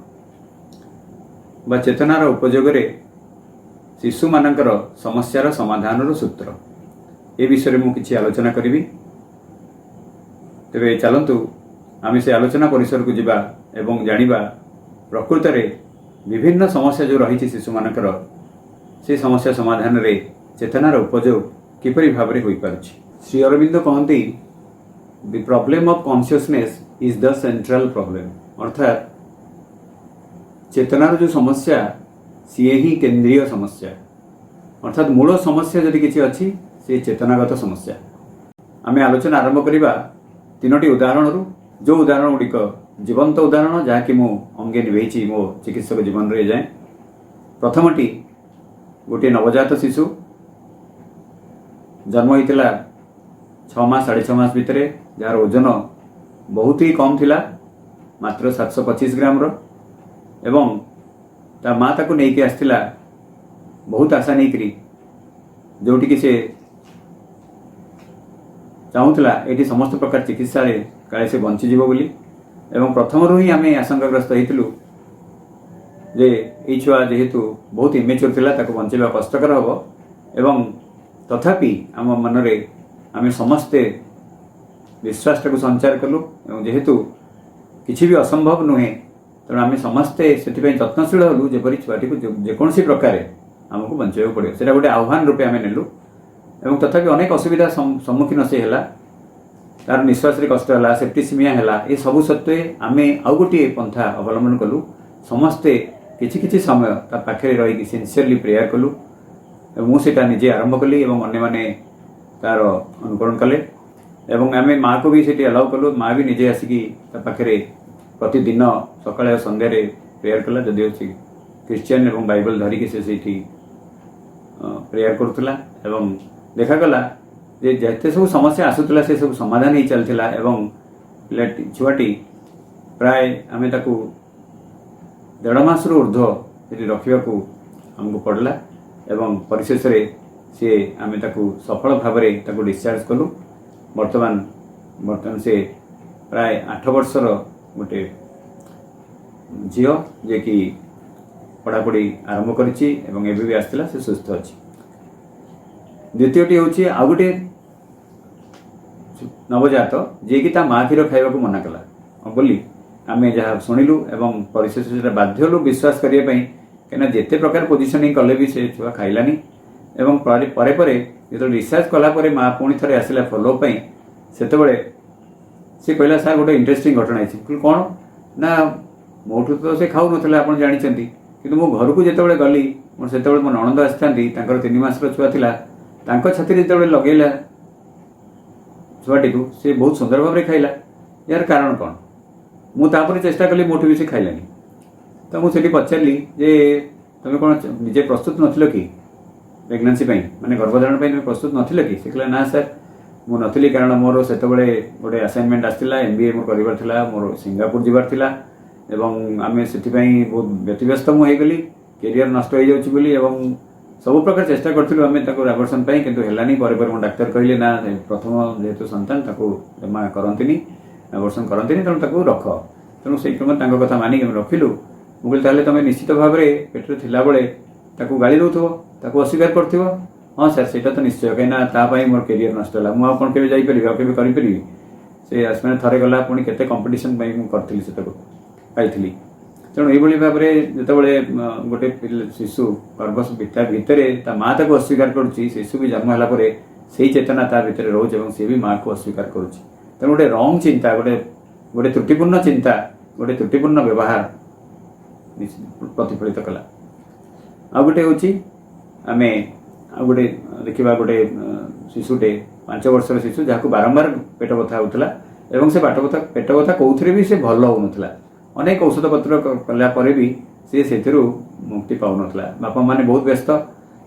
ବା ଚେତନାର ଉପଯୋଗରେ ଶିଶୁମାନଙ୍କର ସମସ୍ୟାର ସମାଧାନର ସୂତ୍ର, ଏ ବିଷୟରେ ମୁଁ କିଛି ଆଲୋଚନା କରିବି। ତେବେ ଚାଲନ୍ତୁ ଆମେ ସେ ଆଲୋଚନା ପରିସରକୁ ଯିବା ଏବଂ ଜାଣିବା ପ୍ରକୃତରେ ବିଭିନ୍ନ ସମସ୍ୟା ଯେଉଁ ରହିଛି ଶିଶୁମାନଙ୍କର, ସେ ସମସ୍ୟା ସମାଧାନରେ ଚେତନାର ଉପଯୋଗ କିପରି ଭାବରେ ହୋଇପାରୁଛି। ଶ୍ରୀ ଅରବିନ୍ଦ କହନ୍ତି, the problem of consciousness is the central problem. ଅର୍ଥାତ୍ ଚେତନାର ଯେଉଁ ସମସ୍ୟା ସିଏ ହିଁ କେନ୍ଦ୍ରୀୟ ସମସ୍ୟା, ଅର୍ଥାତ୍ ମୂଳ ସମସ୍ୟା ଯଦି କିଛି ଅଛି ସେ ଚେତନାଗତ ସମସ୍ୟା। ଆମେ ଆଲୋଚନା ଆରମ୍ଭ କରିବା 3ଟି ଉଦାହରଣରୁ, ଯେଉଁ ଉଦାହରଣ ଗୁଡ଼ିକ ଜୀବନ୍ତ ଉଦାହରଣ, ଯାହାକି ମୁଁ ଅଙ୍ଗେ ନିଭେଇଛି ମୋ ଚିକିତ୍ସକ ଜୀବନରେ ଯାଏଁ। ପ୍ରଥମଟି ଗୋଟିଏ ନବଜାତ ଶିଶୁ ଜନ୍ମ ହୋଇଥିଲା 6 ମାସ 6.5 ମାସ ଭିତରେ, ଯାହାର ଓଜନ ବହୁତ ହି କମ୍ ଥିଲା, ମାତ୍ର 725 ଗ୍ରାମର, ଏବଂ ତା ମା' ତାକୁ ନେଇକି ଆସିଥିଲା ବହୁତ ଆଶା ନେଇକରି, ଯେଉଁଠିକି ସେ ଚାହୁଁଥିଲା ଏଠି ସମସ୍ତ ପ୍ରକାର ଚିକିତ୍ସାରେ କାଳେ ସେ ବଞ୍ଚିଯିବ ବୋଲି। ଏବଂ ପ୍ରଥମରୁ ହିଁ ଆମେ ଆଶଙ୍କାଗ୍ରସ୍ତ ହେଇଥିଲୁ ଯେ ଏଇ ଛୁଆ ଯେହେତୁ ବହୁତ ଇମେଚ୍ୟୁର ଥିଲା, ତାକୁ ବଞ୍ଚାଇବା କଷ୍ଟକର ହେବ। ଏବଂ ତଥାପି ଆମ ମନରେ ଆମେ ସମସ୍ତେ ବିଶ୍ୱାସଟାକୁ ସଞ୍ଚାର କଲୁ, ଏବଂ ଯେହେତୁ କିଛି ବି ଅସମ୍ଭବ ନୁହେଁ, ତେଣୁ ଆମେ ସମସ୍ତେ ସେଥିପାଇଁ ଯତ୍ନଶୀଳ ହେଲୁ ଯେପରି ଛୁଆଟିକୁ ଯେକୌଣସି ପ୍ରକାରେ ଆମକୁ ବଞ୍ଚାଇବାକୁ ପଡ଼ିବ, ସେଇଟା ଗୋଟେ ଆହ୍ୱାନ ରୂପେ ଆମେ ନେଲୁ। ଏବଂ ତଥାପି ଅନେକ ଅସୁବିଧା ସମ୍ମୁଖୀନ ସେ ହେଲା, ତାର ନିଶ୍ୱାସରେ କଷ୍ଟ ହେଲା, ସେପ୍ଟିସିମିଆ ହେଲା। ଏସବୁ ସତ୍ତ୍ୱେ ଆମେ ଆଉ ଗୋଟିଏ ପନ୍ଥା ଅବଲମ୍ବନ କଲୁ, ସମସ୍ତେ କିଛି କିଛି ସମୟ ତା ପାଖରେ ରହିକି ସିନ୍ସିୟରଲି ପ୍ରେୟାର କଲୁ। ଏବଂ ମୁଁ ସେଇଟା ନିଜେ ଆରମ୍ଭ କଲି ଏବଂ ଅନ୍ୟମାନେ ତାର ଅନୁକରଣ କଲେ। ଏବଂ ଆମେ ମାଆକୁ ବି ସେଠି ଆଲାଉ କଲୁ, ମାଆ ବି ନିଜେ ଆସିକି ତା ପାଖରେ ପ୍ରତିଦିନ ସକାଳେ ଆଉ ସନ୍ଧ୍ୟାରେ ପ୍ରେୟାର କଲା। ଯଦିଓ ସେ ଖ୍ରୀଷ୍ଟିଆନ ଏବଂ ବାଇବଲ ଧରିକି ସେ ସେଇଠି ପ୍ରେୟାର କରୁଥିଲା। ଏବଂ ଦେଖାଗଲା ଯେ ଯେତେ ସବୁ ସମସ୍ୟା ଆସୁଥିଲା ସେ ସବୁ ସମାଧାନ ହେଇ ଚାଲିଥିଲା। ଏବଂ ଛୁଆଟି ପ୍ରାୟ ଆମେ ତାକୁ 1.5 ମାସରୁ ଉର୍ଦ୍ଧ୍ୱ ସେଠି ରଖିବାକୁ ଆମକୁ ପଡ଼ିଲା। ଏବଂ ପରିଶେଷରେ ସିଏ ଆମେ ତାକୁ ସଫଳ ଭାବରେ ତାକୁ ଡିସଚାର୍ଜ କଲୁ। ବର୍ତ୍ତମାନ ସେ ପ୍ରାୟ 8 ବର୍ଷର ଗୋଟେ ଝିଅ, ଯିଏକି ପଢ଼ାପଢ଼ି ଆରମ୍ଭ କରିଛି ଏବଂ ଏବେ ବି ଆସିଥିଲା, ସେ ସୁସ୍ଥ ଅଛି। ଦ୍ୱିତୀୟଟି ହେଉଛି ଆଉ ଗୋଟେ ନବଜାତ ଯିଏକି ତା ମା' କ୍ଷୀର ଖାଇବାକୁ ମନା କଲା ବୋଲି ଆମେ ଯାହା ଶୁଣିଲୁ। ଏବଂ ପରିଶେଷରେ ସେଟା ବାଧ୍ୟ ହେଲୁ ବିଶ୍ୱାସ କରିବା ପାଇଁ, କାହିଁକିନା ଯେତେ ପ୍ରକାର ପୋଜିସନିଂ କଲେ ବି ସେ ଛୁଆ ଖାଇଲାନି। ଏବଂ ପରେ ପରେ ଯେତେବେଳେ ରିସର୍ଚ୍ଚ କଲା ପରେ ମା' ପୁଣି ଥରେ ଆସିଲା ଫଲୋଅପ୍ ପାଇଁ, ସେତେବେଳେ ସେ କହିଲା, ସାର୍ ଗୋଟେ ଇଣ୍ଟରେଷ୍ଟିଂ ଘଟଣା ହେଇଛି। କ'ଣ ନା, ମୋଠୁ ତ ସେ ଖାଉନଥିଲା ଆପଣ ଜାଣିଛନ୍ତି, କିନ୍ତୁ ମୁଁ ଘରକୁ ଯେତେବେଳେ ଗଲି, ମୋର ସେତେବେଳେ ମୋ ନଣନ୍ଦ ଆସିଥାନ୍ତି, ତାଙ୍କର 3 ମାସର ଛୁଆ ଥିଲା, ତାଙ୍କ ଛାତିରେ ଯେତେବେଳେ ଲଗେଇଲା ଛୁଆଟିକୁ, ସେ ବହୁତ ସୁନ୍ଦର ଭାବରେ ଖାଇଲା। ଏହାର କାରଣ କ'ଣ? ମୁଁ ତାପରେ ଚେଷ୍ଟା କଲି, ମୋଠୁ ବି ସେ ଖାଇଲାନି। ତ ମୁଁ ସେଠି ପଚାରିଲି ଯେ ତୁମେ କ'ଣ ନିଜେ ପ୍ରସ୍ତୁତ ନଥିଲ କି ପ୍ରେଗନେନ୍ସି ପାଇଁ, ମାନେ ଗର୍ଭଧାରଣ ପାଇଁ ତୁମେ ପ୍ରସ୍ତୁତ ନଥିଲ କି? ସେ କହିଲା, ନା ସାର୍ ମୁଁ ନଥିଲି, କାରଣ ମୋର ସେତେବେଳେ ଗୋଟେ ଆସାଇନମେଣ୍ଟ ଆସିଥିଲା, MBA ମୋର କରିବାର ଥିଲା, ମୋର ସିଙ୍ଗାପୁର ଯିବାର ଥିଲା। ଏବଂ ଆମେ ସେଥିପାଇଁ ବହୁତ ବ୍ୟତିବ୍ୟସ୍ତ ମୁଁ ହେଇଗଲି, କ୍ୟାରିୟର ନଷ୍ଟ ହେଇଯାଉଛି ବୋଲି। ଏବଂ ସବୁ ପ୍ରକାର ଚେଷ୍ଟା କରିଥିଲୁ ଆମେ ତାକୁ ଆବର୍ଷଣ ପାଇଁ, କିନ୍ତୁ ହେଲାନି। ପରେ ପରେ ମୋ ଡାକ୍ତର କହିଲେ, ନା ପ୍ରଥମ ଯେହେତୁ ସନ୍ତାନ, ତାକୁ ଜମା କରନ୍ତିନି, ଆବର୍ଷଣ କରନ୍ତିନି, ତେଣୁ ତାକୁ ରଖ। ତେଣୁ ସେଇ କ୍ରମରେ ତାଙ୍କ କଥା ମାନିକି ଆମେ ରଖିଲୁ। ମୁଁ କହିଲି, ତାହେଲେ ତୁମେ ନିଶ୍ଚିତ ଭାବରେ ପେଟରେ ଥିଲାବେଳେ ତାକୁ ଗାଳି ଦେଉଥିବ, ତାକୁ ଅସ୍ୱୀକାର କରୁଥିବ? ହଁ ସାର୍, ସେଇଟା ତ ନିଶ୍ଚୟ, କାହିଁକିନା ତା ପାଇଁ ମୋର କ୍ୟାରିୟର ନଷ୍ଟ ହେଲା। ମୁଁ ଆଉ କ'ଣ କେବେ ଯାଇପାରିବି, ଆଉ କେବେ କରିପାରିବି? ସେ ମାନେ ଥରେ ଗଲା, ପୁଣି କେତେ କମ୍ପିଟିସନ୍ ପାଇଁ ମୁଁ କରିଥିଲି, ସେଟାକୁ ପାଇଥିଲି। ତେଣୁ ଏଇଭଳି ଭାବରେ ଯେତେବେଳେ ଗୋଟେ ଶିଶୁ ଗର୍ଭ ଭିତରେ ତା ମା' ତାକୁ ଅସ୍ୱୀକାର କରୁଛି, ଶିଶୁ ବି ଜନ୍ମ ହେଲା ପରେ ସେଇ ଚେତନା ତା ଭିତରେ ରହୁଛି ଏବଂ ସେ ବି ମା'କୁ ଅସ୍ୱୀକାର କରୁଛି। ତେଣୁ ଗୋଟେ ରଙ୍ଗ ଚିନ୍ତା, ଗୋଟେ ତ୍ରୁଟିପୂର୍ଣ୍ଣ ଚିନ୍ତା, ଗୋଟେ ତ୍ରୁଟିପୂର୍ଣ୍ଣ ବ୍ୟବହାର ପ୍ରତିଫଳିତ କଲା। ଆଉ ଗୋଟେ ହେଉଛି ଆମେ ଆଉ ଗୋଟେ ଦେଖିବା, ଗୋଟେ ଶିଶୁଟେ 5 ବର୍ଷର ଶିଶୁ, ଯାହାକୁ ବାରମ୍ବାର ପେଟ ବଥା ହେଉଥିଲା ଏବଂ ସେ ପେଟ ବଥା କେଉଁଥିରେ ବି ସେ ଭଲ ହେଉନଥିଲା। ଅନେକ ଔଷଧପତ୍ର କଲା ପରେ ବି ସେ ସେଥିରୁ ମୁକ୍ତି ପାଉନଥିଲା। ବାପା ମାନେ ବହୁତ ବ୍ୟସ୍ତ,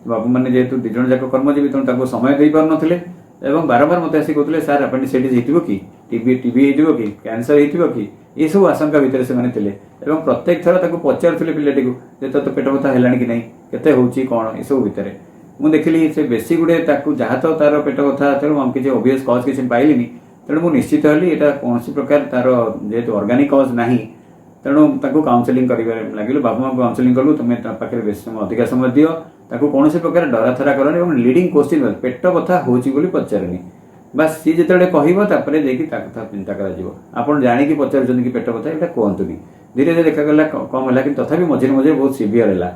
बाबू मैंने जेहेतु दु जन जाक कर्मजीवी तेणु समय दे पार नथिले एवं बारंबार मत आसी कहते सर आपेंडिसाइटिस हो कि टीबी हो कि कैंसर हो कि ये सब आशंका भितर से थे प्रत्येक थर पचारुले पिलाटी को तो पेट बथा है कि नहीं केते होची कौन ये सब भितर मुझे देखिली से बेसी गुड़े जहाँ तो तार पेट बथा तेणु किसी ओबियस कज किसी पाइली तेणु मुझे निश्चित हली यहाँ कौन प्रकार तार जेहेतु ऑर्गेनिक कज ना तेणु काउनसेलिंग कर लगे बाबू माँ काउनसेलिंग कलु तुम्हें पाखे बेस समय अधिका समय दियो ताकू कौन प्रकार डराथरा करनी और लीडिंग क्वेश्चन पेट बथा होची बोली पचारनी बस सी जो कहपर देखिए चिंता कर जाणी पचार कि पेट बथा यहाँ कहतुनी धीरे धीरे देखागला कम है कि तथापि मझे मझे बहुत सीवियर है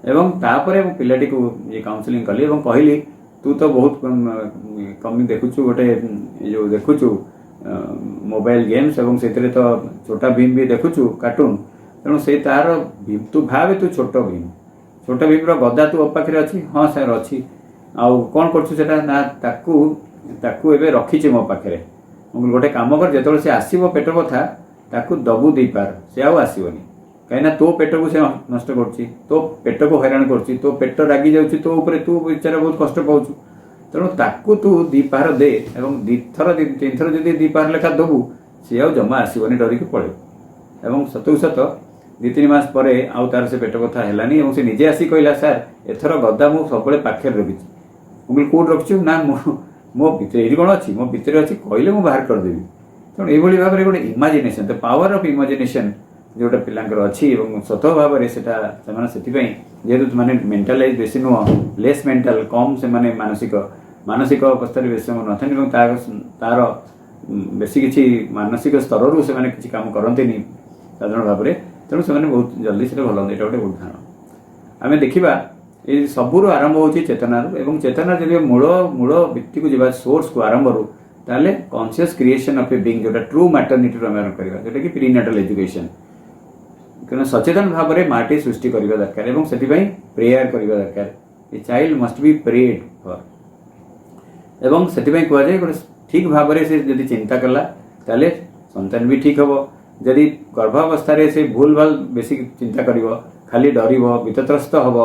एवं तापर पिलाटी को ये काउनसेलिंग कली और कहली तू तो बहुत कमी देखुचु गोटे जो देखुचु मोबाइल गेम्स एवं से तो छोटा भीम भी देखुचु कार्टून तेणु से तार तू भावे तू छोट भीम गदा तू पाखे अच्छी हाँ सर अच्छी आउ कौन कर ना ताकू एबे रखी मो पाखे गोटे कम कर जो से आसो पेट बथा ताकू दबू दे पार से आसोनी कहीं तो पेट को से नष्ट कर तो पेट को हैरान कर तो पेट रागी जाऊँगी तो ऊपर तू बेचारा बहुत कष्ट पाऊँ तेणु ताकू तू दी पार दे एवं दिथर तीन थर जब दी पार लेखा दबू सी आ जमा आसोनी डरिक पड़े सतु सत 2-3 मास पर आउ तार से पेट बथा है से निजे आसी कहला सर एथर गदा मु सब पाखे रखी मुझे कौट रखी ना मो भितर ये कौन अच्छी मो भितर अच्छी कहले मुझे बाहर करदेवी तेणु ये भाव में गोटे इमाजिनेशन द पावर ऑफ इमाजिनेशन जोटा पिलांकर अच्छी सत भाव में से जेहेतु मैंने मेंटालाइज बेसी नुह लेस मेंटाल कम से माने मानसिक अवस्था बेसी न तार बेसी किसी मानसिक स्तर से किसी काम करते साधारण भाव में तेणु से बहुत जल्दी से भल ये गोटे बहुत धारणा आम देखा ये सबूर आरंभ होची चेतनारू एवं चेतना जब मूल मूल व्यक्ति को जब सोर्स को आरंभ रू ताले conscious creation of a being जोटा ट्रू मैटरनिटी आम करवा जोटा कि प्रीनेटल एजुकेशन कहीं सचेतन भाव में माटी सृष्टि करने दरकार और से प्रेयर करने दरकार a child must be prayed for एवं से कहुए गोटे ठीक भाव में से जब चिंता कला ताले संतान भी ठीक हम जदि गर्भावस्था से भूल भाल बेसी चिंता कर खाली डर वितत्रस्त हम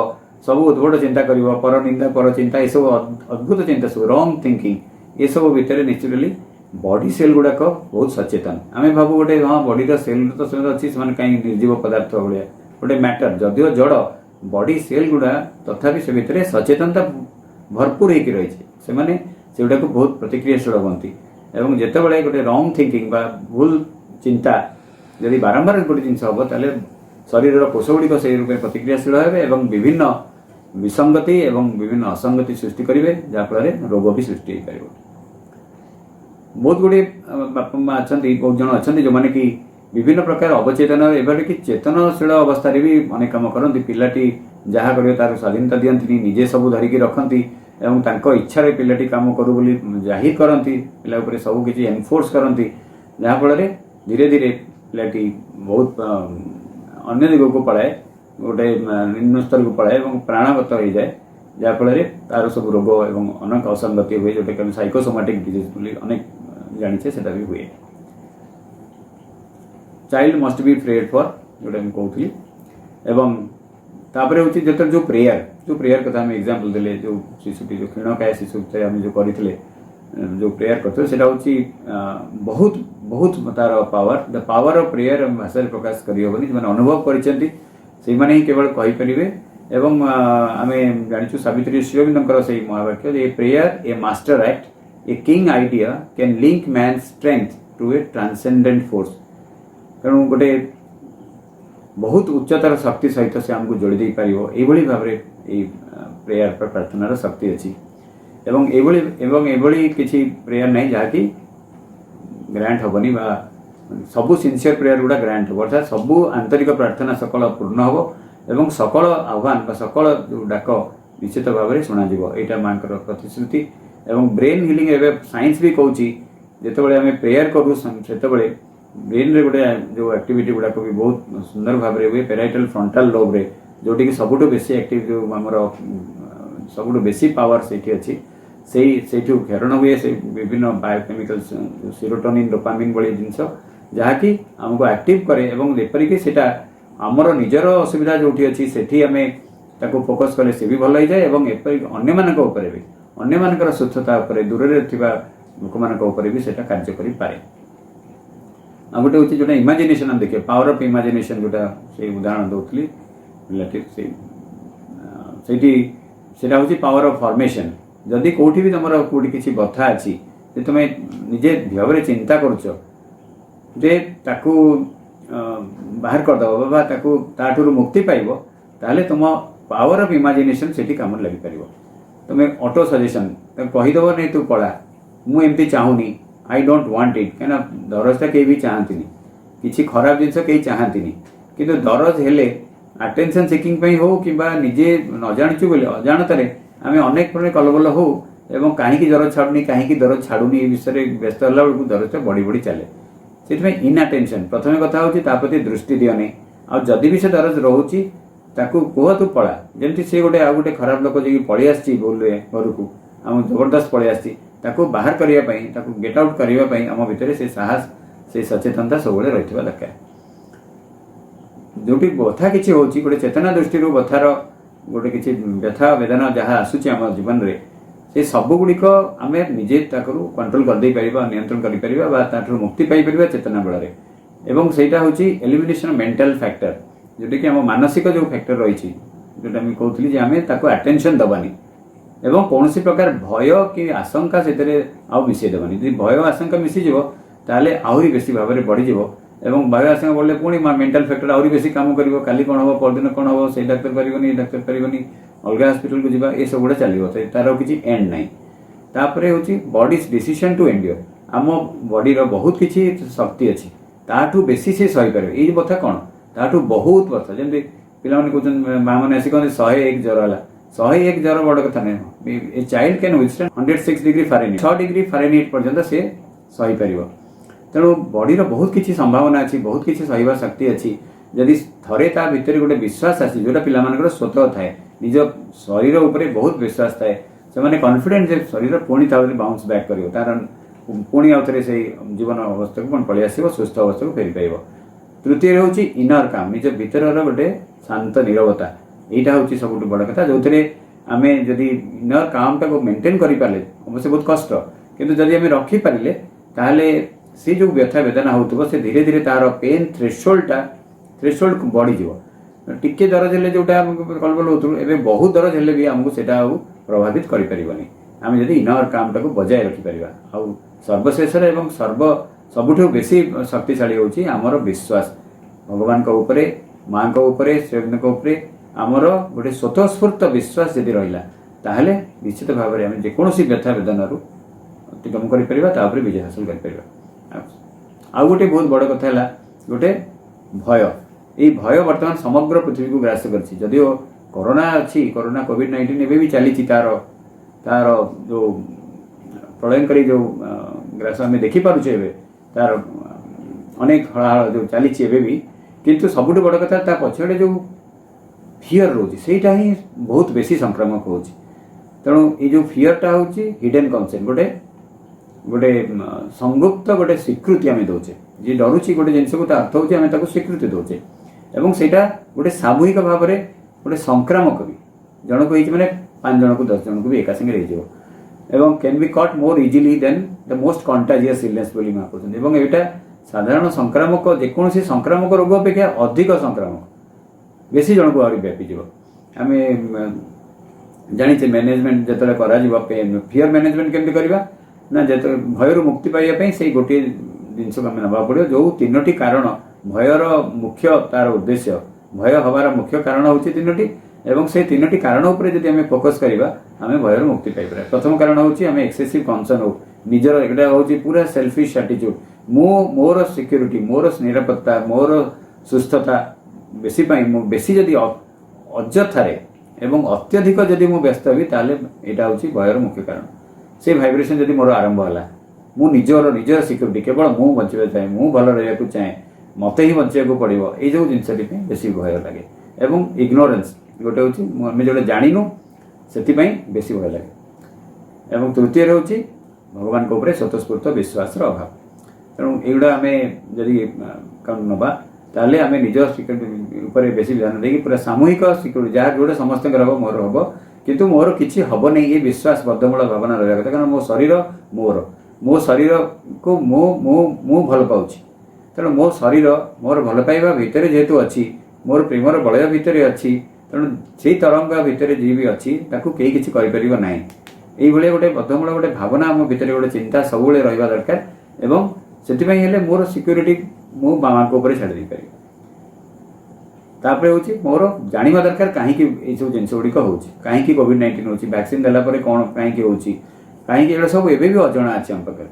सब उद्भट चिंता कर पर निंदा पर चिंता ये सब अद्भुत चिंता सब रंग थिंकिंग ये सब भितर निश्चितली बॉडी सेल गुड़ाक बहुत सचेतन आम भाव गोटे हाँ बॉडी सेल तो अच्छी से कहीं निर्जीव पदार्थ भाया गोटे मैटर जदिव जड़ बॉडी सेल गुड़ा तथापि से भितर सचेतनता भरपूर होकर रही से गुड़ा को बहुत प्रतिक्रियाशील बनती और जिते गोटे रंग थिंकिंग भूल चिंता जदि बारंबार गोटे जिन हम ताले शरीर कोष गुड़िक से रूप प्रतिक्रियाशील हे विभिन्न विसंगति एवं विभिन्न असंगति सृष्टि करेंगे जहाँफल रोग भी सृष्टि हो पार बहुत गुड़े बापा माँ अच्छा बहुत जन अच्छा जो मैंने कि विभिन्न प्रकार अवचेतन एवं कि चेतनशील अवस्था भी अनेक कम करती पिलाटी जहाँ कर तार स्वाधीनता दिखती निजे सब धरिकी रखती एवं इच्छा पिलाटी काम करू बोली जाहिर करती पिला उपरे सब किसी एनफोर्स करती जहाँफल धीरे धीरे पिलाटी बहुत अन्य दिग को पलाए गोटे निम्न स्तर को पलाए और प्राणगत हो जाए जहाँफल तार सब रोग एवं अनेक असंगति हुए जोटा कि साइकोसोमाटिक डिजीज बोली अनेक जानी से भी हुए child must be prayed for जोटा कहती एवं तापर हूँ जो प्रेयर कथा आम एग्जांपल देले जो शिशुटी जो क्षीणकाय शिशु आम जो करते जो प्रेयर करते हूँ बहुत बहुत तार power the power of prayer भाषा प्रकाश करहबनी जो अनुभव करने ही केवल कहींपर एवं आम जाचु सावित्री श्रीअरबिंदों से महावाक्य a prayer a master act a king idea can link man strength to a transcendent force तेणु गोटे बहुत उच्चतर शक्ति सहित से आमको जोड़ी दे पार ये भाव में प्रेयर पर प्रार्थनार शक्ति अच्छी एवं किसी प्रेयर नहीं जहाँकि ग्रांट हेनी सबू सिंसियर प्रेयर गुड़ा ग्रांट हम अर्थात सबू आंतरिक प्रार्थना सकल पूर्ण हम एवं सकल आह्वान सकल जो डाक निश्चित भाव में शुणा यहाँ माँ प्रतिश्रुति एवं ब्रेन हिलिंग एवं साइंस भी कहूँ जिते आम प्रेयर करूँ से ब्रेन रे गोटे जो एक्टिविटी गुड़ाक भी बहुत सुंदर भाव में हुए पेराइटल फ्रंटाल लोब रे जोटी सबुठ बेसी एक्टिव जो आमर सबुठ बेसी पावर से अच्छी से घेरण हुए से विभिन्न बायोकेमिकल्स सीरोटोनिन डोपामिन भली जिनस जहाँकि आमको एक्टिव करे एवं जेपरिक सेटा आमर निजर असुविधा जो अच्छी से आम ताको फोकस कले से भी भल हो जाए एवं अन्यमानक उपरे भी अन्यमानकर सुस्थता उपरे दूर थिबा लोकमानक उपरे भी सेटा कार्य करि पारे। आ गोटे होची जोटा इमेजिनेशन हम देखिए पावर ऑफ इमेजिनेशन जोटा से उदाहरण दउतली रिलेटिव सेटा होची पावर ऑफ फॉर्मेशन। जदि कोठी भी तुमर कोठी किछि बथा अछि जे तुमे निजे भावरे चिंता करूछ जे ताकू बाहर कर दो बाबा ताकू ताठुरु मुक्ति पाइबो ताले तुम पावर ऑफ इमेजिनेशन सेठी काम लागि परिबो। तुमे ऑटो सजेशन कहि दबो नै तू पळा मु एमती चाहूनी आई डोंट वांट इट कहना दरजटा के भी चाहंतिनी किछि खराब जिंस के चाहंतिनी किंतु दरज हेले अटेंशन सीकिंग पई हो किबा निजे न जानिछु बोले अजाणतारे आमे अनेक प्रकार कलबल हो एवं कहीं ज्वर छाड़ुनी कहीं दरज छाड़ुनी ए विषय व्यस्त होला बेलू दरजटा बढ़ी बढ़ी चले से इनअटेंशन प्रथम कथा होची ता प्रति दृष्टि दियने आ जदि भी से दरज रहउची ताकू कोह तू पळा जेमति से गोटे आ गोटे खराब लोक जे पळी आछि बोलरे घरकू हम जबरदस्त पळी आछि ताकू बाहर करिया पई ताकू गेट आउट करिया पई हम भितरे से साहस से सचेतनता सबले रहितबा दरकार। जोटी बथा किछि होची गोटे चेतना दृष्टि रो बथार गोटे किछि व्यथा वेदना जहाँ आसुची आम जीवन रे से सब गुड़िक आम निजे ताकरू कंट्रोल कर दे परिबा नियंत्रण करि परिबा बा ताठु मुक्ति पाई परिबा चेतना बଳରେ एवं सेटा होची एलिमिनेशन मेंटल फैक्टर जोटा कि आम मानसिक जो फैक्टर रही जोटा मुझे कहूली जे आम ताको अटेंशन दबानी एवं कौन प्रकार भय कि आशंका से आउ मिसई देवानी यदि भय आशंका मिसीज ताले आहरी बेसी भाव में बढ़ीज एवं भय आशंका बढ़ले पुणी मेंटल फैक्टर आहरी बेसी काम कर काली कौन हम परदिन कौन हम से डाक्तर पारनी डाक्तर पारनी अलग हॉस्पिटल को जीवा ये सब गुड़ा चलो तार किसी एंड ना तापर हूँ बॉडीज डिसीजन टू एंड्योर आम बॉडी बहुत किसी शक्ति अच्छी ताठू बेसी से सही पारे ये बता कौन ताठू बहुत बता जमी पिला कहते माँ मैंने आसिक 101 ज्वर है 101 ज्वर बड़ कथा नहीं a child can withstand 106 degree Fahrenheit 6 degree Fahrenheit पर्यंत से सही पार तेणु बॉडी बहुत किसी संभावना अच्छी बहुत किसी सहवा शक्ति अच्छी जदि थरे ता भितर गोटे विश्वास आसी जोटा पिला स्वतः थाए निज शरीर उपरे बहुत विश्वास थाए से कॉन्फिडेंट जे शरीर पुणी बाउंस बैक कर तार पुणी आउ थे से जीवन अवस्था को पलि आस सुस्थ अवस्था को फेरी पाइब। तृतीय हूँ इनर काम निज भीतर गोटे शांत नीरवता यहाँ हूँ सब बड़ कथा जो थे आम जदि इनर काम टाक मेंटेन करें अवश्य बहुत कष्ट किंतु जदि आम रखिपारे ताहले से जो व्यथा वेदना हो धीरे धीरे तार पेन थ्रेशोल्ड बढ़ीज टिके दरज हेल्ले जोटा कलबल होतु एबे बहुत दरज हेल्ले भी आमको सेटा आउ प्रभावित करि परिबनी आम जदि इनर काम टाक बजाय रखि परिबा आउ सर्वशेष एवं सबुठु बेसी शक्तिशाली होची आमर विश्वास भगवान को ऊपरे माँ को ऊपरे सेवक को ऊपरे आमर गोटे स्वतःस्फूर्त विश्वास यदि रहिला ताहले निश्चित भाव में आम जेकोसी व्यथा वेदना अतिक्रम करि परिबा तापर विजय हासिल करि परिबा। आउ गोटे बहुत बड़ कथा है गोटे भय ये भय बर्तमान समग्र पृथ्वी को ग्रास कर जदिओ कोरोना अच्छी कोरोना कोविड-19 एवं भी चली तार तार जो प्रलयंकारी जो ग्रास आम देखिपारे तार अनेक हलाहल जो चली भी किंतु सबुठ बड़ कथा ता पछड़े जो फियर रोचे सेटा ही बहुत बेसी संक्रामक हो तेणु ये जो फियरटा हूँ हिडन कनसेप्ट गोटे गोटे संगुप्त गोटे स्वीकृति आम दौचे जी डरुची गोटे जिनस को अर्थ होची आम ताको स्वीकृति दौचे एवं सेटा गोटे सामूहिक भाव में गोटे संक्रामक भी जन को मैंने 5 जन को 10 जन को भी एका संगे रही एवं can be cut more easily than the most contagious illness बोली माँ कहते हैं यहाँ साधारण संक्रामक जेकोसी संक्रामक रोग अपेक्षा अधिक संक्रामक बेसी जन को आहरी व्यापीज आम जानी मैनेजमेंट जो कर फियर मैनेजमेंट केमती करवा ना जो भयर मुक्ति पाइबापी से गोटे जिनस को आम ना पड़ो जो 3टी कारण भयर मुख्य तार उद्देश्य भय हबार मुख्य कारण हूँ 3टी एवं से 3टी कारण उपर जब आम फोकस करवा आम भयर मुक्ति पाई। प्रथम कारण हूँ आम एक्सेसिव कनसर्न हो निजर एटा हूँ पूरा सेल्फिश एटीट्यूड मोर सिक्योरिटी मोर निरापत्ता मोर सुस्थता बेसी जदि अଯଥାରେ एवं अत्यधिक जदि मु व्यस्त हुई ताले एटा हूँ भयर मुख्य कारण से भाइब्रेशन जदि मोर आरंभ है मु निजर सिक्योरिटी केवल मु बचा चाहे मु भल रहा चाहे मत ही बचा पड़ो ये जो जिनस बेसी भय लगे एवं इग्नोरेंस गोटे हूँ आम जो जाणीनु से बेसी भय लगे एवं तृतीय हूँ भगवान को ऊपर स्वतःस्फूर्त विश्वास अभाव तेणु युवा आम जदि कौन नवा ताले आमे निज सिक्योरिटी ऊपर बेसी ध्यान देकी पूरा सामूहिक सिक्योरिटी जहाँ जोड़े समस्त हम मोर हम किंतु मोर किसी हम नहीं ये विश्वास बद्धमूल भावना रहा कथा कारण मो शरीर मो शरीर को मु भल पाऊँ तेणु मो शरीर मोर भल पाइबा भितर जेहेतु अच्छी मोर प्रेमर बलय भितर अच्छी तेणु से तरंग भितर जी भी अच्छी कई किसी कर ना ये गोटे बद्धमूल गोटे भावना आम भितर गोटे चिंता सब रहा दरकार एवं से मोर सिक्योरिटी मो माँ को छाड़ दे पारि तापर हूँ मोर जाना दरकार कहीं सब जिन गुड़िक हो कहीं कोविड-19 हो वैक्सीन देला कौन कहीं हो कहीं सब एवं भी अजଣା अच्छे आम पाखे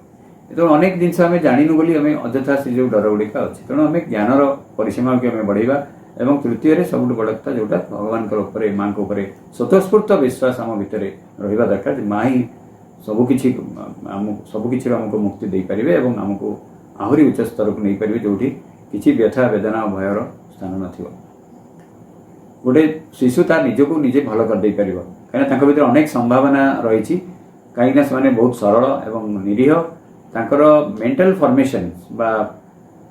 तेणु अनेक जिन आम जानू बोली आम अଯଥା से जो डर गुड़िक अच्छे तेणु आम ज्ञानर परिसीमा को आम बढ़ेगा एवं तृतीय सब बड़ कथा जोटा भगवान माँ को स्वतःस्फूर्त विश्वास आम भितर रहा दरकार माँ ही सबकि आमको मुक्ति दे पारे और आमको आहरी उच्च स्तर को नहीं पारे जो किसी व्यथा वेदना भयर स्थान न गोटे शिशु तार निजक निजे भल कर दे पारिबो कहीं भीतर अनेक संभावना रही कहीं से बहुत सरल एवं निरीह तांकर मेंटल फॉर्मेशन बा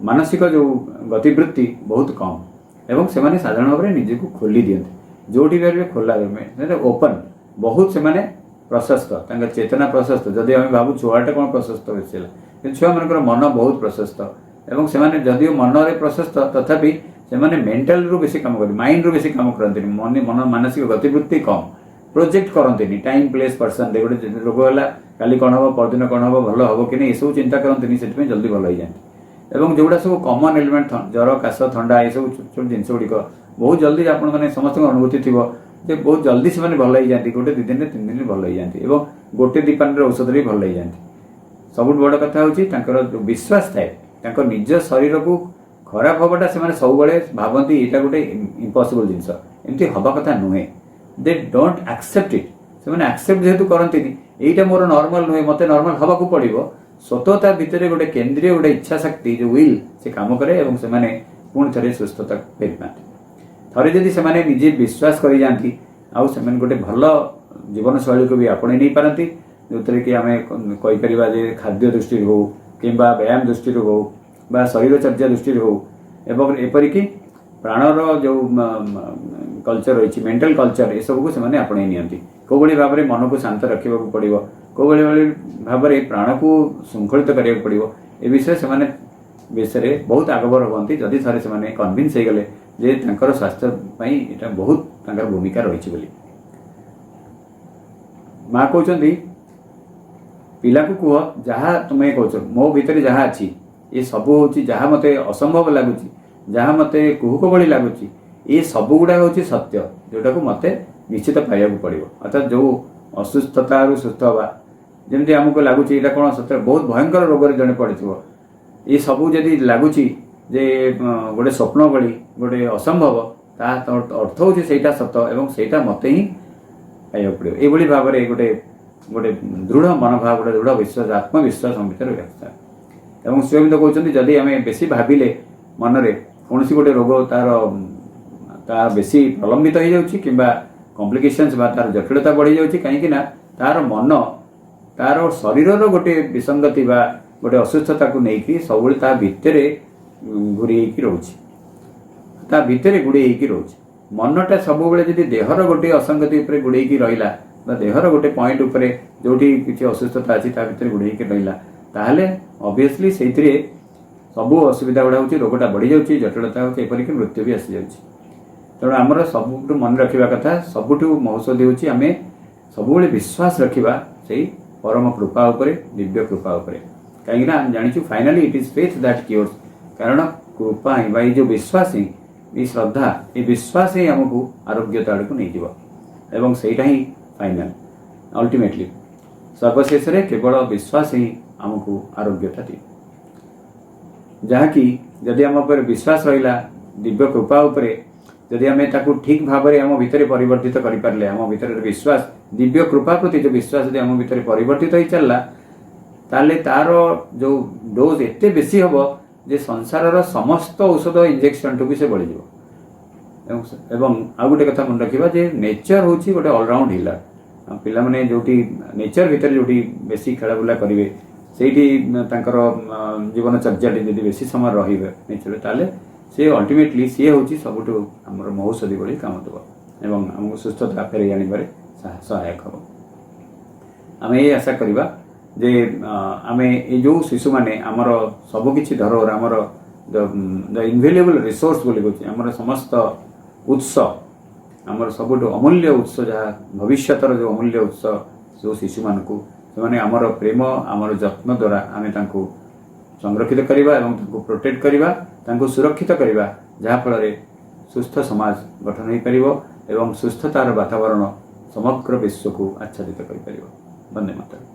मानसिक जो गतिवृत्ति बहुत कम एवं से साधारण भाव में निजे को खोली दियंते जोटी भी खोला ओपन बहुत से प्रशस्त चेतना प्रशस्त जदि आम भावु छुआटा कौन प्रशस्त हो छुआ मान मन बहुत प्रशस्त एवं से जदि मन में प्रशस्त तथापि से मेंटल रु बेसी काम कर माइंड रु बेसी काम करते मन मानसिक गतिवृत्ति कम प्रोजेक्ट करते टाइम प्लेस पर्सन गोटे रोग है काली कौन हम परदिन कौन हम भल हम कि नहीं सब चिंता करते से जल्दी भल हो जाते और जोड़ा सब कमन एलिमेंट ज्वर काश थंडा ये सब छोट छोट जिन गुड़िक बहुत जल्दी आप समस्त अनुभूति थी जे बहुत जल्दी से भल हो जाती गोटे 2 दिन 3 दिन भल हो जाती और गोटे दीपान औषध भी भल हो जाती सब बड़ कथा हूँ जो विश्वास थाए निज शरीर को खराब हवाटा से सब भावती यहाँ गोटे इम्पॉसिबल जिनस एमती हवा कथा नुहे दे डोंट एक्सेप्ट इट से एक्सेप्ट जेहेतु करती यहीटा मोर नॉर्मल नुहे मत नॉर्मल हवा को पड़ो स्वतः भितर गोटे केन्द्रीय गोटे इच्छा शक्ति जो विल से काम करे पुणी थे सुस्थता फेरी पाते थे जदि से निजे विश्वास कर जाती आउ से गोटे भल जीवन शैली को भी आपणे नहीं पारती जो थे कि आम कहीपर खाद्य दृष्टि हो कि व्यायाम दृष्टि हो बा शरीरचर्या दृष्टि हो एवं एपरिक प्राणर जो कल्चर रही मेंटल कल्चर ये सब को से आपणे नियंती कौ भाई भाव में मन को शांत रखा पड़ो कौ भाई भाव में प्राण को श्रृंखलित करा पड़ो ए विषय से विषय बहुत आगबर हमें जदि थे से कन्विन्स हो गले जे स्वास्थ्य यहाँ बहुत भूमिका रही बोली माँ कहते पिला को कह जहाँ तुम्हें कह मो भितर जहाँ अच्छी ये सब हूँ जहाँ मत असंभव लगुच जहाँ मत कुहुक भली लगुच ये सब गुड़ा हूँ सत्य जोटा को मत निश्चित पाइबा पड़ो अर्थात जो असुस्थता सुस्थ हवा जमी आमको लगुच यहाँ कौन सत्य बहुत भयंकर रोग जड़े पड़े ये सब जदि लगुच जे गोटे स्वप्न भली गोटे असंभव ता अर्थ हूँ सहीटा सत एवं सहीटा मत ही पाइबा पड़ो ये भाव में गोटे गोटे दृढ़ मनोभाव गोटे दृढ़ विश्वास आत्मविश्वास हम भर रखता एवं स्वयं तो कहते जदि आम बेसी भाविले मनरे कौन गोटे रोग तार बेसी प्रलंबित हो जाऊँगी कि कॉम्प्लिकेशंस तार जटिलता बढ़ी जाऊँगी कहीं तार मन तार शरीर गोटे विसंगति बा गोटे असुस्थता को लेकिन सब भितर घूरी रोचे भितर गुड़े रोचे मनटा सब जब देहर गोटे असंगति गुड़े रहा देहर गोटे पॉइंट उपर जो किसी असुस्थता अच्छी भितर गुड़े रहा ताहले ऑब्वियसली से सब असुविधा गुड़ा हूँ रोगटा बढ़ी जाऊँगी जटिलता होती एपरिक मृत्यु भी आसी जाऊँगी तेणु आमर सबुठ मन रखा कथा सबुठ महौषधि हूँ आम सब विश्वास रखा से परम कृपा उपरे दिव्य कृपा उपरे कहीं जाचु finally it is faith that cures कारण कृपा ही बा जो विश्वास ही ये श्रद्धा ये विश्वास ही आमको आरोग्यता आड़ को नहीं जीव एवं सेटा ही फाइनाल अल्टीमेटली सर्वशेष केवल विश्वास ही आमको आरोग्यता दिए जहाँकि जदि आम उपर विश्वास रहा दिव्य कृपा उपरे जदि आम ताकू ठीक भाव में आम भितर परिवर्तित करें आम भितर विश्वास दिव्य कृपा प्रति जो विश्वास जब आम भितर परिवर्तित हो चलला ताले तार जो डोज एते बेसी हम जे संसार समस्त औषध इंजेक्शन टू भी से बढ़ी एवं आ गोटे कथा मन रखा जे नेचर हूँ गोटे ऑलराउंड हिलर पिला माने जोटी नेचर भितर जोटी बेसी खेलाबुला करेंगे से जीवन चर्चा जब बेसी समय रे नेचर ताले सी अल्टीमेटली सी हूँ सबुठ आमर महौषधि भली काम देव एवं आमको सुस्थता फेर आने सहायक हम। आम ये आशा करवा जे आम ये जो शिशु मैंने आमर सबकि धरोहर आमर द इनभेल्युएबल रिसोर्स बोली कहे आमर समस्त उत्स आमर सबुठ अमूल्य उत्स जहाँ भविष्यतर जो अमूल्य उत्स जो शिशु मान से आमर प्रेम आमर जत्न द्वारा आम संरक्षित करवा एवं प्रोटेक्ट करवा सुरक्षित करवा जहाँफल सुस्थ समाज गठन हो पार एवं सुस्थतार वातावरण समग्र विश्व को आच्छादित कर। वंदे मातरम।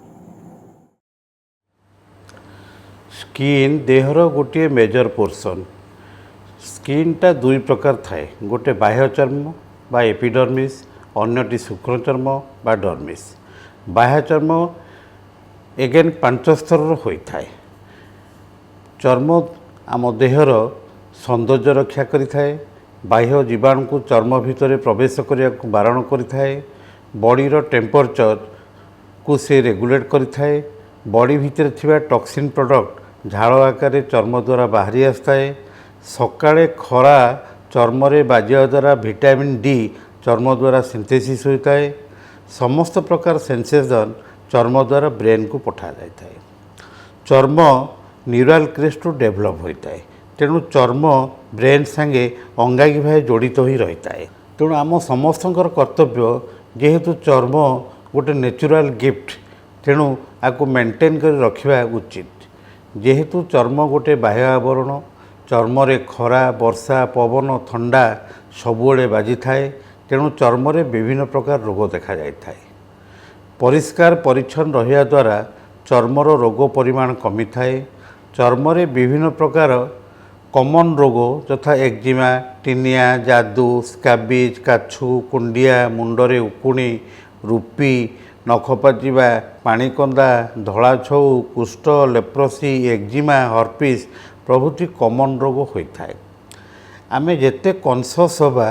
स्किन देहर गोटे मेजर पोर्सन। स्किनटा दुई प्रकार थाए, गोटे बाह्य चर्म बा एपिडर्मिस, अन्यटी शुक्र चर्म बा डर्मिस। बाह्य चर्म एगेन 5 स्तर होता है। चर्म आम देहर सौंदर्य रक्षा करिथाए, बाह्य जीवाणु को चर्म भितर प्रवेश करने को बारण करिथाए, बॉडीर टेम्परेचर को से रेगुलेट करिथाए, बॉडी भितर थिबा टॉक्सिन प्रोडक्ट झाड़ आकार चर्म द्वारा बाहरी आसताए। सकाळे खरा चर्म रे बाजिया द्वारा विटामिन डी चर्म द्वारा सिंथेसिस होता है। समस्त प्रकार सेंसेशन चर्म द्वारा ब्रेन को पठा जाता है। चर्म न्यूरल क्रेस्ट डेभलप होता है, तेणु चर्म ब्रेन संगे अंगांगी भाई जड़ित हो रही है। तेणु आम समस्तंकर कर्तव्य जेहेतु चर्म गोटे नेचुरल गिफ्ट, तेणु आपको मेंटेन कर रखा उचित। जेहेतु चर्म गोटे बाह्य आवरण, चर्म रे खरा वर्षा पवन ठंडा सबुले बाजी थाए, तेणु चर्म रे विभिन्न प्रकार रोग देखा जाए। परिष्कार परिच्छन्न रहिया द्वारा चर्मर रोग परिमाण कमी थाए। चर्म रे विभिन्न प्रकार कॉमन रोग यथा एक्जिमा, टीनिया, जादू, स्कैबिज, काछु, कुंडिया, मुंडरे उकुणी, रूपी, नखपाचिबा, पाणीकंदा, धला छौ, कुष्ठ, लेप्रोसी, एक्जिमा, हर्पिस प्रभृति कॉमन रोग होता है। आमे जेते कॉन्शियस होबा,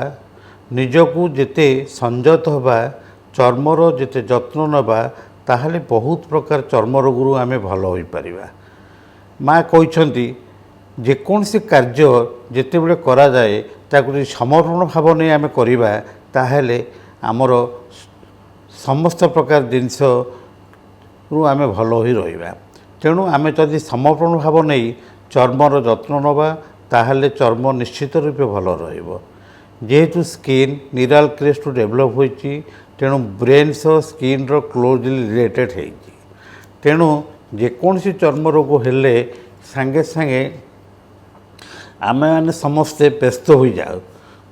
निजकू जेते संयत होबा, चर्मर जेते जत्न नबा, ताहले बहुत प्रकार चर्म रोगरू आमे भल होई परिबा। माँ कहते जेकोसी कार्य जिते बड़े करा जाए ताकू समर्पण भाव नहीं आम करवा, ताहले आमर समस्त प्रकार जिनस रु आम भल ही रहा। तेणु आम जदि समर्पण भाव नहीं चर्मर जत्न नवा, ताहले चर्म निश्चित रूपे भल रहिबो। जेहेतु स्किन न्यूरल क्रेस्ट डेभलप होइछि, तेणु ब्रेन सह स्किन रो क्लोजली रिलेटेड है। तेणु जेकोसी चर्म रोग हेले सांगे सांगे आमे मैंने समस्ते व्यस्त हो जाओ।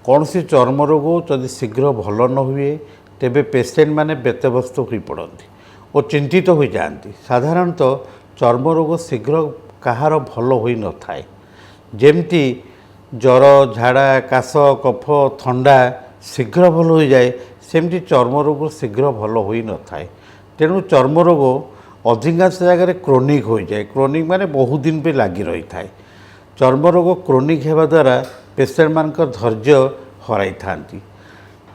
कौन सी चर्म रोग जदि शीघ्र भल न हुए तेबे पेसेंट माने व्यतव्यस्त हो पड़ती और चिंतित हो जाती। साधारणतः चर्म रोग शीघ्र कहार भल हो न थाए। जेमती ज्वर, झाड़ा, काश, कफ, थंडा शीघ्र भल हो जाए, सेमती चर्म रोग शीघ्र भल हो न थाए। तेणु चर्म रोग अधिकांश जगह क्रोनिक हो जाए। क्रोनिक माने बहुत दिन पे लगी रही थाए। चर्म रोग क्रोनिक होगा द्वारा पेसेंट मान धैर्य हराई था।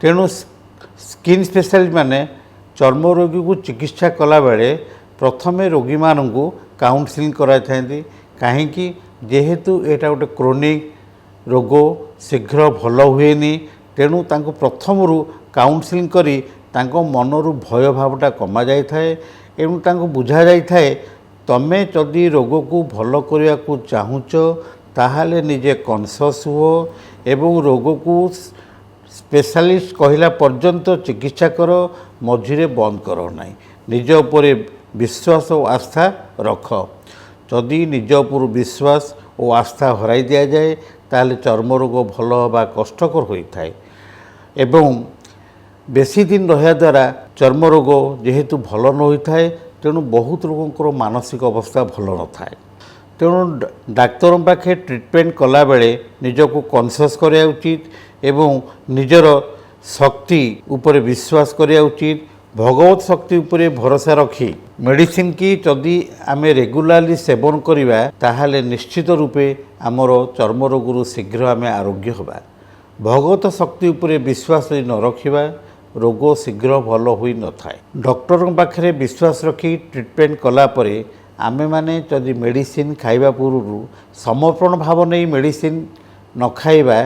तेणु स्किन स्पेशलिस्ट माने चर्म रोगी को चिकित्सा कला बेले प्रथमे रोगी मानू काउंसलिंग कराई था। कहीं जेहेतु यहाँ गोटे क्रोनिक रोग शीघ्र भल हुएनी, तेणु तांको प्रथम काउंसलिंग करी तांको मनरू भय भावटा कमा जाए एवं तांको बुझा जाए तमें जदि रोग को भल करने को चाहूच ताहले निजे कॉन्शियस हो एवं रोग को स्पेशलिस्ट कहला पर्यंत चिकित्सा कर, मझिरे बंद करो नहीं। निज उपर विश्वास और आस्था रख। जदि निज उपर विश्वास और आस्था हराई दिया जाए ताहले चर्म रोग भल होगा कष्टकर होता है। एवं बेसी दिन रहा द्वारा चर्म रोग जेहेतु भल न होता है, तेणु बहुत लोगों मानसिक अवस्था भल न थाए। तेणु डाक्तर पाखे ट्रिटमेंट कला बेले निजको कॉन्शियस करा उचित एवं निजर शक्ति उपर विश्वास करा उचित। भगवत शक्ति उपर भरोसा रखी मेडिसिन की जदि आम रेगुलाली सेवन करिबा ताहाले निश्चित रूपे आमर चर्म रोगरू शीघ्र आम आरोग्य होबा। भगवत शक्ति उपर विश्वास न रखिबा रोग शीघ्र भल होई न थाए। डॉक्टर पाखे विश्वास रखी ट्रिटमेंट कला परे आमे माने जदि मेडिसिन खाइबा पूर्व समर्पण भाव नहीं मेडिसिन न खाइबा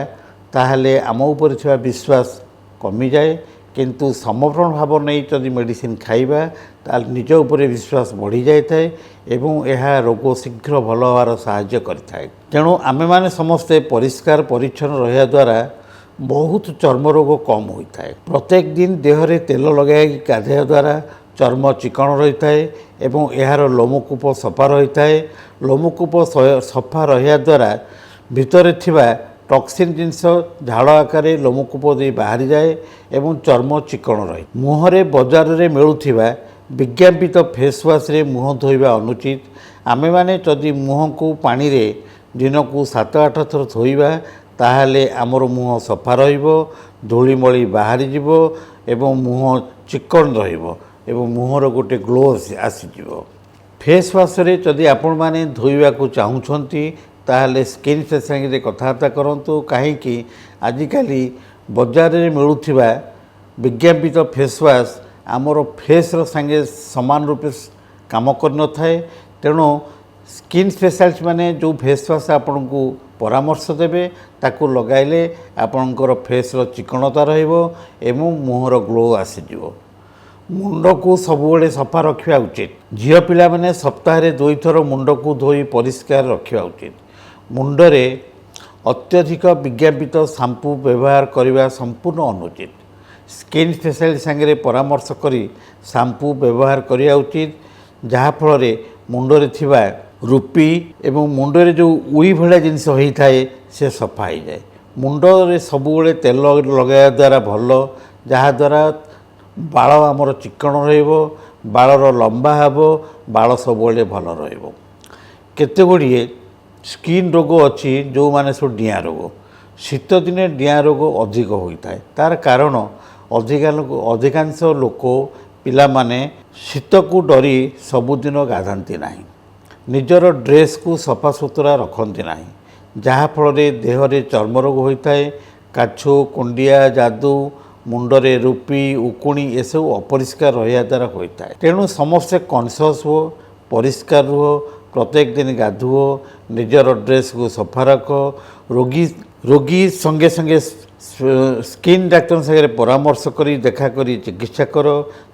ताहले आम उपर थिबा विश्वास कमी जाए किंतु समर्पण भाव नहीं जदि मेडिसिन खाइबा ताल निज उपर विश्वास बढ़ी जाए थाए एवं यह रोग शीघ्र भल होवार साहाय्य करिथाए। तेणु आमे माने समस्ते परिष्कार परिच्छन्न रहिया द्वारा बहुत चर्म रोग कम होता है। प्रत्येक दिन देहरे तेल लगाई गाधोया द्वारा चर्म चिकण रही है एवं यार लोमकूप सफा रही है। लोमकूप सफा रहा द्वारा भितर थिबा टॉक्सिन जिनस झाड़ आकार लोमकूप दे बाहरी जाए एवं चर्म चिकण रहे। मुहरे बजार रे मिलुथिबा विज्ञापित फेस वाश रे मुह धोइबा अनुचित। आमे माने जदि मुह को पानी रे दिन को 7-8 थर धोइबा ताहले आमर मुह सफा रहिबो, धूलिमली बाहरी जिवो एवं मुह चिकन रहिबो एवं मुहर गोटे ग्लो आसीजिवो। फेस वाश रे जदि आपण माने धोइबा को चाहुछंती ताहले स्किन स्पेशलिस्ट रे कथाबार्ता करंतु। काहेकि आजिकाली बजार रे मिलुथिबा विज्ञापित फेस वाश आमर फेस रो संगे समान रूपे काम कर न थाए। तेणु स्किन स्पेशलिस्ट माने जो फेस वाश आपन को परामर्श देबे ताकू लगाइले आपनकर फेस रो चिकणता रहिबो एवं मुहर ग्लो आसीजिवो। मुंड को सबुबले सफा रखा उचित। झील पिला माने सप्ताह रे 2 थर मुंड को धोई परिष्कार रखा उचित। मुंडरे अत्यधिक विज्ञापित शैम्पू व्यवहार करने संपूर्ण अनुचित। स्किन स्पेशलिस्ट संगे परामर्श करी शैम्पू व्यवहार करिया उचित जहाँफल मुंडरे थिबा रूपी एवं मुंडरे जो उई भलिया जिनस होता है से सफा हो जाए। मुंडरे सबुबले तेल लगाया द्वारा भल जहाँद्वारा बाल आमर चिकण रहिबो, बालर लंबा हेबो, बाल सबुबले भल रहिबो। केते गुड़िए स्किन रोग अच्छी जो माने सब डिया रोग। शीत दिने डिया रोग अधिक होता है। तार कारण अधिकांश लोक पिला माने शीत को डरी सबुदिन गाधाती नहीं, निजर ड्रेस को सफा सुतरा रखती नहीं जहाँफल देहरे चर्म रोग होता है। काछु कुंडिया जादू मुंडरे रूपी उकुणी ये सब अपरिष्कार रहा द्वारा होता है। तेणु समस्ते कॉन्शियस हो, परिष्कार रुह, प्रत्येक दिन गाधुओ, निजर ड्रेस को सफा रख। रोगी संगे संगे स्किन डाक्टर संगे परामर्श करी देखा करी चिकित्सा कर।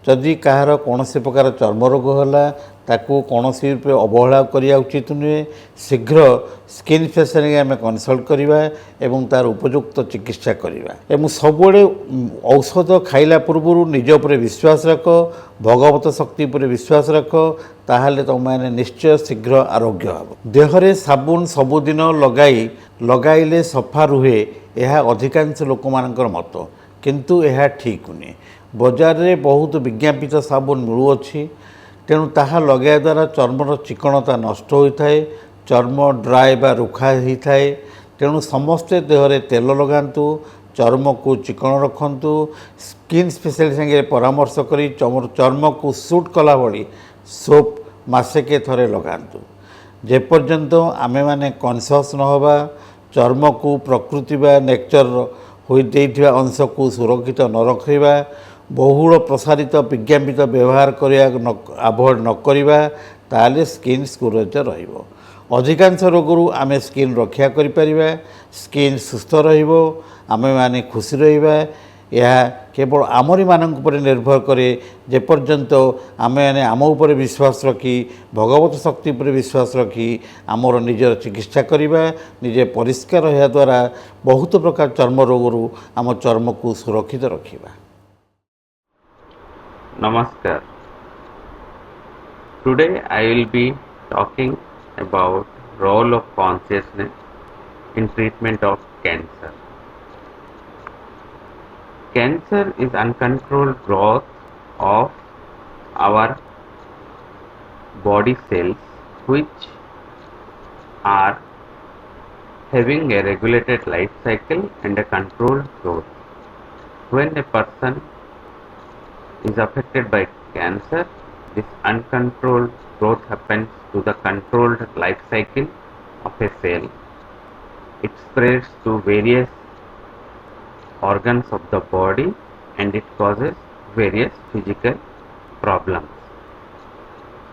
जदि कहार कौन प्रकार चर्म रोग है ताकू कौन रूपे अवहेला करिया उचित नुहे। शीघ्र स्किन स्पेशलिस्ट आम कनसल्ट करवा एवं तार उपयुक्त चिकित्सा करवा एवं सबुबले औषध खाइला पूर्व निज उपर विश्वास रख, भगवत शक्ति उपर विश्वास रख, ताहले तुम मैंने निश्चय शीघ्र आरोग्य हम। देहरे साबुन सबुदिन लगाइले सफा रुहे यह अधिकांश लोक मानकर मत, किंतु यह ठीक नुहे। बजार में बहुत विज्ञापित साबुन मिलुअछि तेणु ताहा लगाया द्वारा चर्मर चिकणता नष्ट होता है, चर्म ड्राए बा रुखा होता है। तेणु समस्ते देहरे तेल लगातु, चर्म को चिकण रखंतु। स्किन स्पेशलिस्ट संगे परामर्श करी चर्म को सूट कला भली सोप मासेके थरे लगातु। जेपर्यंत आमे माने कॉन्शियस न होबा, चर्म को प्रकृति बा नेचर होते अंश को सुरक्षित न रखा, बहुल प्रसारित विज्ञापित व्यवहार करने अवॉइड न करवा ताले स्किन स्कुरज रहिबो। अधिकांश रोगरू आमे स्किन रक्षा करिपरिबा, स्किन सुस्थ रहिबो, आमे माने खुशी रहिबा। यह केवल आमरी मानक पर निर्भर करे जेपर्यंत आमे माने आम उपर विश्वास रखी, भगवत शक्ति पर विश्वास रखी आमर निजर चिकित्सा करिबा। निजे परिष्कार रहा द्वारा बहुत प्रकार चर्म रोगरू आम चर्म को सुरक्षित रखिबा। Namaskar. Today I will be talking about role of consciousness in treatment of cancer. Cancer is uncontrolled growth of our body cells which are having a regulated life cycle and a controlled growth. When a person is affected by cancer, this uncontrolled growth happens to the controlled life cycle of a cell. It spreads to various organs of the body and it causes various physical problems.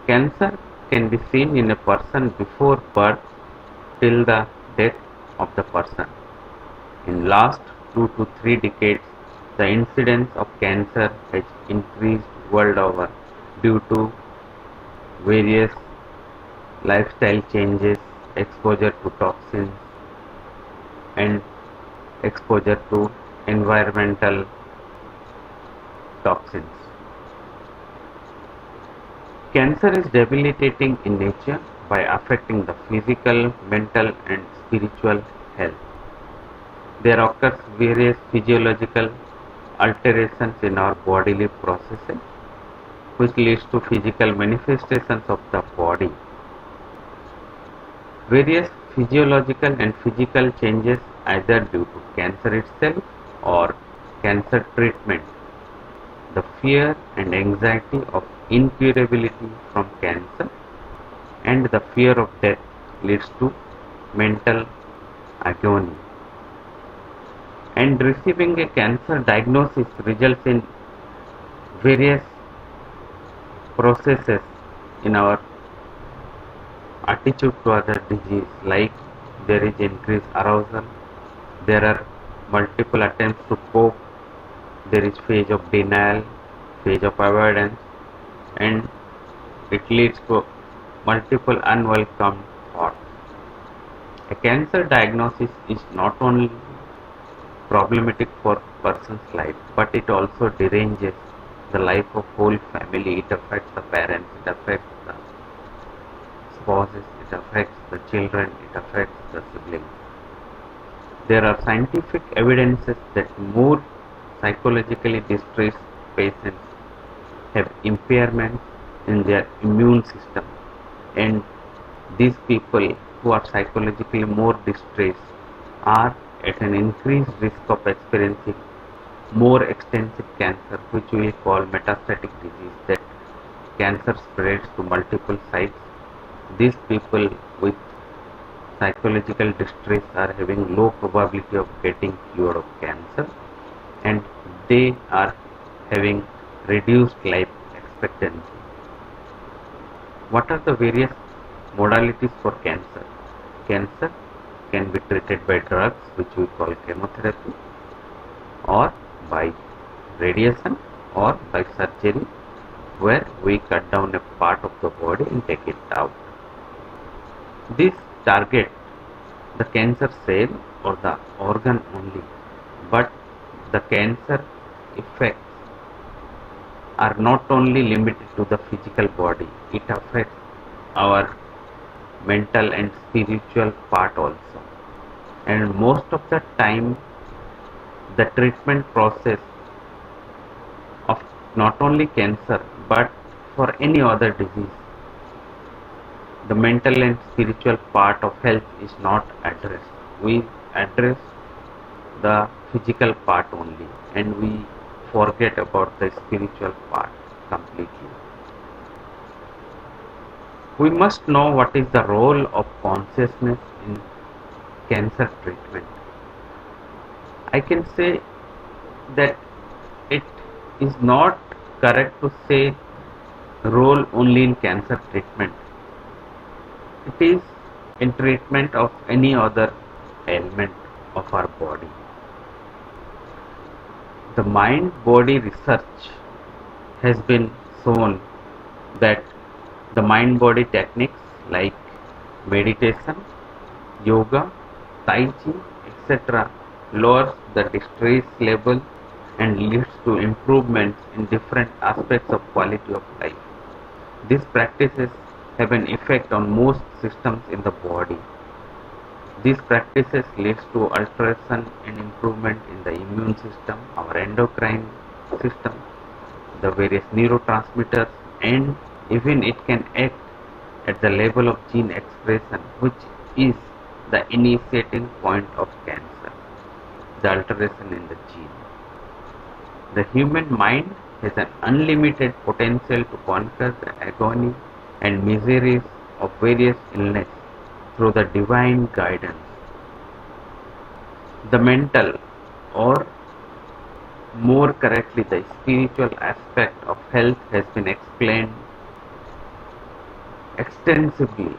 Cancer can be seen in a person before birth till the death of the person. In last 2 to 3 decades, the incidence of cancer has increased world over due to various lifestyle changes, exposure to toxins, and exposure to environmental toxins. Cancer is debilitating in nature by affecting the physical, mental, and spiritual health. There occurs various physiological alterations in our bodily processes, which leads to physical manifestations of the body. Various physiological and physical changes either due to cancer itself or cancer treatment. The fear and anxiety of incurability from cancer and the fear of death leads to mental agony. And receiving a cancer diagnosis results in various processes in our attitude to other disease, like there is increased arousal, there are multiple attempts to cope, there is phase of denial, phase of avoidance, and it leads to multiple unwelcome thoughts. A cancer diagnosis is not only problematic for person's life, but it also deranges the life of whole family. It affects the parents, it affects the spouses, it affects the children, it affects the siblings. There are scientific evidences that more psychologically distressed patients have impairments in their immune system, and these people who are psychologically more distressed are at an increased risk of experiencing more extensive cancer, which we call metastatic disease, that cancer spreads to multiple sites. These people with psychological distress are having low probability of getting cured of cancer, and they are having reduced life expectancy. What are the various modalities for cancer? Cancer can be treated by drugs, which we call chemotherapy, or by radiation, or by surgery, where we cut down a part of the body and take it out. This target the cancer cell or the organ only, but the cancer effects are not only limited to the physical body, it affects our mental and spiritual part also. And most of the time, the treatment process of not only cancer but for any other disease, the mental and spiritual part of health is not addressed. We address the physical part only, and we forget about the spiritual part completely. We must know what is the role of consciousness in cancer treatment. I can say that it is not correct to say role only in cancer treatment. It is in treatment of any other ailment of our body. The mind-body research has been shown that the mind-body techniques like meditation, yoga, tai chi, etc. lowers the distress level and leads to improvements in different aspects of quality of life. These practices have an effect on most systems in the body. These practices leads to alteration and improvement in the immune system, our endocrine system, the various neurotransmitters, and even it can act at the level of gene expression, which is the initiating point of cancer, the alteration in the gene. The human mind has an unlimited potential to conquer the agony and miseries of various illness through the divine guidance. The mental, or more correctly the spiritual aspect of health, has been explained extensively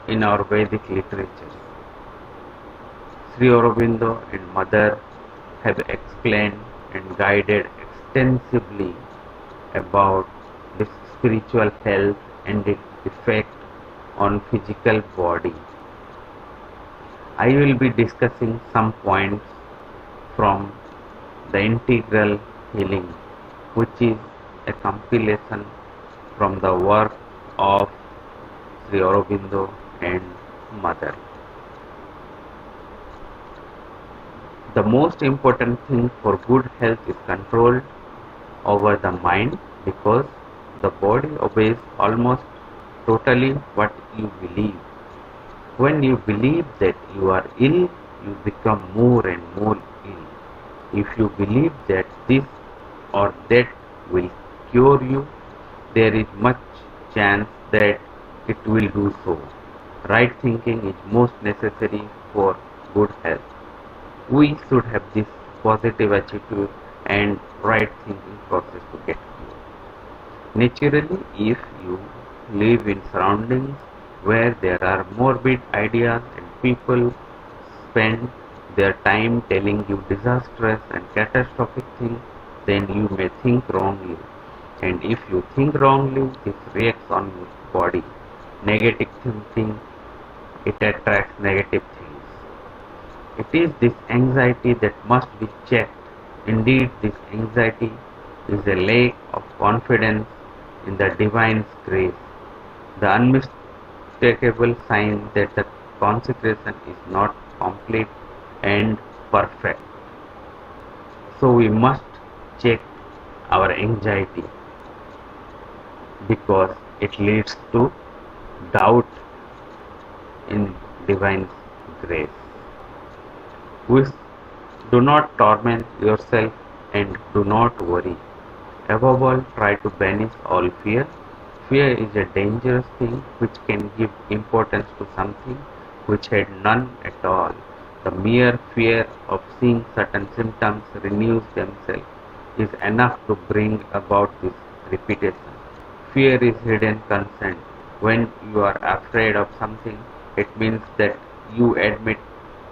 in our Vedic literature. Sri Aurobindo and Mother have explained and guided extensively about this spiritual health and its effect on physical body. I will be discussing some points from the Integral Healing, which is a compilation from the work of Sri Aurobindo and Mother. The most important thing for good health is control over the mind, because the body obeys almost totally what you believe. When you believe that you are ill, you become more and more ill. If you believe that this or that will cure you, there is much chance that it will do so. Right thinking is most necessary for good health. We should have this positive attitude and right thinking process to get cured. Naturally, if you live in surroundings where there are morbid ideas and people spend their time telling you disastrous and catastrophic things, then you may think wrongly. And if you think wrongly, this reacts on your body. Negative thinking, it attracts negative things. It is this anxiety that must be checked. Indeed, this anxiety is a lack of confidence in the Divine's grace, the unmistakable sign that the consecration is not complete and perfect. So we must check our anxiety, because it leads to doubt in Divine's grace. Do not torment yourself and do not worry. Above all, try to banish all fear. Fear is a dangerous thing which can give importance to something which had none at all. The mere fear of seeing certain symptoms renew themselves is enough to bring about this repetition. Fear is hidden consent. When you are afraid of something, it means that you admit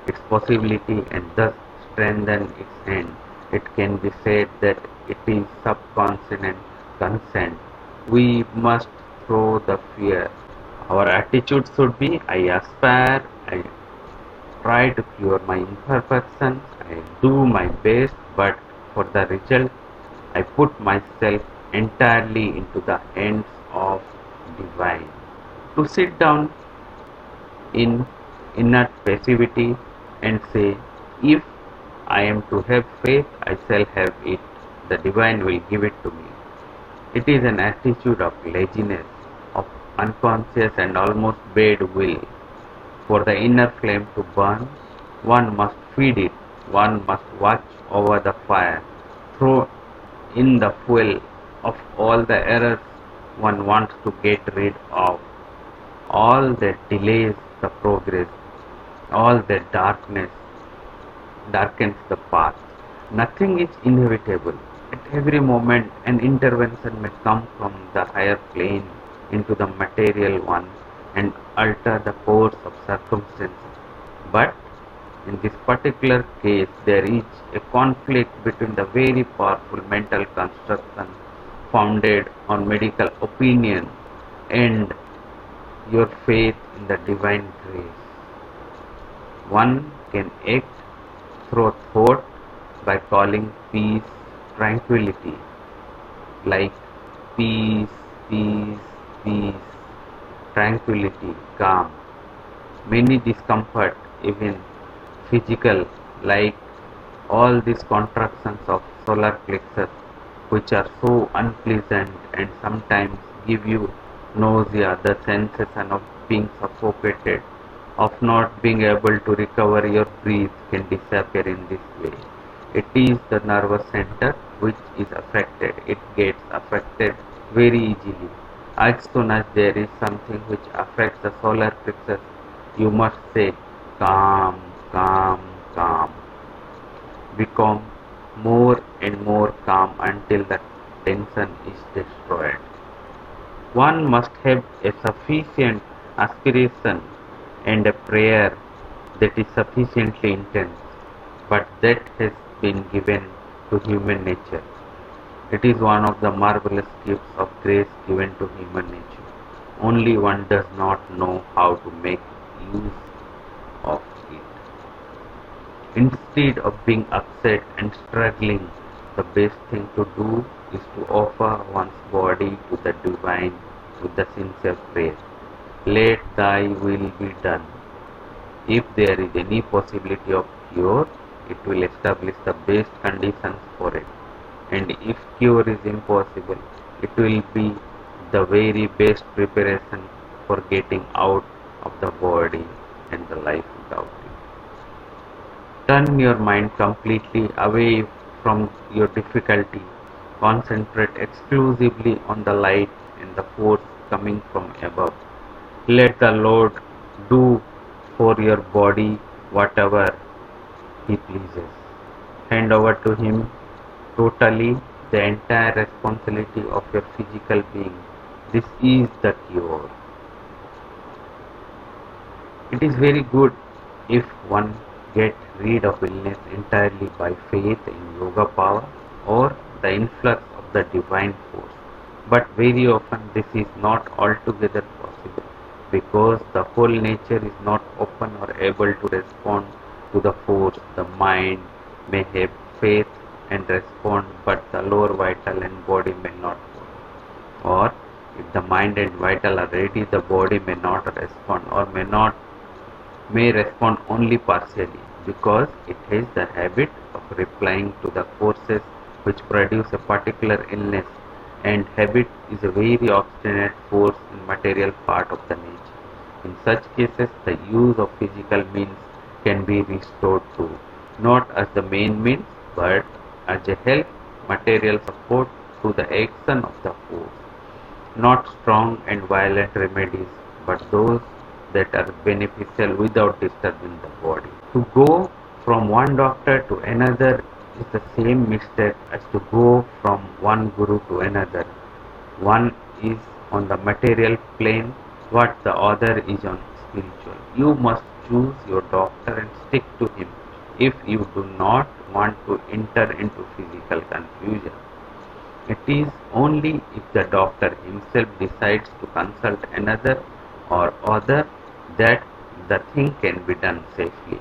its possibility and thus strengthen its hand. It can be said that it is subconscious consent. We must throw the fear. Our attitude should be, I aspire, I try to cure my imperfections, I do my best, but for the result, I put myself entirely into the hands of Divine. To sit down in inert passivity and say, if I am to have faith, I shall have it. The Divine will give it to me. It is an attitude of laziness, of unconscious and almost bad will. For the inner flame to burn, one must feed it, one must watch over the fire, throw in the fuel of all the errors one wants to get rid of, all that delays the progress, all that darkness darkens the path. Nothing is inevitable. At every moment, an intervention may come from the higher plane into the material one and alter the course of circumstances. But in this particular case, there is a conflict between the very powerful mental construction founded on medical opinion and your faith in the Divine grace. One can act through thought by calling peace tranquility, like peace, peace, peace, tranquility, calm. Many discomfort, even physical, like all these contractions of solar plexus, which are so unpleasant and sometimes give you nausea, the sensation of being suffocated, of not being able to recover your breath, can disappear in this way. It is the nervous center which is affected. It gets affected very easily. As soon as there is something which affects the solar plexus, you must say calm, calm, calm. Become more and more calm until the tension is destroyed. One must have a sufficient aspiration and a prayer that is sufficiently intense, but that has been given to human nature. It is one of the marvelous gifts of grace given to human nature. Only one does not know how to make use of it. Instead of being upset and struggling, the best thing to do is to offer one's body to the divine with the sincere prayer. Let thy will be done. If there is any possibility of cure, it will establish the best conditions for it. And if cure is impossible, it will be the very best preparation for getting out of the body and the life without it. Turn your mind completely away from your difficulty. Concentrate exclusively on the light and the force coming from above. Let the Lord do for your body whatever He pleases. Hand over to Him totally the entire responsibility of your physical being. This is the cure. It is very good if one gets rid of illness entirely by faith in yoga power or the influx of the divine force. But very often this is not altogether possible because the whole nature is not open or able to respond to the force. The mind may have faith and respond, but the lower vital and body may not follow. Or if the mind and vital are ready, the body may not respond or may respond only partially because it has the habit of replying to the forces which produce a particular illness, and habit is a very obstinate force in material part of the nature. In such cases, the use of physical means can be restored to, not as the main means, but as a help, material support to the action of the force. Not strong and violent remedies, but those that are beneficial without disturbing the body. To go from one doctor to another is the same mistake as to go from one guru to another. One is on the material plane, what the other is on spiritual. You must choose your doctor and stick to him if you do not want to enter into physical confusion. It is only if the doctor himself decides to consult another or other that the thing can be done safely.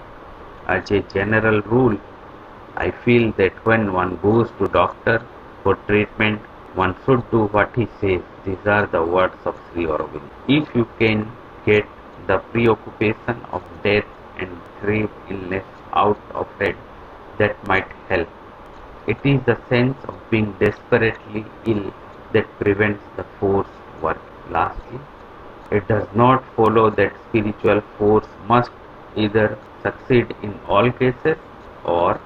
As a general rule, I feel that when one goes to doctor for treatment, one should do what he says. These are the words of Sri Aurobindo. If you can get the preoccupation of death and grave illness out of head, that might help. It is the sense of being desperately ill that prevents the force work. Lastly, it does not follow that spiritual force must either succeed in all cases, or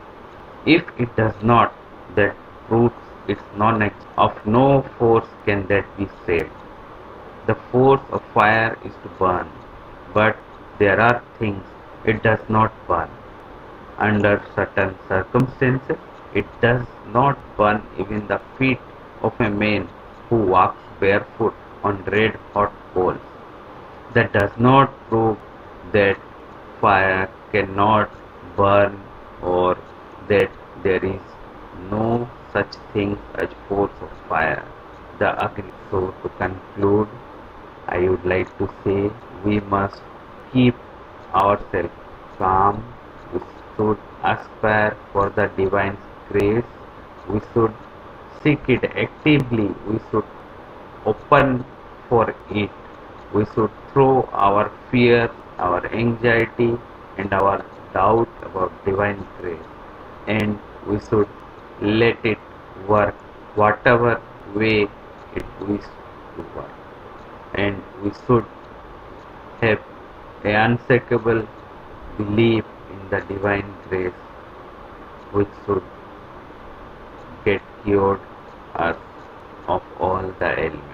if it does not, that proves its non-existence. Of no force can that be said. The force of fire is to burn, but there are things it does not burn. Under certain circumstances, it does not burn even the feet of a man who walks barefoot on red hot coals. That does not prove that fire cannot burn or that there is no such thing as force of fire. The Agni. So to conclude, I would like to say we must keep ourselves calm. We should aspire for the divine grace. We should seek it actively. We should open for it. We should throw our fear, our anxiety and our doubt about divine grace, and we should let it work whatever way it wishes to work, and we should have an unshakable belief in the divine grace which should get cured us of all the ailments.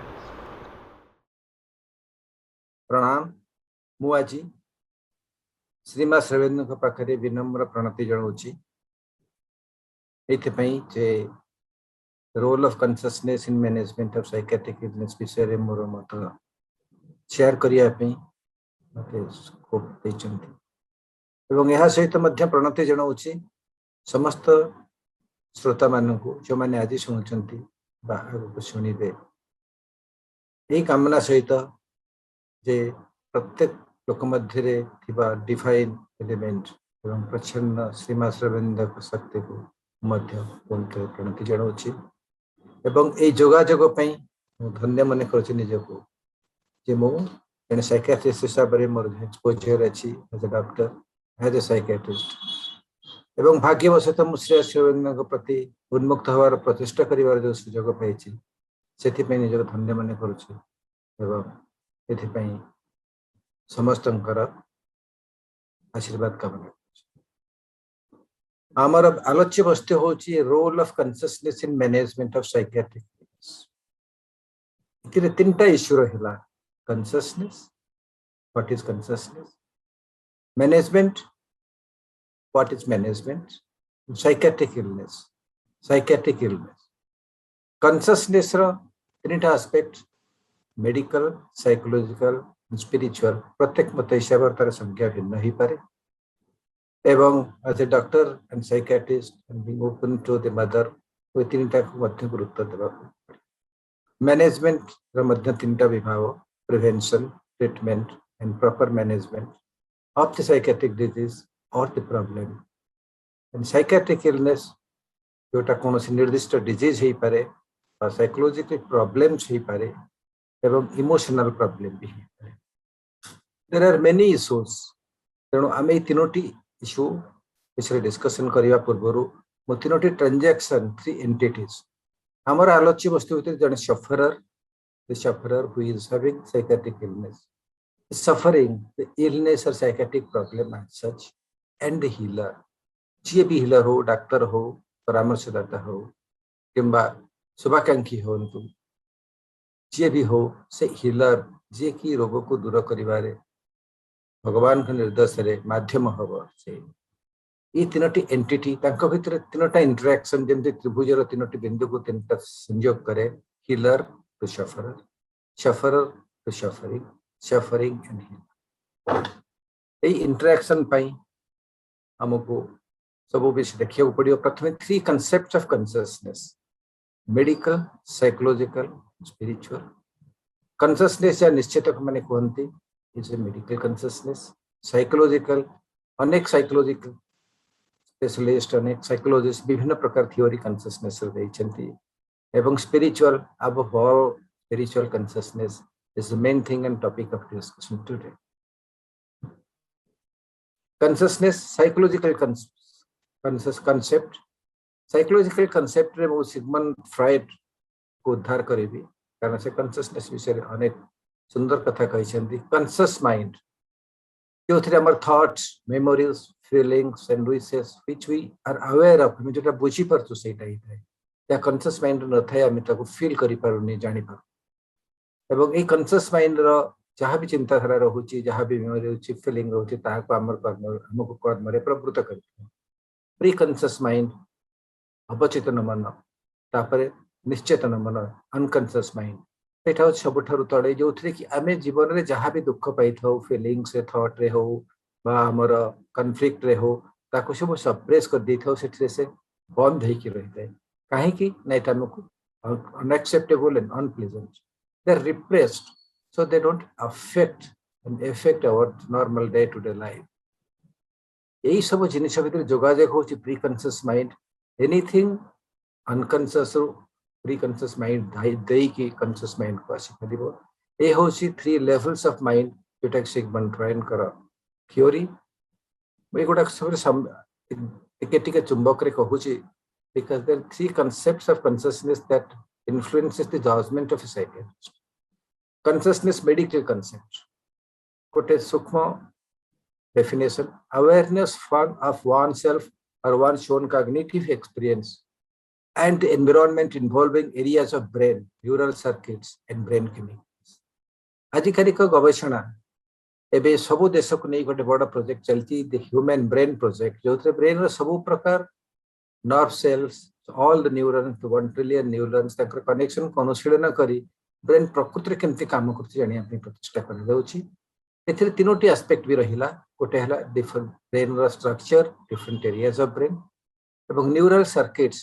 प्रणाम मु आज श्रीमा श्रेवेन्द्र पाखे विनम्र प्रणति जनाऊँगी ये role of consciousness in management of psychiatric illness विषय मोर मत शेयर करने मत स्कोप देते। एवं यह सहित मध्य प्रणति जनाऊँची समस्त श्रोता मानक जो मैंने आज शुणुंट शुणवे यही कामना सहित जे प्रत्येक लोक मध्य डिफाइन एलिमेंट एवं प्रच्छन्न श्रीमा श्रविंद शक्ति को प्रणति जनाऊँची एवं ये जोगाजोग धन्य मन कर निजको जे मुझे साइकियाट्रिस्ट हिसाब से मोर एक्सपोजर अच्छी as a doctor as a psychiatrist एवं भाग्यवशत मुझे श्री प्रति उन्मुक्त हमार प्रचेषा कर जो सुजोग पाई से निजक धन्य मन कर समस्त आशीर्वाद कामना आमर आलोच्य वस्तु हूँ role of consciousness in management of psychiatric तीन टा इश्यू रहा consciousness what is consciousness management what is management psychiatric illness consciousness रो तीन टा एस्पेक्ट मेडिकल साइकोलॉजिकल स्पिरिचुअल प्रत्येक मत हिसाब तार संज्ञा भिन्न हो पारे एवं as a doctor and psychiatrist and being open to the Mother वो तीन टा को मध्य गुरुत्व देवा मैनेजमेंट रो मध्य तीन टा विभाग prevention treatment and proper management of the psychiatric disease और the problem and psychiatric illness जोटा कौन निर्दिष्ट डिजीज हो पारे साइकोलॉजिकल प्रॉब्लम्स हो पारे एवं इमोशनल प्रॉब्लम भी हो पारे देयर आर मेनी इश्यूज तेणु आम ये तीनोटी इश्यू विषय डिस्कशन करने पूर्व मो तीनोटी ट्रांजैक्शन थ्री एंटिटीज आमर आलोच्य वस्तु भर जन sufferer who is having psychiatric illness suffering the illness और psychiatric problem as such and the healer जी भी हीलर हो डाक्तर हो परामर्शदाता हो किंबा शुभाकांक्षी हो जी भी हो से हीलर जी की रोग को दूर करिवारे भगवान के निर्देश रे माध्यम हम से ये तीनोटी एंटिटी भितर तीनोटा इंटरेक्शन जमी त्रिभुजर तीनोटी बिंदु को तीन संयोग करे healer to sufferer sufferer to suffering and healer ये इंटरेक्शन हमको सब विषय देखा पड़ो प्रथम three concepts of consciousness medical psychological spiritual consciousness या निश्चित मैंने कहते is a medical consciousness psychological अनेक साइकोलॉजिकल स्पेशलिस्ट अनेक साइकोलॉजिस्ट विभिन्न प्रकार थियोरी कॉन्शियसनेस एवं स्पिरिचुअल अब spiritual consciousness is the main thing and topic of discussion today consciousness psychological concept psychological concept रे मो सिगमंड फ्राइड को उद्धार करी कारण से कॉन्शियसनेस विषय अनेक सुंदर कथा कही कॉन्शियस माइंड जो थे आम thoughts memories feelings and wishes which we are aware of हम जोटा बुझी पारछु सेटा ही थाए या कॉन्शियस माइंड न थाए हम ताको फील करि पारुनी जानि पारु एवं ए कॉन्शियस माइंड रो जहाँ भी चिंताधारा रहुची जहाँ भी मेमोरी होची फीलिंग रहुची ताको हमको कर्म रे प्रवृत्त करथि प्री कॉन्शियस माइंड अवचेतन मन तापरे निश्चेतन मन अनकॉन्शियस माइंड यहाँ सब तले जो थे कि आम जीवन में जहाँ भी दुख पाई था फिलिंग्स थॉट रे हो आमर कन्फ्लिक्ट रे हो ताको सब सप्रेस कर दे था से बंद होकर रही है कहीं ना आमको unacceptable and unpleasant they are repressed so they don't affect our normal day to day life यही सब जिनिस भीतर जोगाजोग हो preconscious mind anything unconscious preconscious mind दे कि कॉन्शियस माइंड को आसी पारिबो ए होसी थ्री लेवल्स ऑफ माइंड जोटा सिगमंड फ्राइड कर थियोरी मैं गोटा सब टिके चुंबक रे कहूची because there three concepts of consciousness that influences the judgement of A psychiatrist consciousness medical concept गोटे सूक्ष्म definition awareness of oneself और one's own cognitive experience and the environment involving areas of brain, neural circuits and brain chemicals. आजिकालिक गवेषणा एबे सबु देश को नहीं गोटे बड़ प्रोजेक्ट चलती द ह्यूमन ब्रेन प्रोजेक्ट जो थे ब्रेन रो सबु प्रकार nerve cells all the neurons 1 trillion neurons तकर कनेक्शन को अनुशीलन करी ब्रेन प्रकृति रे केमते काम करछि जानिया पे प्रतिष्ठा कर दउछि एथिरे तीनोटी एस्पेक्ट भी रहिला गोटे है different brain structure different areas of brain एवं न्यूरल सर्किट्स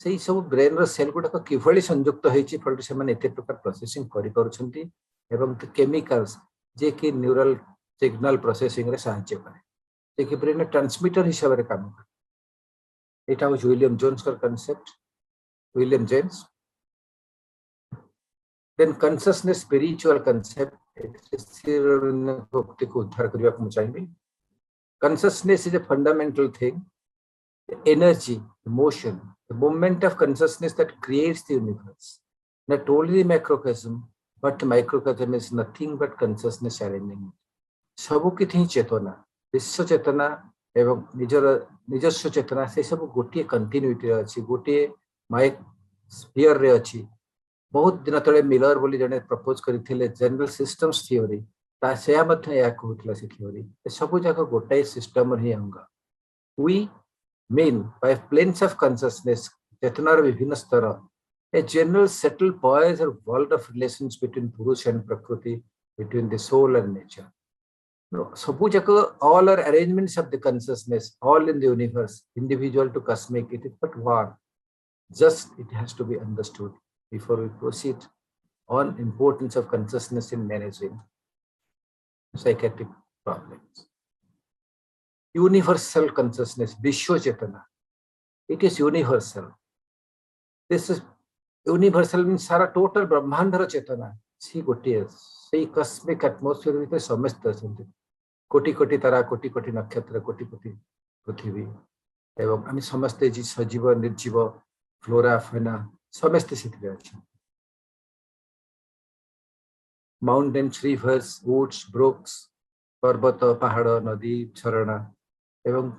से सब ब्रेन सेल गुड़ाक किभली संयुक्त होती फल से एत प्रकार प्रोसेसिंग कर केमिकल्स जे कि न्यूरल सिग्नल प्रोसेसिंग रे साहाय्य करे जे कि ब्रेन ट्रांसमीटर हिसाब से काम करे। एटा हूँ विलियम जोन्स का concept William James. Then consciousness spiritual concept भक्ति को उद्धार करने को चाहिए। Consciousness is a fundamental thing, energy, emotion, the moment of consciousness that creates the universe. Not only the macrocosm, but microcosm is nothing but consciousness arranging. सबु किथि चेतना विश्व चेतना एवं निजस्व चेतना से सब गोटे कंटिन्यूटी अच्छी गोटे माइक स्फीयर रे अच्छी। बहुत दिन तले मिलर बोली जने प्रपोज करथिले जनरल सिस्टम्स थ्योरी ता से मध्य या कहउतला से थ्योरी सबु जाक गोटाई सिस्टम रे अंग। We mean by planes of consciousness चेतनार विभिन्न स्तर a general settled poise or world of relations between Purush and Prakriti, between the soul and nature. No, सबु जाक all are arrangements of the consciousness, all in the universe, individual to cosmic, it is but one. Just it has to be understood before we proceed on importance of consciousness in managing psychiatric problems. Universal consciousness, Vishwa Chetana. It is universal. This is universal means Sara total Brahmandhara Chetana. See gotiye, see cosmic atmosphere with समस्त असंति. कोटि कोटि तारा, कोटि कोटि नक्षत्र, कोटि कोटि पृथ्वी. एवं आमी समस्त जी सजीव निर्जीव फ्लोरा फेना समस्त स्थिति अछि. Mountains, rivers, woods, brooks, पर्वत, पहाड़, नदी, झरणा एवं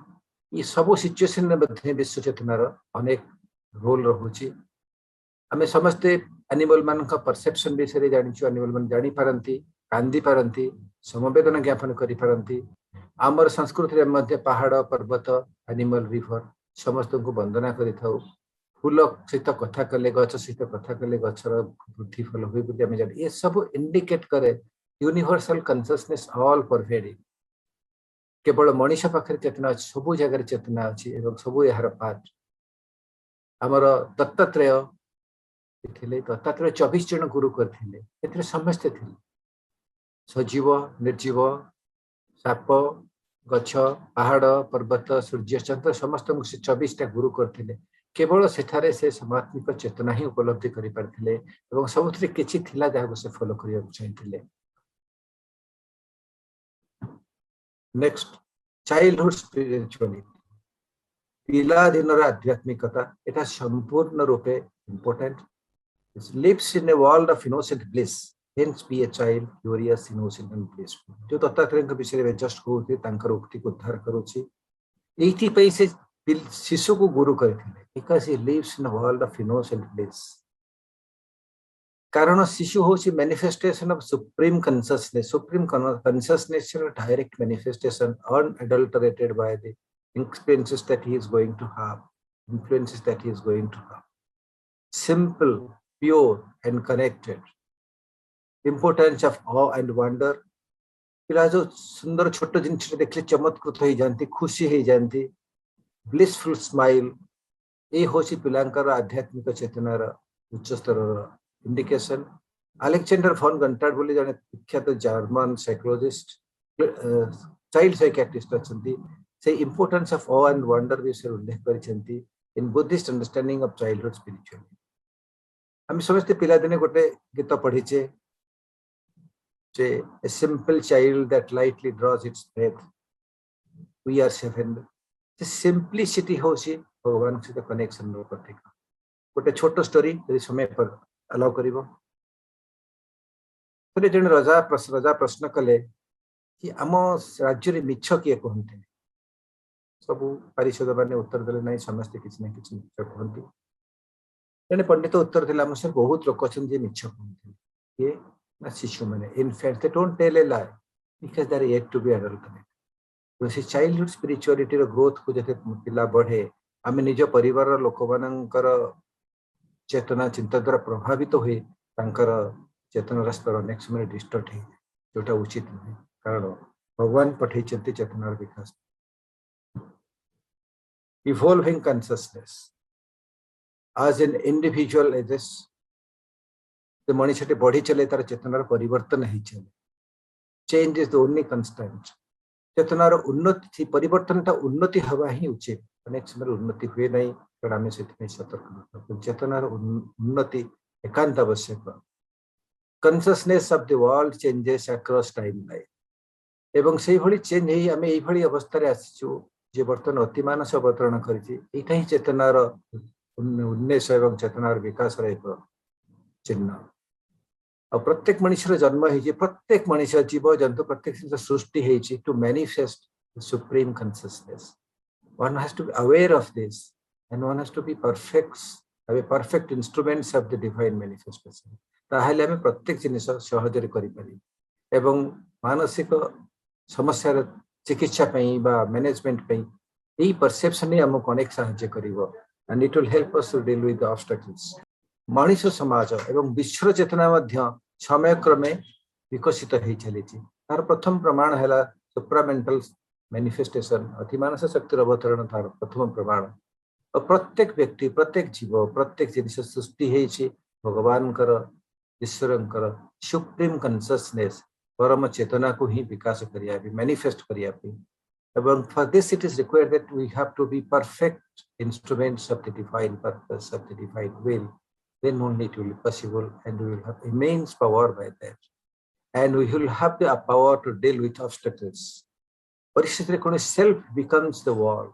ये सब सिचुएशन में विश्व चेतनार अनेक रोल रहुची। आमे समस्ते एनिमल मान का परसेप्शन विषय जानिछु। एनिमल मान जानि पारंती, कांदी पारंती, समवेदना ज्ञापन करि पारंती। आमर संस्कृति रे मध्य पहाड़, पर्वत, एनिमल, रिवर समस्त को वंदना करि थाउ। फूल सहित कथा कले, गछ सहित कथा कले गछर वृद्धि फल होई बुली आमे जानि। ये सब इंडिकेट करे यूनिवर्सल कॉन्शियसनेस ऑल परवेडिंग। केवल मनीष पाखे चेतना अच्छी, सबू जगह चेतना अच्छी एवं सबू यार पार्ट। आमर दत्तात्रेय थे, दत्तात्रेय 24 जन गुरु करते समस्ते थे सजीव निर्जीव साप गछ पहाड़ पर्वत सूर्य चंद्र समस्त 24टा गुरु करते। केवल सेठारे से समात्मिक चेतना ही उपलब्धि करि पारथिले एवं सबुथरे किछि थिला जाहाको से फॉलो करिया चाहिथिले। नेक्स्ट चाइल्डहुड स्पिरिचुअलिटी, पिला दिनर आध्यात्मिकता एटा संपूर्ण रूपे important. It lives in a world of innocent bliss, hence be a child curious innocent and blissful. जो दत्तात्रेय के विषय में जस्ट कहते तांकर उक्ति को उद्धार करूची। एथि पई से शिशु को गुरु करथिले because he lives in a world of innocent bliss. कारण शिशु होची manifestation of supreme consciousness direct manifestation unadulterated by the experiences that he is going to have, influences that he is going to have. Simple, pure and connected. Importance of awe and wonder. पिला जो सुंदर छोट जिनिस देखले चमत्कृत हो जानती, खुशी हो जानती, blissful smile ए होची पिलांकर आध्यात्मिक चेतनार उच्च स्तर इंडिकेशन। अलेक्जेंडर फॉन गंटार्ड बोली जने विख्यात जर्मन साइकोलॉजिस्ट चाइल्ड साइकियाट्रिस्ट अछंती से importance of awe and wonder विषय उल्लेख करिसेंती in Buddhist understanding of childhood spirituality. हम समस्त पिला दिने गोटे गीत पढिचे जे a simple child that lightly draws its breath, we are seven. The simplicity होची भगवान से कनेक्शन रो प्रतीक। गोटे छोट स्टोरी यदि समय पर अलाउ करिवो। तो जन राजा प्रश्न कले कि आम राज्य रे मिछ किए कहते सब पारिषद माने उत्तर देले नहीं, समस्त किछ न किछ मिछ कहते। जने पंडित उत्तर दिला हम सर बहुत लोक छन जे मिछ कहते ये ना शिशु माने in fact they don't tell a lie because they are yet to be adulterate. तो से चाइल्डहुड स्पिरिचुअलिटी रो ग्रोथ को जते पिला बढ़े आमे निज परिवार लोक मानकर चेतना चिंता द्वारा प्रभावित हुए तांकर चेतनार स्तर अनेक समय डिस्टर्ट है जोटा उचित नहीं। कारण भगवान पठे चेतनार विकास evolving consciousness as an individual ages the मनुष्य बढ़ी चले तार चेतनार परिवर्तन ही चले change is the only constant चेतनार उन्नति परिवर्तनटा उन्नति हवा ही उचित अनेक समय उन्नति हुए नहीं कारण आम से सतर्क चेतनार उन्नति एकांत आवश्यक consciousness of the world changes across time line एवं से भली चेंज ही आम ये अवस्था आसीचु जे बर्तमान अतिमानस अवतरण करिछि ही चेतनार उन्मेष एवं चेतनार विकास एक चिन्ह और प्रत्येक मनुष्य जन्म हो प्रत्येक मनुष्य जीव जंतु प्रत्येक सृष्टि है to manifest supreme consciousness one has to be aware of this and one has to be have a perfect instruments of the divine manifestation ताहले हमें प्रत्येक जिनिस सहजरे करि पारि एवं मानसिक समस्या चिकित्सा पई बा मैनेजमेंट पई एही परसेप्शन ही हमको अनेक सहायता करिवो and it will help us to deal with the obstacles मनुष्य समाज एवं विश्व चेतना मध्य समय क्रमे विकसित हो चली तार प्रथम प्रमाण है सुप्रामेंटल मैनिफेस्टेशन अतिमानस शक्तिर अवतरण तार प्रथम प्रमाण और प्रत्येक व्यक्ति प्रत्येक जीव प्रत्येक जिनिस सृष्टि है भगवान ईश्वर सुप्रीम कॉन्शियसनेस परम चेतना को ही विकास करिया मैनिफेस्ट करिया एवं for this it is required that we have to be perfect instruments of the divine purpose of the divine will then only it will be possible and we will have immense power by that and we will have the power to deal with obstacles परिस्थिति कोन self becomes the world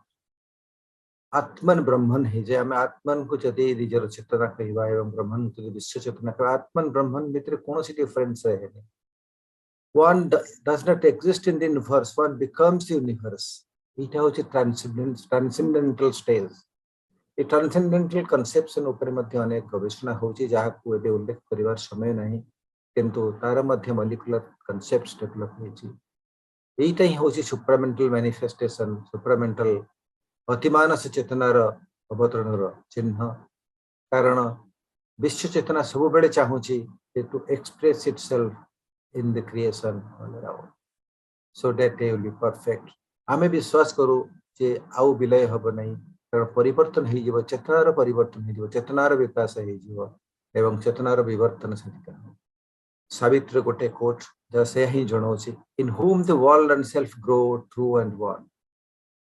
आत्मन ब्रह्मन है जे हम आत्मन को जदि निजर चेतना कहबा एवं ब्रह्मन को विश्व चेतना कहबा आत्मन ब्रह्मन भितर कोनोसी डिफरेंस है नहीं one does not exist in the universe one becomes the universe इटा होची transcendental stage ए ट्रांसेंडेंटल कंसेप्शन ऊपर मध्य अनेक गवेषणा होची जहा को एबे उल्लेख करिवार समय नहीं किंतु तार मध्य मॉलिक्यूलर कंसेप्ट्स डेवलप होची एटा ही होची सुप्रामेंटल मैनिफेस्टेशन सुप्रामेंटल अतिमानस चेतनार अवतरणर चिन्ह कारण विश्व चेतना सब बेले चाहूची to express itself in the creation all around so that they will be perfect आमे विश्वास करू जे आउ विलय हब नहीं कारण परिवर्तन हो चेतनार परिवर्तन हो चेतनार विकास हो चेतनार विवर्तन सावित्री गोटे कोट जहाँ से ही जनाऊँ इन whom the world and self grow true and one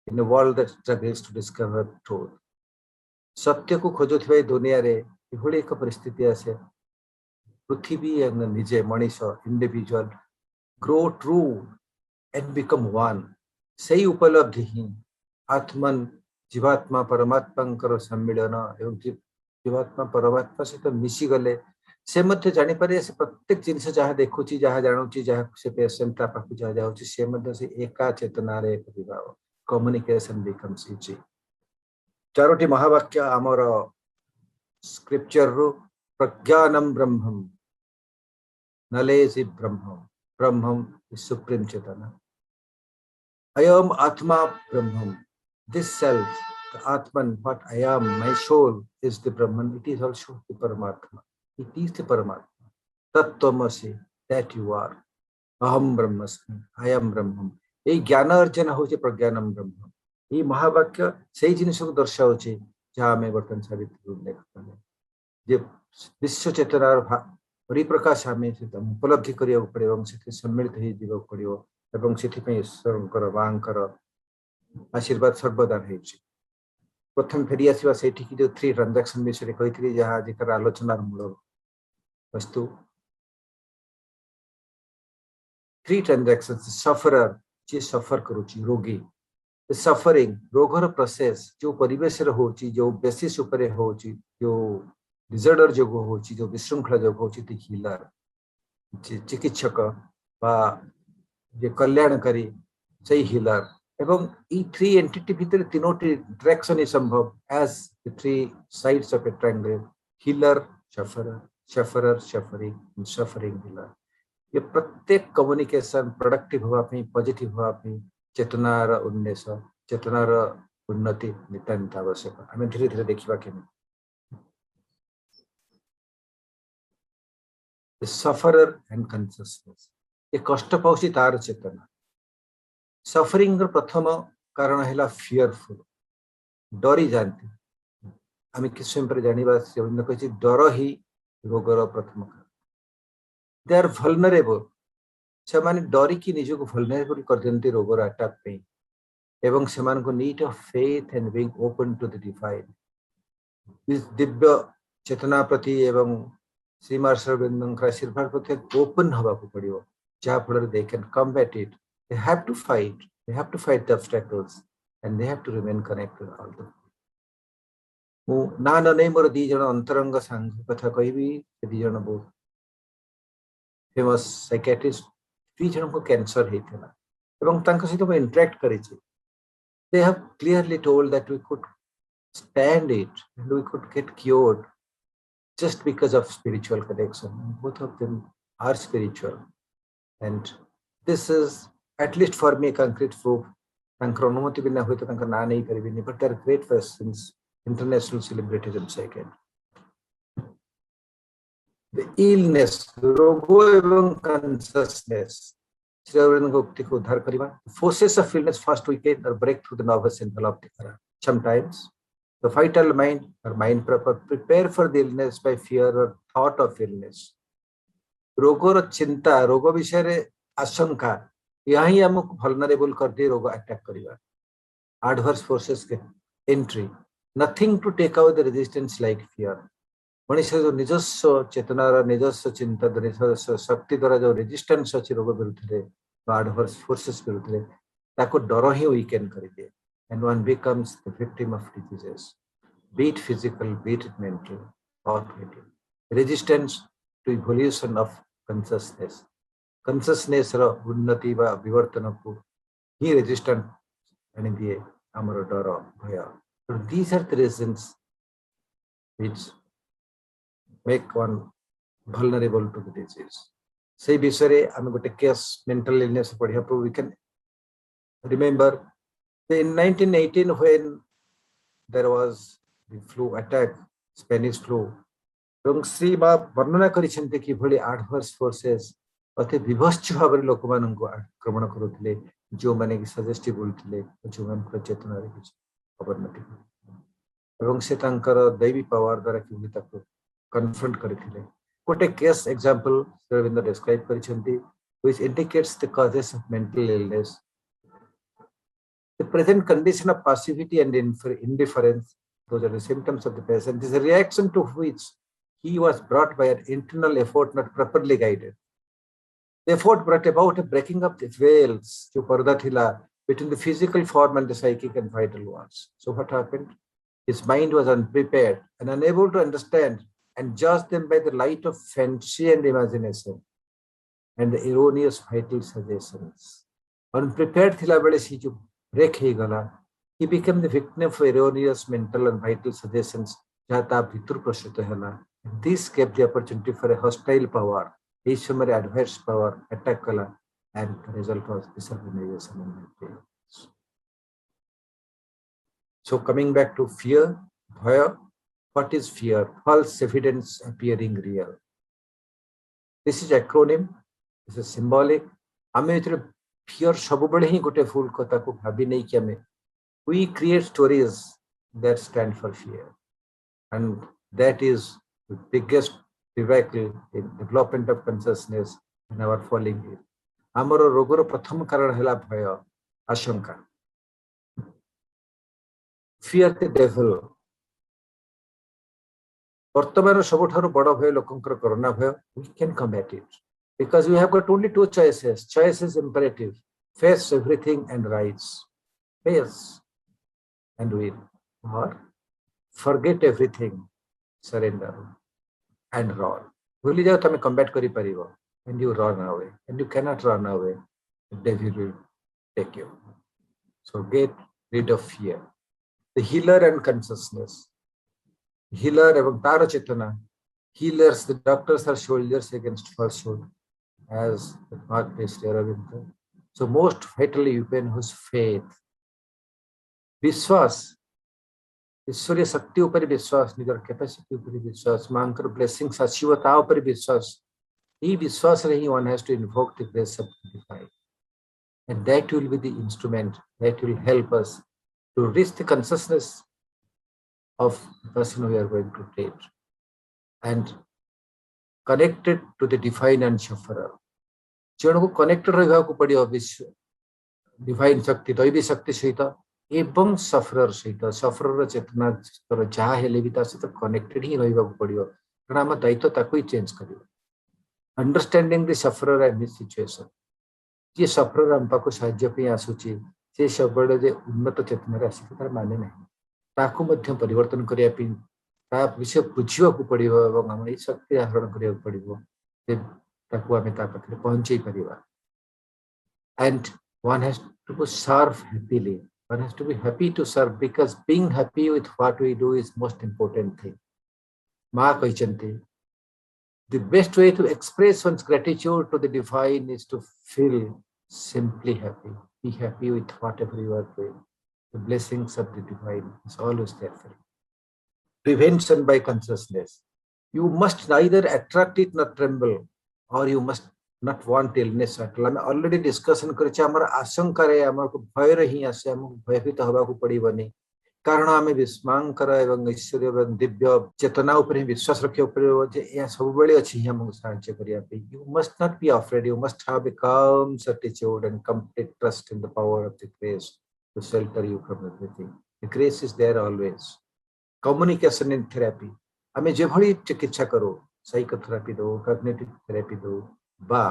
in a world that struggles to discover truth सत्य को खोजुथिबा दुनिया रे एभली एक परिस्थिति आसे पृथ्वी निजे Manish individual grow true and become one सही उपलब्धि ही आत्मन जीवात्मा परमात्मा सम्मिलन एवं जीवात्मा परमात्मा सहित मिसी गले से मध्य जानी पारे से प्रत्येक जिनिस जहाँ देखुची जहाँ जानूची जहाँ से पेशेंट पाखु जहाँ जाऊँची से मध्य से एका चेतना रे विभाव कम्युनिकेशन बिकम्स इजी चारोटी महावाक्य आमर स्क्रिप्चर रु प्रज्ञानम ब्रह्मम नॉलेज इज ब्रह्मम ब्रह्मम इज सुप्रीम चेतना अयम आत्मा ब्रह्मम this self the atman what I am my soul is the brahman it is also the paramatma it is the paramatma tattvamasi that you are aham brahmasmi I am brahman ei ज्ञान अर्जन होचे प्रज्ञानम ब्रह्म ये महावाक्य सही जिनिस को दर्शाउचे जहाँ हमें वर्तन सावित्री उल्लेख करें जे विश्व चेतनार परिप्रकाश हमें उपलब्धि करिया पड़े एवं से सम्मिलित हो जीवा पड़ो एवं से ईश्वर मांकर आशीर्वाद सर्वदा रही प्रथम फेरी आसवा से जो 3 ट्रांजैक्शन विषय कही जहाँ आजिकार आलोचनार मूल वस्तु 3 ट्रांजैक्शन सफरर जे सफर करुची रोगी सफरिंग रोगर प्रोसेस जो परिवेश होची जो बेसिस उपरे होची जो डिजॉर्डर जो होची जो विशृंखला जो होची ती हीलर चिकित्सक बा जे कल्याणकारी सही हीलर एवं ई 3 एंटिटी भितर तीनोटी इंटरेक्शन ही संभव as the 3 sides of a triangle healer sufferer sufferer suffering suffering healer ये प्रत्येक कम्युनिकेशन प्रोडक्टिव हुआ पे पॉजिटिव हुआ पे चेतनार उन्मेष चेतनार उन्नति नितांत आवश्यक आम धीरे धीरे देखा के सफरर एंड कॉन्शियसनेस ये कष्ट पाउची तार चेतना सफरिंग प्रथम कारण है फियरफुल डरी जाती आम किस समय पर जाना कही डर ही रोगर प्रथम कारण दे आर भलनरेबल से माने डरिकी निजक भलनरेबल कर दियंती रोगर अटैक पे एवं से need of faith and being open to the divine दिव्य चेतना प्रति एवं श्री मार्शल आशीर्वाद प्रति ओपन हवा को पड़ो जहाँ फल they can combat it they have to fight the obstacles and they have to remain connected all the time मु ना नै मोर दी जन अंतरंग सांग कथा कहबी से दी जन बहुत फेमस साइकियाट्रिस्ट दी जन को कैंसर हेतला एवं तांका सहित मैं इंटरेक्ट करी छी they have clearly told that we could stand it and we could get cured just because of spiritual connection. Both of them are spiritual and this is at least for me concrete proof. तांकर अनुमति बिना हुए तो तांकर ना नहीं करेंगे but they are great persons, international celebrities in psychiatry. The illness, रोगो एवं consciousness, श्री अरविंद गुप्ती को उद्धार करिबा. Forces of illness first weaken or break through the nervous central of the kara. Sometimes the vital mind or mind proper prepare for the illness by fear or thought of illness. रोगोर चिंता रोग विषय रे आशंका यही हमको vulnerable कर दे रोग attack करिबा. Adverse forces के entry, nothing to take away the resistance like fear. मनुष्य जो निजस्व चेतना निजस्व चिंता निजस्व शक्ति द्वारा जो रेजिस्टेंस अच्छी रोग विरुद्ध adverse forces विरुद्ध ताको डर ही वीकेन कर दे and one becomes the victim of diseases, be it physical, be it mental or mental. Resistance to evolution of consciousness. Consciousness रा उन्नति वा विवर्तन को ही resistant यानी दिए हमारा डर भय. So these are the reasons which make one vulnerable to the disease. से विषय रे हम गोटे केस mental illness पढ़िया पर we can remember in 1918 when there was the flu attack, Spanish flu. এবং ଶ୍ରୀ ମା ବର୍ଣ୍ଣନା କରିଛନ୍ତି କି ଭଳି adverse forces ଅତି ବିଭତ୍ସ ଭାବରେ ଲୋକମାନଙ୍କୁ ଆକ୍ରମଣ କରୁଥିଲେ ଯେଉଁମାନେ କି ସଜେଷ୍ଟିବୁଲ ଥିଲେ ଯେଉଁମାନଙ୍କର ଚେତନାରେ କିଛି ଅବନତି ଏବଂ ସେ ତାଙ୍କର ଦୈବୀ ପାୱାର ଦ୍ୱାରା କେମିତି ତାକୁ କନଫ୍ରଣ୍ଟ କରିଥିଲେ. ଗୋଟେ case example Shri Aurobindo describe କରିଛନ୍ତି which indicates the causes of mental illness. The present condition of passivity and indifference, those are the symptoms of the patient. This is a reaction to which he was brought by an internal effort not properly guided. The effort brought about a breaking of the veils to parda thila between the physical form and the psychic and vital ones. So what happened? His mind was unprepared and unable to understand and judge them by the light of fancy and imagination and the erroneous vital suggestions. Unprepared thila bale si jo break he gala, he became the victim of erroneous mental and vital suggestions jata bhitur prashrita hela. This gave the opportunity for a hostile power, each summary adverse power attack kala, and the result was disorganization and chaos. So coming back to fear, bhaya, what is fear? False evidence appearing real. This is acronym, this is symbolic. Ame fear सबुबले ही गोटे full कथा को भाभी नहीं कि हमें we create stories that stand for fear, and that is the biggest miracle in development of consciousness and our falling here. आमर रोगर प्रथम कारण है भय आशंका. Fear the devil. वर्तमान सबुठारु बड़ भय लोकंकर कोरोना भय. We can combat it because we have got only two choices. Choice is imperative. Face everything and rise. Face and win, or forget everything, surrender and run. भूली जाओ तमे combat करी परिबो and you run away, and you cannot run away. The devil will take you. So get rid of fear. The healer and consciousness. Healer एवं तार चेतना. Healers, the doctors are soldiers against falsehood, as the Madan Aurobindo. So most vitally weapon whose faith, विश्वास, ईश्वरीय शक्ति ऊपर विश्वास, निजर capacity ऊपर विश्वास, मांकर ब्लेसिंग्स आशीर्वाद ऊपर विश्वास. ये विश्वास रही one has to invoke the grace of the divine. and that will be the instrument that will help us to reach the consciousness of the person we are going to treat and connected to the divine and sufferer. जन को connected रहा पड़ो विश्व divine शक्ति दैवी शक्ति सहित एवं सफरर सहित सफरर चेतना जहाँ हेले भी सहित कनेक्टेड ही रहा पड़ो कारण आम दायित्व ताको ही चेंज कर understanding the sufferer and his situation जी सफरर आम पाक साहाय्य आसूची से सब उन्नत चेतन आसिक तार माने ना ताकू परिवर्तन करने विषय बुझा पड़ो आम ये शक्ति आहरण करा पड़ो पहुंचे पार and one has to serve happily. One has to be happy to serve because being happy with what we do is most important thing. Ma कहते the best way to express one's gratitude to the divine is to feel simply happy. Be happy with whatever you are doing. The blessings of the divine is always there for you. Prevention by consciousness. You must neither attract it nor tremble, or you must not want illness at all. I already discussion करेचे हमारा आशंका रे हमारे को भय रही आसे हम भयभीत हवा को पड़ी बनी कारण हमें विस्मांग करा एवं ईश्वरीय एवं दिव्य चेतना ऊपर विश्वास रखे ऊपर जे यह सब बड़े अच्छी हम साहाय्य करिया पे you must not be afraid, you must have a calm certitude and complete trust in the power of the grace to shelter you from everything. The grace is there always. Communication in therapy हमें जे भली चिकित्सा करो psychotherapy दो cognitive therapy दो बा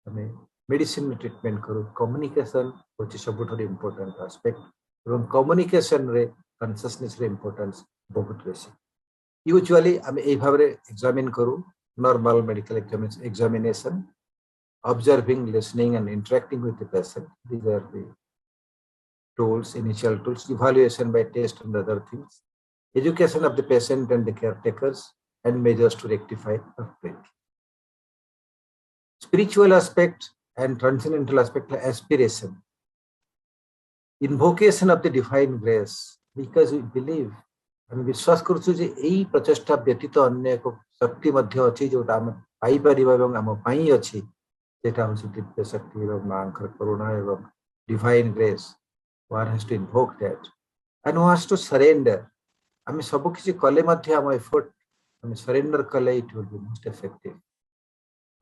हमें medicine में treatment करो कम्युनिकेशन होची सबुठार इम्पोर्टेंट एस्पेक्ट एवं कम्युनिकेशन रे कॉन्शियसनेस रे इम्पोर्टेंस बहुत बेसी यूजुअली हमें ए भाव रे एग्जामिन करू normal medical examination observing listening and interacting with the patient these are the tools, initial tools, evaluation by test and other things, education of the patient and the caretakers, and measures to rectify perfectly. Spiritual aspect and transcendental aspect like aspiration, invocation of the divine grace, because we believe आम विश्वास करुचु जे एई प्रचेष्टा व्यतीत अन्य एक शक्ति मध्य अछि जोटा आम पाई परिबा एवं आम पाई अछि जेटा होछि दिव्य शक्ति एवं मांकर करुणा एवं divine grace. One has to invoke that and one has to surrender. आम सब किछि कले मध्य आम एफर्ट आम सरेंडर कले it will be most effective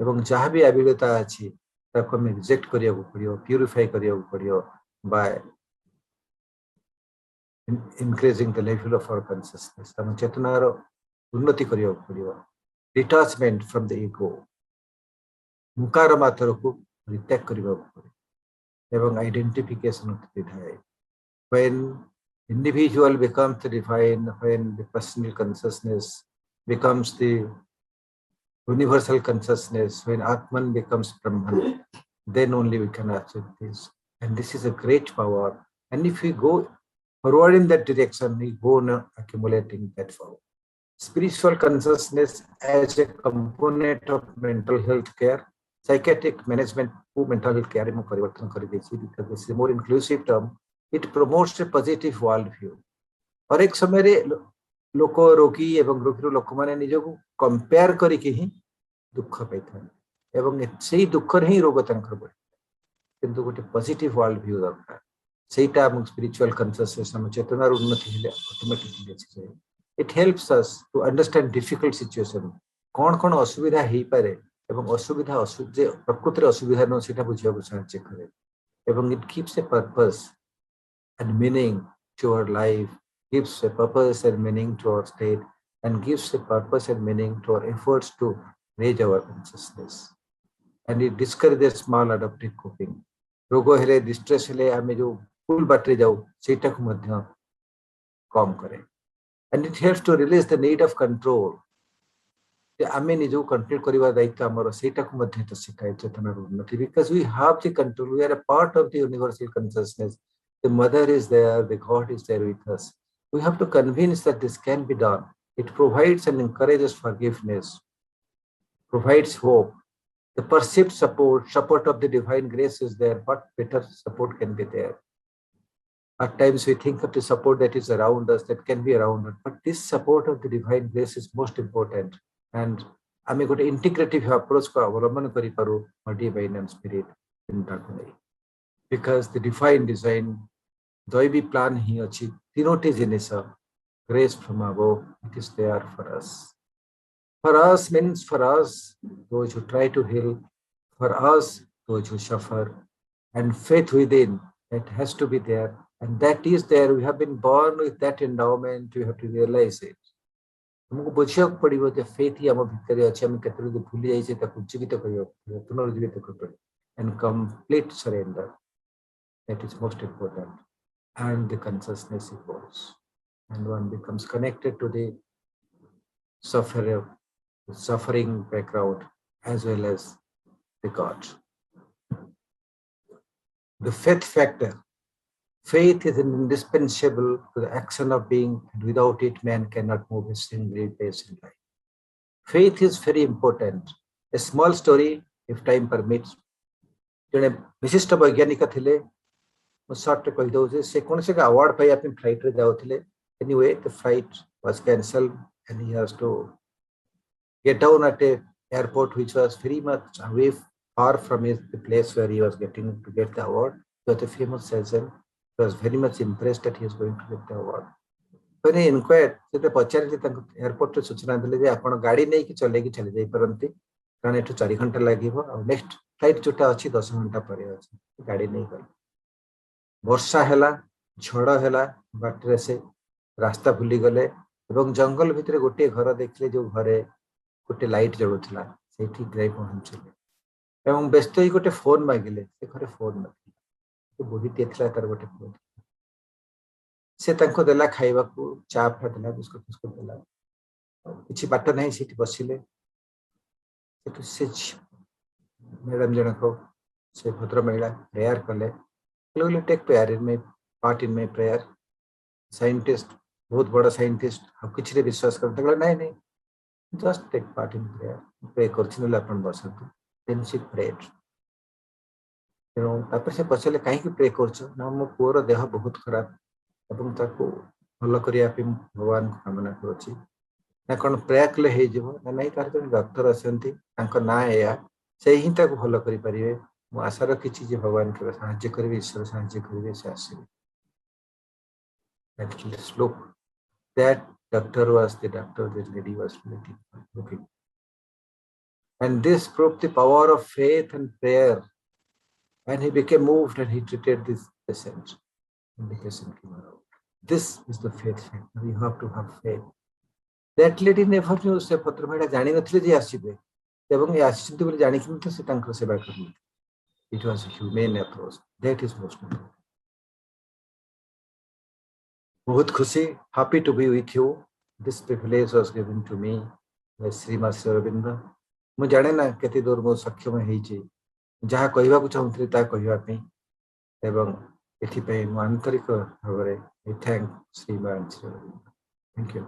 एवं जहाँ भी अभिज्ञता अच्छी ताको हमें रिजेक्ट करिया पड़ियो प्यूरिफाई करिया पड़ियो bye increasing the level of our consciousness. आम चेतनार उन्नति करिया पड़ियो डिटैचमेंट फ्रॉम द ईगो मुकार मात्र को परित्याग करिया पड़ियो एवं identification of the divine. When individual becomes the divine, when the personal consciousness becomes the universal consciousness, when Atman becomes Brahman, then only we can achieve this. And this is a great power. And if we go forward in that direction, we go on accumulating that power. Spiritual consciousness as a component of mental health care, psychiatric management, mental health care, because this is a more inclusive term. It promotes a positive worldview. और एक समय रे लोक रोगी एवं रोगी लोक माने निजको कंपेयर करिके ही दुख पाइथान एवं सेही दुख रे ही रोग तंकर बढे किंतु गोटे पॉजिटिव वर्ल्ड व्यू दरकार सेटा हम स्पिरिचुअल कॉन्शियसनेस हम चेतनार उन्नति हेले ऑटोमेटिकली अछि it helps us to understand difficult situation कोन कोन असुविधा हेई पारे एवं असुविधा असुजे प्रकृतिर असुविधा न सेटा बुझिया साहाय्य करे एवं it gives a purpose and meaning to our life, gives a purpose and meaning to our state, and gives a purpose and meaning to our efforts to raise our consciousness. And it discourages small adaptive coping. रोगो हेले distress हेले आमे जो full battery जाऊ सेटा को मध्य कम करे. And it helps to release the need of control. जे आमे निजो कंट्रोल करिवा दायित्व हमर सेटा को मध्य तो सिखाय चेतना उन्नति because we have the control, we are a part of the universal consciousness. The mother is there, the God is there with us. We have to convince that this can be done. It provides and encourages forgiveness, provides hope. The perceived support of the divine grace is there. What better support can be there? At times we think of the support that is around us, that can be around us, but this support of the divine grace is most important. And आमे गोटे integrative approach को अवलंबन करि पारो body, mind and spirit चिंता को नहीं. because the divine design दैवी plan ही अछि तीनोटी जिनिस grace from above, it is there for us. For us means for us those who try to heal, for us those who suffer, and faith within, that has to be there, and that is there. We have been born with that endowment. We have to realize it. हमको बुझिବାକୁ पड़िବ ଯେ faith ही ଆମ ଭିତରେ ଅଛି, ଆମେ କେତେବେଳେ ଭୁଲି ଯାଇଛେ ତାକୁ ଜୀବିତ କରିବାକୁ ପଡ଼ିବ, ପୁନର୍ଜୀବିତ କରିବାକୁ ପଡ଼ିବ, and complete surrender, that is most important. And the consciousness evolves, and one becomes connected to the suffering background as well as the God. The faith factor. Faith is indispensable to the action of being, and without it, man cannot move a single pace in life. Faith is very important. A small story, if time permits. जड़े विशिष्ट वैज्ञानिक थिले, shirt कही दौचे से कौन से award पाई अपनी flight रे जाउथिले. Anyway, the flight was cancelled and he has to get down at a airport which was very much away, far from the place where he was getting to get the award. He was a famous surgeon. He was very much impressed that he is going to get the award. When he inquired, से पचारे airport सूचना देले जे आपण गाड़ी नहीं कि चले जाई परंती, कारण एठु 4 घंटा लागिवो और नेक्स्ट फ्लाइट जोटा अछि 10 घंटा परे अछि, गाड़ी नहीं गल. वर्षा हैला, झड़ हैला, बाटरे से रास्ता भूली गले एवं जंगल भितर गोटे घर देखले, जो घरे गोटे लाइट जळुथला, सेठी गई पहुंचले एवं व्यस्त ही गोटे फोन मागिले, से घरे फोन नथिला, तो बोही तेथला तार गोटे फोन से तांको देला खाइबा को, चा फा देला, बिस्कुट बिस्कुट देला, किछि बाट नहीं, सेठी बसिले. सेठु से मैडम जनको से भद्र महिला प्रेयर कले, will take prayer in my part in my prayer. Scientist, बहुत बड़ा साइंटिस्ट, आप किसी रे विश्वास करते हैं? नहीं नहीं, just take part in prayer. Pray करछिन ले अपन बसंतु. Then she prayed. तापर से पछले काहे कि प्रे करछो ना, मो पुअर देह बहुत खराब एवं ताको भलो करिया पे भगवान को कामना करछि ना, कोन प्रे कले हे जेबो ना, नहीं तार जन डॉक्टर असंती, तांको ना एया से ही ताको भलो करि परिबे. मो आशा रखिछि जे भगवान के साहाय्य करिवे, ईश्वर साहाय्य करिवे, से आसीबे. That let's look. That doctor was the doctor, this lady was looking. And this proved the power of faith and prayer. And he became moved and he treated this patient. And the patient came out. This is the faith factor. You have to have faith. That lady never knew se Patra Meda jani nathile je asibe. Ebong e asichinti boli jani kinti se tankar seba karni. It was a humane approach. That is most important. बहुत खुशी, happy to be with you. This privilege was given to me by Srimad Aurobindo. मु जाने ना केते दूर मो सक्षम हेई छी, जहा कहबा को चाहूतली ता कहबा पे एवं एथि पे मु आंतरिक Bhavre I thank Srimad Aurobindo. Thank you.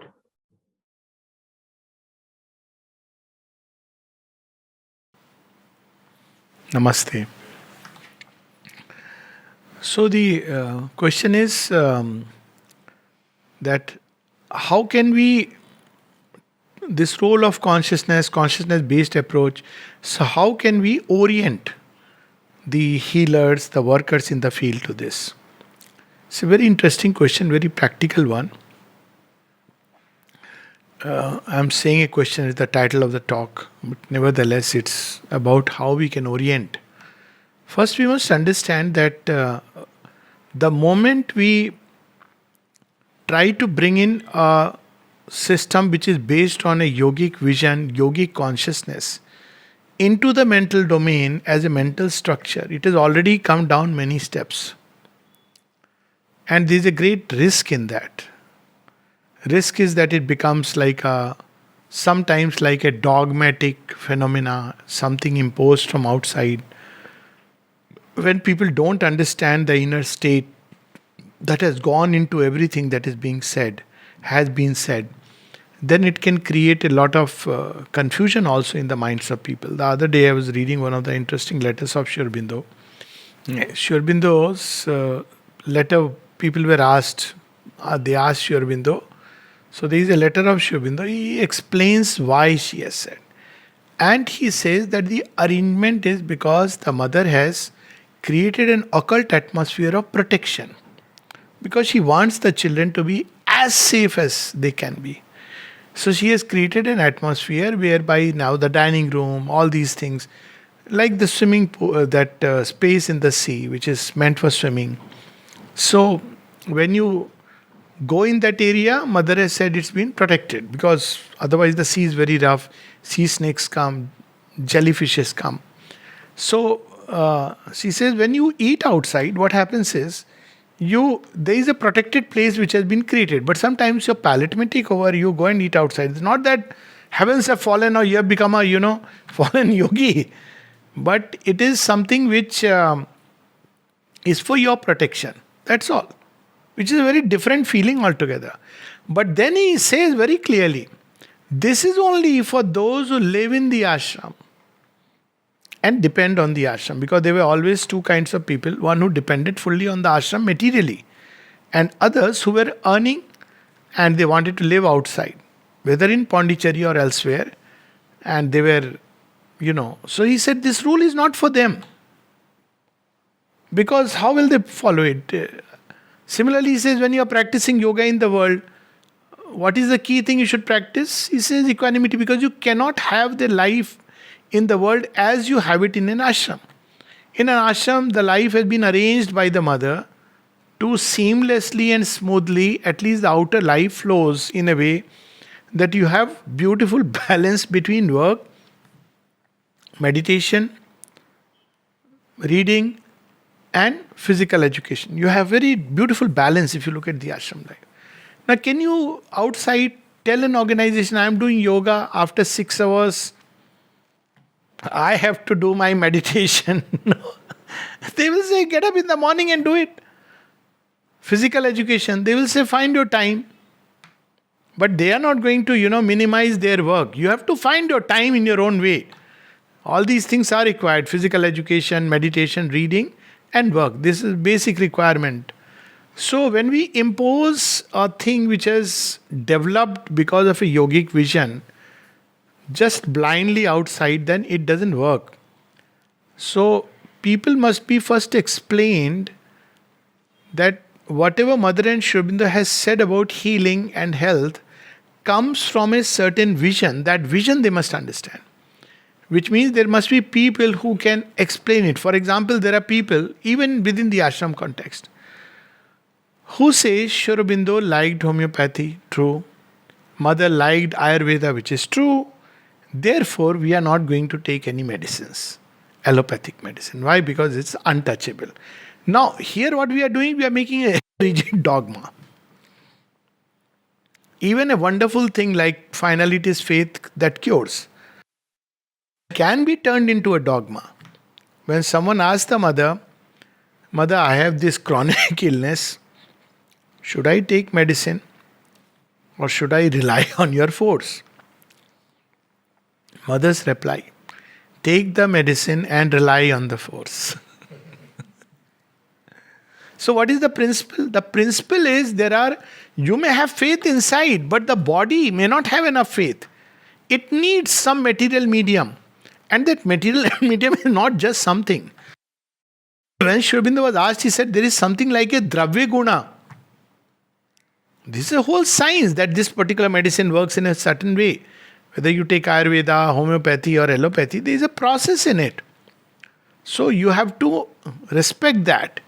Namaste. So the question is that how can we, this role of consciousness based approach, so how can we orient the healers, the workers in the field to this? It's a very interesting question, very practical one. I'm saying a question is the title of the talk, but nevertheless it's about how we can orient. First we must understand that the moment we try to bring in a system which is based on a yogic vision, yogic consciousness into the mental domain as a mental structure, it has already come down many steps. And there is a great risk in that. Risk is that it becomes like sometimes like a dogmatic phenomena, something imposed from outside. When people don't understand the inner state that has gone into everything that is being said, has been said, then it can create a lot of confusion also in the minds of people. The other day I was reading one of the interesting letters of Sri Aurobindo. Sri Aurobindo's letter, people were asked, they asked Sri Aurobindo. So there is a letter of Sri Aurobindo, he explains why she has said. And he says that the arrangement is because the mother has created an occult atmosphere of protection because she wants the children to be as safe as they can be. So she has created an atmosphere whereby now the dining room, all these things, like the swimming pool, that space in the sea which is meant for swimming. So when you go in that area, mother has said it's been protected because otherwise the sea is very rough, sea snakes come, jellyfishes come. So she says when you eat outside, what happens is there is a protected place which has been created, but sometimes your palate may take over, you go and eat outside. It's not that heavens have fallen or you have become a fallen yogi, but it is something which is for your protection. That's all. Which is a very different feeling altogether. But then he says very clearly, this is only for those who live in the ashram and depend on the ashram, because there were always two kinds of people, one who depended fully on the ashram materially, and others who were earning and they wanted to live outside, whether in Pondicherry or elsewhere, and they were, so he said this rule is not for them, because how will they follow it? Similarly, he says when you are practicing yoga in the world, what is the key thing you should practice? He says equanimity, because you cannot have the life in the world as you have it in an ashram. In an ashram, the life has been arranged by the mother to seamlessly and smoothly, at least the outer life flows in a way that you have beautiful balance between work, meditation, reading, and physical education. You have very beautiful balance if you look at the ashram life. Now, can you outside tell an organization, I am doing yoga after 6 hours, I have to do my meditation? No. They will say, get up in the morning and do it. Physical education, they will say, find your time. But they are not going to, minimize their work. You have to find your time in your own way. All these things are required. Physical education, meditation, reading, and work. This is basic requirement. So when we impose a thing which has developed because of a yogic vision, just blindly outside, then it doesn't work. So people must be first explained that whatever Mother and Sri Aurobindo has said about healing and health comes from a certain vision. That vision they must understand. Which means there must be people who can explain it. For example, there are people, even within the ashram context, who say Sri Aurobindo liked homeopathy, true. Mother liked Ayurveda, which is true. Therefore, we are not going to take any medicines, allopathic medicine. Why? Because it's untouchable. Now, here what we are doing, we are making a rigid dogma. Even a wonderful thing like finally it is faith that cures can be turned into a dogma. When someone asks the mother, Mother, I have this chronic illness, should I take medicine or should I rely on your force? Mother's reply, take the medicine and rely on the force. So what is the principle? The principle is you may have faith inside, but the body may not have enough faith. It needs some material medium. And that material medium is not just something. When Sri Aurobindo was asked, he said there is something like a dravya guna. This is a whole science that this particular medicine works in a certain way. Whether you take Ayurveda, homeopathy or allopathy, there is a process in it. So you have to respect that.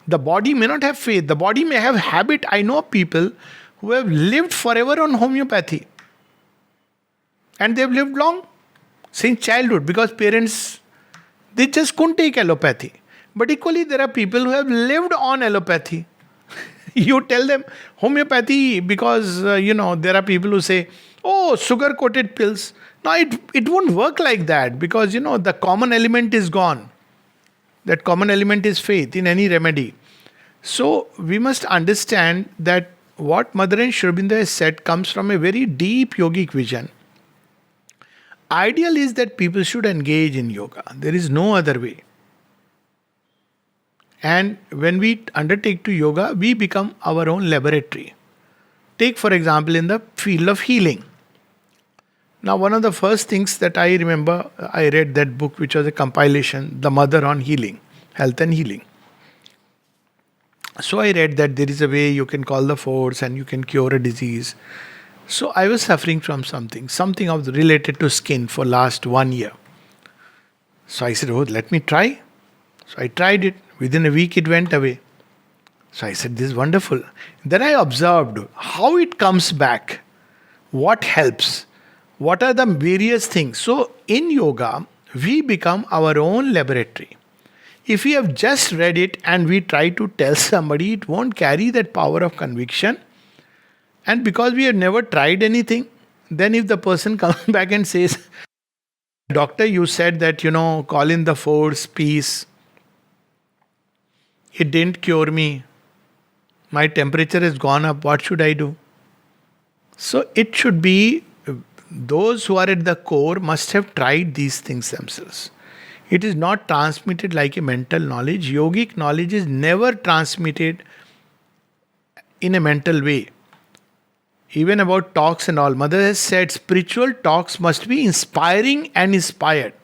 The body may not have faith. The body may have habit. I know people who have lived forever on homeopathy. And they have lived long. Since childhood. Because parents, they just couldn't take allopathy. But equally there are people who have lived on allopathy. You tell them homeopathy because, there are people who say, oh, sugar-coated pills. No, it won't work like that because, the common element is gone. That common element is faith in any remedy. So, we must understand that what Mother and Sri Aurobindo has said comes from a very deep yogic vision. Ideal is that people should engage in yoga. There is no other way. And when we undertake to yoga, we become our own laboratory. Take, for example, in the field of healing. Now, one of the first things that I remember, I read that book which was a compilation, The Mother on Healing. health and healing. So I read that there is a way you can call the force and you can cure a disease. So I was suffering from something of related to skin for last 1 year. So I said, oh, let me try. So I tried it. Within a week it went away. So I said, this is wonderful. Then I observed how it comes back. What helps? What are the various things? So in yoga, we become our own laboratory. If we have just read it and we try to tell somebody, it won't carry that power of conviction. And because we have never tried anything, then if the person comes back and says, doctor, you said that, call in the force, peace. It didn't cure me. My temperature has gone up. What should I do? So it should be those who are at the core must have tried these things themselves. It is not transmitted like a mental knowledge. Yogic knowledge is never transmitted in a mental way. Even about talks and all, Mother has said spiritual talks must be inspiring and inspired.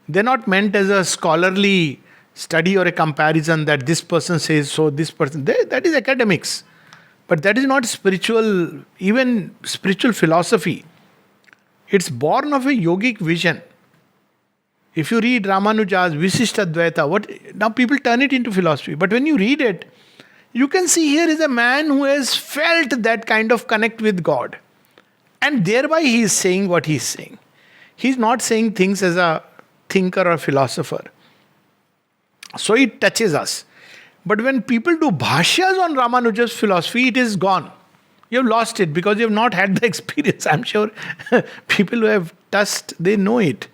They're not meant as a scholarly study or a comparison that this person says so, this person. That is academics. But that is not spiritual, even spiritual philosophy. It's born of a yogic vision. If you read Ramanuja's Visishtadvaita, now people turn it into philosophy. But when you read it, you can see here is a man who has felt that kind of connect with God. And thereby he is saying what he is saying. He is not saying things as a thinker or philosopher. So it touches us. But when people do bhashyas on Ramanuja's philosophy, it is gone. You have lost it because you have not had the experience. I'm sure people who have touched, they know it.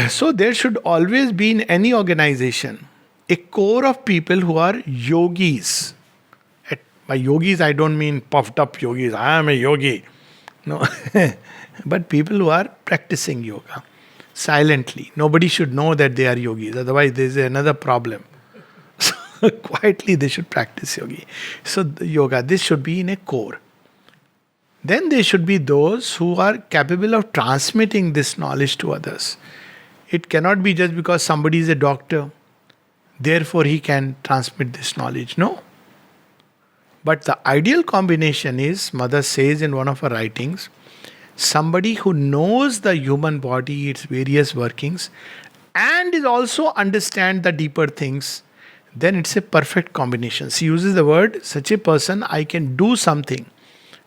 So there should always be in any organization a core of people who are yogis. By yogis, I don't mean puffed up yogis. I am a yogi. No. But people who are practicing yoga silently. Nobody should know that they are yogis. Otherwise, there is another problem. So quietly they should practice yogi. So yoga, this should be in a core. Then there should be those who are capable of transmitting this knowledge to others. It cannot be just because somebody is a doctor, therefore he can transmit this knowledge. No. But the ideal combination is, Mother says in one of her writings, somebody who knows the human body, its various workings, and is also understand the deeper things, then it's a perfect combination. She uses the word, such a person, I can do something,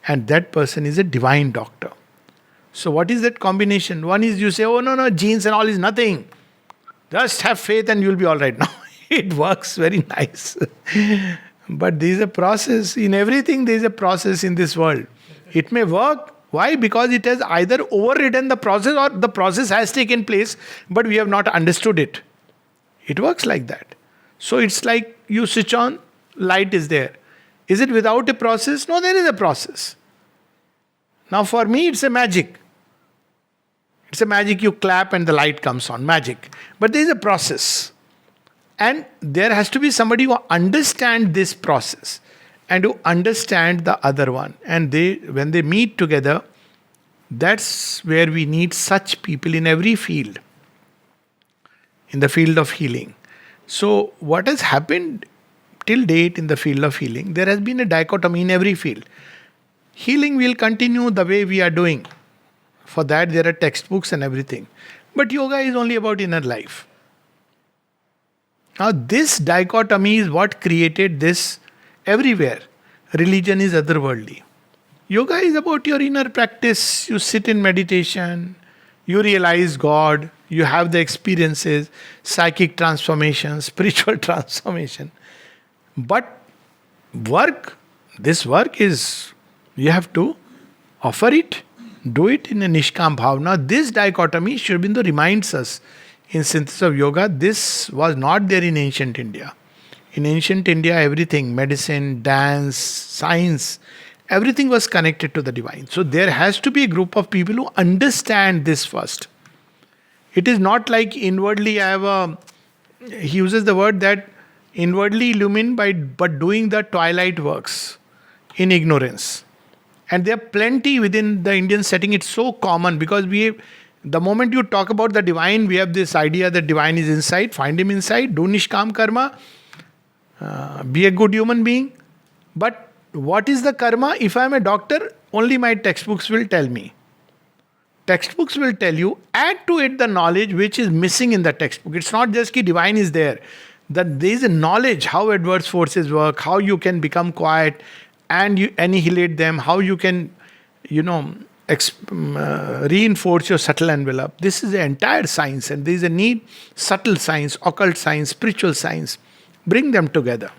and that person is a divine doctor. So what is that combination? One is you say, oh no, genes and all is nothing. Just have faith and you'll be all right. Now it works very nice. But there is a process. In everything there is a process in this world. It may work. Why? Because it has either overridden the process or the process has taken place, but we have not understood it. It works like that. So it's like you switch on, light is there. Is it without a process? No, there is a process. Now for me it's a magic. It's a magic, you clap and the light comes on, magic. But there is a process. And there has to be somebody who understands this process and who understand the other one. And when they meet together, that's where we need such people in every field. In the field of healing. So what has happened till date in the field of healing, there has been a dichotomy in every field. Healing will continue the way we are doing. For that there are textbooks and everything. But yoga is only about inner life. Now this dichotomy is what created this everywhere. Religion is otherworldly. Yoga is about your inner practice. You sit in meditation, you realize God, you have the experiences, psychic transformation, spiritual transformation. But this work is, you have to offer it, do it in a Nishkam Bhavna. This dichotomy, Sri Aurobindo reminds us in Synthesis of Yoga, this was not there in ancient India. In ancient India, everything, medicine, dance, science, everything was connected to the divine. So there has to be a group of people who understand this first. It is not like inwardly he uses the word that inwardly illumined but doing the twilight works in ignorance. And there are plenty within the Indian setting. It's so common because The moment you talk about the divine, we have this idea that divine is inside. Find him inside. Do nishkam karma. Be a good human being. But what is the karma? If I am a doctor, only my textbooks will tell me. Textbooks will tell you, add to it the knowledge which is missing in the textbook. It's not just that divine is there. That there is a knowledge how adverse forces work, how you can become quiet and you annihilate them, how you can, reinforce your subtle envelope. This is the entire science, and there is a need, subtle science, occult science, spiritual science. Bring them together.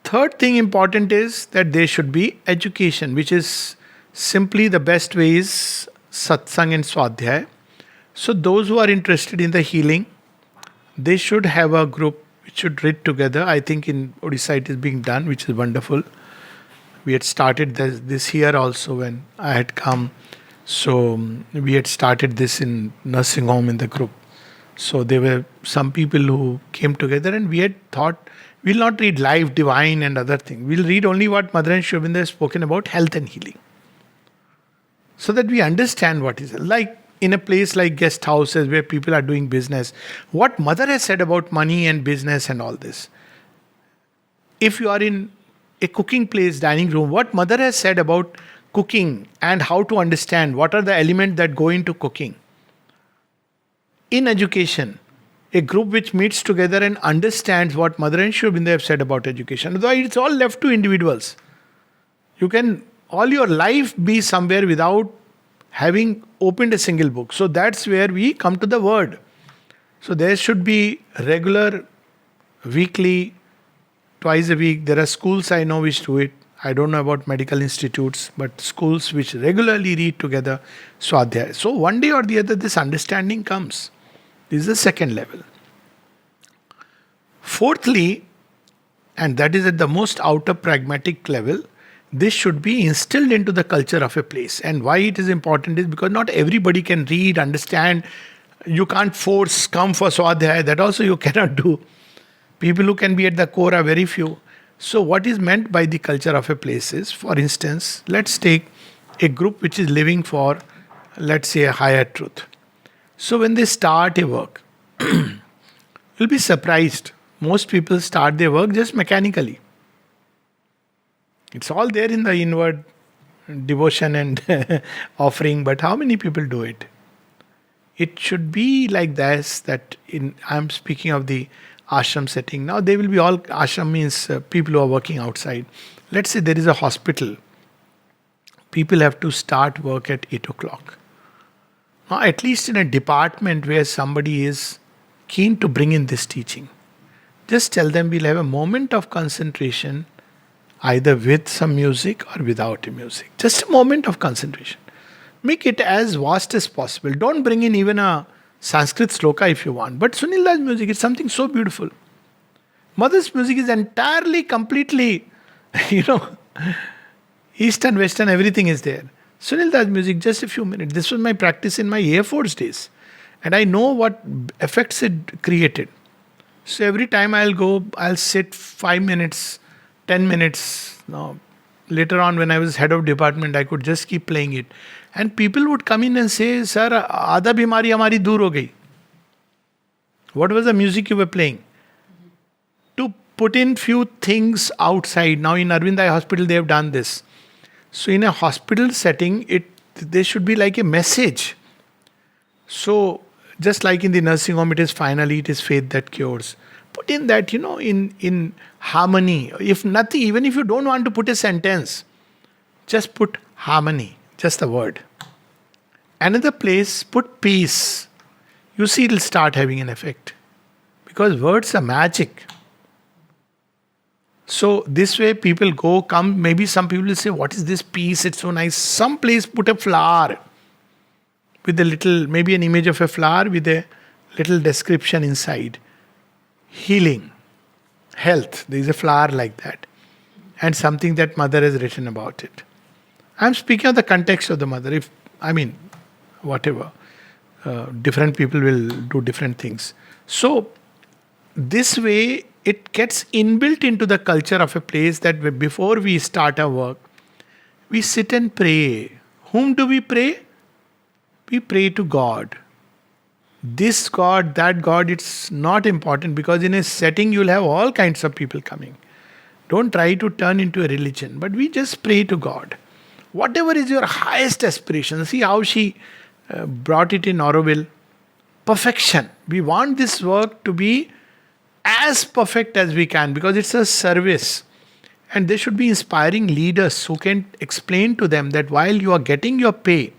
Third thing important is that there should be education, which is simply the best way is satsang and swadhyay. So those who are interested in the healing, they should have a group which should read together. I think in Orissa it is being done, which is wonderful. We had started this here also when I had come. So we had started this in nursing home in the group. So there were some people who came together and we had thought, we'll not read life, divine and other things. We'll read only what Mother and Sri Aurobindo has spoken about health and healing. So that we understand what is like in a place like guest houses where people are doing business. What Mother has said about money and business and all this. If you are in a cooking place, dining room, what Mother has said about cooking and how to understand what are the elements that go into cooking. In education, a group which meets together and understands what Mother and Sri Aurobindo have said about education. Otherwise, it's all left to individuals. You can all your life be somewhere without having opened a single book. So that's where we come to the word. So there should be regular, weekly, twice a week. There are schools I know which do it. I don't know about medical institutes, but schools which regularly read together Swadhyaya. So one day or the other this understanding comes. This is the second level. Fourthly, and that is at the most outer pragmatic level, this should be instilled into the culture of a place. And why it is important is because not everybody can read, understand. You can't force, come for Swadhyaya. That also you cannot do. People who can be at the core are very few. So what is meant by the culture of a place is, for instance, let's take a group which is living for, let's say, a higher truth. So when they start a work, you'll be surprised. Most people start their work just mechanically. It's all there in the inward devotion and offering, but how many people do it? It should be like this, that I'm speaking of the ashram setting. Now they will be all, ashram means people who are working outside. Let's say there is a hospital. People have to start work at 8 o'clock. Now at least in a department where somebody is keen to bring in this teaching, just tell them we'll have a moment of concentration either with some music or without a music. Just a moment of concentration. Make it as vast as possible. Don't bring in even a Sanskrit sloka if you want. But Sunil's music is something so beautiful. Mother's music is entirely, completely, Eastern, Western, everything is there. Sunil's music, just a few minutes. This was my practice in my Air Force days. And I know what effects it created. So every time I'll go, I'll sit 5 minutes, 10 minutes. Now, later on when I was head of department, I could just keep playing it. And people would come in and say, Sir, आधा बीमारी हमारी दूर हो गई. What was the music you were playing? To put in few things outside. Now in Arvindai hospital they have done this. So in a hospital setting, there should be like a message. So just like in the nursing home, it is faith that cures. Put in that, in harmony. If nothing, even if you don't want to put a sentence, just put harmony, just a word. Another place, put peace. You see, it'll start having an effect. Because words are magic. So this way people come, maybe some people will say, what is this peace? It's so nice. Some place put a flower with a little, maybe an image of a flower with a little description inside. Healing, health, there is a flower like that. And something that Mother has written about it. I'm speaking of the context of the Mother. Whatever. Different people will do different things. So, this way, it gets inbuilt into the culture of a place that before we start our work, we sit and pray. Whom do we pray? we pray to God. This God, that God, it's not important, because in a setting you'll have all kinds of people coming. Don't try to turn into a religion, but we just pray to God. Whatever is your highest aspiration, see how she brought it in Auroville. Perfection. We want this work to be as perfect as we can, because it's a service. And there should be inspiring leaders who can explain to them that while you are getting your pay,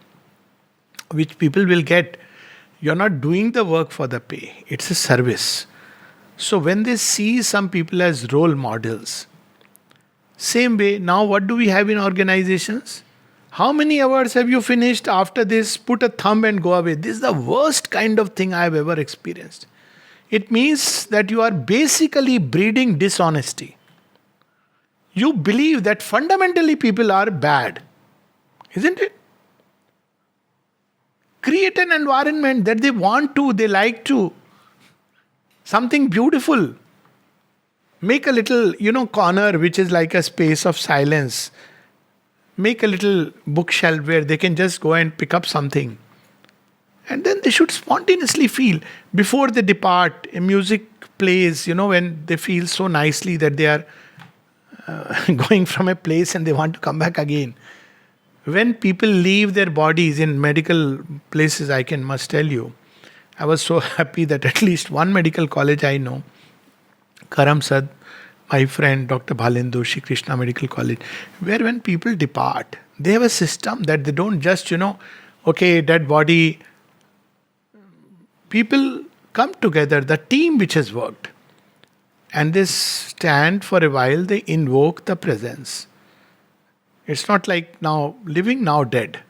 which people will get, you're not doing the work for the pay. It's a service. So when they see some people as role models, same way, now what do we have in organizations? How many hours have you finished after this? Put a thumb and go away. This is the worst kind of thing I have ever experienced. It means that you are basically breeding dishonesty. You believe that fundamentally people are bad, isn't it? Create an environment that they want to, they like to. Something beautiful. Make a little, corner which is like a space of silence. Make a little bookshelf where they can just go and pick up something. And then they should spontaneously feel. Before they depart, a music plays, when they feel so nicely that they are going from a place and they want to come back again. When people leave their bodies in medical places, must tell you, I was so happy that at least one medical college I know, Karamsad, my friend Dr. Bhalendu, Shri Krishna Medical College, where when people depart, they have a system that they don't just, okay, dead body. People come together, the team which has worked, and they stand for a while, they invoke the presence. It's not like now living, now dead.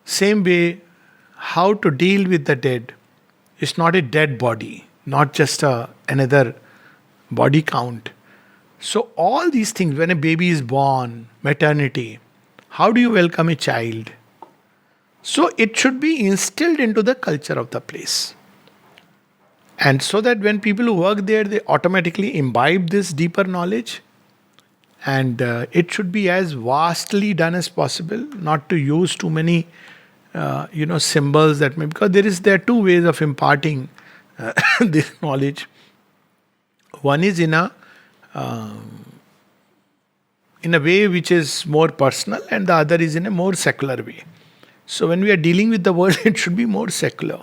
Same way, how to deal with the dead. It's not a dead body, not just another body count. So all these things, when a baby is born, maternity, how do you welcome a child? So it should be instilled into the culture of the place. And so that when people who work there, they automatically imbibe this deeper knowledge. And it should be as vastly done as possible, not to use too many, symbols that may, because there are two ways of imparting this knowledge. One is in a way which is more personal, and the other is in a more secular way. So when we are dealing with the world, it should be more secular.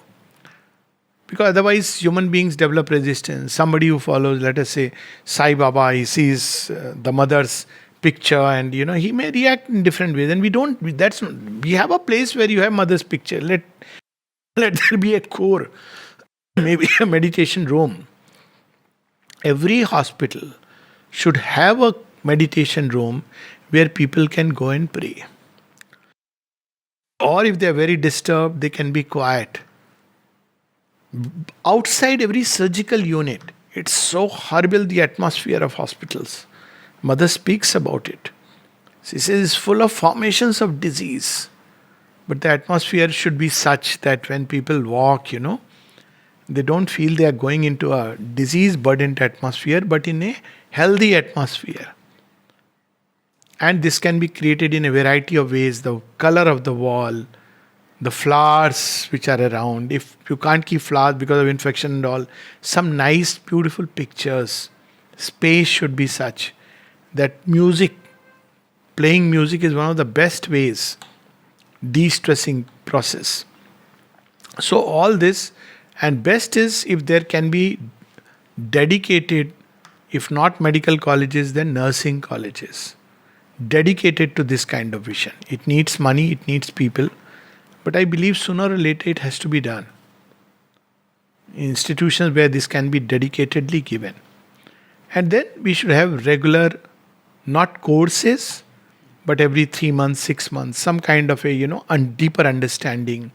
Because otherwise human beings develop resistance. Somebody who follows, let us say, Sai Baba, he sees the mother's picture and he may react in different ways. And we have a place where you have mother's picture. Let there be a core, maybe a meditation room. Every hospital should have a meditation room where people can go and pray. Or if they are very disturbed, they can be quiet. Outside every surgical unit, it's so horrible, the atmosphere of hospitals. Mother speaks about it. She says it's full of formations of disease. But the atmosphere should be such that when people walk, they don't feel they are going into a disease-burdened atmosphere, but in a healthy atmosphere. And this can be created in a variety of ways. The color of the wall, the flowers which are around. If you can't keep flowers because of infection and all, some nice, beautiful pictures. Space should be such that playing music is one of the best ways, de-stressing process. So all this, and best is if there can be dedicated, if not medical colleges, then nursing colleges, dedicated to this kind of vision. It needs money, it needs people. But I believe sooner or later it has to be done. Institutions where this can be dedicatedly given. And then we should have regular, not courses, but every 3 months, 6 months, some kind of a deeper understanding.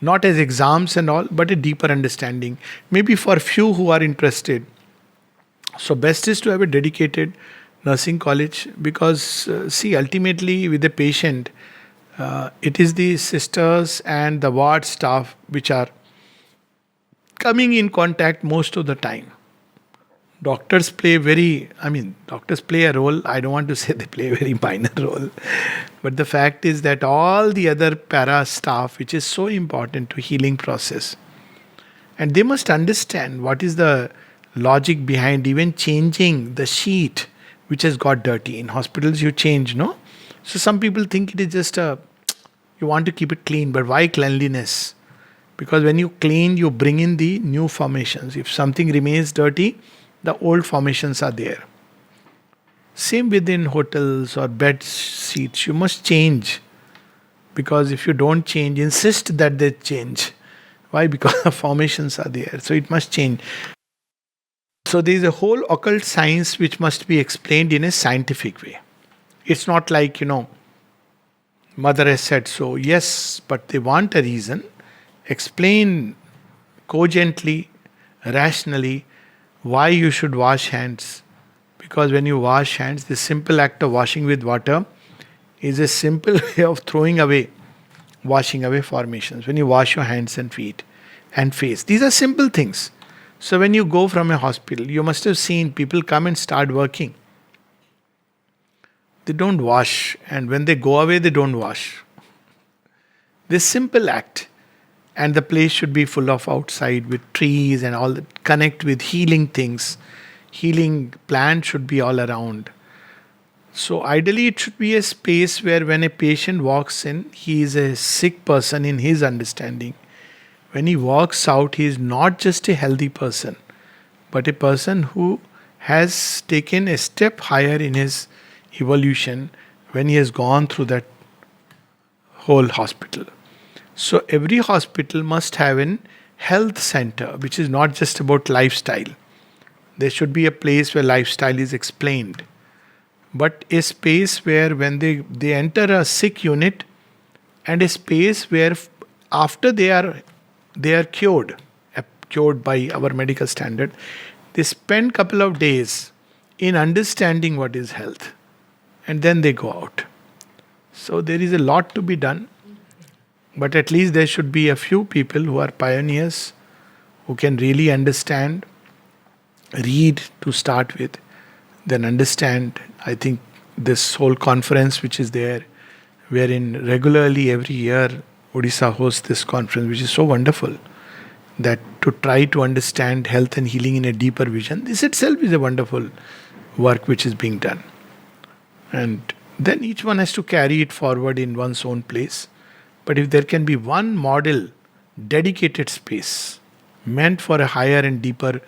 Not as exams and all, but a deeper understanding. Maybe for few who are interested. So best is to have a dedicated nursing college, because ultimately with the patient, it is the sisters and the ward staff which are coming in contact most of the time. Doctors play a role. I don't want to say they play a very minor role. But the fact is that all the other para staff, which is so important to healing process, and they must understand what is the logic behind even changing the sheet which has got dirty. In hospitals, you change, no? So some people think it is just you want to keep it clean, but why cleanliness? Because when you clean, you bring in the new formations. If something remains dirty, the old formations are there. Same within hotels or bed sheets, you must change. Because if you don't change, insist that they change. Why? Because the formations are there. So it must change. So there is a whole occult science which must be explained in a scientific way. It's not like, mother has said so. Yes, but they want a reason. Explain cogently, rationally, why you should wash hands. Because when you wash hands, the simple act of washing with water is a simple way of washing away formations. When you wash your hands and feet and face, these are simple things. So when you go from a hospital, you must have seen people come and start working. They don't wash, and when they go away, they don't wash. This simple act, and the place should be full of outside with trees and all that, connect with healing things. Healing plants should be all around. So ideally it should be a space where when a patient walks in, he is a sick person in his understanding. When he walks out, he is not just a healthy person, but a person who has taken a step higher in his evolution when he has gone through that whole hospital. So every hospital must have an health center, which is not just about lifestyle. There should be a place where lifestyle is explained, but a space where when they enter a sick unit, and a space where after they are cured by our medical standard, they spend couple of days in understanding what is health, and then they go out. So there is a lot to be done, but at least there should be a few people who are pioneers, who can really understand, read to start with, then understand. I think this whole conference which is there, wherein regularly every year Orissa hosts this conference, which is so wonderful, that to try to understand health and healing in a deeper vision, this itself is a wonderful work which is being done. And then each one has to carry it forward in one's own place. But if there can be one model, dedicated space, meant for a higher and deeper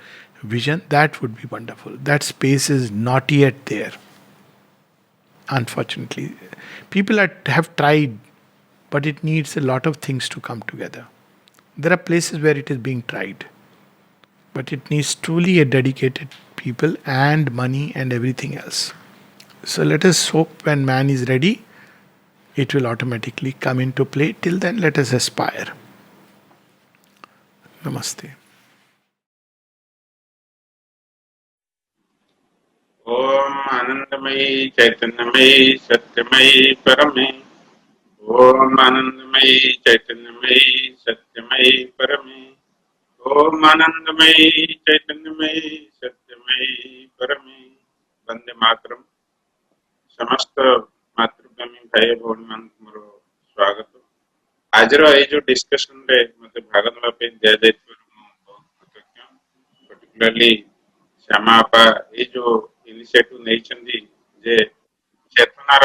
vision, that would be wonderful. That space is not yet there. Unfortunately, people have tried, but it needs a lot of things to come together. There are places where it is being tried, but it needs truly a dedicated people and money and everything else. So let us hope when man is ready, it will automatically come into play. Till then, let us aspire. Namaste. ओम आनंदमयी चैतन्यमयी सत्यमयी परमे ओम आनंदमयी चैतन्यमयी सत्यमयी परमे ओम आनंदमयी चैतन्यमयी सत्यमयी परमे वंदे मातरम समस्त मातृप्रेमी भाई भौणी मान मोर स्वागत आज जो discussion रे मते भाग नवा पे दिया जायतिबार बहुत कृतज्ञ पर्टिकुलरली श्यामापा ये जो इनिशिएटिव नहीं जे चेतनार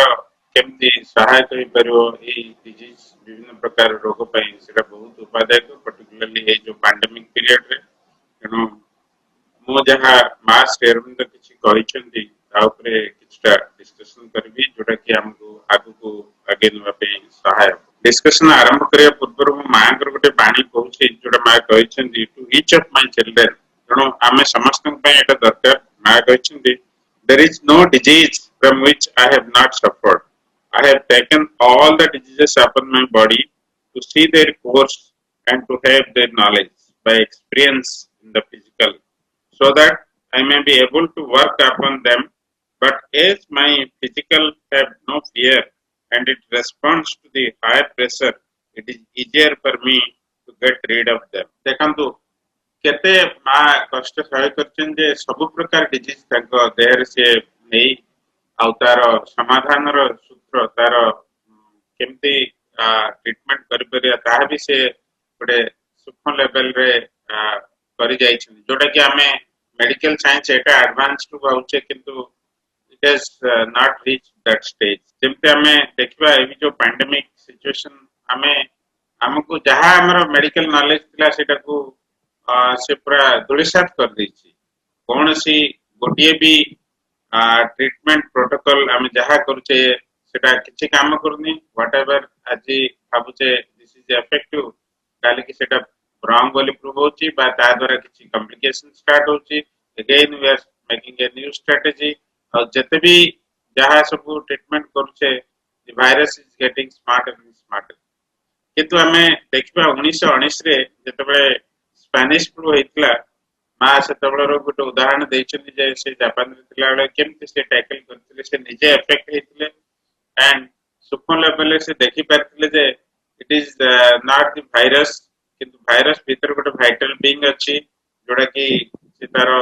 केमती सहायक हो पारो ए डिजीज विभिन्न प्रकार रोग पई सेटा बहुत उपादायक पर्टिकुलरली ये जो पैंडेमिक पीरियड रे तेणु मो जहा मास अरविंद किछि कहिसंती ता ऊपर किछटा डिस्कशन करबी जोटा कि हमको आगु को आगे नवा पे सहायक डिस्कशन आरंभ करिया पूर्व मो मांकर गोटे बाणी कहूछि जोटा मा कहिसंती to each of my children तेणु आमे समस्त पई एटा दरकार मा कहिसंती there is no disease from which I have not suffered. I have taken all the diseases upon my body to see their course and to have their knowledge by experience in the physical, so that I may be able to work upon them. But as my physical have no fear and it responds to the higher pressure, it is easier for me to get rid of them. Dekhantu, केते मा कष्ट सहाय करछन जे सब प्रकार disease ताको there से नै आउ तार समाधान रो सूत्र तार केमती ट्रीटमेंट करिपरिया ताहा भी से गोटे सूक्ष्म लेवल रे करि जाइछन जोटा कि हमें medical science Etah advance to बाउचे किंतु it has not reached that stage जेमते हमें देखिबा एबी जो पैंडेमिक सिचुएशन हमें हमको जहाँ हमर मेडिकल नॉलेज थिला सेटा को से पूरा दुलिसात कर दैछि कौन सी गोटिए भी ट्रीटमेंट प्रोटोकॉल हम जहाँ करूचे सेटा किछि काम करनी व्हाटएवर आज भाबुचे दिस इज इफेक्टिव काली कि सेटा रॉन्ग बोली प्रूव होची बा ता द्वारा किछि कॉम्प्लिकेशन स्टार्ट होची again we are making a new strategy और जते भी जहाँ सब ट्रीटमेंट करूचे the virus is getting smarter and smarter किंतु हमें देखिबा 1919 रे जतबे स्पेनिश फ्लू हेतला मा सेतबेर गोटे उदाहरण दैछन जे से जापान रे थिला बेले केमति से टैकल करथिले से निजे इफेक्ट हेतले एंड सूक्ष्म लेवल से देखि पारथिले जे it is not the virus किंतु वायरस भीतर गोटे वाइटल बीइंग अछि जोडा कि से तारो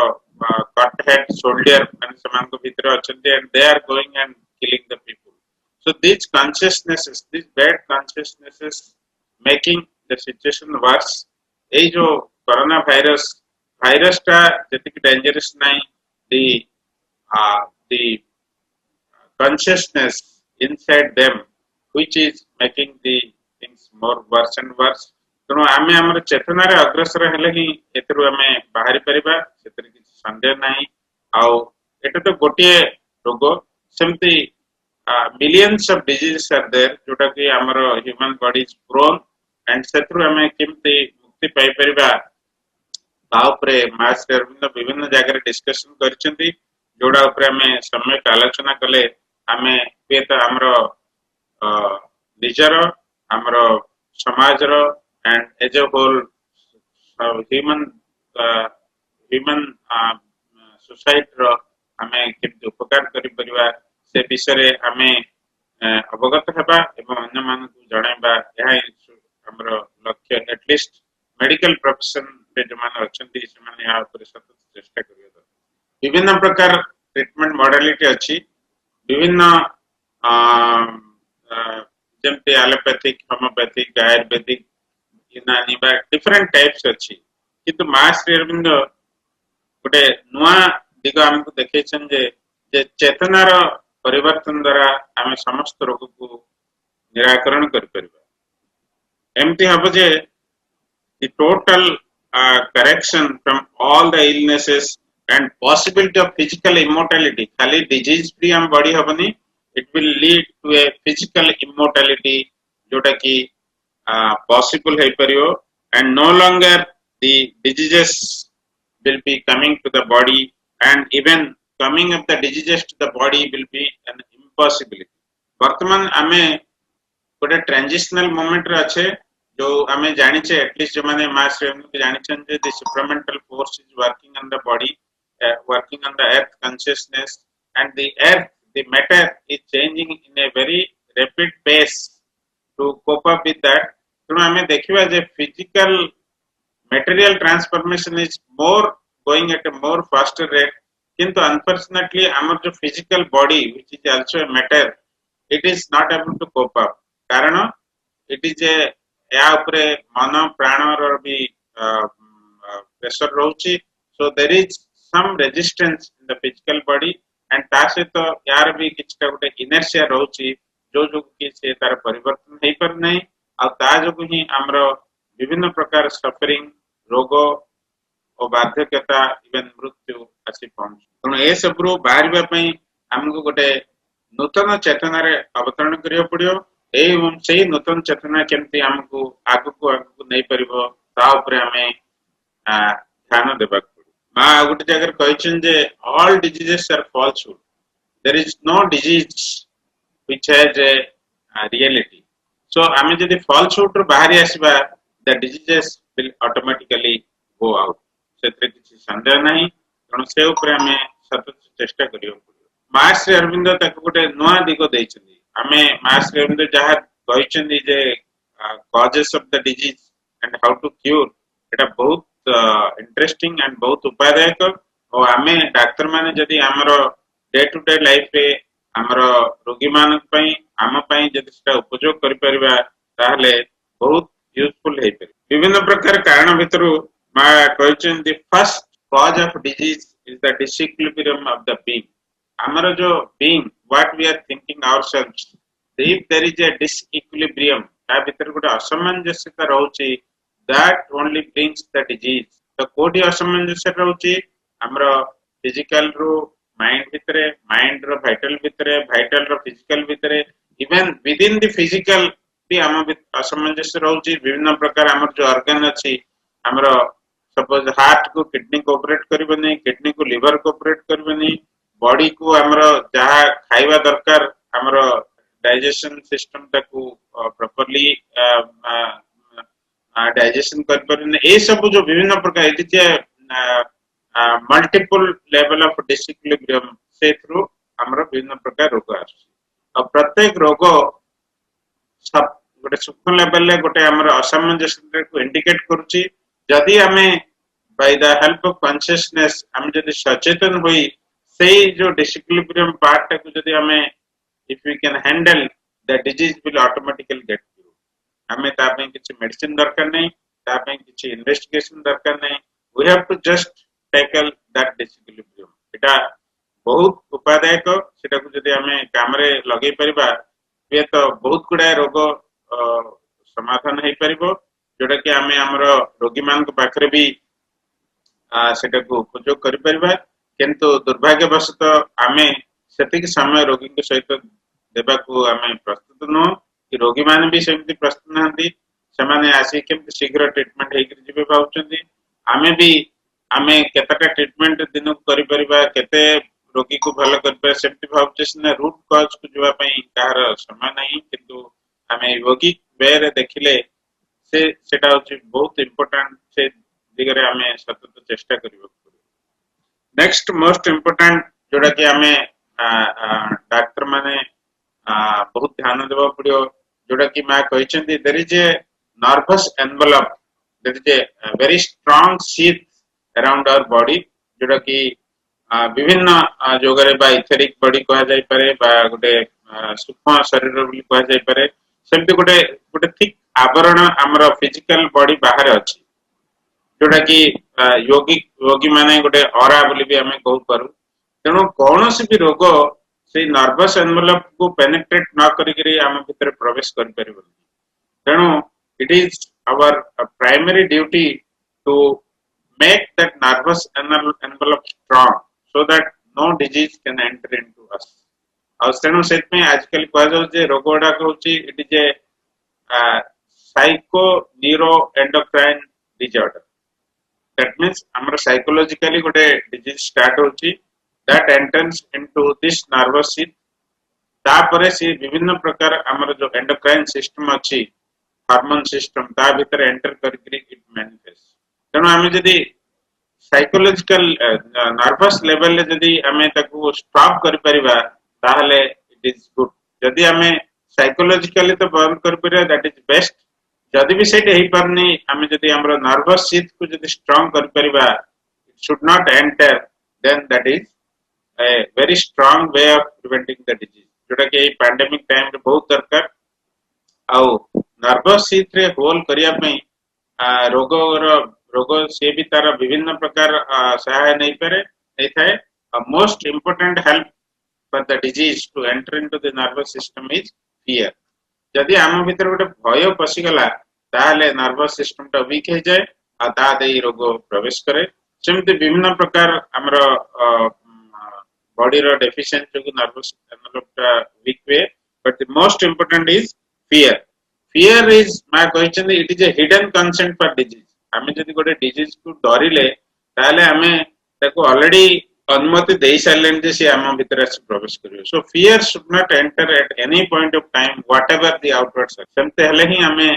कट हेड सोल्जर माने समान को भीतर अछन्ते and they are going and killing the people so these consciousnesses these bad consciousnesses making the situation worse ए जो कोरोना वायरस टा जतिक डेंजरस नहीं the consciousness inside them which is making the things more worse and worse तेणु आमे हमर चेतना रे अग्रसर हेले ही एतरु आमे बाहरी परिबा सेतरी किछ संदेह नाही आउ एटा तो गोटिए रोग सेमती millions of diseases are there जोटा कि हमर human body is prone and सेतरु आमे किमती मुक्ति पाई परिबा ताऊपरे मास अरविंद विभिन्न जगह डिस्कशन करछंती जोड़ा ऊपर हमें समय आलोचना कले हमें पेत हमरो निजर हमरो समाज रो and as a whole human society रो हमें किंतु उपकार करि परिबा से विषय हमें अवगत हेबा एवं अन्य मान को जणाइबा यह हमरो लक्ष्य एटलीस्ट मेडिकल प्रोफेशन पे जो मान अछंती से मान या ऊपर सतत चेष्टा करियो विभिन्न प्रकार ट्रीटमेंट मॉडलिटी अछि विभिन्न जेमते एलोपैथिक होमियोपैथिक आयुर्वेदिक यूनानी बा डिफरेंट टाइप्स अछि किंतु मास अरविंद गोटे नुआ दिग हमको देखैछन जे चेतनार परिवर्तन द्वारा आमे समस्त रोग को निराकरण कर परबा एमती हबो जे the total correction from all the illnesses and possibility of physical immortality खाली disease free हम body हबनी it will lead to a physical immortality जोटा कि possible है परियो and no longer the diseases will be coming to the body and even coming of the diseases to the body will be an impossibility वर्तमान हमें गोटे transitional moment रे अच्छे जो हमें जानी छे एटलीस्ट जो माने मास के जानी छन जे the supramental force is working on the body working on the earth consciousness and the earth the matter is changing in a very rapid pace to cope up with that तो हमें देखिबा जे physical material transformation is more going at a more faster rate किंतु unfortunately हमर जो physical body which is also a matter it is not able to cope up कारण it is a या ऊपर मन प्राण रो भी प्रेशर रहउची so there is some resistance in the physical body and तासे तो यार भी किछटा गोटे इनर्शिया रहउची जो जो कि से तार परिवर्तन हे पर नहीं आ ता जो ही हमरो विभिन्न प्रकार सफरिंग रोग और बाध्यकता इवन मृत्यु आसी पहुंच तो ए सब रो बाहरबा पई हमको गोटे नूतन चेतना रे अवतरण करियो पड़ियो एवं से नूतन चेतना केमती हमको आगु नहीं परिबो ता ऊपर हमें ध्यान देबा पड़ो मा गोटे जगह कहछन जे all diseases are falsehood there is no disease which has a reality so हमें जदी फॉल्सहुड रो बाहरी आसीबा the diseases will automatically go out सेत्रे किछि संदेह नहीं तण से ऊपर हमें सतत चेष्टा करियो पड़ो मास अरविंद तक गोटे नुआ दिगो दैछथि हमें मास अरविंद जहा कहछथि जे causes of the disease and how to cure एटा बहुत इंटरेस्टिंग एंड बहुत उपायदायक और हमें डॉक्टर माने जदी हमरो डे टू डे लाइफ रे हमरो रोगी मान पई आम पई जदि सेटा उपयोग करि परिबा ताहले बहुत यूजफुल हे पर विभिन्न प्रकार कारण भितरु मा कहछन the first cause of disease is the disequilibrium of the being हमर जो being what we are thinking ourselves if there is a disequilibrium ता भीतर गोटे असमंजस्यता रहउची that only brings the disease तो कोडी असमंजस्य रहउची हमरो फिजिकल रो माइंड भितरे माइंड रो वाइटल रो physical भितरे even with in the physical भी हम असमंजस्य रहउची विभिन्न प्रकार हमर जो ऑर्गन अछि हमरो सपोज हार्ट को किडनी कोऑपरेट करबनी किडनी को लिवर कोऑपरेट करबनी बॉडी को हमरो जहा खाइबा दरकार हमरो डाइजेशन सिस्टम ताकू प्रॉपर्ली डाइजेशन कर परने ए सब जो विभिन्न प्रकार इति जे मल्टीपल लेवल ऑफ डिसइक्विलिब्रियम से थ्रू हमरो विभिन्न प्रकार रोग आछ और प्रत्येक रोग सब गोटे सूक्ष्म लेवल ले गोटे हमरो असमंजस्य को इंडिकेट करूची जदी हमें by the help of consciousness हम जदी सचेतन होई सेही जो डिसइक्विलिब्रियम पार्ट को जदी हमें if we can handle the disease will automatically get cured हमें तापे किछि मेडिसिन दरकार नहीं तापे किछि इन्वेस्टिगेशन दरकार नहीं we have to just tackle that disequilibrium एटा बहुत उपादायक सेटा को जदी हमें काम रे लगै परिबा ये तो बहुत गुडा रोग समाधान हे परिबो जोटा कि हमें हमरो रोगी मान को पाखरे भी सेटा को उपयोग करि परिबा किंतु दुर्भाग्यवशत हमें सेतिक समय रोगी के सहित देबा को हमें प्रस्तुत न कि रोगी माने भी सेमति प्रस्तुत नहंती समाने आसी केमति शीघ्र ट्रीटमेंट हे कर जिबे पाउचंदी हमें भी हमें केतटा ट्रीटमेंट दिन करि परिबा केते रोगी को भलो करबे सेमति भाउचेस ने रूट कॉज को जवा पई कार समय नहीं किंतु हमें योगिक वे रे देखिले से सेटा होची बहुत इंपोर्टेंट से दिगरे हमें सतत चेष्टा करिबो नेक्स्ट मोस्ट इंपोर्टेंट जोड़ा कि हमें डॉक्टर माने बहुत ध्यान देबा पड़ियो जोड़ा कि मैं कहिसेंती there is a nervous envelope there is a very strong sheath around our body जोड़ा कि विभिन्न जोगरे बा इथेरिक बॉडी कहा जाय पारे बा गोटे सूक्ष्म शरीर बोली कहा जाय पारे सेमति गोटे गोटे थिक आवरण हमर फिजिकल बॉडी बाहर अछि जोड़ा कि योगी माने गोटे ऑरा बोली भी हमें कहू पारू तेणु कौन सी भी रोग से नर्वस एनवेलप को पेनिट्रेट न करिकरी हम भीतर प्रवेश कर परिबो तेणु it is our primary duty to make that nervous envelope strong so that no disease can enter into us और तेणु सेत में आजकल कह जाउ जे रोग गुडा कहउची it is a psycho neuro endocrine disorder that means हमर साइकोलॉजिकली गोटे डिजीज स्टार्ट होची that enters into this nervous sheath तापरे से विभिन्न प्रकार हमर जो एंडोक्राइन सिस्टम अछि हार्मोन सिस्टम ता भीतर एंटर करकरी इट मैनिफेस्ट तेणु हमें जदी साइकोलॉजिकल नर्वस लेवल ले जदी हमें ताको स्टॉप कर परिबा ताहले इट इज गुड जदी हमें साइकोलॉजिकली तो बंद कर परिबा दैट इज बेस्ट जदी भी सेट हे परनी हमें जदी हमर नर्वस शीथ को जदी स्ट्रांग कर परिबा it should not enter then that is a very strong way of preventing the disease जोटा कि पैंडेमिक टाइम रे बहुत दरकार आउ नर्वस शीथ रे होल करिया पई रोग से भी तार विभिन्न प्रकार सहाय नहीं पारे नहीं थाए most important help for the disease to enter into the nervous system is fear जदी हम भीतर गोटे भय पसी गला ताले नर्वस सिस्टम टा वीक हे जाए आ ता देई रोग प्रवेश करे सेमते विभिन्न प्रकार हमरो body ro deficient to nervous envelope weak way but the most important is fear is my question it is a hidden consent for disease hame jodi gote disease ku dorile tale hame taku already अनुमति देई silent जे से हम भीतर प्रवेश करियो सो fear should not enter at any point of time whatever the outward सेमते हले ही हमें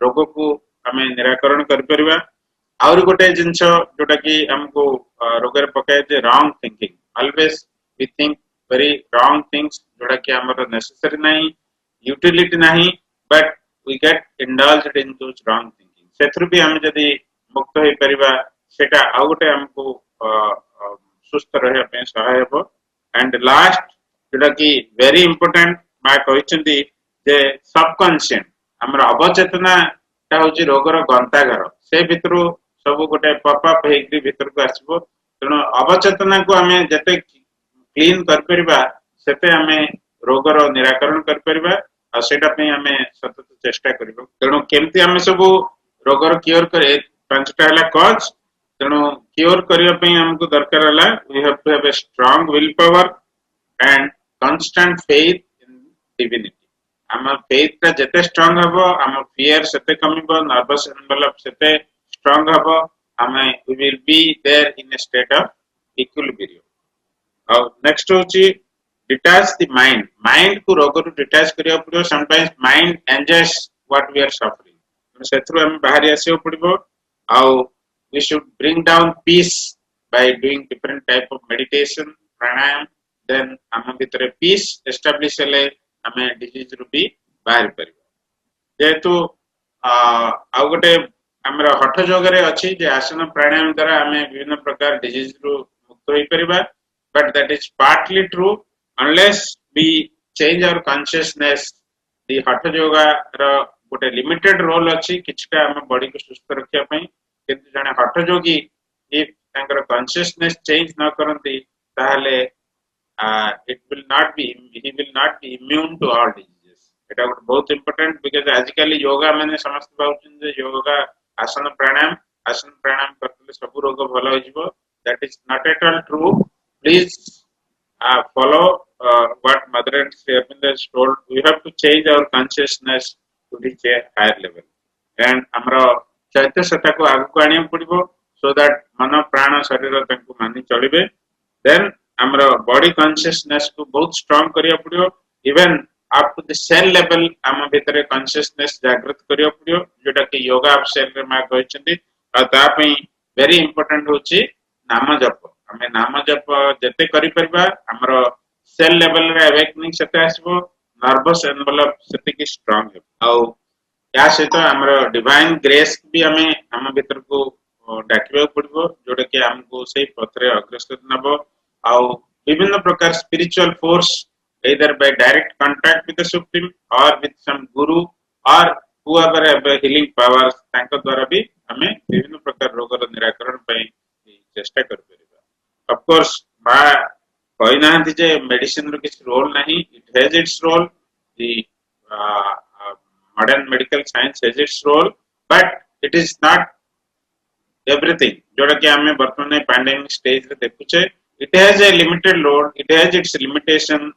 रोग को हमें निराकरण कर परिबा और गोटे जिंस जोटा कि हमको रोग रे पकाय जे wrong thinking always we think very wrong things जोड़ा कि हमारा necessary नहीं utility नहीं but we get indulged in those wrong thinking सेथरु भी हम जदी मुक्त होई परिबा सेटा आउटे हमको सुस्त रहे पे सहाय हो एंड लास्ट जोड़ा कि very important माँ कहते जे सबकनसीयंट आमर अवचेतनाटा हूँ रोगर गंताघर से भितर सब गोटे पपअप भितर को आसो तेणु अवचेतना को आम जिते क्लीन करते आम रोगर निराकरण करटा आम सतत चेष्टा कर तेणु केमती आम सब रोगर क्योर करे पांचटा है कज तेणु क्योर करने आमको दरकार है we have to have a strong will power and constant faith in divinity आम फेथ टा जिते स्ट्रांग हम आम फियर से कमिबो नर्वस एनवेलप से स्ट्रांग हम आम we will be there in a state of equilibrium next होची डिटैच द माइंड माइंड को रोग रु डिटैच करिया पड़ो sometimes mind enjoys what we are suffering सेथरु हम बाहर आसीयो पड़िबो आउ we should bring down peace by doing different type of meditation pranayam then am bhitere peace establish hele ame disease ru bi bahari pariba jehetu au gote amra hatha yoga re achi je asana pranayam द्वारा ame bibhinna prakar disease ru mukta hoi pariba but that is partly true unless we change our consciousness the hatha yoga ra gote limited role achi kichta ame body ko sustha rakhiya pai किंतु जने हठ जोगी if तांकर consciousness change न करंती ताहले it will not be he will not be immune to all diseases एटा बहुत इंपोर्टेंट बिकॉज़ आजकल योगा माने समस्त बाउचन जे योगा आसन प्राणायाम करले सब रोग भलो हो जिवो that is not at all true please follow what mother and Swain has told we have to change our consciousness to reach a higher level and amra चैत्य सत्ता को आगे को आने पड़िबो सो दैट मन प्राण शरीर तंको मानि चलिबे देन हमर बॉडी कॉन्शियसनेस को बहुत स्ट्रांग करिया पड़ियो even up to the cell level हम भीतर कॉन्शियसनेस जागृत करिया पड़ियो जोटा कि योगा ऑफ सेल रे मा कहचंदी आ ता पई वेरी इंपोर्टेंट होची नाम जप हमें नाम जप जते करि परबा हमर सेल लेवल रे अवेकनिंग सते आसीबो नर्वस एनवेलप सते की स्ट्रांग है आ या सहित आमर डिवाइन ग्रेस भी आम भीतर को डाकिबा पड़िबो जोटा कि हमको से पथरे अग्रसर नबो आउ विभिन्न प्रकार spiritual force either by direct contact with the supreme or with some guru or whoever have healing powers तांको द्वारा भी हमें विभिन्न प्रकार रोग रो निराकरण पे चेष्टा कर परिबा ऑफ कोर्स बा कोई नाहंती जे मेडिसिन रो किछ रोल नहीं it has its role the modern medical science has its role but it is not everything जोटा कि हमें वर्तमान पैंडेमिक स्टेज रे देखुचे it has a limited role it has its limitation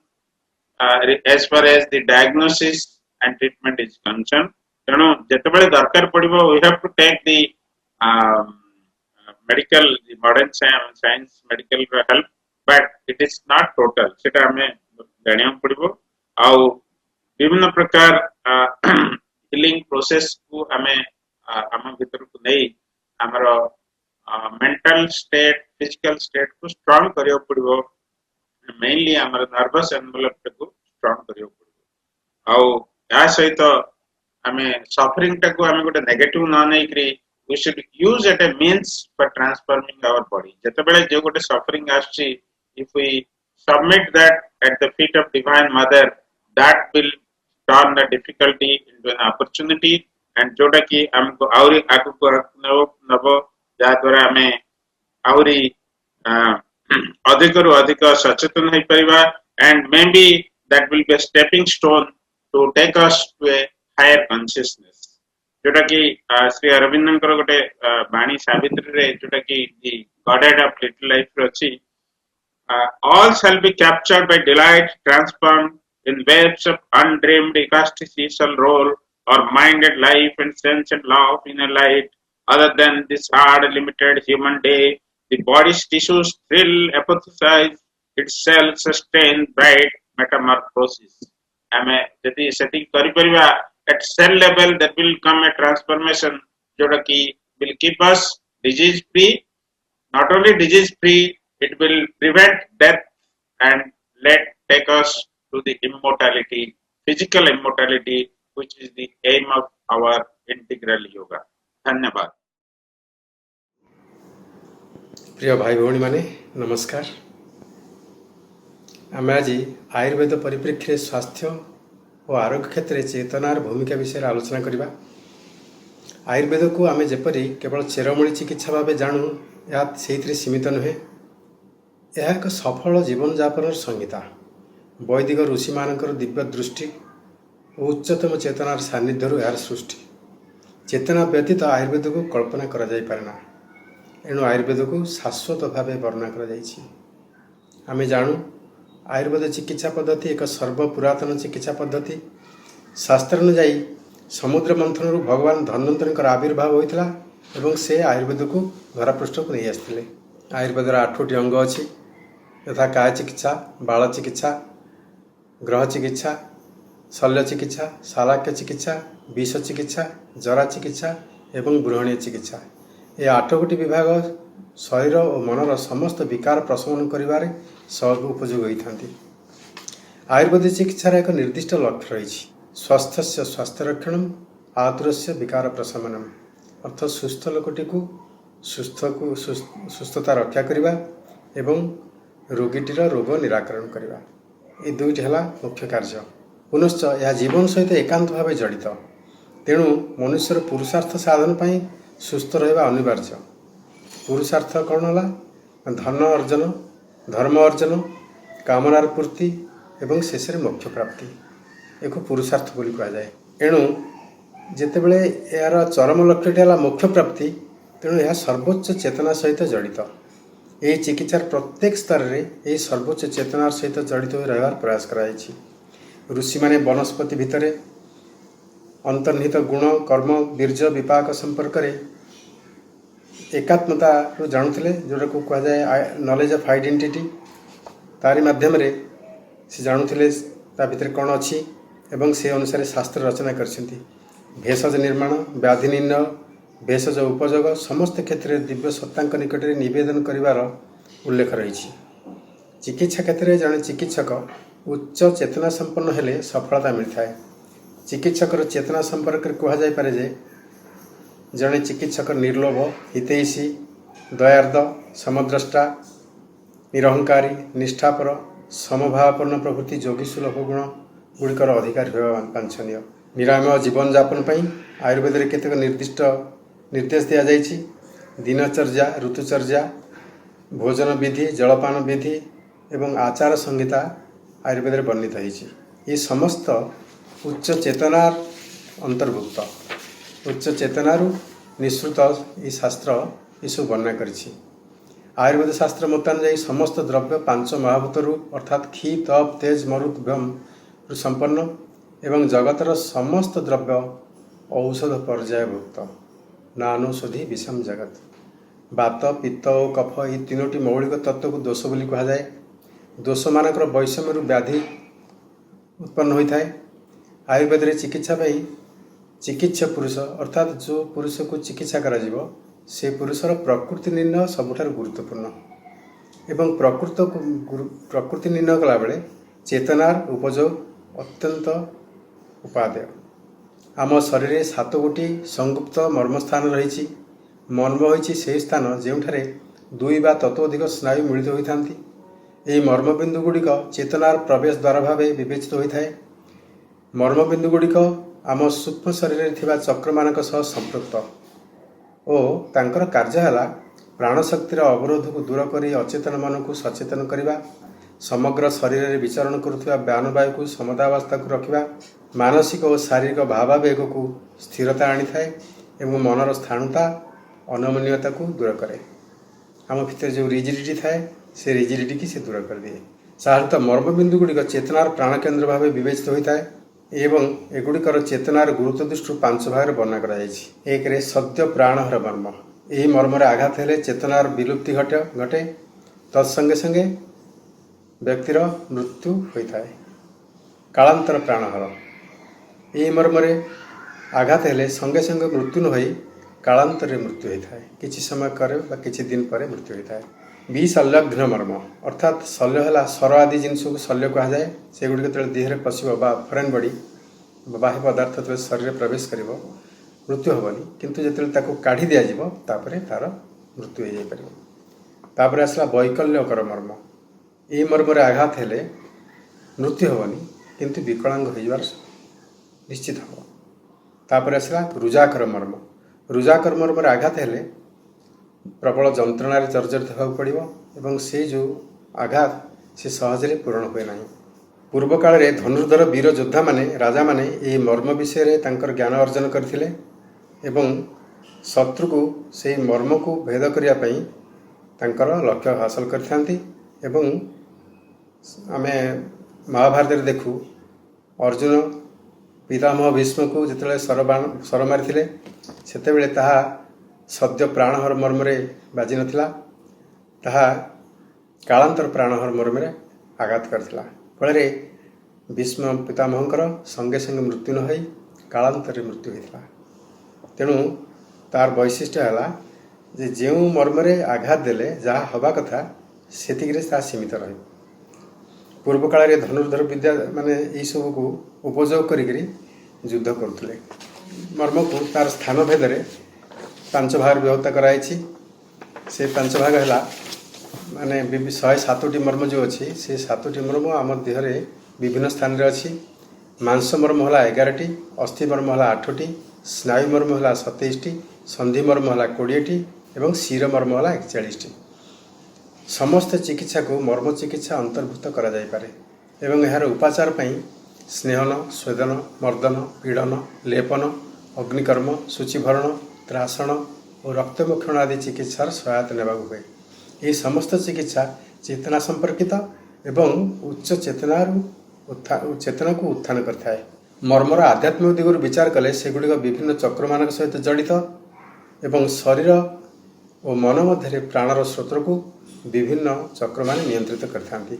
as far as the diagnosis and treatment is concerned तेणु जेतेबेले दरकार पड़िबो we have to take the medical the modern science medical help but it is not total सेटा हमें जानिया पड़िबो आ विभिन्न प्रकार healing process को हमें हम भीतर को नहीं हमरो मेंटल स्टेट फिजिकल स्टेट को स्ट्रांग करियो पड़िबो मेनली हमर नर्वस एनवेलप को स्ट्रांग करियो पड़िबो आ या सहित हमें सफरिंग टा को हमें गोटे नेगेटिव न नै करी we should use it a means for transforming our body जते बेले जे गोटे सफरिंग आछि if we submit that at the feet of divine mother that will turn the difficulty into an opportunity and जोटा कि हमको आउरी आगु को नबो जा द्वारा हमें आउरी अधिक रु अधिक सचेतन होई परिबा and maybe that will be a stepping stone to take us to a higher consciousness जोटा कि श्री अरविंदन गोटे बाणी सावित्री रे जोटा कि the godhead of little life अछि all shall be captured by delight transformed in waves of undreamed ecstasy shall roll or minded life and sense and love in a light other than this hard limited human day the body's tissues thrill apothesize itself sustain bright metamorphosis ame jati setting kari pariba at cell level there will come a transformation jota ki will keep us disease free not only disease free it will prevent death and let take us to the immortality, physical immortality, which is the aim of our integral yoga. धन्यवाद। प्रिय भाई भौणी माने नमस्कार। आम आज आयुर्वेद परिप्रेक्षी स्वास्थ्य ଓ ଆରୋଗ୍ୟ କ୍ଷେତ୍ରରେ ଚେତନାର ଭୂମିକା ବିଷୟରେ ଆଲୋଚନା କରିବା। ଆୟୁର୍ବେଦକୁ ଆମେ ଯେପରି କେବଳ ଚେରମୂଳି ଚିକିତ୍ସା ଭାବେ ଜାଣୁ, ଏହା ସେଇଥିରେ ସୀମିତ ନୁହେଁ। ଏହା ଏକ ସଫଳ ଜୀବନଯାପନର ସଂହିତା। ବୈଦିକ ଋଷିମାନଙ୍କର ଦିବ୍ୟ ଦୃଷ୍ଟି ଓ ଉଚ୍ଚତମ ଚେତନାର ସାନ୍ନିଧ୍ୟରୁ ଏହାର ସୃଷ୍ଟି। ଚେତନା ବ୍ୟତୀତ ଆୟୁର୍ବେଦକୁ କଳ୍ପନା କରାଯାଇପାରେ ନା। ଏଣୁ ଆୟୁର୍ବେଦକୁ ଶାଶ୍ୱତ ଭାବେ ବର୍ଣ୍ଣନା କରାଯାଇଛି। ଆମେ ଜାଣୁ ଆୟୁର୍ବେଦ ଚିକିତ୍ସା ପଦ୍ଧତି ଏକ ସର୍ବପୁରାତନ ଚିକିତ୍ସା ପଦ୍ଧତି। ଶାସ୍ତ୍ରାନୁଯାୟୀ ସମୁଦ୍ର ମନ୍ଥନରୁ ଭଗବାନ ଧନ୍ୱନ୍ତରୀଙ୍କର ଆବିର୍ଭାବ ହୋଇଥିଲା ଏବଂ ସେ ଆୟୁର୍ବେଦକୁ ଧରାପୃଷ୍ଠକୁ ନେଇ ଆସିଥିଲେ। ଆୟୁର୍ବେଦର 8ଟି ଅଙ୍ଗ ଅଛି, ଯଥା କାୟ ଚିକିତ୍ସା, ବାଳ ଚିକିତ୍ସା, ଗ୍ରହ ଚିକିତ୍ସା, ଶଲ୍ୟ ଚିକିତ୍ସା, ଶାଲାକ୍ୟ ଚିକିତ୍ସା, ବିଷ ଚିକିତ୍ସା, ଜରା ଚିକିତ୍ସା ଏବଂ ବୃହଣୀୟ ଚିକିତ୍ସା। ଏ 8ଗୋଟି ବିଭାଗ ଶରୀର ଓ ମନର ସମସ୍ତ ବିକାର ପ୍ରଶମନ କରିବାରେ ଉପଯୋଗ ହୋଇଥାନ୍ତି। ଆୟୁର୍ବେଦ ଚିକିତ୍ସାର ଏକ ନିର୍ଦ୍ଦିଷ୍ଟ ଲକ୍ଷ୍ୟ ରହିଛି। ସ୍ୱାସ୍ଥ୍ୟସ୍ୟ ସ୍ୱାସ୍ଥ୍ୟରକ୍ଷଣମ୍ ଆତୁରସ୍ୟ ବିକାର ପ୍ରଶମନମ୍, ଅର୍ଥ ସୁସ୍ଥ ଲୋକଟିକୁ ସୁସ୍ଥତା ରକ୍ଷା କରିବା ଏବଂ ରୋଗୀଟିର ରୋଗ ନିରାକରଣ କରିବା। ଏ ଦୁଇଟି ହେଲା ମୁଖ୍ୟ କାର୍ଯ୍ୟ। ପୁନଶ୍ଚ ଏହା ଜୀବନ ସହିତ ଏକାନ୍ତ ଭାବେ ଜଡ଼ିତ। ତେଣୁ ମନୁଷ୍ୟର ପୁରୁଷାର୍ଥ ସାଧନ ପାଇଁ ସୁସ୍ଥ ରହିବା ଅନିବାର୍ଯ୍ୟ। ପୁରୁଷାର୍ଥ କ'ଣ ହେଲା? ଧନ ଅର୍ଜନ, ଧର୍ମ ଅର୍ଜନ, କାମନାର ପୂର୍ତ୍ତି ଏବଂ ଶେଷରେ ମୋକ୍ଷ ପ୍ରାପ୍ତି। ଏକୁ ପୁରୁଷାର୍ଥ ବୋଲି କୁହାଯାଏ। ଏଣୁ ଯେତେବେଳେ ଏହାର ଚରମ ଲକ୍ଷ୍ୟଟି ହେଲା ମୋକ୍ଷ ପ୍ରାପ୍ତି, ତେଣୁ ଏହା ସର୍ବୋଚ୍ଚ ଚେତନା ସହିତ ଜଡ଼ିତ। ଏହି ଚିକିତ୍ସାର ପ୍ରତ୍ୟେକ ସ୍ତରରେ ଏହି ସର୍ବୋଚ୍ଚ ଚେତନାର ସହିତ ଜଡ଼ିତ ହୋଇ ରହିବାର ପ୍ରୟାସ କରାଯାଇଛି। ଋଷିମାନେ ବନସ୍ପତି ଭିତରେ ଅନ୍ତର୍ନିହିତ ଗୁଣ, କର୍ମ, ବୀର୍ଯ୍ୟ, ବିପାକ ସମ୍ପର୍କରେ ଏକାତ୍ମତାରୁ ଜାଣୁଥିଲେ, ଯେଉଁଟାକୁ କୁହାଯାଏ ନଲେଜ ଅଫ୍ ଆଇଡେଣ୍ଟିଟି। ତାରି ମାଧ୍ୟମରେ ସେ ଜାଣୁଥିଲେ ତା ଭିତରେ କ'ଣ ଅଛି ଏବଂ ସେ ଅନୁସାରେ ଶାସ୍ତ୍ର ରଚନା କରିଛନ୍ତି। ଭେଷଜ ନିର୍ମାଣ, ବ୍ୟାଧି ନିର୍ଣ୍ଣୟ, ଭେଷଜ ଉପଯୋଗ ସମସ୍ତ କ୍ଷେତ୍ରରେ ଦିବ୍ୟ ସତ୍ତାଙ୍କ ନିକଟରେ ନିବେଦନ କରିବାର ଉଲ୍ଲେଖ ରହିଛି। ଚିକିତ୍ସା କ୍ଷେତ୍ରରେ ଜଣେ ଚିକିତ୍ସକ ଉଚ୍ଚ ଚେତନା ସମ୍ପନ୍ନ ହେଲେ ସଫଳତା ମିଳିଥାଏ। ଚିକିତ୍ସକର ଚେତନା ସମ୍ପର୍କରେ କୁହାଯାଇପାରେ ଯେ ଜଣେ ଚିକିତ୍ସକ ନିର୍ଲୋଭ, ହିତୈଷୀ, ଦୟାର୍ଦ୍ଦ, ସମଦ୍ରଷ୍ଟା, ନିରହଙ୍କାରୀ, ନିଷ୍ଠାପର, ସମଭାବାପନ୍ନ ପ୍ରଭୃତି ଯୋଗୀ ସୁଲଭ ଗୁଣ ଗୁଡ଼ିକର ଅଧିକାରୀ ହେବା ବାଞ୍ଛନୀୟ। ନିରାମୟ ଜୀବନଯାପନ ପାଇଁ ଆୟୁର୍ବେଦରେ କେତେକ ନିର୍ଦ୍ଦେଶ ଦିଆଯାଇଛି। ଦିନଚର୍ଯ୍ୟା, ଋତୁଚର୍ଯ୍ୟା, ଭୋଜନ ବିଧି, ଜଳପାନ ବିଧି ଏବଂ ଆଚାର ସଂହିତା ଆୟୁର୍ବେଦରେ ବର୍ଣ୍ଣିତ ହୋଇଛି। ଏ ସମସ୍ତ ଉଚ୍ଚ ଚେତନାର ଅନ୍ତର୍ଭୁକ୍ତ। ଉଚ୍ଚ ଚେତନାରୁ ନିଃସୃତ ଏହି ଶାସ୍ତ୍ର ଏସବୁ ବର୍ଣ୍ଣନା କରିଛି। ଆୟୁର୍ବେଦ ଶାସ୍ତ୍ର ମତାନୁଯାୟୀ ସମସ୍ତ ଦ୍ରବ୍ୟ 5 ମହାଭୂତରୁ ଅର୍ଥାତ୍ କ୍ଷୀ, ତପ୍, ତେଜ, ମରୁତ୍, ବ୍ୟୋମରୁ ସମ୍ପନ୍ନ ଏବଂ ଜଗତର ସମସ୍ତ ଦ୍ରବ୍ୟ ଔଷଧ ପର୍ଯ୍ୟାୟଭୁକ୍ତ। ନାନୌଷଧି ବିଷମ ଜଗତ। ବାତ, ପିତ୍ତ ଓ କଫ ଏହି 3ଟି ମୌଳିକ ତତ୍ତ୍ୱକୁ ଦୋଷ ବୋଲି କୁହାଯାଏ। ଦୋଷମାନଙ୍କର ବୈଷମ୍ୟରୁ ବ୍ୟାଧି ଉତ୍ପନ୍ନ ହୋଇଥାଏ। ଆୟୁର୍ବେଦରେ ଚିକିତ୍ସା ପାଇଁ ଚିକିତ୍ସା ପୁରୁଷ ଅର୍ଥାତ୍ ଯେଉଁ ପୁରୁଷକୁ ଚିକିତ୍ସା କରାଯିବ ସେ ପୁରୁଷର ପ୍ରକୃତି ନିର୍ଣ୍ଣୟ ସବୁଠାରୁ ଗୁରୁତ୍ୱପୂର୍ଣ୍ଣ ଏବଂ ପ୍ରକୃତି ନିର୍ଣ୍ଣୟ କଲାବେଳେ ଚେତନାର ଉପଯୋଗ ଅତ୍ୟନ୍ତ ଉପାଦେୟ। ଆମ ଶରୀରରେ 7ଗୋଟି ସଂଗୁପ୍ତ ମର୍ମସ୍ଥାନ ରହିଛି। ମର୍ମ ହୋଇଛି ସେହି ସ୍ଥାନ ଯେଉଁଠାରେ 2 ବା ତତୋଧିକ ସ୍ନାୟୁ ମିଳିତ ହୋଇଥାନ୍ତି। ଏହି ମର୍ମବିନ୍ଦୁ ଗୁଡ଼ିକ ଚେତନାର ପ୍ରବେଶ ଦ୍ୱାର ଭାବେ ବିବେଚିତ ହୋଇଥାଏ। ମର୍ମବିନ୍ଦୁ ଗୁଡ଼ିକ ଆମ ସୂକ୍ଷ୍ମ ଶରୀରରେ ଥିବା ଚକ୍ରମାନଙ୍କ ସହ ସମ୍ପୃକ୍ତ ଓ ତାଙ୍କର କାର୍ଯ୍ୟ ହେଲା ପ୍ରାଣଶକ୍ତିର ଅବରୋଧକୁ ଦୂର କରି ଅଚେତନ ମନକୁ ସଚେତନ କରିବା, ସମଗ୍ର ଶରୀରରେ ବିଚରଣ କରୁଥିବା ପ୍ରାଣବାୟୁକୁ ସମତାବସ୍ଥାକୁ ରଖିବା, ମାନସିକ ଓ ଶାରୀରିକ ଭାବାବେଗକୁ ସ୍ଥିରତା ଆଣିଥାଏ ଏବଂ ମନର ସ୍ଥାଣୁତା ଅନମନୀୟତାକୁ ଦୂର କରେ। ଆମ ଭିତରେ ଯେଉଁ ରିଜିଡିଟି ଥାଏ ସେ ରିଜିଡିଟିକି ସେ ଦୂର କରିଦିଏ। ସାଧାରଣତଃ ମର୍ମବିନ୍ଦୁ ଗୁଡ଼ିକ ଚେତନାର ପ୍ରାଣକେନ୍ଦ୍ର ଭାବେ ବିବେଚିତ ହୋଇଥାଏ ଏବଂ ଏଗୁଡ଼ିକର ଚେତନାର ଗୁରୁତ୍ୱ ଦୃଷ୍ଟିରୁ 5 ଭାଗରେ ବର୍ଣ୍ଣନା କରାଯାଇଛି। 1ରେ ସଦ୍ୟ ପ୍ରାଣହର ମର୍ମ। ଏହି ମର୍ମରେ ଆଘାତ ହେଲେ ଚେତନାର ବିଲୁପ୍ତି ଘଟେ, ତତ୍ସଙ୍ଗେ ସଙ୍ଗେ ବ୍ୟକ୍ତିର ମୃତ୍ୟୁ ହୋଇଥାଏ। କାଳାନ୍ତର ପ୍ରାଣହର। ଏହି ମର୍ମରେ ଆଘାତ ହେଲେ ସଙ୍ଗେ ସଙ୍ଗେ ମୃତ୍ୟୁ ନ ହୋଇ କାଳାନ୍ତରରେ ମୃତ୍ୟୁ ହୋଇଥାଏ। କିଛି ସମୟ ପରେ ବା କିଛି ଦିନ ପରେ ମୃତ୍ୟୁ ହୋଇଥାଏ। ବିଶଲ୍ୟଘ୍ନ ମର୍ମ ଅର୍ଥାତ୍ ଶଲ୍ୟ ହେଲା ସର ଆଦି ଜିନିଷକୁ ଶଲ୍ୟ କୁହାଯାଏ। ସେଗୁଡ଼ିକ ଯେତେବେଳେ ଦେହରେ ପଶିବ ବା ଫରେନ୍ ବଡି ବାହ୍ୟ ପଦାର୍ଥ ଯେତେବେଳେ ଶରୀରରେ ପ୍ରବେଶ କରିବ ମୃତ୍ୟୁ ହେବନି, କିନ୍ତୁ ଯେତେବେଳେ ତାକୁ କାଢ଼ି ଦିଆଯିବ ତାପରେ ତାର ମୃତ୍ୟୁ ହୋଇଯାଇପାରିବ। ତାପରେ ଆସିଲା ବୈକଲ୍ୟକର ମର୍ମ। ଏହି ମର୍ମରେ ଆଘାତ ହେଲେ ମୃତ୍ୟୁ ହେବନି, କିନ୍ତୁ ବିକଳାଙ୍ଗ ହୋଇଯିବାର निश्चित हम। तापर आसला रुजाकर मर्म। रुजाकर मर्म आघात हेले प्रबल जंत्रणार जर्जरित होगा पड़ो एवं से जो आघात से सहजरे पूरण हुए ना। पूर्व काल रे धनुर्धर वीर योद्धा माने राजा माने ये मर्म विषय रे तांकर ज्ञान अर्जन करथिले एवं शत्रु को से मर्म को भेद करिया पई तांकर लक्ष्य हासिल करथांती। एवं आमे महाभारत रे देखू अर्जुन पितामह भीष्म को जिते सर मारी सेतेबेले ताहा सद्य प्राणहर मर्म रे बाजी नथिला, ताहा कालांतर प्राणहर मर्म रे आघात करथिला। फल भीष्म पितामहंकर संगे संगे मृत्यु न होई कालांतर मृत्यु होता। तेणु तार वैशिष्ट्य है जे जो मर्मरे आघात देले जहाँ हवा कथा सेतिकरे ता सीमित रही। पूर्व काल रे धनुर्धर विद्या माने यही सब को उपयोग करी युद्ध करुले। मर्म को तार स्थान भेदरे 5 भाग विभक्त कराई। से 5 भाग है माने 107टी मर्म जो अच्छी से 7टी मर्म आम देहरे विभिन्न स्थान रे अच्छी। मांस मर्म है 11टी, अस्थि मर्म है 8टी, स्नायु मर्म है 27टी, संधि मर्म है 20टी एवं शिर मर्म है 41टी। समस्त चिकित्सा को मर्म चिकित्सा अंतर्भुक्त करा जाय पारे एवं यार उपचार पई स्नेहन, स्वेदन, मर्दन, पीड़न, लेपन, अग्निकर्म, सूचीभरण, त्रासण और रक्तमोक्षण आदि चिकित्सार सहायता नेबा हुए। ये समस्त चिकित्सा चेतना संपर्कित एवं उच्च चेतना को उत्थान करता है। मर्मर आध्यात्मिक दिगुर विचार कले सेगुड़िक विभिन्न चक्र मान सहित जड़ित एवं शरीर और मन मध्य प्राणर स्रोत को विभिन्न चक्र मान नियंत्रित करथांती।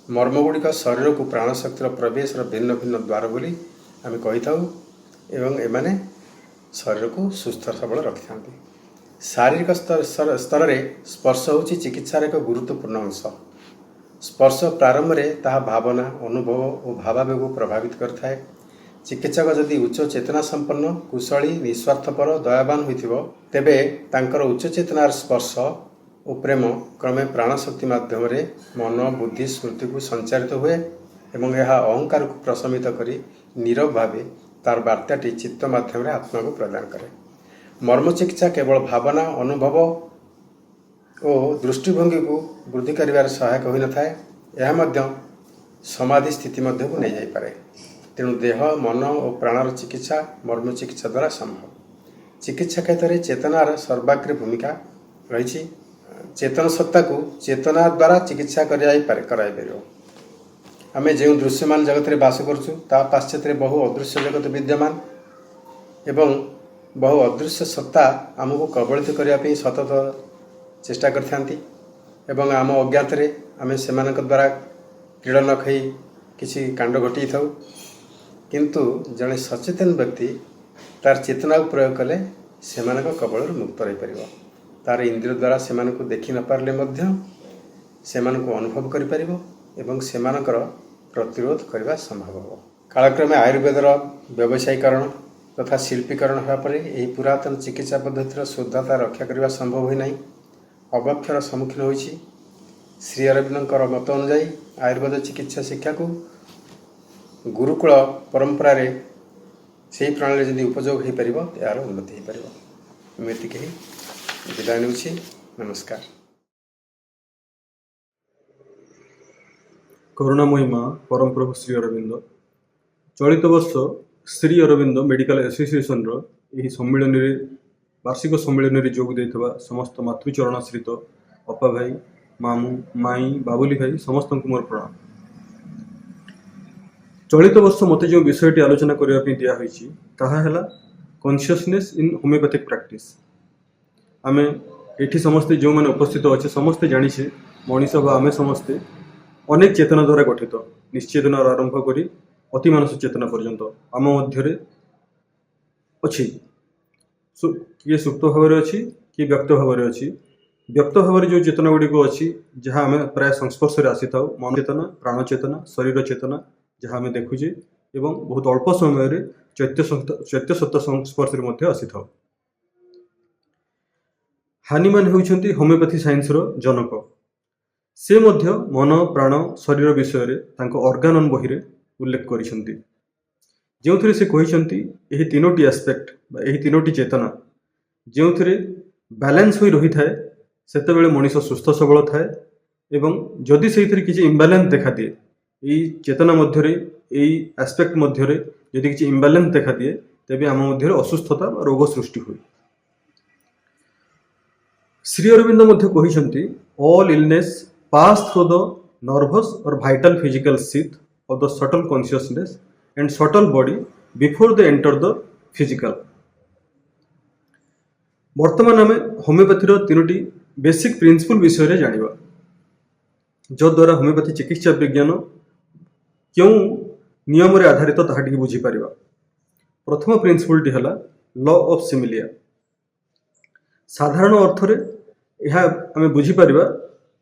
मर्मगुड़िक शरीर को प्राणशक्तिर प्रवेश भिन्न भिन्न द्वार बोली आम कही था एवं एमाने शरीर को सुस्थ सबल रखि था। शारीरिक स्तर में स्पर्श होची चिकित्सार एक गुरुत्वपूर्ण अंश। स्पर्श प्रारंभ में ताहा भावना, अनुभव और भावावेग को प्रभावित करता है। चिकित्सक जदि उच्च चेतना संपन्न, कुशली, निस्वार्थपर, दयावान होइथिबो तेबे तांकर उच्च चेतनार स्पर्श और प्रेम क्रमे प्राणशक्ति माध्यम मन, बुद्धि, स्मृति को संचारित हुए एवं यह अहंकार को प्रशमित करी नीरव भावे तार वार्ताटी चित्त माध्यम आत्मा को प्रदान करे। मर्म चिकित्सा केवल भावना, अनुभव और दृष्टिभंगी को वृद्धि कर सहायक हो न थाए, यह मध्य समाधि स्थिति मध्य को नहीं जाई पारे। तेणु देह, मन और प्राणर चिकित्सा मर्म चिकित्सा द्वारा संभव। चिकित्सा क्षेत्र में चेतनार सर्वाग्रे भूमिका रही। चेतन सत्ता को चेतना द्वारा चिकित्सा कराई आमे जो दृश्यमान जगत में बास करछु ता पाश्चात्य बहु अदृश्य जगत विद्यमान एवं बहु अदृश्य सत्ता आमको कबलित करने सतत चेष्टा करथांती एवं आम अज्ञात आम से द्वारा क्रीड़न खई किसी कांड घटी था। किंतु जड़े सचेतन व्यक्ति तार चेतना को प्रयोग कले से कबल मुक्त रही पार। तार इंद्रिय द्वारा से देखि न पारे से अनुभव करें से प्रतिरोध करने संभव हो। कालक्रमे आयुर्वेदर व्यवसायीकरण तथा शिल्पीकरण होगापर यही पुरातन चिकित्सा पद्धतिर शुद्धता रक्षा करने संभव होना अवक्षर सम्मुखीन होइछि। श्री अरविंदर मत अनुजाई आयुर्वेद चिकित्सा शिक्षा को गुरुकुल परंपरा रे से प्रणाली जदि उपयोग हो पार यार उन्नति हो पार। एमती कही विदाय नेउछि। नमस्कार। करुणामयी माँ परम प्रभु श्री अरविंद चलित वर्ष श्री अरविंद मेडिकल एसोसिएशन यही सम्मिलन वार्षिक सम्मिलन में जोग देथिबा समस्त मातृचरणाश्रित अपा भाई, मामू, माई, बाबुली भाई समस्त को मोर प्रणाम। चलित वर्ष मत जो विषयटी आलोचना करने दिखाई ताहा है कॉन्शियसनेस इन होमियोपैथिक प्रैक्टिस। आमे एठी समस्ते जो मैंने उपस्थित अच्छे समस्ते जानिछे मनीष बा आमे समस्ते अनेक चेतना द्वारा गठित निश्चेतना आरंभ करी अति मानस चेतना पर्यंत आम मध्य अच्छी। किए सुप्त भाव में अच्छी किए व्यक्त भाव में अच्छी। व्यक्त भाव में जो चेतना गुड़िक अच्छी जहाँ आम प्राय संस्पर्श में आसी था मन चेतना, प्राण चेतना, शरीर चेतना जहाँ आम देखुचे एवं बहुत अल्प समय चैत्य सत्ता संस्पर्श में आसी था। हानिमान होउछंती होमियोपैथी साइंस जनक। से मध्य मन, प्राण, शरीर विषय रे तांको ऑर्गान बही रे उल्लेख करिसंती। जो से कही तीनोटी एस्पेक्ट यही तीनोटी चेतना जो बैलेंस हो रही थाए से मनीष सुस्थ सबल थाए एवं जदि से किसी इम्बालांस देखा दिए यही चेतना मध्य एस्पेक्ट मध्य यदि किसी इम्बालांस देखा दिए तेबे आम मध्य असुस्थता रोग सृष्टि हुए। श्री अरविंद मध्य कहिसंती all illness pass through the nervous or vital physical sheath of the subtle consciousness and subtle body before they enter the physical. वर्तमान आम होमियोपैथी तीनोटी बेसिक प्रिंसिपल विषय रे जानिबा जो द्वारा होमियोपैथी चिकित्सा विज्ञान क्यों नियम रे आधारित ताहाटी बुझी पारिबा। प्रथम प्रिंसिपल टी हला लॉ ऑफ सिमिलिया। साधारण अर्थ रे यह आम बुझीपर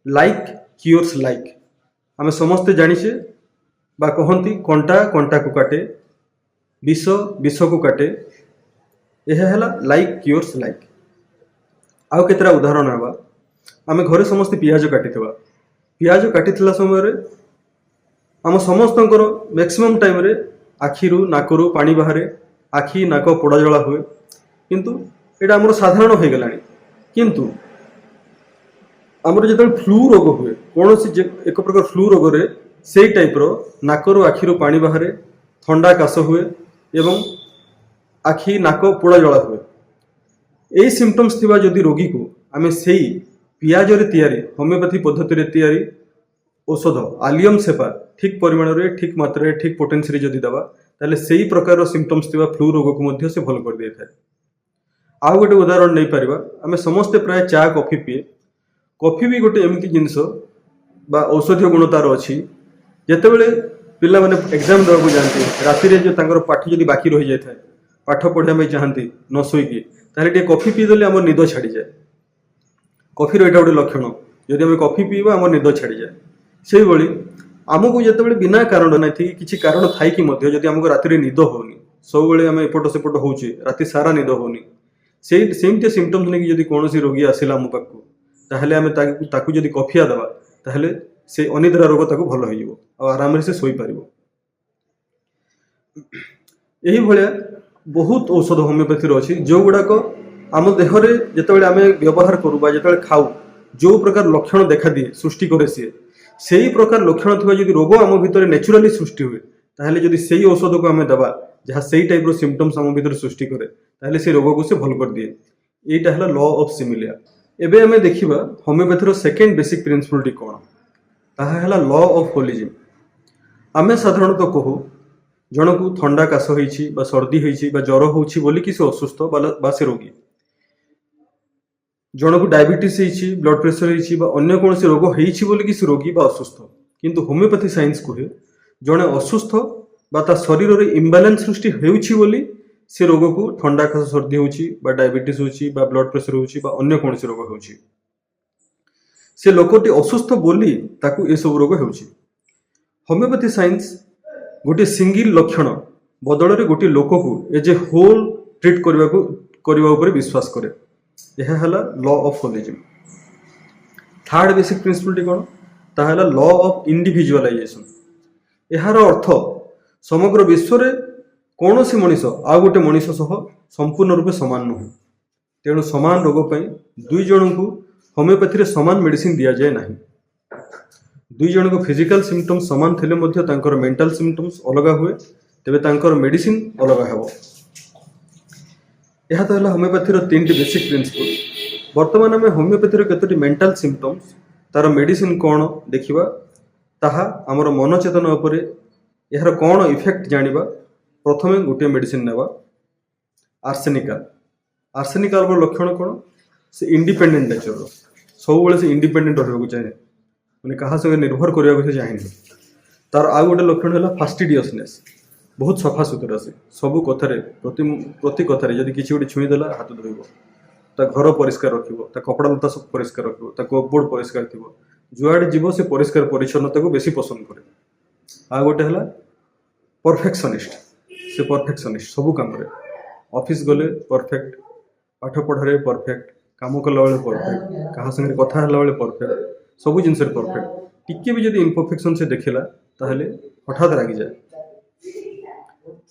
लाइक क्यूर्स लाइक आम समस्ते जानीचे बा कहती कंटा कंटा को काटे विष विष को काटे यह है लाइक क्यूर्स लाइक। आउ केतरा उदाहरण है आम घरे समस्ते पियाज काटी पियाज काटी समय आम समस्त मैक्सिमम टाइम रे आखिरु नाकरु पानी बाहर आखि नाक पोड़ा जला हुए किंतु यहाँ आम साधारण हो गला किंतु आमर जो फ्लू रोग हुए कौन सी एक प्रकार फ्लू रोग रे से टाइप रो नाकरु आखिरु पानी बाहर थंडा काश हुए एवं आखि नाक पोड़ा जला हुए यही सिम्पटम्स थिबा जदि रोगी को आम से पियाज रे तैयारी होमियोपैथी पद्धति रे तैयारी औषध आलियम सेपा ठीक परिमाण रे ठीक मात्रा रे ठीक पोटेंसी रे जदि दबा ताले सेही प्रकार सिम्पटम्स थिबा फ्लू रोग को मध्य से भल कर देता है। आउ गोटे उदाहरण नहीं पारिबा आम समस्ते प्राय चा कॉफी पीए कॉफी भी गोटे एमती जिनस बा औषधीय गुण तार अच्छी जितेबले पिला माने एग्जाम देवाक जाती राति रे जो तांकर पाठ जदि बाकी रही जाए पाठ पढ़ा चाहती न शोईकी ताहले कॉफी पीदेले आम निद छाड़ी जाए। कॉफी रो एटा गोटे लक्षण जदि आम कॉफी पीवा आम निद छाड़ी जाए से भली आमको जितेबले बिना कारण ना किसी कारण थाई कि जदि आमको राति रे निद होनी सब बेले आम एपट सेपट होउची राति सारा निद होनी सेमती सिम्पटम्स नहीं जदि कौन रोगी आसला आम पाक ताहले आम ताकू जदि कफिया दबा ताहले से अनिद्रा रोग ताकू भल हो आराम से सोई पारिबो। यही भाया बहुत औषध होमियोपैथी अच्छी जो गुड़ाक आम देहरे जितेबाला आम व्यवहार करूँ जो खाऊ जो प्रकार लक्षण देखा दिए सृष्टि करे सी से ही प्रकार लक्षण थी जदि रोग आम भितर नेचुराली सृष्टि हुए ताहले जदि से ही औषध को आम दबा जहाँ से टाइप सिम्पटम्स आम भितर सृष्टि करे ताहले से रोग को से भल कर दिए। यहीटा है लॉ ऑफ सिमिलिया। एबे आम देखा होमियोपैथी सेकेंड बेसिक प्रिंसिपल टी कौन ताहा है लॉ ऑफ होलिज्म। आम साधारणतः कहू जन को थंडा काश होइछि बा सर्दी होइछि बा ज्वर होइछि बोली कि से असुस्थ बा से रोगी जन को डायबिटीज होइछि ब्लड प्रेशर होइछि बा अन्य कौन से रोग होइछि बोली कि से रोगी बा असुस्थ किंतु होमियोपैथी साइंस कहे जड़े असुस्थ बा ता शरीर रे इम्बालांस सृष्टि होइछि बोली से रोग को थंडा काश सर्दी होइछि बा डायबिटीज होइछि बा ब्लड प्रेशर होइछि बा अन्य कौन से रोग होइछि से लोकटी असुस्थ बोली ताकू ए सब रोग होइछि। होमियोपैथी साइंस गोटे सिंगल लक्षण बदल रे गोटे लोक को एज ए होल ट्रीट करने ऊपर विश्वास करे यह है law of holism. Third basic principle टी कौन ताहा लॉ ऑफ इंडिविजुअलाइजेशन। यार अर्थ समग्र विश्व रे कौन सी मनीष आ गोटे मनीष सह संपूर्ण रूपे सामान नुह तेणु सामान रोग पर दुई जन को होमियोपैथी रे सामान मेडिसिन दि जाए ना। दुई जन को फिजिकल सिम्पटम्स सामान थिले मध्य तांकर मेंटल सिम्पटम्स अलग हुए तेबे तांकर मेडिसिन अलग हेबो। यह तो है होमियोपैथी तीन बेसिक प्रिंसिपल। वर्तमान आम होमियोपैथी केतोटी मेंटल सिम्पटम्स तार मेडिसिन कौन देखा ताहा आमर मन चेतन उपर यार कौन इफेक्ट जानिबा प्रथमे गोटे मेडिसिन नेबा आर्सेनिकाल। आर्सेनिकाल लक्षण कौन से इंडिपेंडेंट नेचर सब से इंडिपेंडेंट रहा चाहे मैंने कहा संगे निर्भर करने को चाहेनि। तार आउ गोटे लक्षण है फास्टिडियसनेस बहुत सफा सुतरा से सबू कथार प्रति कथार जब किसी गोटे छुईदेला हाथ धोब ता घर परिष्कार रखिबो ता कपड़ा लता सब परिष्कार रखिबो ता कपबोर्ड परिष्कार थी जुआड़े जीव से परिष्कार परिच्छन्नता को बेसी पसंद करे। आ गोटे है परफेक्शनिस्ट से परफेक्शनिस्ट सबू काम ऑफिस गले परफेक्ट पाठ पढ़ारे परफेक्ट काम कला बेले परफेक्ट क्या संगे कथा बेले परफेक्ट सब जिन परफेक्ट टिके भी जब इम्परफेक्शन से देखला ताहले हठात रागी जाए।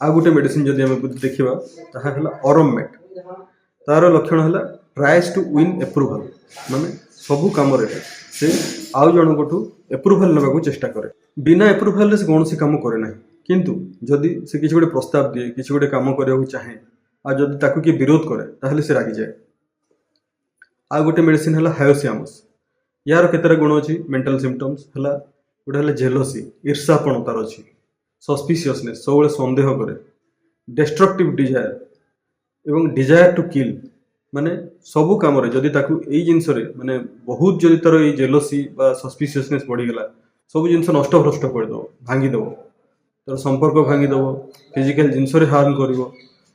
आ गोटे मेडिसिन जदि आम देखा ताहा ऑरोमेट तार लक्षण है ट्राएस टू विन एप्रुवल माने सबू कम से आउ जनकठू एप्रुवल नेबाकू चेष्टा करे बिना एप्रुवल से कौन काम करे ना किंतु जदि से किसी गोटे प्रस्ताव दिए किसी गोटे काम करने चाहे आ जदि ताकू किए विरोध करे ताहले से रागी जाए। आ गोटे मेडिसिन है हायोसियामस यार केतरा गुण अच्छी मेंटल सिम्पटम्स है गोटे है जेलसी ईर्षापण तार अच्छी सस्पिशियसनेस सब सन्देह करे डिस्ट्रक्टिव डिजायर एवं डिजायर टू किल माने सबू कम जदि ताकू एई जिनस रे माने बहुत जदि तार ये जेलसी बा सस्पिशियसनेस बढ़ीगला सब जिनस नष्ट भ्रष्ट करदेव भांगीदेव तार संपर्क भांगीदेव फिजिकल जिनस हार्म कर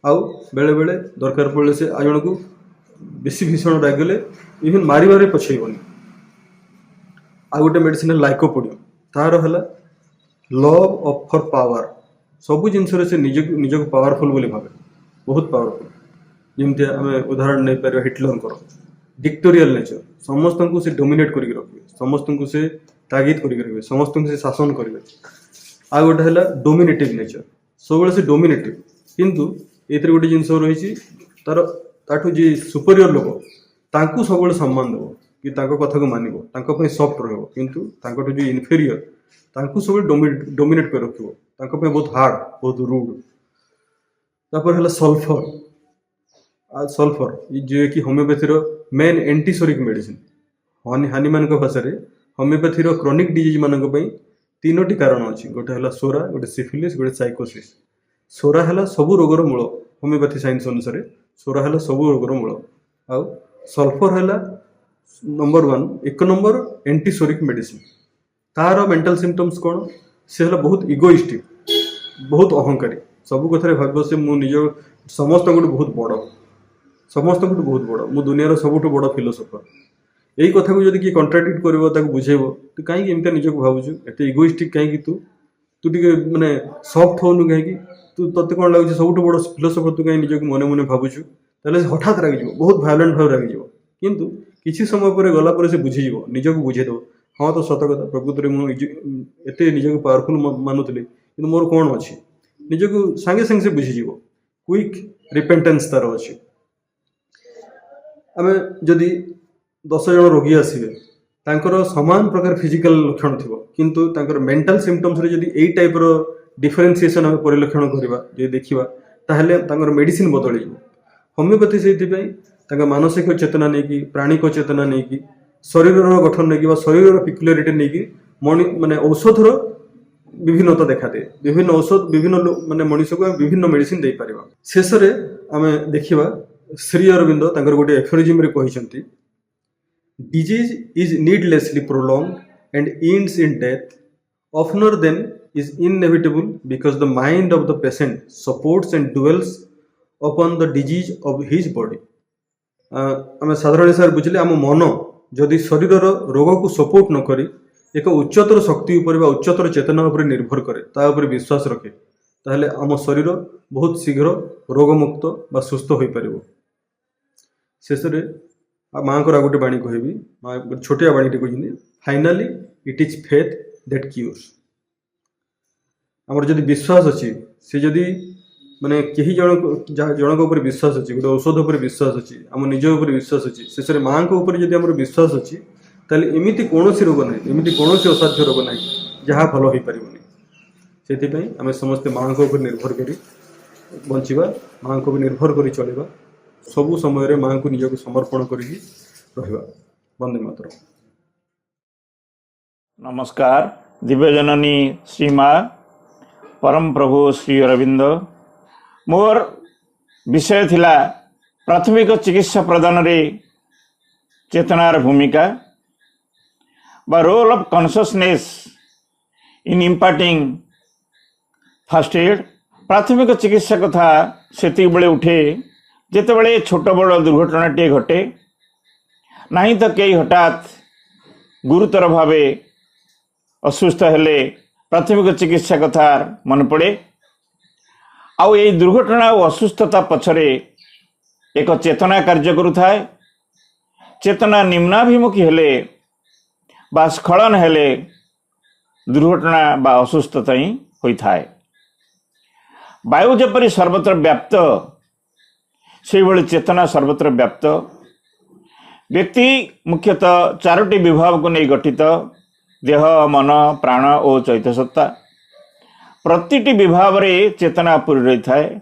आउ बेले बेले दरकार पड़े से आ जन को बेसी भीषण रागले इवन मारे पछेबनी। आ गोटे मेडिसिन लाइकोपोडियम तार है लव ऑफ फॉर पावर सबू जिनस से निज को पावरफुल बोली भावे बहुत पावरफुल जमती आम उदाहरण नहीं पार हिटलर डिक्टोरियल नेचर समस्त को से डोमिनेट करके रखिए समस्त को से तागिद करके रखिए समस्त को से शासन करेंगे। आ गोटे है डोमिनेटिव नेचर सब से डोमिनेटिव किंतु ये गोटे जिनस रही तार ताठू जी सुपरियर लोक तांकू सब सम्मान देव कि कथा को मानव सफ्ट रु जो इनफेरियर तांकू सब डोमिनेट कर रख बहुत हार्ड बहुत रूड। तापर है सल्फर आ सल्फर जो कि होमियोपैथी मेन एंटीसोरिक मेडिसिन हानि मान भाषा होमियोपैथी क्रोनिक डिजीज मान तीनोटी कारण अच्छी गोटे है सोरा गोटे सिफिलिस गोटे साइकोसिस। सोरा है सबू रोगर मूल होमियोपैथी साइंस अनुसार सोरा है सबू रोगर मूल आ सल्फर है नंबर 1 एक नंबर एंटीसोरिक मेडिसिन। तार मेंटल सिम्पटम्स कौन से है बहुत इगोइस्टिक बहुत अहंकारी सबू कथार भाव से मु निज समस्त बहुत बड़ समस्त बहुत बड़ मु दुनिया सबुठ बड़ फिलोसोफर यही कथा को जब किए कंट्राडिक्ट कर बुझेब तो कहीं एमती निज को भावुँ एत इगोइस्टिक कहीं तू टे माने सफ्ट होनु कहीं तू ते कौन लगुच सबुठ बड़ फिलोसोफर तू कहीं निज को मन मन भावुचु ताले हठात रागिज बहुत भायोलेंट भाव रागिज किंतु किसी समय पर गला से बुझीज निज को बुझेदेव हाँ तो सत कथा प्रकृत में मुझे निज को पावरफुल मानुली कि मोर कौन अच्छी निज को सांगे सांगे से बुझीज क्विक रिपेंटेंस तार अच्छी। आम जदि 10 जन रोगी आसवे तांकर समान प्रकार फिजिकल लक्षण थी किंतु मेंटल सिम्पटम्स रे जदि एई टाइप रो डिफरेंशिएशन आम परिलक्षण करवा जो देखा ताहले मेडिसिन बदल होमियोपैथी से मानसिक चेतना नहीं प्राणिक चेतना नहीं शरीर गठन नहीं शरीर पिक्युलारिटी नहीं माने औषधर विभिन्नता देखा दिए विभिन्न औषध विभिन्न माने मनुष्य को विभिन्न मेडिसिन दे पारिबा। शेष रे आमे देखिबा श्री अरविंद तांकर गोटे एफोरिज्म रे कहिसंती disease is needlessly prolonged and ends in death oftener than is inevitable because the mind of the patient supports and dwells upon the disease of his body. आम साधारण हिसाब से बुझे आम मन जदि शरीर रोग को सपोर्ट न करी एक उच्चतर शक्ति उपर उच्चतर चेतना उपर निर्भर करे ता उपर विश्वास रखे ताहले आम शरीर बहुत शीघ्र रोगमुक्त बा सुस्थ हो पार। शेष माँ को गोटे बाणी कहबी माँ छोटिया बाणीटे कहते finally it is faith that cures. आमर जदि विश्वास अच्छी से जदि माने कहीं जनक उपर विश्वास अच्छी गोटे औषध उपर विश्वास अच्छी आम निज उपर विश्वास अच्छी शेष में माँ को ऊपर जदि आमर विश्वास अच्छी ताले एमिति कौन रोग ना एमिति कौन असाध्य रोग ना जहाँ भल हो पारनी से आम समस्ते माँ को ऊपर निर्भर कर बंचवा माँ को निर्भर कर चलवा सबू समय माँ को निज को समर्पण कर वंदे मातरम। नमस्कार। दिव्यजननी श्री माँ परम प्रभु श्री अरविंद मोर विषय थिला प्राथमिक चिकित्सा प्रदान रे चेतनार भूमिका बा role of consciousness in imparting first aid. प्राथमिक चिकित्सा कथा सेति बेले उठे जेते बेले छोट बड़ दुर्घटनाटे घटे नहीं तो कई हठात गुरुतर भावे असुस्थ हेले प्राथमिक चिकित्सा कथा मन पड़े आउ ये दुर्घटना और असुस्थता पछरे एक चेतना कार्य करुथाए। चेतना निम्नाभिमुखी हेले बा स्खलन हेले दुर्घटना बा असुस्थता ही होई थाए। वायु जपरी सर्वत्र व्याप्त से भली चेतना सर्वत्र व्याप्त। व्यक्ति मुख्यतः 4टी विभाग को नहीं गठित देह मन प्राण और चैत्य सत्ता। प्रतिटी विभाग रे चेतना पूरी रही थाए।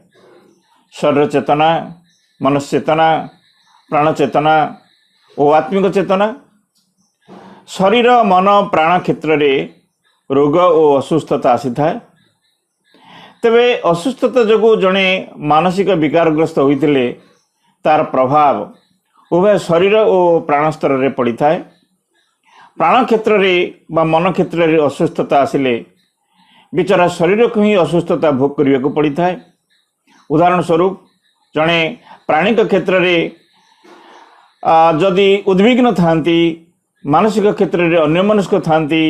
शरीर चेतना, मनस चेतना, प्राण चेतना और आत्मिक चेतना। शरीर मन प्राण क्षेत्र रे रोग और असुस्थता आसी थाए। तेबे असुस्थता जो जड़े मानसिक विकारग्रस्त होते तार प्रभाव उभय शरीर और प्राण स्तर रे पड़ी थाए। प्राण क्षेत्र रे बा मन क्षेत्र रे असुस्थता आसिले बिचारा शरीर को ही असुस्थता भोग करने को पड़ी थाए। उदाहरण स्वरूप जड़े प्राणिक क्षेत्र रे जदि उद्विग्न थांती, मानसिक क्षेत्र रे अन्यमनस्क थांती,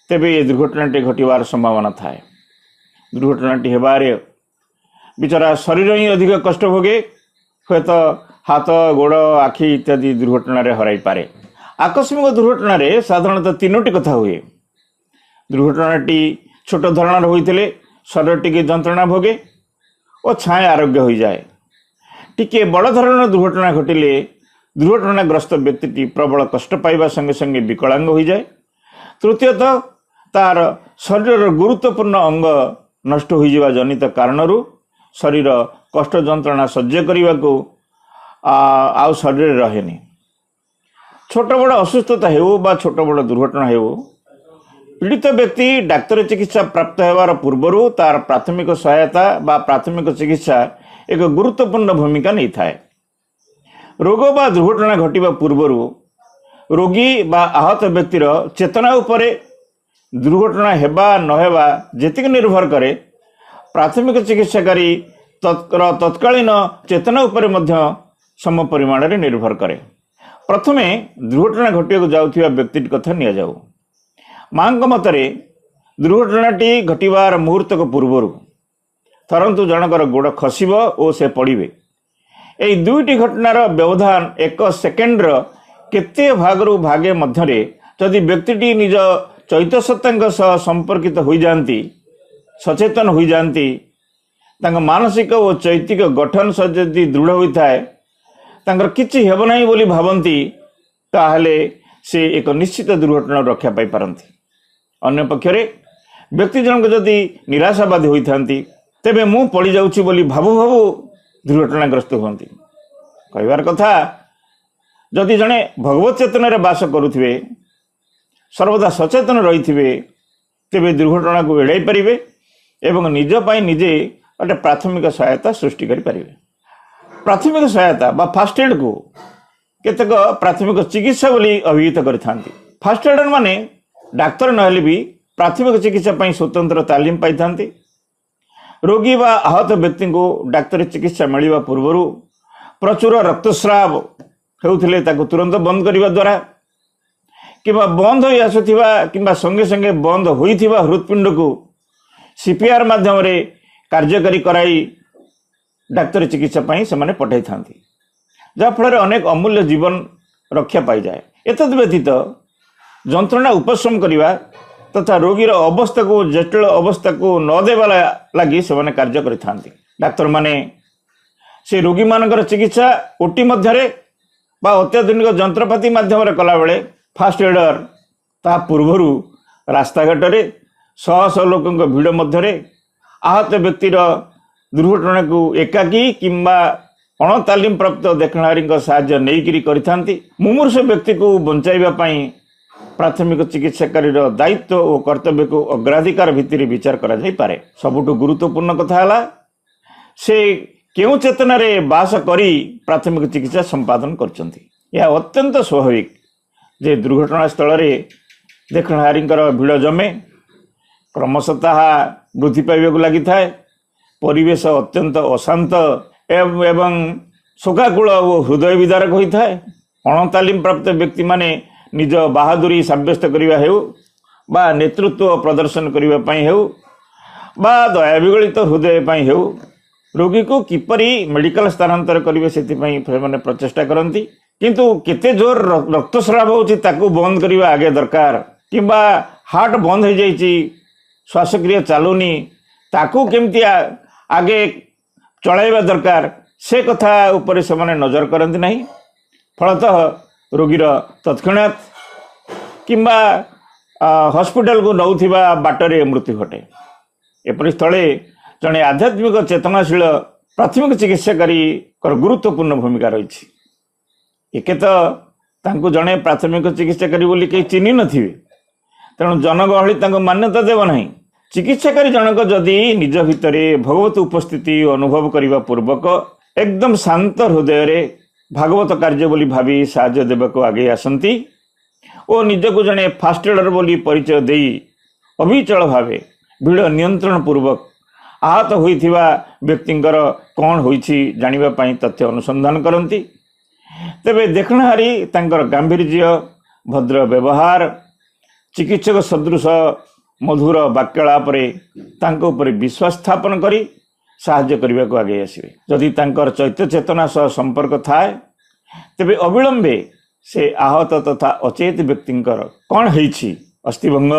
तेबे ये दुर्घटनाटी घटवार संभावना थाए। दुर्घटनाटी हेबारे बिचारा शरीर ही अधिक कष्ट भोगे, हूँ तो हाथ गोड़ आखि इत्यादि दुर्घटना हराई पारे। आकस्मिक दुर्घटना रे साधारणतः 3टी कथा हुए। दुर्घटनाटी छोट धरण होते शरीर टी जंत्रणा भोगे और छाए आरोग्य हो जाए। टिके बड़ धरण दुर्घटना घटिले दुर्घटनाग्रस्त व्यक्ति प्रबल कष्ट पाइबा संगे संगे विकलांग हो जाए। तृतीयतः तार शरीर गुरुत्वपूर्ण अंग नष्ट हो जावा जनित कारणरू शरीर कष्ट जंत्रणा सह्य करने को आउ शरीर रहेनी। छोट बड़ असुस्थता हो बा छोट बड़ दुर्घटना हो, पीड़ित व्यक्ति डाक्तर चिकित्सा प्राप्त होवार पूर्व तार प्राथमिक सहायता बा प्राथमिक चिकित्सा एक गुरुत्वपूर्ण भूमिका नहीं थाए। रोग बा दुर्घटना घटिबा पूर्व रोगी बा आहत व्यक्तिर चेतना उपरे दुर्घटना हेबा नहेबा जेतिक निर्भर करे प्राथमिक चिकित्साकारी तत्कालीन चेतना उपरे मध्य सम परिमाण रे निर्भर करे। प्रथमे दुर्घटना घटिया जाउथिबा व्यक्ति कथा निया जाऊ। माँ मतरे दुर्घटनाटी घटवार मुहूर्त पूर्व थरंतु जनकर गोड़ खसब और से पड़े। यही 2टी घटनार व्यवधान 1 सेकेंडर केते भागरू भागे मध्यरे जदि व्यक्तिटी निज चैत्य सत्ता सह संपर्कित हो जाती, सचेतन हो जाती, मानसिक और चैतिक गठन सह जदि दृढ़ होता है, किछि हेब नाही बोली भावती, ताहले से एक निश्चित दुर्घटना रक्षा पाई पारंती। अन्य पक्षरे व्यक्ति जनक जदि निराशावादी होइथांती तेबे मु पड़ी जाउछि बोली भाबु भाबु दुर्घटनाग्रस्त होती। कहबार कथा जदि जड़े भगवत चेतन रे बास करुथिबे, सर्वदा सचेतन रहिथिबे, तेबे दुर्घटना को एड़ाई पारिबे एवं निज पाई निजे गोटे प्राथमिक सहायता सृष्टि करि पारिबे। प्राथमिक सहायता बा फास्ट एड को केतक प्राथमिक चिकित्सा बोली अभिहित करिथांती। फास्ट एडर माने डाक्तर नहेले भी प्राथमिक चिकित्सा पाई स्वतंत्र तालीम पाई थांती। रोगी बा आहत व्यक्ति को डाक्तरी चिकित्सा मिलवा पूर्व प्रचुर रक्तस्राव होउथिले ताको तुरंत बंद करने द्वारा किंबा बंद हो आसुथिबा किंबा संगे संगे बंद होइथिबा हृदपिंड को सीपीआर माध्यम रे कार्यकारी कराई डाक्तरी चिकित्सा पाई से माने पठाई थांती, जहाँ फल अनेक अमूल्य जीवन रक्षा पाई जाए। एतद व्यतीत जंत्रणा उपशम करने तथा रोगीर अवस्था को जटिल अवस्था को न देवा लगी से कार्य करिथांती। डाक्तर माने से रोगी मानकर चिकित्सा ओटी मध्यरे बा अत्याधुनिक जंत्रपाति माध्यम कला बेले फास्ट एडर ता पूर्वरु रास्ता घाट रे शह शह लोकंक भीड़ मध्यरे आहत व्यक्तिर दुर्घटना को एकाकी किंबा अणतालीम प्राप्त देखणारी साहाय्य नहीं करिथांती। मुमूर्ष व्यक्ति को बंचाइबा पई प्राथमिक चिकित्साकारी दायित्व और कर्तव्य को अग्राधिकार भित्ति विचार करा जाई पारे। सबुठु गुरुत्वपूर्ण कथा हला से केउ चेतना रे बास करी प्राथमिक चिकित्सा संपादन करचंती। यह अत्यंत स्वाभाविक जे दुर्घटना स्थल रे देखणारींकर भीड़ जमे क्रमशः वृद्धि पाइबाकु लगी थाए। परिवेश अत्यंत अशांत एवं शोकाकूल और हृदय विदारक होता है। अणतालीम प्राप्त व्यक्ति माने निज बहादुरी साब्यस्त करने हेउ बा नेतृत्व प्रदर्शन करने हेउ बा दया विगलित हृदय हेउ रोगी को किपरि मेडिकल स्थानांतर करेंगे से प्रचेषा करती। किंतु केते जोर रक्तस्राव होची ताकू बंद करने आगे दरकार किंबा हार्ट बंद हो जाइए श्वासक्रिया चलुनी ताकू केमतिया आगे चलाइबा दरकार से कथा उपरे से माने नजर करती नहीं। फलतः रोगीर तत्क्षणात् किंबा हॉस्पिटल को नौथिबा बाटरे मृत्यु घटे। एपरि स्थले जड़े आध्यात्मिक चेतनाशील प्राथमिक चिकित्साकारी गुरुत्वपूर्ण भूमिका रही। एके तो तांको जड़े प्राथमिक चिकित्साकारी बोली कहीं चिन्ह नथिबे, तेणु जनगहली तांको मान्यता देव नहीं। चिकित्साकारी जनक जदि निज भितरे भगवत उपस्थिति अनुभव करने पूर्वक एकदम शांत हृदय रे भागवत कार्य बोली भावी साहाय्य देवको आगे आसंती और निजको जड़े फास्ट एडर बोली परिचय दे अविचल भावे भीड़ नियंत्रण पूर्वक आहत होइथिबा व्यक्तिंकर कौन होइछि जानिबा पई तथ्य अनुसंधान करती। तेबे देखणाहारी तांकर गांभीर्य भद्र व्यवहार चिकित्सक सदृश मधुर वाक्यलाप तांको उपरे विश्वास स्थापन करी साहाय्य करने को आगे आसवे। जदि तांकर चैत्य चेतना सह संपर्क थाए तेबे अविलंबे से आहत तथा अचेत व्यक्तिंकर कौन होइछि अस्थिभंग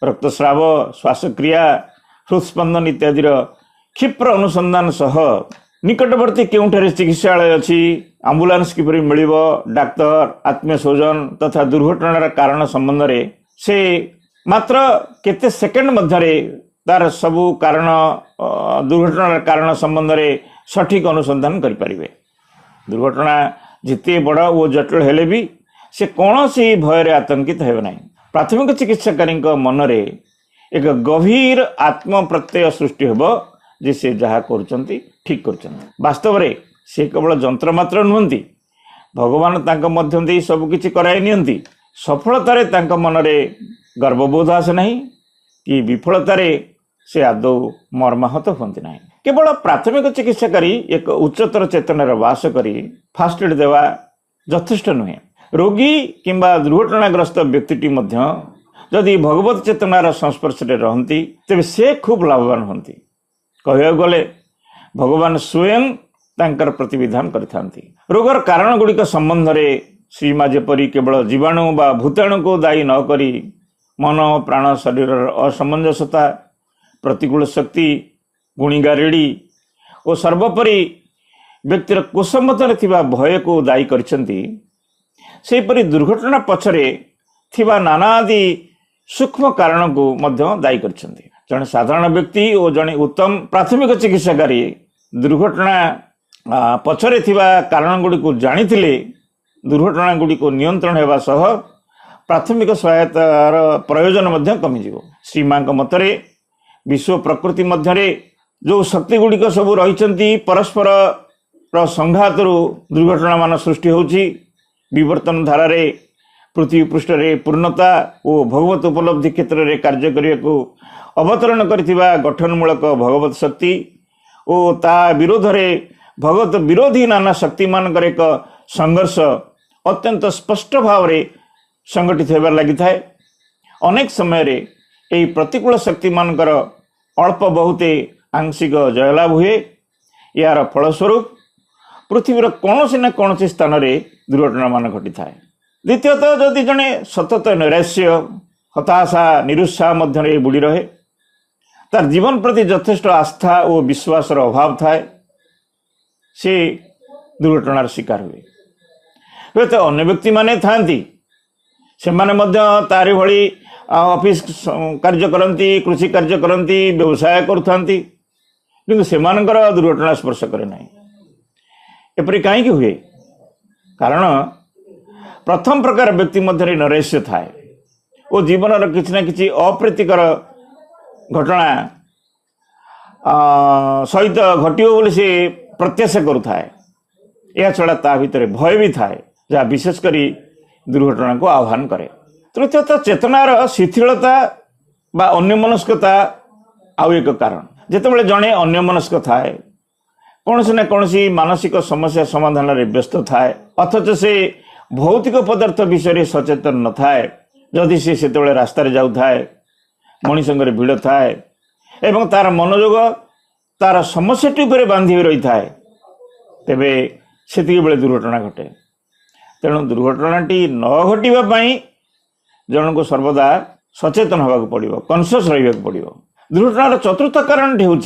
रक्तस्राव श्वासक्रिया हृदस्पंदन इत्यादि क्षिप्र अनुसंधान सह निकटवर्ती केउठारे चिकित्सालय अच्छी आंबुलांस किपरि मिलिबो डाक्तर आत्मीय स्वजन तथा दुर्घटनार कारण संबंध रे से मात्र केते सेकेंड मध्यरे तार सबू कारण दुर्घटनार कारण संबंध रे सठिक अनुसंधान करि परिबे। दुर्घटना जिते बड़ और जटिल हेले भी से कौन सी भय आतंकित हेबे नहीं। प्राथमिक चिकित्साकारी मन रे एक गभीर आत्म प्रत्यय सृष्टि हेब जे से जहा करुचंती ठीक करुचंती। वास्तव रे से केवल जंत्र मात्र नुहंती, भगवान तांका मध्यम दे सब किछि कराई नियंती। सफलतारे तांका मन रे गर्वबोध आसे नहीं कि विफलतारे से आदौ मर्माहत होती नहीं। केवल प्राथमिक चिकित्साकारी एक उच्चतर चेतनार वास करी फास्ट एड देवा यथेष्ट नुहे। रोगी किंबा दुर्घटनाग्रस्त व्यक्तिटी मध्य जदि भगवत चेतनार संस्पर्श रे रहंती तेबे से खूब लाभवान होती। कहया गले भगवान स्वयं तांकर प्रतिविधान करिथांती। रोगर कारण गुड़िक संबंध रे श्रीमा जेपरी केवल जीवाणु बा भूताणु को दायी न करी मन प्राण शरीर असमंजसता प्रतिकूल शक्ति गुणीगारेड़ी और सर्वोपरि व्यक्तिर कोशमतरे थिबा भय को दायी करिसेंती। सेपरि दुर्घटना पछरे थिबा नानादि सूक्ष्म कारण को मध्य दायी करिसेंती। जने साधारण व्यक्ति और जने उत्तम प्राथमिक चिकित्साकारी दुर्घटना पछरे थिबा कारण गुडी को जानिथिले दुर्घटना गुडी को नियंत्रण हेबा सह प्राथमिक सहायतार प्रयोजन मध्य कमिजिवो। श्रीमां मतरे विश्व प्रकृति मध्यरे जो शक्ति गुड़िक सब रही परस्पर संघात दुर्घटना मान सृष्टि होची। विवर्तन धारारे पृथ्वी पृष्ठ रे पूर्णता और भगवत उपलब्धि क्षेत्र रे कार्य करने को अवतरण करथिबा गठनमूलक भगवत शक्ति और ता विरोध रे भगवत विरोधी नाना शक्ति मानकर एक संघर्ष अत्यंत स्पष्ट भाव रे संगठित होबार लगी थाए। अनेक समय रे यही प्रतिकूल शक्ति मानकर अल्प बहुते आंशिक जयलाभ हुए। यार फलस्वरूप पृथ्वीर कौन न कौन स्थान रे दुर्घटना मान घटी थाए। द्वितीयतः जदि जड़े सतत नैराश्य हताशा निरुत्साह मध्य बुड़ी रहे तार जीवन प्रति यथेष्ट आस्था और विश्वास अभाव थाए से दुर्घटनार शिकार हुए। हुए तो अन्य व्यक्ति माने थांती से माने मध्य तारी भली ऑफिस कार्य करती कृषि कार्य करती व्यवसाय करुथांती किंतु सेमानकर दुर्घटना स्पर्श करे नहीं। एपरि कहीं हुए कारण प्रथम प्रकार व्यक्ति मध्य नैराश्य थाए और जीवन किसी न किसी अप्रीतिकर घटना सहित घटिव बोली से प्रत्याशा करुए। यह छड़ा ता भीतर भय भी थाए जहाँ विशेषकर दुर्घटना को आह्वान करे। तृतीयतः चेतनार शिथिलता बा अन्यमनस्कता आउ एक कारण। जितेबाला जड़े अन्यमनस्क थाए कौन से न कौन मानसिक समस्या समाधान रे व्यस्त थाए अथच से भौतिक पदार्थ विषय सचेतन न थाए। जदि से रास्तार जाऊ थाए मनीषंगर भिड़ थाए एवं तार मनोयोग तार समस्याटी उपर बांधि रही थाए तेबे सेतिके बेले दुर्घटना घटे। तेणु दुर्घटनाटी न घटापी जन को सर्वदा सचेतन होगा पड़ो कनसियस रहा पड़ो। दुर्घटनार चतुर्थ कारण हूँ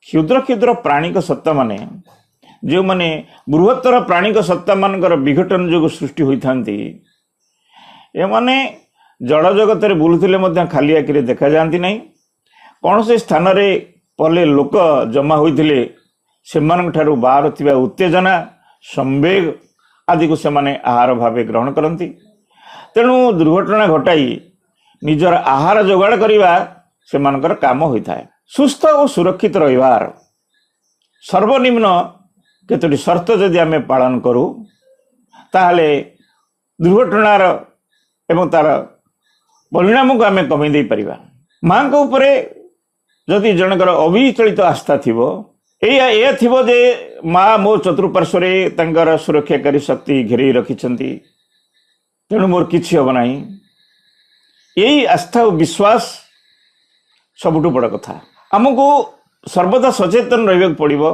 क्षुद्र क्षुद्र प्राणिक सत्ता माने जो माने बृहत्तर प्राणिक सत्ता मानकर विघटन जो सृष्टि होता एमाने जड़ जगत बुलुले खाली आखिरे देखा जाती नहीं कौन से स्थान रे पले लोक जमा होते से बाहर थिबा उत्तेजना संवेग आदि को से आहार भाव ग्रहण करती तेणु दुर्घटना घटाई निजर आहार जोगाड़ करवा से काम होता है। सुस्थ और सुरक्षित रहिबार सर्वनिम्न केतोटी शर्त जदि आम पालन करूँ ताहले दुर्घटनार एवं तार परिणाम को आम कमे दे परिबा। माँ को ऊपरे जदि जनकर अविचलित आस्था थिबो एया थिबो जे माँ मो चतुर्पार्श्व तांकर सुरक्षाकारी शक्ति घेरे रखिछंती तेणु मोर किछि हब नाही यही आस्था और विश्वास सबुठु बड़ कथा। आमको सर्वदा सचेतन रहिबा पड़िबो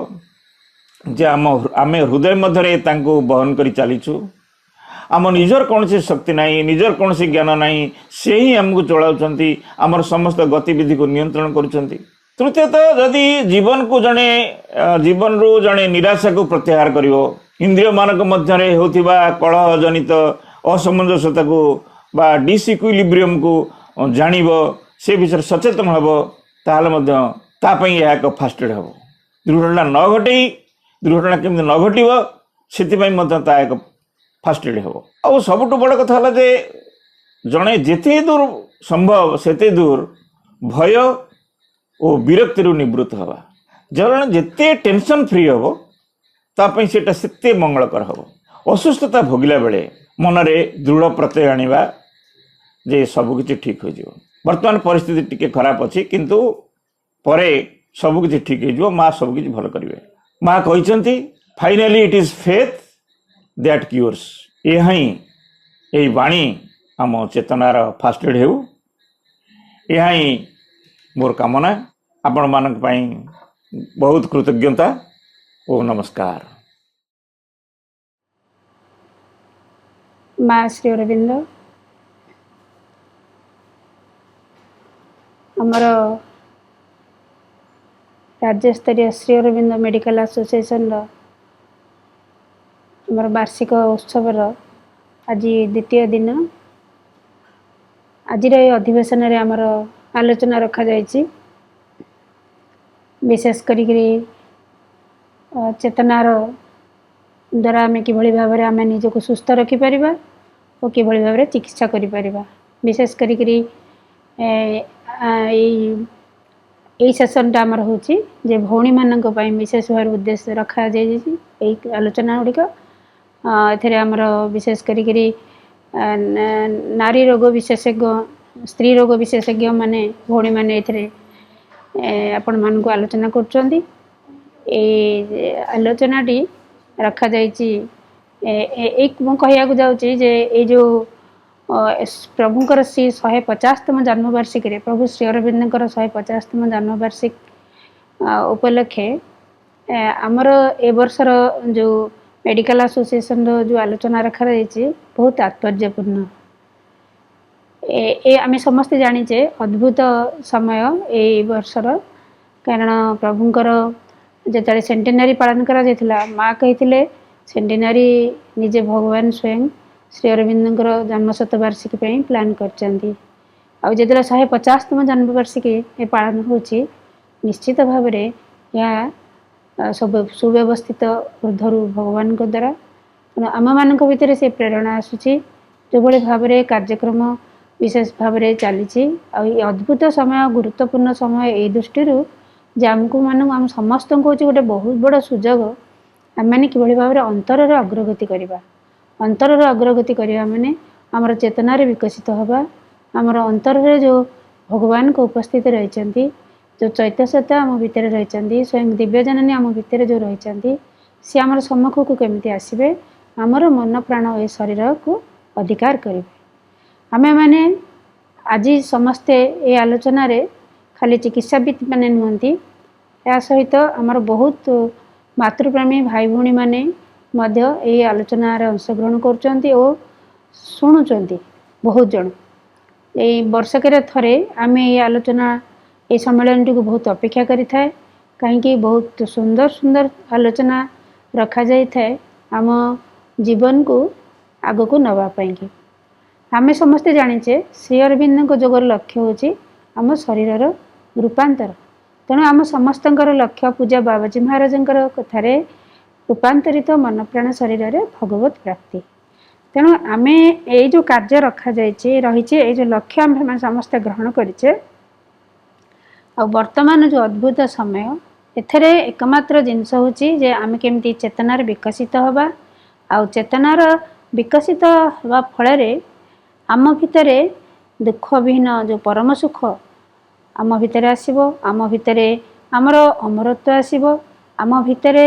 जे आम हृदय मध्यरे तांको बहन करी चलीछु आम निजर कौन सी शक्ति नहीं निजर कौन सी ज्ञान नहीं से ही आमको चलाउछंती आमर समस्त गतिविधि को नियंत्रण करुछंती। तृतीयतः जदि जीवन को जीवन रु जड़े निराशा को प्रत्याहार करिवो इंद्रिय मानक मध्यरे होतिबा कलह जनित असमंजसता को बा डिसइक्विलिब्रियम को जानिबो से विषय सचेतन हबो ताहले मध्य तापई यह एक फास्ट एड हबो। दुर्घटना न घटे दुर्घटना केमि न घटिबो सेति मध्य ता एक फास्ट एड हबो। आ सबुठु बड़ कथा हला जे जणे जेते दूर संभव सेते दूर भय और विरक्ति निवृत्त हवा जन जेते टेंशन फ्री हम तापई सेटा सेते मंगलकर हम। असुस्थता भोगिला बेले मनरे दृढ़ प्रत्यय आनिबा जे सबकिछि ठीक हो जिवो। वर्तमान परिस्थिति टिके खराब अछि किंतु परे सबकिछि ठीक हो जिवो माँ सबकिछि भल करिवे। माँ कहिसंती finally it is faith that cures. यही वाणी आम चेतनार फास्ट एड हेउ यही मोर कामना आपण मानक पाई बहुत कृतज्ञता ओ नमस्कार। माँ श्री अरविंद आमर राज्य स्तरीय श्री अरविंद मेडिकल एसोसिएशन आमर वार्षिक उत्सवर आज द्वितीय दिन आज अधिवेशन रे आमर आलोचना रखा जायछि विशेष करी चेतनार द्वारा आम कि भाव में आम निजक सुस्थ रखिपर और कि भाव में चिकित्सा करिपर विशेष करी यही सेसनटा आमर होची जे भौणी मानक पई विशेष भाव उद्देश्य रखा जाय आलोचना गुड़िक एथिरे आमर विशेष करी नारी रोग विशेषज्ञ स्त्री रोग विशेषज्ञ माने भौणी माने एथिरे आपण मानक आलोचना करुचंदी। ए आलोचनाटी रखा जायछि एक मु कहिया को जाउछि जे ए जो प्रभुंकर श्री 150तम जन्मवार्षिक रे प्रभु श्री अरविंदकर 150तम जन्मवार्षिक उपलक्षे आमर ए वर्षर जो मेडिकल एसोसिएशन जो आलोचना रखा जायछि बहुत तात्पर्यपूर्ण। ए आमे समस्ते जानिचे अद्भुत समय ए वर्षर कारण प्रभुंकर जेतले सेंटेनारी पालन करा जायथिला माँ कहिथिले सेंटेनारी निजे भगवान स्वयं श्री अरविंदकर जन्म शतवार्षिकी पे प्लान करचंती आ जेतले 150तम जन्मवार्षिकी ए पालन होची निश्चित भाव रे या सब सुव्यवस्थित ऊर्धरु भगवान को द्वारा आम मान भितर से प्रेरणा आसुची जो भली भाव रे कार्यक्रम विशेष भाव में चली अद्भुत समय गुरुत्वपूर्ण समय ए दृष्टि जे आमको मान आम समस्त गोटे बहुत बड़ सुजोग आम मैंने कि भाव में अंतर अग्रगति करवा अंतर अग्रगति करवा माने आमर चेतना विकसित हवा आमर अंतर जो भगवान को उपस्थित रही जो चैतन्यता आम भितर रही स्वयं दिव्यजननी आम भितर जो रही सी आमर सम्मुख को केमिति आसबे आमर मन प्राण ए शरीर को अधिकार करेंगे। आमे माने आज समस्ते ये आलोचना रे खाली चिकित्साविद माने नुहंती या सहित आमर बहुत मातृप्रेमी भाई भौणी माने मध्य ये आलोचना रे अंशग्रहण करचंती और शुणुचंती बहुत जन ए वर्षकर थरे आमे ये आलोचना ए सम्मेलन को बहुत अपेक्षा करि थाए कहीं बहुत सुंदर सुंदर आलोचना रखा जाए थाए आम जीवन को आग को नवापाई कि आम समस्ते जाचे श्री अरविंद जोगर लक्ष्य हूँ आम शरीर रूपांतर तेणु आम समस्त लक्ष्य पूजा बाबाजी महाराज कथार रूपांतरित मन प्राण शरीर में भगवत प्राप्ति तेणु आम ये जो कार्य रखा जाए रही जो लक्ष्य आम समस्ते ग्रहण करें आ वर्तमान जो अद्भुत समय एथरे एकमात्र जिनस हूँ जे आम केमती चेतनार विकसित हवा आ चेतनार विकसित हवा फल आम भितर दुख विहीन जो परम सुख आम भितर आसब आम भितर आमर अमरत्व आसब आम भितर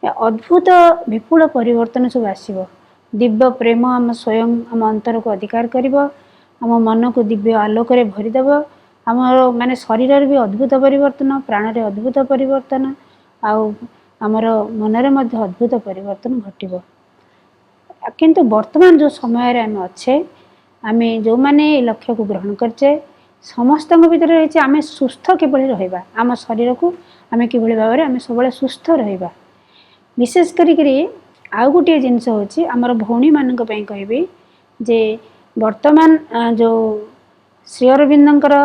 अद्भुत विपुल परिवर्तन सब आसब दिव्य प्रेम आम स्वयं आम अंतर को अधिकार कर आम मन को दिव्य आलोक भरीदेव आम माने शरीर भी अद्भुत परिवर्तन प्राण रे अद्भुत परिवर्तन आमर मनरे मध्य अद्भुत परिवर्तन घटिबो किंतु वर्तमान जो समय आम अच्छे आम जो माने लक्ष्य को ग्रहण करचे समस्त भीतर रही आम सुस्थ किभली रहिबा आम शरीर को आम किभली भाव में आम सब सुस्थ रहिबा विशेष करी आउ गोटे जिनस होची आमर भौणी मानक पई कहबी जे वर्तमान जो श्री अरविंदर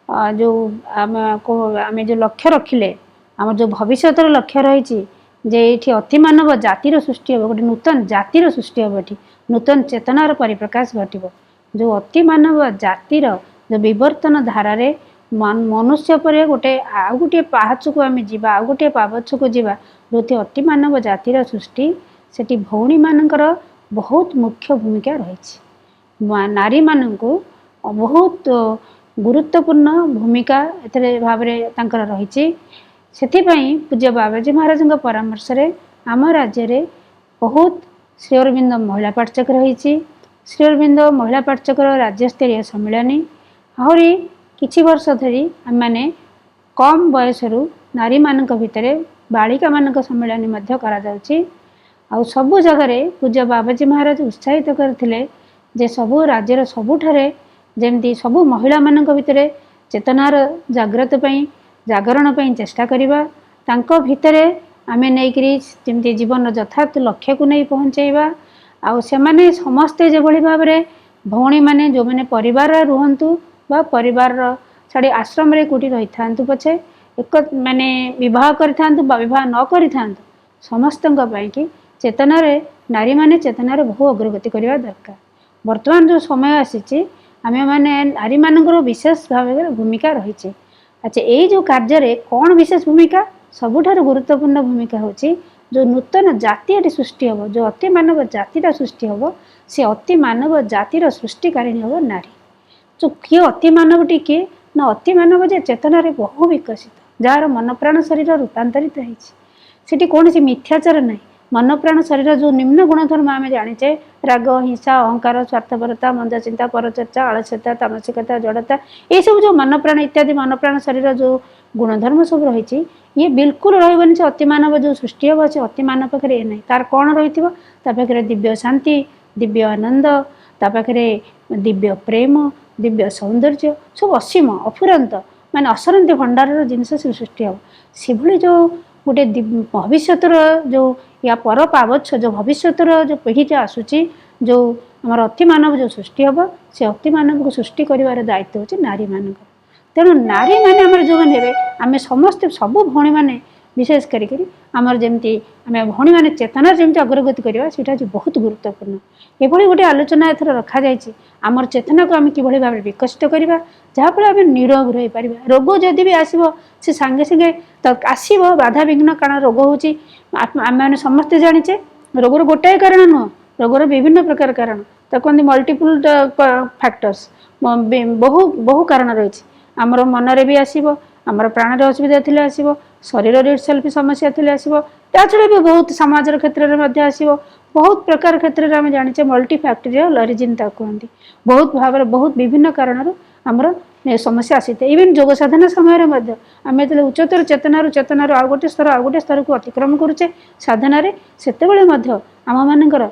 जो आम जो लक्ष्य रखिले आम जो भविष्य लक्ष्य रही जे ये अति मानव जातिर सृष्टि हे गोटे नूतन जातिर सृष्टि हे ये नूतन चेतनार परिप्रकाश घटो जो अति मानव जातिर जो विवर्तन धारे मनुष्य पर गोटे आउ गोटे पाहाच को आम जा आउ गोटे पावच को जा जो अति मानव जातिर सृष्टि सेठी भौणी मानकर बहुत मुख्य भूमिका रही नारी मानक बहुत गुरुत्वपूर्ण भूमिका एथरे भाव रही सेथिपाई पूज्य बाबाजी महाराज परामर्श रे आम राज्य रे बहुत श्री अरविंद महिला पाठचक रही श्री अरविंद महिला पाठचकर राज्य स्तरीय सम्मिलनी आहरी किछि वर्ष धरी आम माने कम बयसरू नारी मानक भितर बालिका मानक सम्मिलनी मध्य करा जाउछि आ सबु जगह पूज्य बाबाजी महाराज उत्साहित करथिले जे सबु राज्यर सबुठारे जेमती सबु महिला मानक भितर चेतनार जागृत पई जागरण पई चेष्टा करिबा तांको भितर आमे नैकरी जेमती जीवन यथार्थ लक्ष्य को नहीं पहुँचेबा आउ सेमाने समस्ते जेभली भाव में भौणी माने जो माने परिवार रुहंतु बा परिवार छाड़ी आश्रम रे कोठी रही थांतु पछे एक माने विवाह करिथांतु बा विवाह न करिथांतु समस्तंक पई कि चेतना रे नारी माने चेतना रे बहु अग्रगति करिवा दरकार वर्तमान जो समय आसीची आमे माने नारी मानकर विशेष भाव भूमिका रही अच्छा यही जो कार्य कौन विशेष भूमिका सबुठार गुरुत्वपूर्ण भूमिका होची जो नूतन जातीय सृष्टि हम जो अति मानव जातिर सृष्टि हम से अति मानव जातिर सृष्टिकारिणी हम नारी जो किए अति मानवटी किए ना अति मानव जे चेतना रे बहु विकसित जार मन प्राण शरीर रूपांतरित होती कौन सी मिथ्याचार नहीं मन प्राण शरीर जो निम्न गुणधर्म आम जाचे राग हिंसा अहंकार स्वार्थपरता मंद चिंता परचर्चा आलस्यता तामसिकता जड़ता ये सब जो मन प्राण इत्यादि मन प्राण शरीर जो गुणधर्म सब रही ये बिल्कुल रही अति मानव जो सृष्टि हम से अति मानव पाखे ये ना तार कौन रही पाखे दिव्य शांति दिव्य आनंद ता पाखे दिव्य प्रेम दिव्य सौंदर्य सब असीम अफुरंत माने असरंती भंडार जिनस सब सृष्टि हम से जो गोटे भविष्यर जो या पर पावच्छ जो भविष्यर जो पीढ़ीटा आसूची जो आम अति मानव जो सृष्टि हम से अति मानव को सृष्टि कर दायित्व होची नारी मान तेणु नारी माने आम जो ने आम समस्ते सबू भौणी मैंने विशेष करी आमर जमी आम भौणी मैंने चेतना जमी अग्रगति करवा बहुत गुरुत्वपूर्ण एभली गोटे आलोचना एथर रखा जायछि आमर चेतना को आम किभली भाव विकसित करवा जहाँफल आम निरोग रही पार रोग जदि भी आसो से सांगे सांगे आसो बाधा विघ्न कारण रोग होची आम मैंने समस्ते जाचे रोगर गोटाए कारण नुह रोगर विभिन्न प्रकार कारण कहते मल्टीपल फैक्टर्स बहु बहु कारण रही आमर मनरे भी आसो आमर प्राण असुविधा थी आसो शरीर सेल्फ समस्या थी आसो छड़ा भी बहुत समाज क्षेत्र में आसो बहुत प्रकार क्षेत्र में आम जाचे मल्टी फैक्टोरियल ऑरिजिन कहते बहुत भाव बहुत विभिन्न कारण आमर समस्या आसी था इवेन जोग साधना समय आम जो उच्चतर चेतनार आउ गोटे स्तर को अतिक्रम करुचे साधना से आम मानकर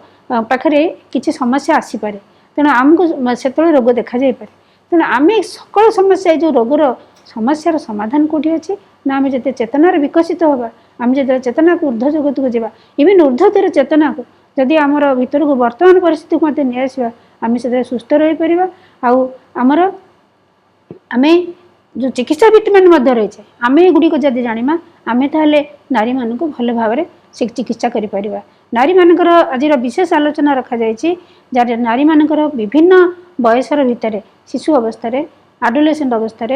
पाखे किसी समस्या आसीपे तेणु आमको से रोग देखा जापे तेणु आम सकल समस्या जो रोगर समस्यार समाधान कौटी अच्छे ना आम जो चेतनार विकसित होगा आम जो चेतना को ऊर्ध्व जगत को जावा इवन ऊर्ध्वर चेतना को जदि आमर भीतर को वर्तमान परिस्थिति को नहीं आसवा आम से सुस्थ रही पार आमर आम जो चिकित्साविद मैंने रही है आम एगुड़िक जब जाना आम ताले नारी मान को भल भाव में चिकित्सा कर नारी मानकर आज विशेष आलोचना रखा जाए नारी मानकर विभिन्न बयसर भितर शिशु अवस्था आडोलेसेंट अवस्था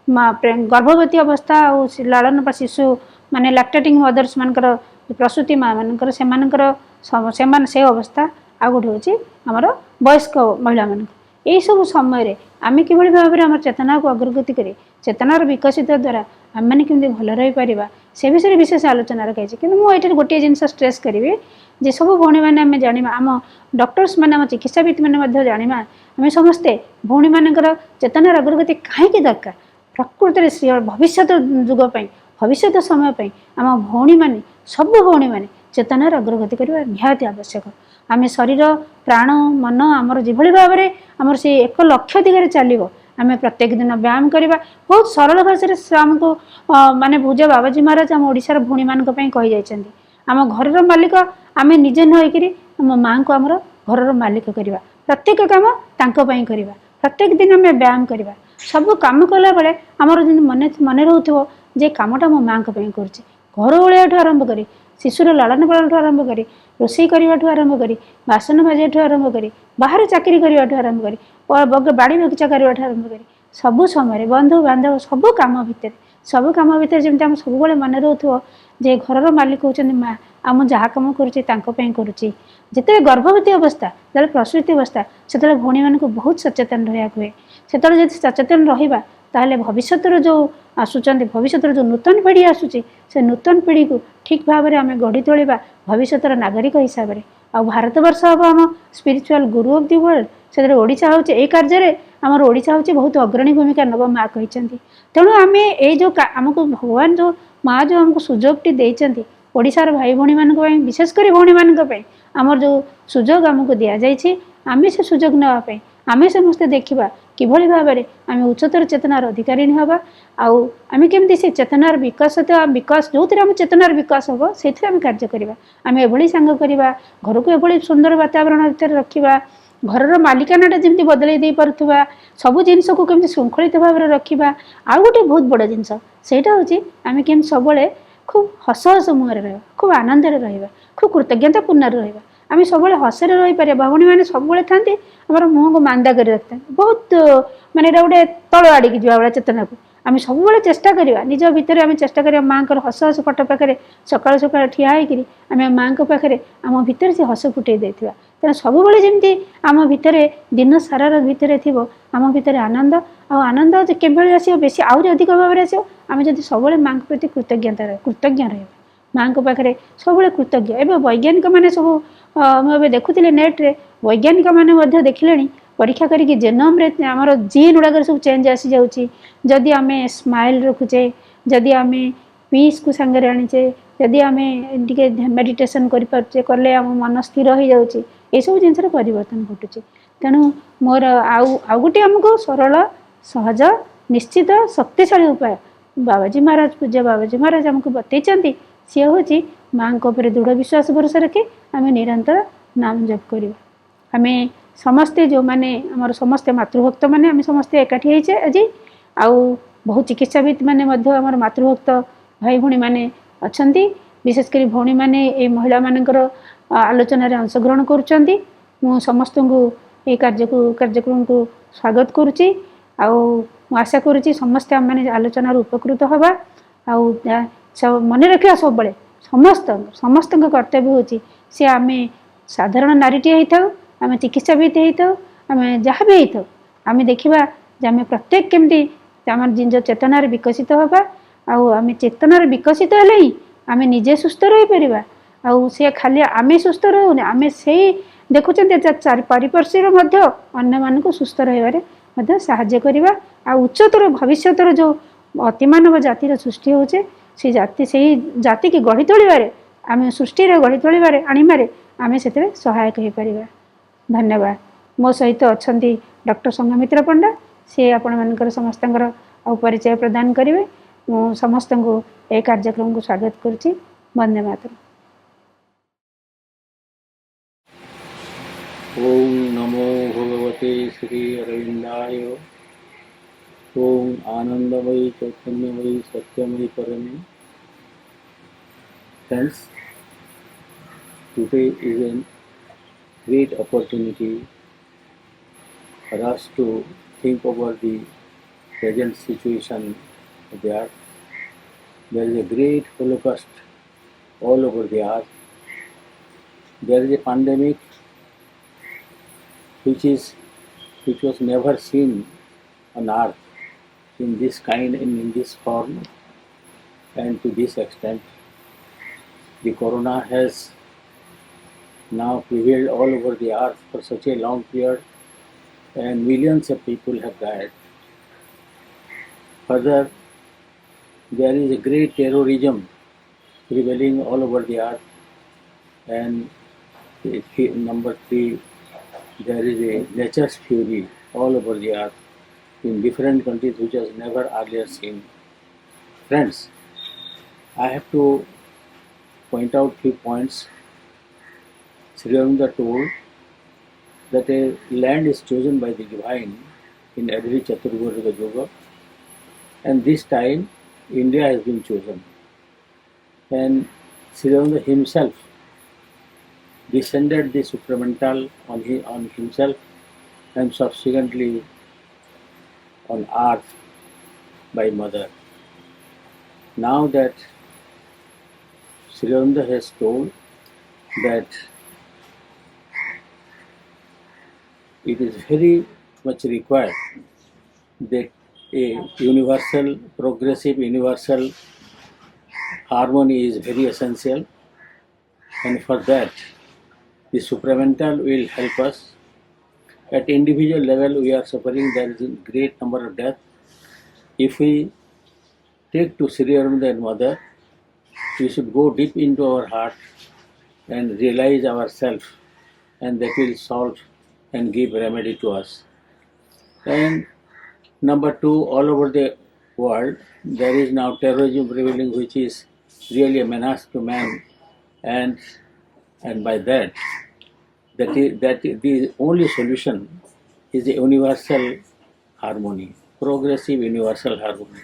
गर्भवती अवस्था और लालन शिशु माने लैक्टेटिंग मदर्स मानकर प्रसूति माँ मानकर से अवस्था आ गोटे हूँ आमर वयस्क महिला मान यही सब समय आम कि भाव में आम चेतना को अग्रगति करी चेतनार विकसित द्वारा आम मैंने केमती भल रही पार से विषय विशेष आलोचना रखाई कि मुझे गोटे जिन स्ट्रेस करी जे सब भौणी मैंने आम जाना आम डॉक्टर्स मैंने चिकित्साविद मैंने जाना आम समस्ते भौणी मानकर चेतनार अग्रगति कहीं दरकार प्रकृति में भविष्य जुगपाई भविष्य समय आम भौणी मैंने सब भौणी मैंने चेतनार अग्रगति करवा निहाती आवश्यक आम शरीर प्राण मन आमर जो भाव में आमर से एक लक्ष्य दिगरे चलो आम प्रत्येक दिन व्यायाम करवा बहुत सरल भाषा आमको माने पूज्य बाबाजी महाराज आम ओडिशार भौणी मान कही जाइछन्ति आम घर मालिक आम निजे नईकरी आम माँ को आमर घर मालिक करवा प्रत्येक काम तांको करवा प्रत्येक दिन आम व्यायाम करवा सब कम कला बेले आमर मन मन रोथो जे कामटा मो माँ कर घर ओलिया आरंभ कर शिशुर लालन पालन आरंभ कर रोषे करने आरंभ कर बासन भाजा आरंभ कर बाहर चाकरी करने आरंभ कर बाड़ी बगीचा करने आरंभ कर सब समय बंधु बांधव सब कम भितर जमी आम सब मन रोथो जे घर मालिक होती माँ आम जहाँ कम करुच्ची जिते गर्भवती अवस्था जो प्रसूति अवस्था से भौणी मान को बहुत सचेतन रहा हुए से सचेतन रहा ताहले भविष्य जो आसुच्च भविष्य जो नूतन पीढ़ी आसूची से नूतन पीढ़ी को ठीक भाव में आम गढ़ी तोड़ा भविष्य नागरिक हिसाब से आ भारत वर्ष हम आम spiritual Guru of the world से ओडिशा हूँ ये कार्य आमर ओडिशा हूँ बहुत अग्रणी भूमिका नब माँ कहते तेणु आम ये जो आमको भगवान जो माँ जो आमको सुजोगटी देते ओडिशार भाई भौणी मान विशेषकर भौणी मान आमर जो सुजोग आमको दि जाए आम से सुजोग नापी आम समस्ते देखा किभली भाव में आम उच्चतर चेतनार अधिकारी हवा आम केमती से चेतनार विकास विकास जो आम चेतनार विकास हम से कार्य करवा आम एभली सांग करवा घर को एभली सुंदर वातावरण भर रखा घर मालिकाना जमी बदल दे पारुवा सब जिनस को केमती श्रृंखलित भाव में रखा आउ गोटे बहुत बड़ जिनस सेटा हूँ आम केमती सब खूब हस हस मुहर रहा खूब आनंद रहा खूब कृतज्ञता पूर्ण रहा आम सब हसरे रही पारे भौणी मैंने सब था आम मुँह को मांदा कर रखता बहुत माने गोटे तल आड़ की जा चेतना को आम सब चेष्टा करवा निज भितर आम चेष्टा करवा माँ को हस हस फटो पाखे सकाल सकाल ठिया होकर आम माँ को पाखे आम भितर से हस फुटे देता तेना सब जमी आम भितर दिन सारार भितर थी आम भितर आनंद आनंद केवल आस बेसी आहरी अधिक भाव में आसो आम जब सब माँ प्रति कृतज्ञ रहा माँ को पाखे सब कृतज्ञ एवं वैज्ञानिक मैंने सब मुझे देखुली नेट्रे वैज्ञानिक मैंने देखिले परीक्षा करी जेनोम रे आमर जीन गुड़ाक सब चेंज आसी जाऊँगी जदि आम स्माइल रखुचे जदि आम पीस को सांगे आनीचे जदि आम टे मेडिटेशन करें कले आम मन स्थिर हो जाऊँगी ये सब जिन परिवर्तन घटुचे तेणु मोर आउ गोटे आमको सरल सहज निश्चित शक्तिशाली उपाय बाबाजी महाराज पूज्य बाबाजी महाराज आमको बतई सी हूँ माँ दृढ़ विश्वास भरोसा रखे आम निरंतर नाम जप करवा आम समस्ते जो मैंने आमर समस्ते मातृभक्त मैंने आम समस्ते एकाठी होइछे आज आउ बहुत चिकित्साविद मैंने आमर मातृभक्त भाई भौणी मैंने अच्छी विशेषकर भौणी मैंने ये महिला मानकर आलोचन अंशग्रहण करुँच मु समस्त को ये कार्यक्रम को स्वागत करुच्ची आशा करुच्ची समस्ते आम मैंने आलोचन उपकृत हवा मन रखा सब समस्त कर्तव्य हूँ सी आम साधारण नारीटे होता आम चिकित्साविद होता आम जहाँ भी होता आम देखा आम प्रत्येक केमती आम जिन चेतनार विकसित हवा आम चेतनार विकसित हेले ही आम निजे सुस्थ रही पार सी खाली आम सुस्थ रोने आम से देखुं पारिपार्श्विक अन्य मान सुस्थ रही साहाय्य करवा उच्चतर भविष्यतर जो अतिमानव जातिर सृष्टि होचे से जाति से जाति की गढ़ी तोड़े आम सृष्टि गढ़ी तोड़े आणवे आम से सहायक हो पार धन्यवाद मो सहित अच्छा डॉक्टर संघमित्र पंडा से आपण मानकर समस्त परिचय प्रदान करेंगे ମୁଁ ସମସ୍ତଙ୍କୁ ଏହି କାର୍ଯ୍ୟକ୍ରମକୁ ସ୍ୱାଗତ କରୁଛି। ବନ୍ଦେ ମାତରମ୍। ओम नमो भगवते श्री अरविंदाय। ओम आनंदमयी चैतन्यमयी सत्यमयी परमे। Friends, today is a great opportunity for us to think over the present situation of the earth. There is a great holocaust all over the earth. There is a pandemic which was never seen on earth in this kind and in this form and to this extent. The corona has now prevailed all over the earth for such a long period and millions of people have died. Further, there is a great terrorism prevailing all over the earth, and number 3, there is a nature's fury all over the earth in different countries which was never earlier seen. Friends, I have to point out few points. Sri Aurobindo told that a land is chosen by the divine in every Chaturvarga Yoga, and this time India has been chosen. And Sri Aurobindo himself descended the supramental on himself and subsequently on earth by mother. Now that Sri Aurobindo has told that it is very much required that a universal, progressive, universal harmony is very essential, and for that the supramental will help us. At individual level we are suffering, there is a great number of deaths. If we take to Sri Aurobindo and Mother, we should go deep into our heart and realize ourselves, and that will solve and give remedy to us. And number 2, all over the world there is now terrorism prevailing, which is really a menace to man, and by that the only solution is a universal harmony, progressive universal harmony.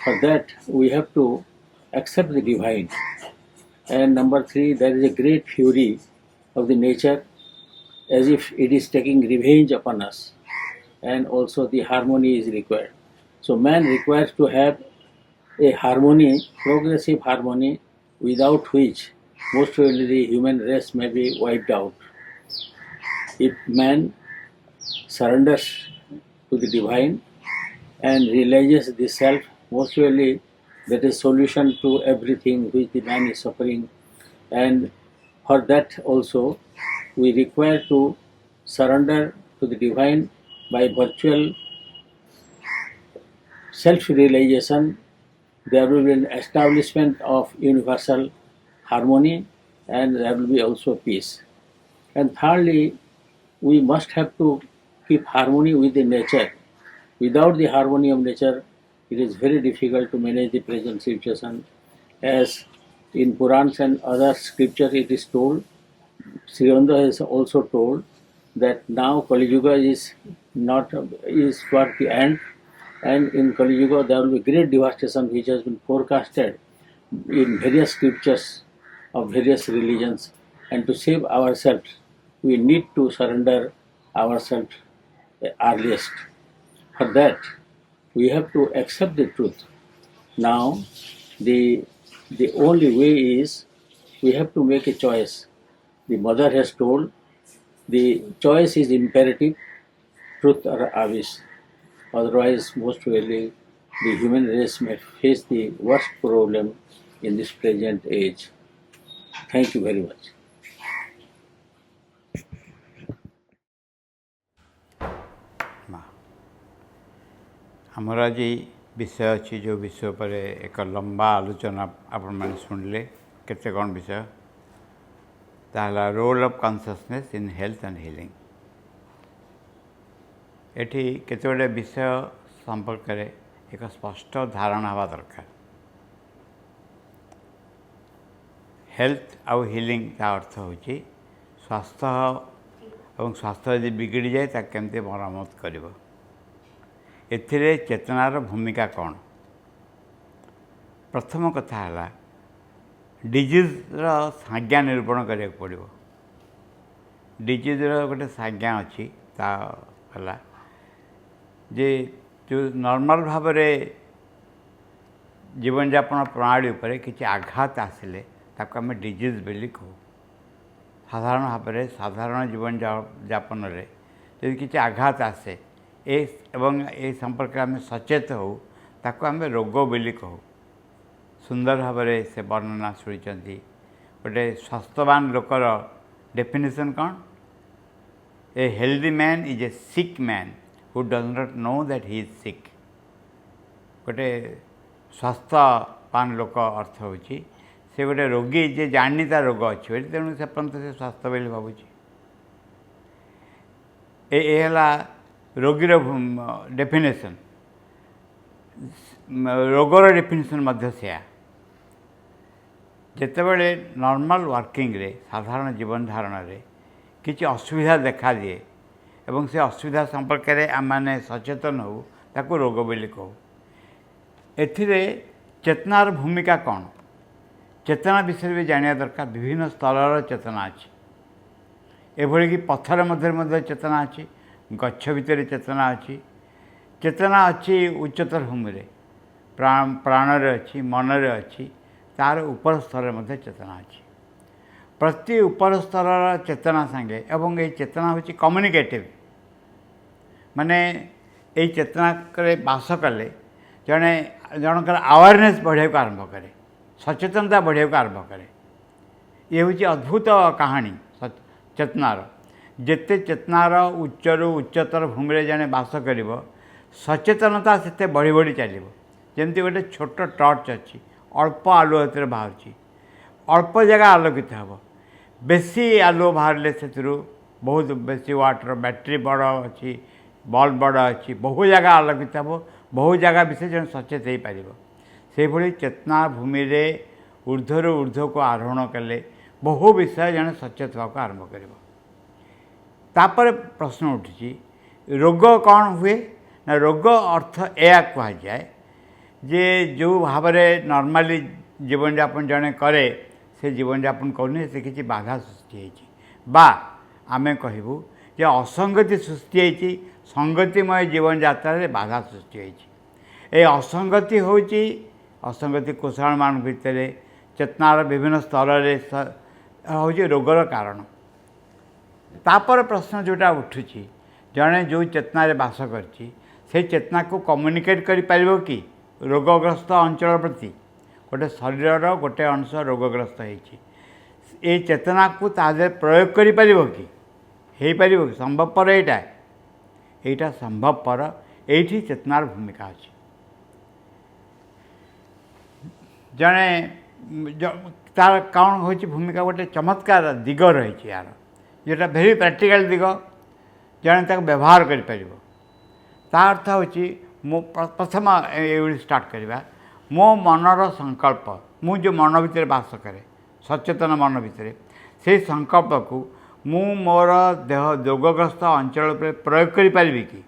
For that we have to accept the divine. And number 3, there is a great fury of the nature as if it is taking revenge upon us, and also the harmony is required. So man requires to have a harmony, progressive harmony, without which most probably the human race may be wiped out. If man surrenders to the divine and realizes the self, most probably that is solution to everything which the man is suffering. And for that also we require to surrender to the divine by virtual self-realization. There will be an establishment of universal harmony, and there will be also peace. And thirdly, we must have to keep harmony with the nature. Without the harmony of nature, it is very difficult to manage the present situation. As in Purans and other scriptures it is told, Sri Aurobindo has also told that now Kali Yuga is toward the end, and in Kali Yuga there will be great devastation which has been forecasted in various scriptures of various religions. And to save ourselves, we need to surrender ourselves earliest. For that, we have to accept the truth. Now, the only way is we have to make a choice. The mother has told the choice is imperative, truth or abyss. Otherwise, most probably, the human race may face the worst problem in this present age. Thank you very much. ଆମର ଆଜି ବିଷୟ ଅଛି ଯେଉଁ ବିଷୟ ଉପରେ ଏକ ଲମ୍ବା ଆଲୋଚନା ଆପଣମାନେ ଶୁଣିଲେ। କେତେ କ'ଣ ବିଷୟ? ତାହା ହେଲା role of consciousness in health and healing. ଏଠି କେତେଗୁଡ଼ିଏ ବିଷୟ ସମ୍ପର୍କରେ एक स्पष्ट धारणा हवा दरकार। हेल्थ आउ हिलिंग ता अर्थ होची स्वास्थ्य और स्वास्थ्य यदि बिगड़ी जाए ता केमते मरम्मत करिवो। एथिरे चेतनार भूमिका कौन? प्रथम कथा है डिजीजर संज्ञा निरूपण करिया पड़िवो। डिजीजर गोटे संज्ञा अच्छी ता हला जे जो नॉर्मल भाव में जीवन यापन प्रणाली उपरे किसी आघात आसिले ताको आम डिजीज बोली कहू। साधारण भाव में साधारण जीवन यापन रे यदि किसी आघात आसे एवं ए संपर्क आम सचेत हो ताको आम रोग बोली कहू। सुंदर भाव में से वर्णना शुणी गोटे स्वास्थ्यवान लोकर डेफिनेशन कौन? A healthy man is a sick man who does not know that he is sick। गोटे स्वास्थ्यवान लोक अर्थ होची से गोटे रोगी जे जानी ता रोग अच्छी तेणु से पर्यंत से स्वास्थ्य बोली भावुची। एला रोगीर डेफिनेशन। रोगर डेफिनेशन मध्य से जितेबले नॉर्मल वर्किंग रे साधारण जीवन धारण रे किसी असुविधा देखा दिए एवं से असुविधा संपर्क में आम मैंने सचेतन हो ताको रोग बोली कहू। एथिरे चेतनार भूमिका कौन? चेतना विषय भी जानिया दरकार। विभिन्न स्तर चेतना अच्छी एभली कि पत्थर मध्य चेतना अच्छी, गच्छ भितर चेतना अच्छी, चेतना अच्छी उच्चतर भूमि रे प्राण रे अच्छी, मन रे अच्छी, तार ऊपर स्तर मध्य चेतना अच्छी। प्रति ऊपर स्तर चेतना सांगे एवं ये चेतना हूँ कम्युनिकेटिव माने ये चेतना बास कले जड़े जनकर अवेयरनेस बढ़ाई को आरंभ करे, सचेतनता बढ़ाई को आरंभ करे। ये हूँ अद्भुत कहानी चेतनार। जिते चेतनार उच्चरू उच्चतर भूमि जड़े बास कर सचेतनता से बढ़ी बढ़ी चलो। जमती गोटे छोट टर्च अच्छी अल्प आलुआ बाहर अल्प जगह आलोकित हे। बेसी आलुओ बाहर से बहुत बेसी वाटर बैटेरी बड़ अच्छी, बल्ब बड़ अच्छी, बहु जगह आलोकित हे, बहु जगह विषय जन सचेत हो पार। से भली चेतना भूमि रे ऊर्ध्वर ऊर्ध्व को आरोहण कले बहु विषय जन सचेत होगा आरंभ कर। तापर प्रश्न उठी रोग कौन हुए ना? रोग अर्थ या कह जाए जे जो भाव में नॉर्मली जीवन यापन जड़े करे से जीवन यापन करनी से किसी बाधा सृष्टि होती बा आमे कहबू जे असंगति सृष्टि होती, संगतिमय जीवन यात्रा रे बाधा सृष्टि होती। ए असंगति होची असंगति कुशल मान भितर चेतनार विभिन्न स्तर रे होची रोगर कारण। तापर प्रश्न जोटा उठुची जड़े जो चेतना रे बास करची से चेतना को कम्युनिकेट करि पारिबो कि रोगग्रस्त अंचल प्रति? गोटे शरीर गोटे अंश रोगग्रस्त होती ये चेतना को तादे प्रयोग करि पारिबो कि? हो पार कि? संभवपर यहाँ संभवपर ये चेतनार भूमिका अच्छी। जड़े तार कौन हो भूमिका गोटे चमत्कार दिग रही यार जोटा भेरी प्रैक्टिकल दिग जड़े तक व्यवहार कर अर्थ हो प्रथम ये स्टार्ट करवा मो मनर संकल्प मु जो मन भितर बास करे सचेतन मन भितर से संकल्प को मु मोर देह रोगग्रस्त अंचल पर प्रयोग करि पारिबी कि?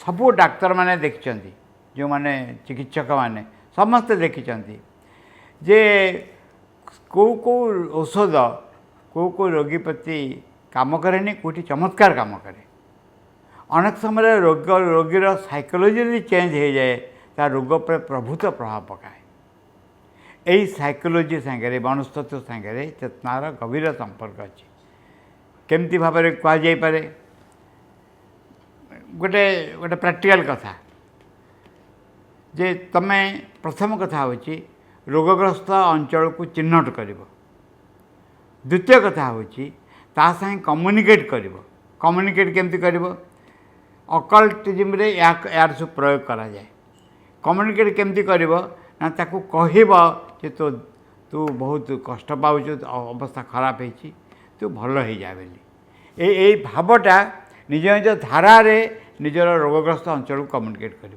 सबू डाक्तर माने देखिचंती जो माने चिकित्सक माने समस्त देखिचंती जे को औषध को रोगी प्रति काम करे कोटी चमत्कार काम करे। अनेक समय रोगीर साइकोलॉजी यदि चेंज हो जाए ता रोग पर प्रभुत प्रभाव पकाए। यही साइकोलॉजी सांगे मनस्तत्व सांगे चेतनार गभीर संपर्क अच्छी। केमती भाव में कहुपर गोटे गोटे प्रैक्टिकल कथा जे तमें प्रथम कथा हूँ रोगग्रस्त अंचल को चिन्हट कर। द्वितीय कथा हूँ ता संगे कम्युनिकेट कर। कम्युनिकेट केमती कर? अकल्टिज्म रे यार सब प्रयोग करा जाए। कम्युनिकेट केमती कर ना ताकू कहब जे तो तू बहुत कष्ट पाऊँ अवस्था खराब होती तू भल हो जा बोली। ये भावटा निज निज धारा निजर रोगग्रस्त अंचल को कम्युनिकेट कर।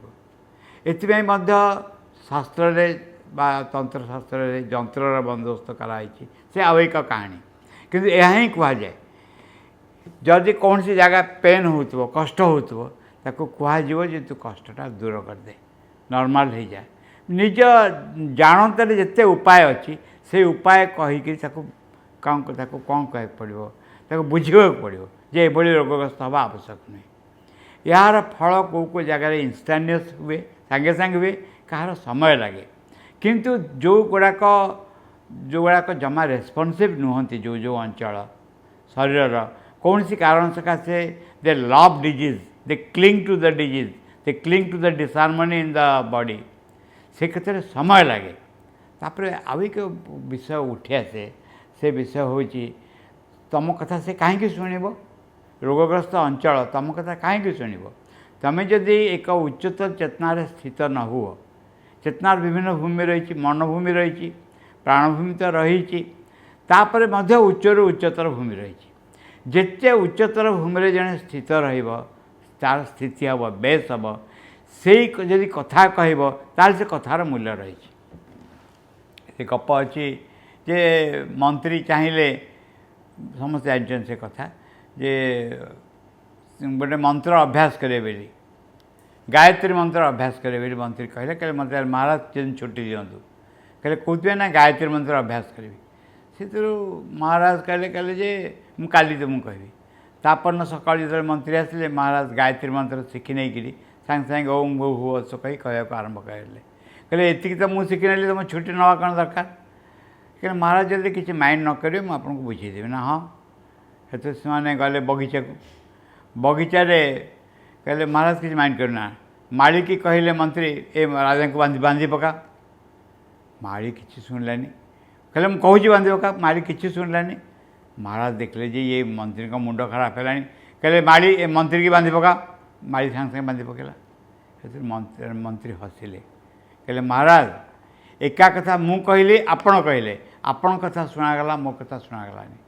एथिपाई मध्य शास्त्र बा तंत्रशास्त्र जंतर बंदोबस्त कराई से आउ एक कहानी किंतु यह ही कह जाए जदि कौन सी जगह पेन हो कष्ट हो कहुए जे तू कष्टटा दूर करदे नॉर्मल हो जाए निज जानतर जिते उपाय अच्छी से उपाय कहीकि कौन कह पड़ो बुझा पड़ो जे ये रोगग्रस्त हवा आवश्यक नहीं यार फल कौ जगार इन्स्टानियस हुए सांगे सांगे हुए कहार समय लगे किंतु जो गुड़ाक जमा रेस्पॉन्सिव नुहति जो जो अंचल शरीर कौन सी कारण सकाशे they love disease they cling to the disease they cling to the disharmony in the body से क्षेत्र में समय लगे तापर आउ एक विषय उठी आसे से विषय हूँ तुम कथा से कहीं शुणव रोगग्रस्त अंचल तुम कथा कहीं शुणव तुम्हें जदि एक उच्चतर चेतनार स्थित न हुआ चेतनार विभिन्न भूमि रही मनभूमि रही प्राणभूमि तो रही तापर मध्य उच्चरू उच्चतर भूमि रही जिते उच्चतर भूमि जड़े स्थित तार स्थिति हम बेस हम से जदि कथा कह से कथार मूल्य रही गप अच्छी जे मंत्री चाहिए समस्त जानते से कथा जे गोटे मंत्र अभ्यास करे बेली गायत्री मंत्र अभ्यास करे बेली मंत्री कहले कहले मंत्री महाराज दिन छुट्टी दिंतु कहले कौन ना गायत्री मंत्र अभ्यास करी से महाराज कहले कहले जे मुझे तुमको कहबी तापन सका जो मंत्री आसिले महाराज गायत्री मंत्र शिखी नहीं कि सांगे सांगे ओम भू भू अस कही कहवाक आरंभ करें कहले एति तो मुझे शिखी ना तुम छुट्टी नवा कौन दरकार कहले महाराज जल्दी किसी माइंड न करेंगे मुझे आपको बुझेदेवी ना हाँ हेतु से गले बगीचा को बगीचा कहले महाराज किसी माइंड करना माड़ी की कहले मंत्री ए राजा को बांधी पका माड़ी किसी शुणलानी कहले मुझे कहूँ बांधी पका माड़ी किसी शुणलानी महाराज देखले जे ये मंत्री का मुंड खराब है कहले माड़ी ए मंत्री की बांधी पका माड़ी सांगे सांगे बांधी पकेला मंत्री हसिले कहले महाराज एका कथा मु कहली आपण कहले आपण कथा शुणागला मो कथा शुणागलानी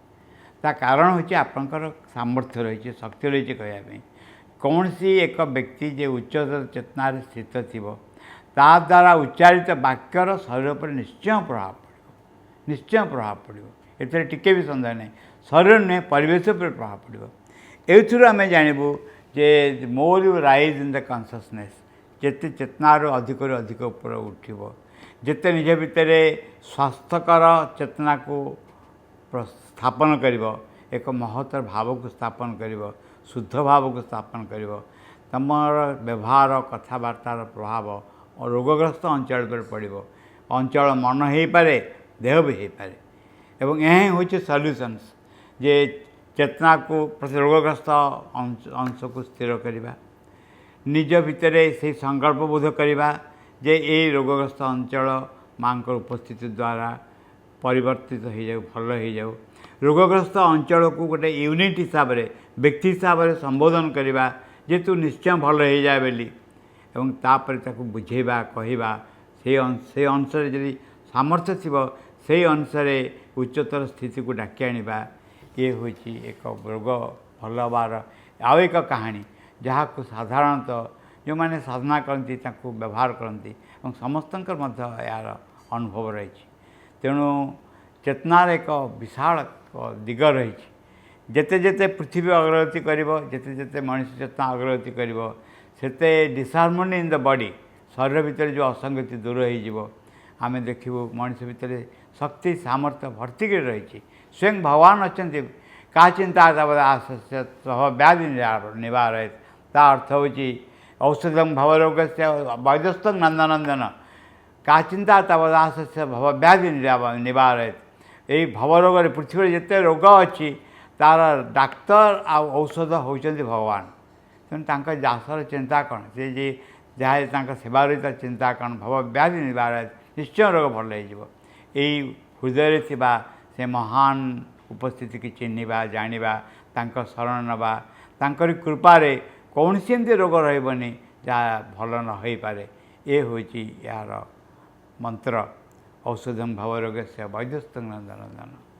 ता कारण होची आपणकर सामर्थ्य रही शक्ति रही कहवाई कौन सी एक व्यक्ति जे उच्चतर चेतनार स्थित थो ता द्वारा उच्चारित वाक्यर शरीर पर निश्चय प्रभाव पड़ो निश्चय प्रभाव पड़ो एथे टिके भी सन्देह नहीं शरीर नुहे परिवेश पर प्रभाव पड़ो एथुरु आमे जानबू जे more you rise in the consciousness जिते चेतनार अधिक अधिक ऊपर उठिबो जिते निज भितर स्वास्थ्यकर चेतना को स्थापन करिबो एक महत्तर भाव को स्थापन करिबो शुद्ध भाव को स्थापन करिबो तमर व्यवहार कथबार्तार प्रभाव और रोगग्रस्त अंचल पर पड़ो अंचल मन हो पारे देह भी हो पारे एवं यह हूँ सल्यूशंस जे चेतना को प्रति रोगग्रस्त अंश को स्थिर करवा निज भितर से संकल्प बोध करवा जे ये रोगग्रस्त अंचल माँ उपस्थिति द्वारा परिवर्तित हो जाऊ भल हो जाऊ रोगग्रस्त अंचल को गोटे यूनिट हिसाब से व्यक्ति हिसाब से संबोधन करवा जे तू निश्चय भल हो जाए बोली एवं तापर ताको बुझेबा कहवा से अनुसार यदि सामर्थ्य थी से अनुसार उच्चतर स्थिति को डाकी आनिबा ये हूँ एक रोग भल हबार आउ एक कहानी जहाँ को साधारणतः जो मैंने साधना करती व्यवहार करती समस्त यार अनुभव रही तेणु चेतनार एक विशाल दिग रही जेते जेते पृथ्वी अग्रगति कर जेते जेते मनुष्य चेतना अग्रगति करते डिसहार्मोनी इन द बॉडी शरीर भितर जो असंगति दूर हो आम देखू मनुष्य भितर शक्ति सामर्थ्य भर्ती कर रही स्वयं भगवान अच्छा क्या चिंता सह व्याधि निवारयत ता अर्थ हूँ औषधम भवरोग से वैद्यस्थं नंदनंदन का चिंता तवदास से भव व्याधि निवारयत यही भवरोग पृथ्वी जिते रोग अच्छी तार डाक्तर आ औषध होती भगवान तेणु दासर चिंता कौन से जी जहाँ सेवा रही चिंता कौन भव व्याधि निवारयत निश्चय रोग भल हो हृदय थिबा से महान उपस्थिति की चिन्हवा जानिबा तांको शरण नवा तांकरी कृपारे कौन सी एमती रोग रही जहाँ भल न हो पारे ये हूँ यार मंत्र औषधम भवरोग से वैद्यस्थं नंदनंदन।